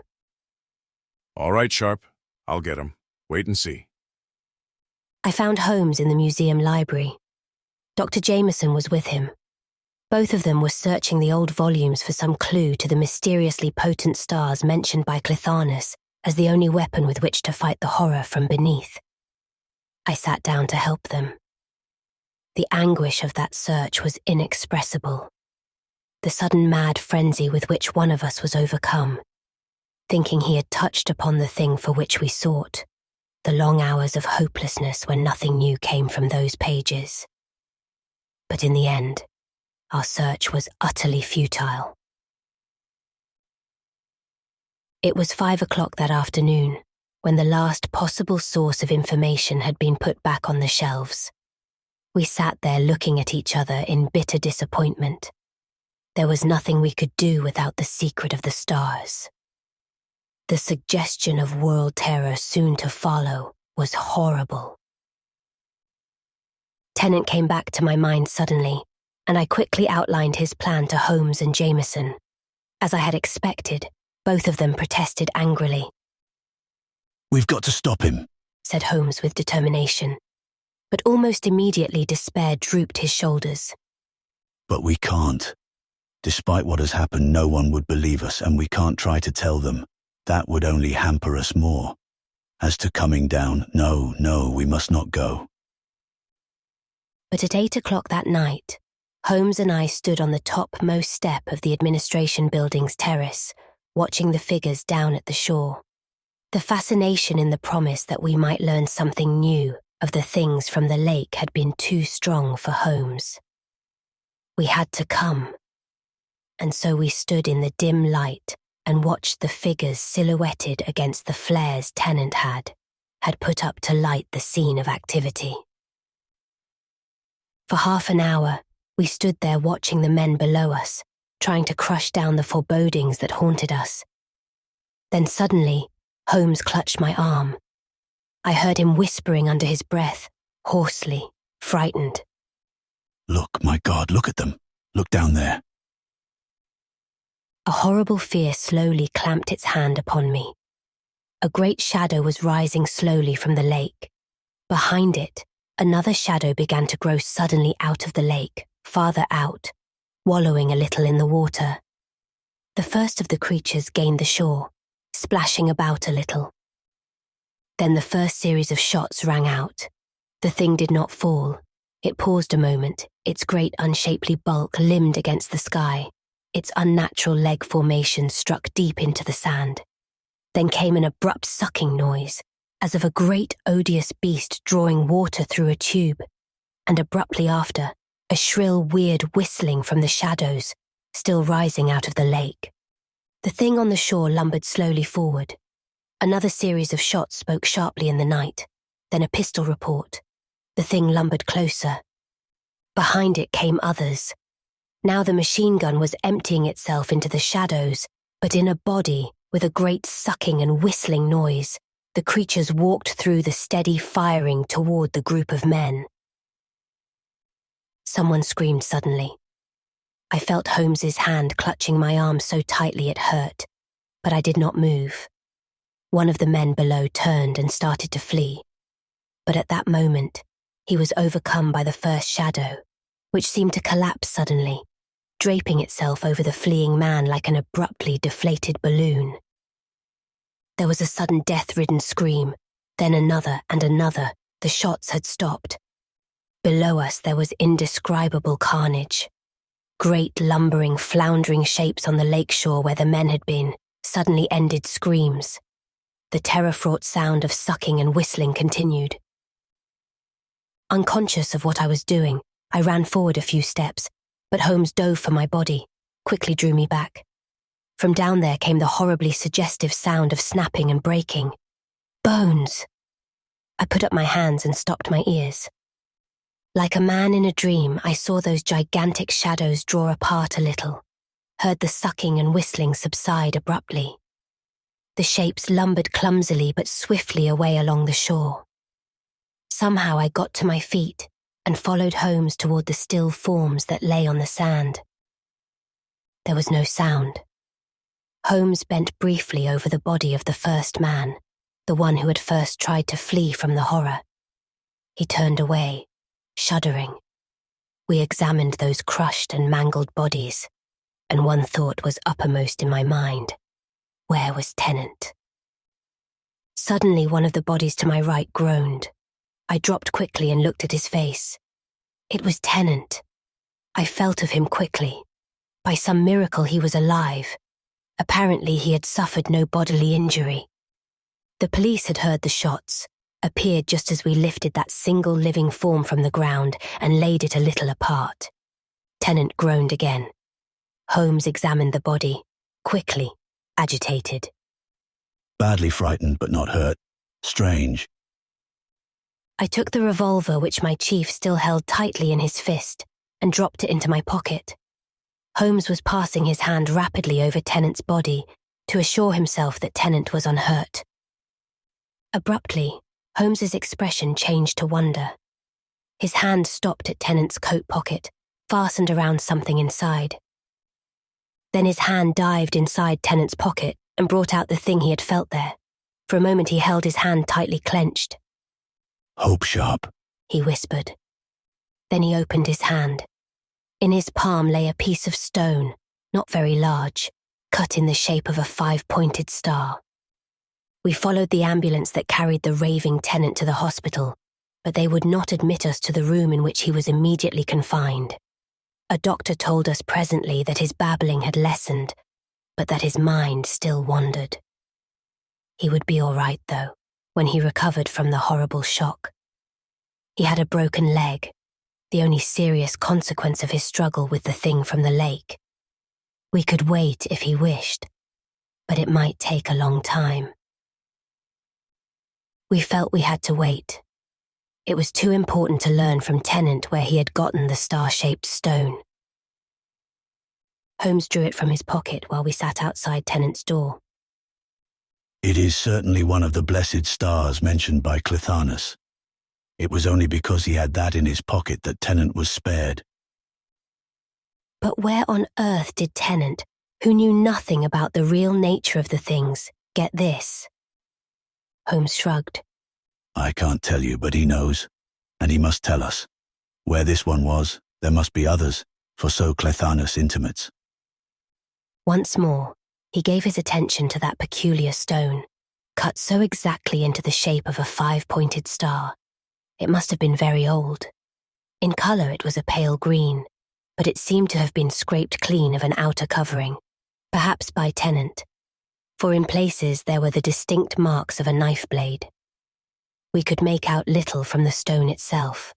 All right, Sharp. I'll get him. Wait and see. I found Holmes in the museum library. Dr. Jameson was with him. Both of them were searching the old volumes for some clue to the mysteriously potent stars mentioned by Clithanus as the only weapon with which to fight the horror from beneath. I sat down to help them. The anguish of that search was inexpressible. The sudden mad frenzy with which one of us was overcome, thinking he had touched upon the thing for which we sought, the long hours of hopelessness when nothing new came from those pages. But in the end, our search was utterly futile. It was 5 o'clock that afternoon, when the last possible source of information had been put back on the shelves. We sat there looking at each other in bitter disappointment. There was nothing we could do without the secret of the stars. The suggestion of world terror soon to follow was horrible. Tennant came back to my mind suddenly, and I quickly outlined his plan to Holmes and Jameson. As I had expected, both of them protested angrily. We've got to stop him, said Holmes with determination. But almost immediately despair drooped his shoulders. but we can't. Despite what has happened, no one would believe us, and we can't try to tell them. That would only hamper us more. As to coming down, no, we must not go. But at 8 o'clock that night, Holmes and I stood on the topmost step of the administration building's terrace, watching the figures down at the shore. The fascination in the promise that we might learn something new of the things from the lake had been too strong for Holmes. We had to come. And so we stood in the dim light and watched the figures silhouetted against the flares Tennant had put up to light the scene of activity. For half an hour, we stood there watching the men below us, trying to crush down the forebodings that haunted us. Then suddenly, Holmes clutched my arm. I heard him whispering under his breath, hoarsely, frightened. Look, my God, look at them. Look down there. A horrible fear slowly clamped its hand upon me. A great shadow was rising slowly from the lake. Behind it, another shadow began to grow suddenly out of the lake, farther out, wallowing a little in the water. The first of the creatures gained the shore, splashing about a little. Then the first series of shots rang out. The thing did not fall. It paused a moment, its great unshapely bulk limned against the sky. Its unnatural leg formation struck deep into the sand. Then came an abrupt sucking noise, as of a great odious beast drawing water through a tube, and abruptly after, a shrill weird whistling from the shadows, still rising out of the lake. The thing on the shore lumbered slowly forward. Another series of shots spoke sharply in the night, then a pistol report. The thing lumbered closer. Behind it came others. Now the machine gun was emptying itself into the shadows, but in a body, with a great sucking and whistling noise, the creatures walked through the steady firing toward the group of men. Someone screamed suddenly. I felt Holmes's hand clutching my arm so tightly it hurt, but I did not move. One of the men below turned and started to flee, but at that moment, he was overcome by the first shadow, which seemed to collapse suddenly, draping itself over the fleeing man like an abruptly deflated balloon. There was a sudden death-ridden scream, then another and another. The shots had stopped. Below us there was indescribable carnage. Great lumbering, floundering shapes on the lakeshore where the men had been suddenly ended screams. The terror-fraught sound of sucking and whistling continued. Unconscious of what I was doing, I ran forward a few steps, but Holmes dove for my body, quickly drew me back. From down there came the horribly suggestive sound of snapping and breaking. Bones! I put up my hands and stopped my ears. Like a man in a dream, I saw those gigantic shadows draw apart a little, heard the sucking and whistling subside abruptly. The shapes lumbered clumsily but swiftly away along the shore. Somehow I got to my feet and followed Holmes toward the still forms that lay on the sand. There was no sound. Holmes bent briefly over the body of the first man, the one who had first tried to flee from the horror. He turned away, shuddering. We examined those crushed and mangled bodies, and one thought was uppermost in my mind. Where was Tennant? Suddenly, one of the bodies to my right groaned. I dropped quickly and looked at his face. It was Tennant. I felt of him quickly. By some miracle, he was alive. Apparently, he had suffered no bodily injury. The police had heard the shots, appeared just as we lifted that single living form from the ground and laid it a little apart. Tennant groaned again. Holmes examined the body, quickly, agitated. Badly frightened but not hurt. Strange. I took the revolver which my chief still held tightly in his fist and dropped it into my pocket. Holmes was passing his hand rapidly over Tennant's body to assure himself that Tennant was unhurt. Abruptly, Holmes's expression changed to wonder. His hand stopped at Tennant's coat pocket, fastened around something inside. Then his hand dived inside Tennant's pocket and brought out the thing he had felt there. For a moment he held his hand tightly clenched. Hope sharp, he whispered. Then he opened his hand. In his palm lay a piece of stone, not very large, cut in the shape of a 5-pointed star. We followed the ambulance that carried the raving Tennant to the hospital, but they would not admit us to the room in which he was immediately confined. A doctor told us presently that his babbling had lessened, but that his mind still wandered. He would be all right, though, when he recovered from the horrible shock. He had a broken leg, the only serious consequence of his struggle with the thing from the lake. We could wait if he wished, but it might take a long time. We felt we had to wait. It was too important to learn from Tennant where he had gotten the star-shaped stone. Holmes drew it from his pocket while we sat outside Tennant's door. It is certainly one of the blessed stars mentioned by Clithanus. It was only because he had that in his pocket that Tennant was spared. But where on earth did Tennant, who knew nothing about the real nature of the things, get this? Holmes shrugged. I can't tell you, but he knows, and he must tell us. Where this one was, there must be others, for so Clithanus intimates. Once more, he gave his attention to that peculiar stone, cut so exactly into the shape of a 5-pointed star. It must have been very old. In colour it was a pale green, but it seemed to have been scraped clean of an outer covering, perhaps by Tennant, for in places there were the distinct marks of a knife blade. We could make out little from the stone itself.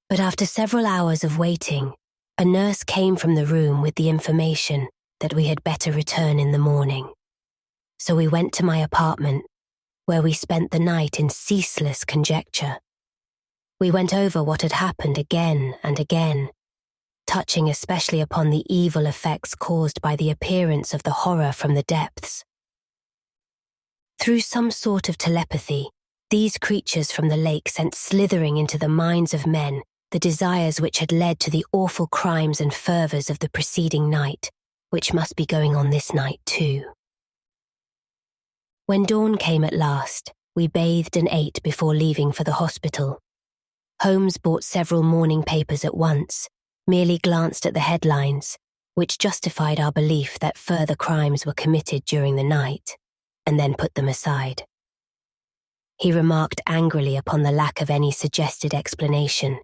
But after several hours of waiting, a nurse came from the room with the information that we had better return in the morning. So we went to my apartment, where we spent the night in ceaseless conjecture. We went over what had happened again and again, touching especially upon the evil effects caused by the appearance of the horror from the depths. Through some sort of telepathy, these creatures from the lake sent slithering into the minds of men the desires which had led to the awful crimes and fervours of the preceding night, which must be going on this night too. When dawn came at last, we bathed and ate before leaving for the hospital. Holmes bought several morning papers at once, merely glanced at the headlines, which justified our belief that further crimes were committed during the night, and then put them aside. He remarked angrily upon the lack of any suggested explanation,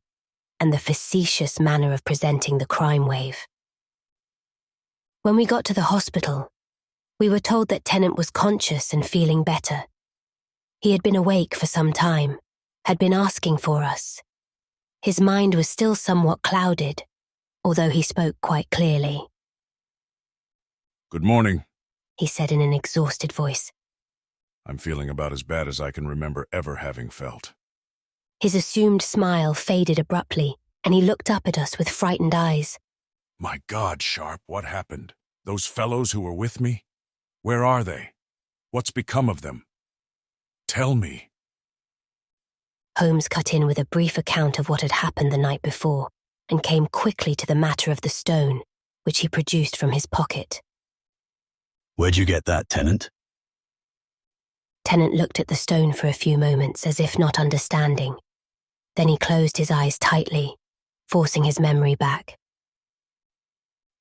and the facetious manner of presenting the crime wave. When we got to the hospital, we were told that Tennant was conscious and feeling better. He had been awake for some time, had been asking for us. His mind was still somewhat clouded, although he spoke quite clearly. Good morning. He said in an exhausted voice. I'm feeling about as bad as I can remember ever having felt. His assumed smile faded abruptly, and he looked up at us with frightened eyes. My God, Sharp, what happened? Those fellows who were with me? Where are they? What's become of them? Tell me. Holmes cut in with a brief account of what had happened the night before, and came quickly to the matter of the stone, which he produced from his pocket. Where'd you get that, Tenant? Tennant looked at the stone for a few moments as if not understanding. Then he closed his eyes tightly, forcing his memory back.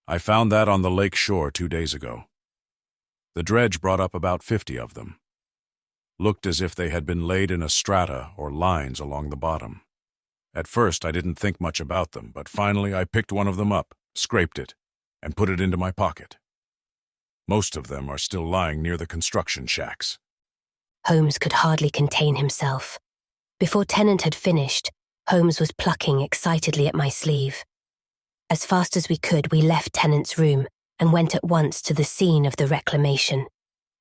I found that on the lake shore 2 days ago. The dredge brought up about 50 of them. Looked as if they had been laid in a strata or lines along the bottom. At first I didn't think much about them, but finally I picked one of them up, scraped it, and put it into my pocket. Most of them are still lying near the construction shacks. Holmes could hardly contain himself. Before Tennant had finished, Holmes was plucking excitedly at my sleeve. As fast as we could, we left Tennant's room and went at once to the scene of the reclamation,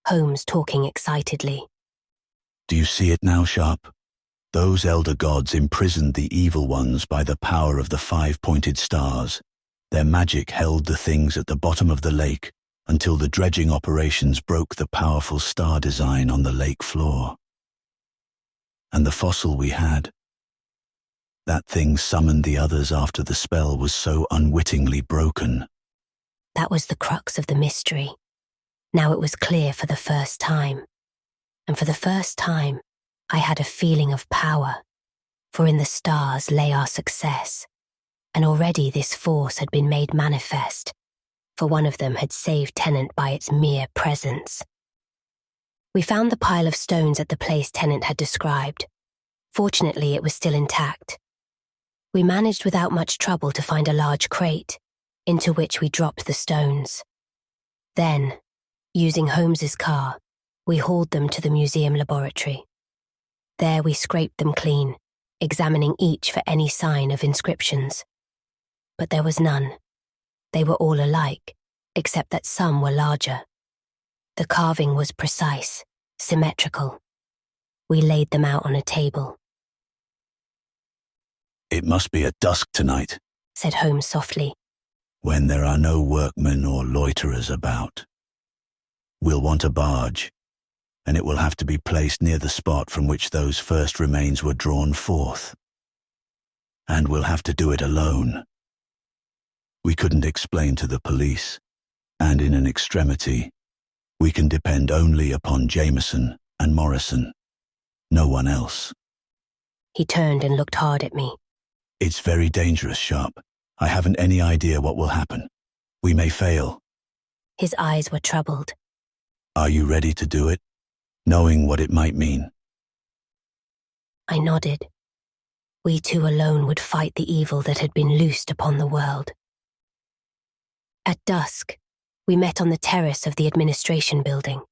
Holmes talking excitedly. Do you see it now, Sharp? Those elder gods imprisoned the evil ones by the power of the 5-pointed stars. Their magic held the things at the bottom of the lake until the dredging operations broke the powerful star design on the lake floor. And the fossil we had, that thing summoned the others after the spell was so unwittingly broken. That was the crux of the mystery. Now it was clear for the first time. And for the first time, I had a feeling of power, for in the stars lay our success, and already this force had been made manifest, for one of them had saved Tennant by its mere presence. We found the pile of stones at the place Tennant had described. Fortunately, it was still intact. We managed without much trouble to find a large crate, into which we dropped the stones. Then, using Holmes's car, we hauled them to the museum laboratory. There we scraped them clean, examining each for any sign of inscriptions. But there was none. They were all alike, except that some were larger. The carving was precise, symmetrical. We laid them out on a table. It must be at dusk tonight, said Holmes softly. when there are no workmen or loiterers about. We'll want a barge, and it will have to be placed near the spot from which those first remains were drawn forth. And we'll have to do it alone. We couldn't explain to the police, and in an extremity, we can depend only upon Jameson and Morrison. No one else. He turned and looked hard at me. It's very dangerous, Sharp. I haven't any idea what will happen. We may fail. His eyes were troubled. Are you ready to do it, knowing what it might mean? I nodded. We two alone would fight the evil that had been loosed upon the world. At dusk, we met on the terrace of the administration building.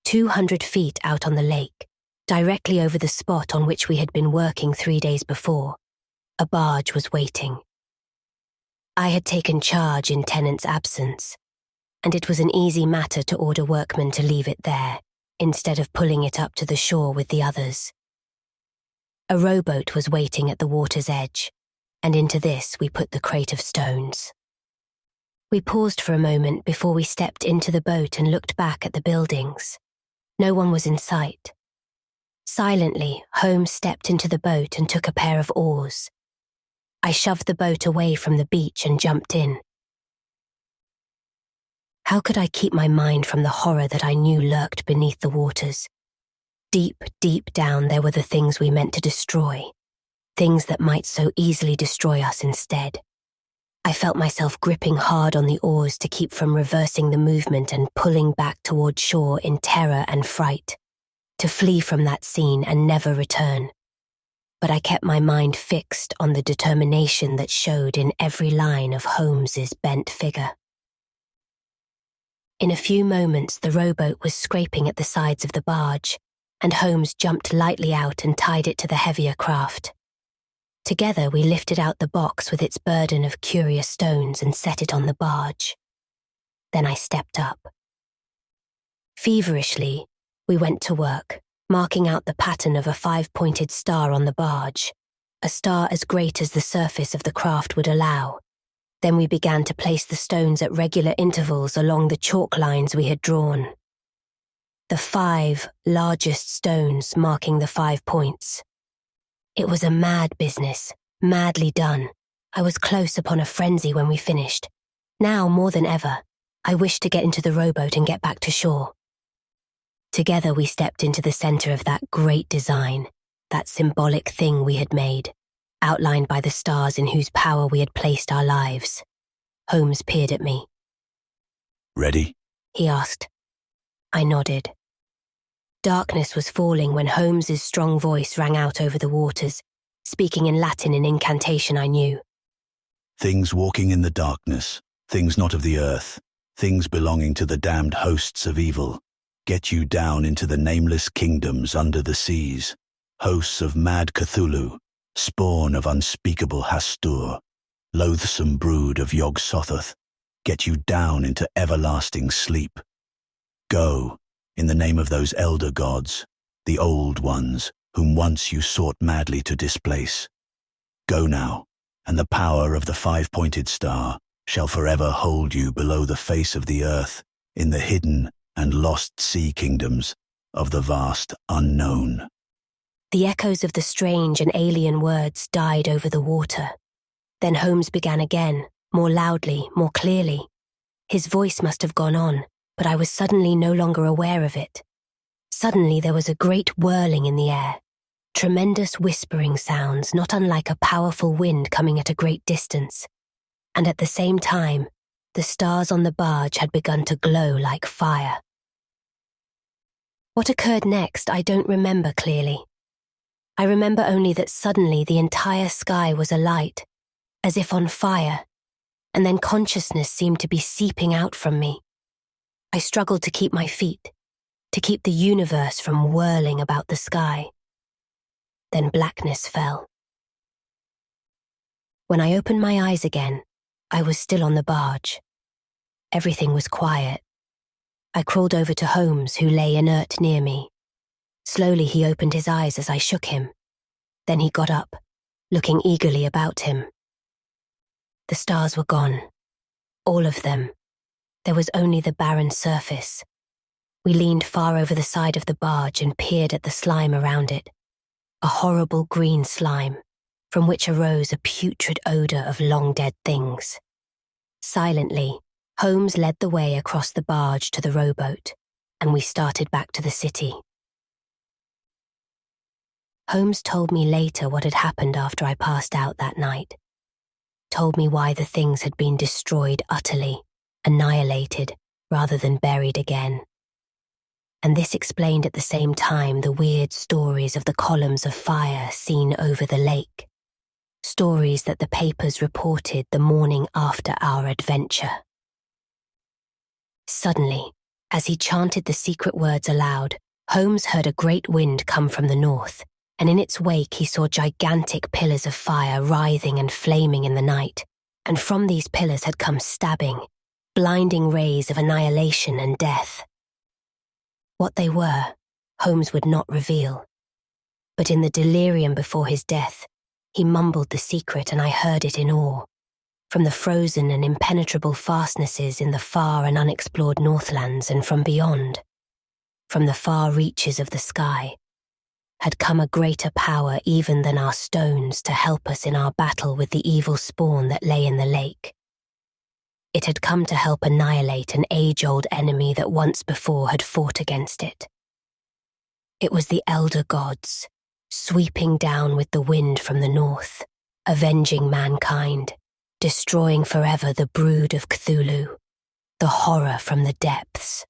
200 feet out on the lake, directly over the spot on which we had been working 3 days before, a barge was waiting. I had taken charge in Tennant's absence, and it was an easy matter to order workmen to leave it there, instead of pulling it up to the shore with the others. A rowboat was waiting at the water's edge, and into this we put the crate of stones. We paused for a moment before we stepped into the boat and looked back at the buildings. No one was in sight. Silently, Holmes stepped into the boat and took a pair of oars. I shoved the boat away from the beach and jumped in. How could I keep my mind from the horror that I knew lurked beneath the waters? Deep, deep down there were the things we meant to destroy, things that might so easily destroy us instead. I felt myself gripping hard on the oars to keep from reversing the movement and pulling back toward shore in terror and fright, to flee from that scene and never return. But I kept my mind fixed on the determination that showed in every line of Holmes's bent figure. In a few moments, the rowboat was scraping at the sides of the barge, and Holmes jumped lightly out and tied it to the heavier craft. Together we lifted out the box with its burden of curious stones and set it on the barge. Then I stepped up. Feverishly, we went to work, marking out the pattern of a 5-pointed star on the barge, a star as great as the surface of the craft would allow. Then we began to place the stones at regular intervals along the chalk lines we had drawn. The 5 largest stones marking the 5 points. It was a mad business, madly done. I was close upon a frenzy when we finished. Now, more than ever, I wished to get into the rowboat and get back to shore. Together we stepped into the center of that great design, that symbolic thing we had made, outlined by the stars in whose power we had placed our lives. Holmes peered at me. Ready? He asked. I nodded. Darkness was falling when Holmes's strong voice rang out over the waters, speaking in Latin an incantation I knew. Things walking in the darkness, things not of the earth, things belonging to the damned hosts of evil, get you down into the nameless kingdoms under the seas, hosts of mad Cthulhu, spawn of unspeakable Hastur, loathsome brood of Yog-Sothoth, get you down into everlasting sleep. Go, in the name of those elder gods, the old ones, whom once you sought madly to displace. Go now, and the power of the 5-pointed star shall forever hold you below the face of the earth, in the hidden and lost sea kingdoms of the vast unknown. The echoes of the strange and alien words died over the water. Then Holmes began again, more loudly, more clearly. His voice must have gone on, but I was suddenly no longer aware of it. Suddenly there was a great whirling in the air, tremendous whispering sounds not unlike a powerful wind coming at a great distance. And at the same time, the stars on the barge had begun to glow like fire. What occurred next, I don't remember clearly. I remember only that suddenly the entire sky was alight, as if on fire, and then consciousness seemed to be seeping out from me. I struggled to keep my feet, to keep the universe from whirling about the sky. Then blackness fell. When I opened my eyes again, I was still on the barge. Everything was quiet. I crawled over to Holmes, who lay inert near me. Slowly he opened his eyes as I shook him. Then he got up, looking eagerly about him. The stars were gone. All of them. There was only the barren surface. We leaned far over the side of the barge and peered at the slime around it. A horrible green slime, from which arose a putrid odor of long-dead things. Silently, Holmes led the way across the barge to the rowboat, and we started back to the city. Holmes told me later what had happened after I passed out that night. Told me why the things had been destroyed utterly, annihilated, rather than buried again. And this explained at the same time the weird stories of the columns of fire seen over the lake. Stories that the papers reported the morning after our adventure. Suddenly, as he chanted the secret words aloud, Holmes heard a great wind come from the north, and in its wake he saw gigantic pillars of fire writhing and flaming in the night, and from these pillars had come stabbing, blinding rays of annihilation and death. What they were, Holmes would not reveal. But in the delirium before his death, he mumbled the secret and I heard it in awe. From the frozen and impenetrable fastnesses in the far and unexplored Northlands and from beyond, from the far reaches of the sky, had come a greater power even than our stones to help us in our battle with the evil spawn that lay in the lake. It had come to help annihilate an age-old enemy that once before had fought against it. It was the elder gods, sweeping down with the wind from the north, avenging mankind, destroying forever the brood of Cthulhu, the horror from the depths,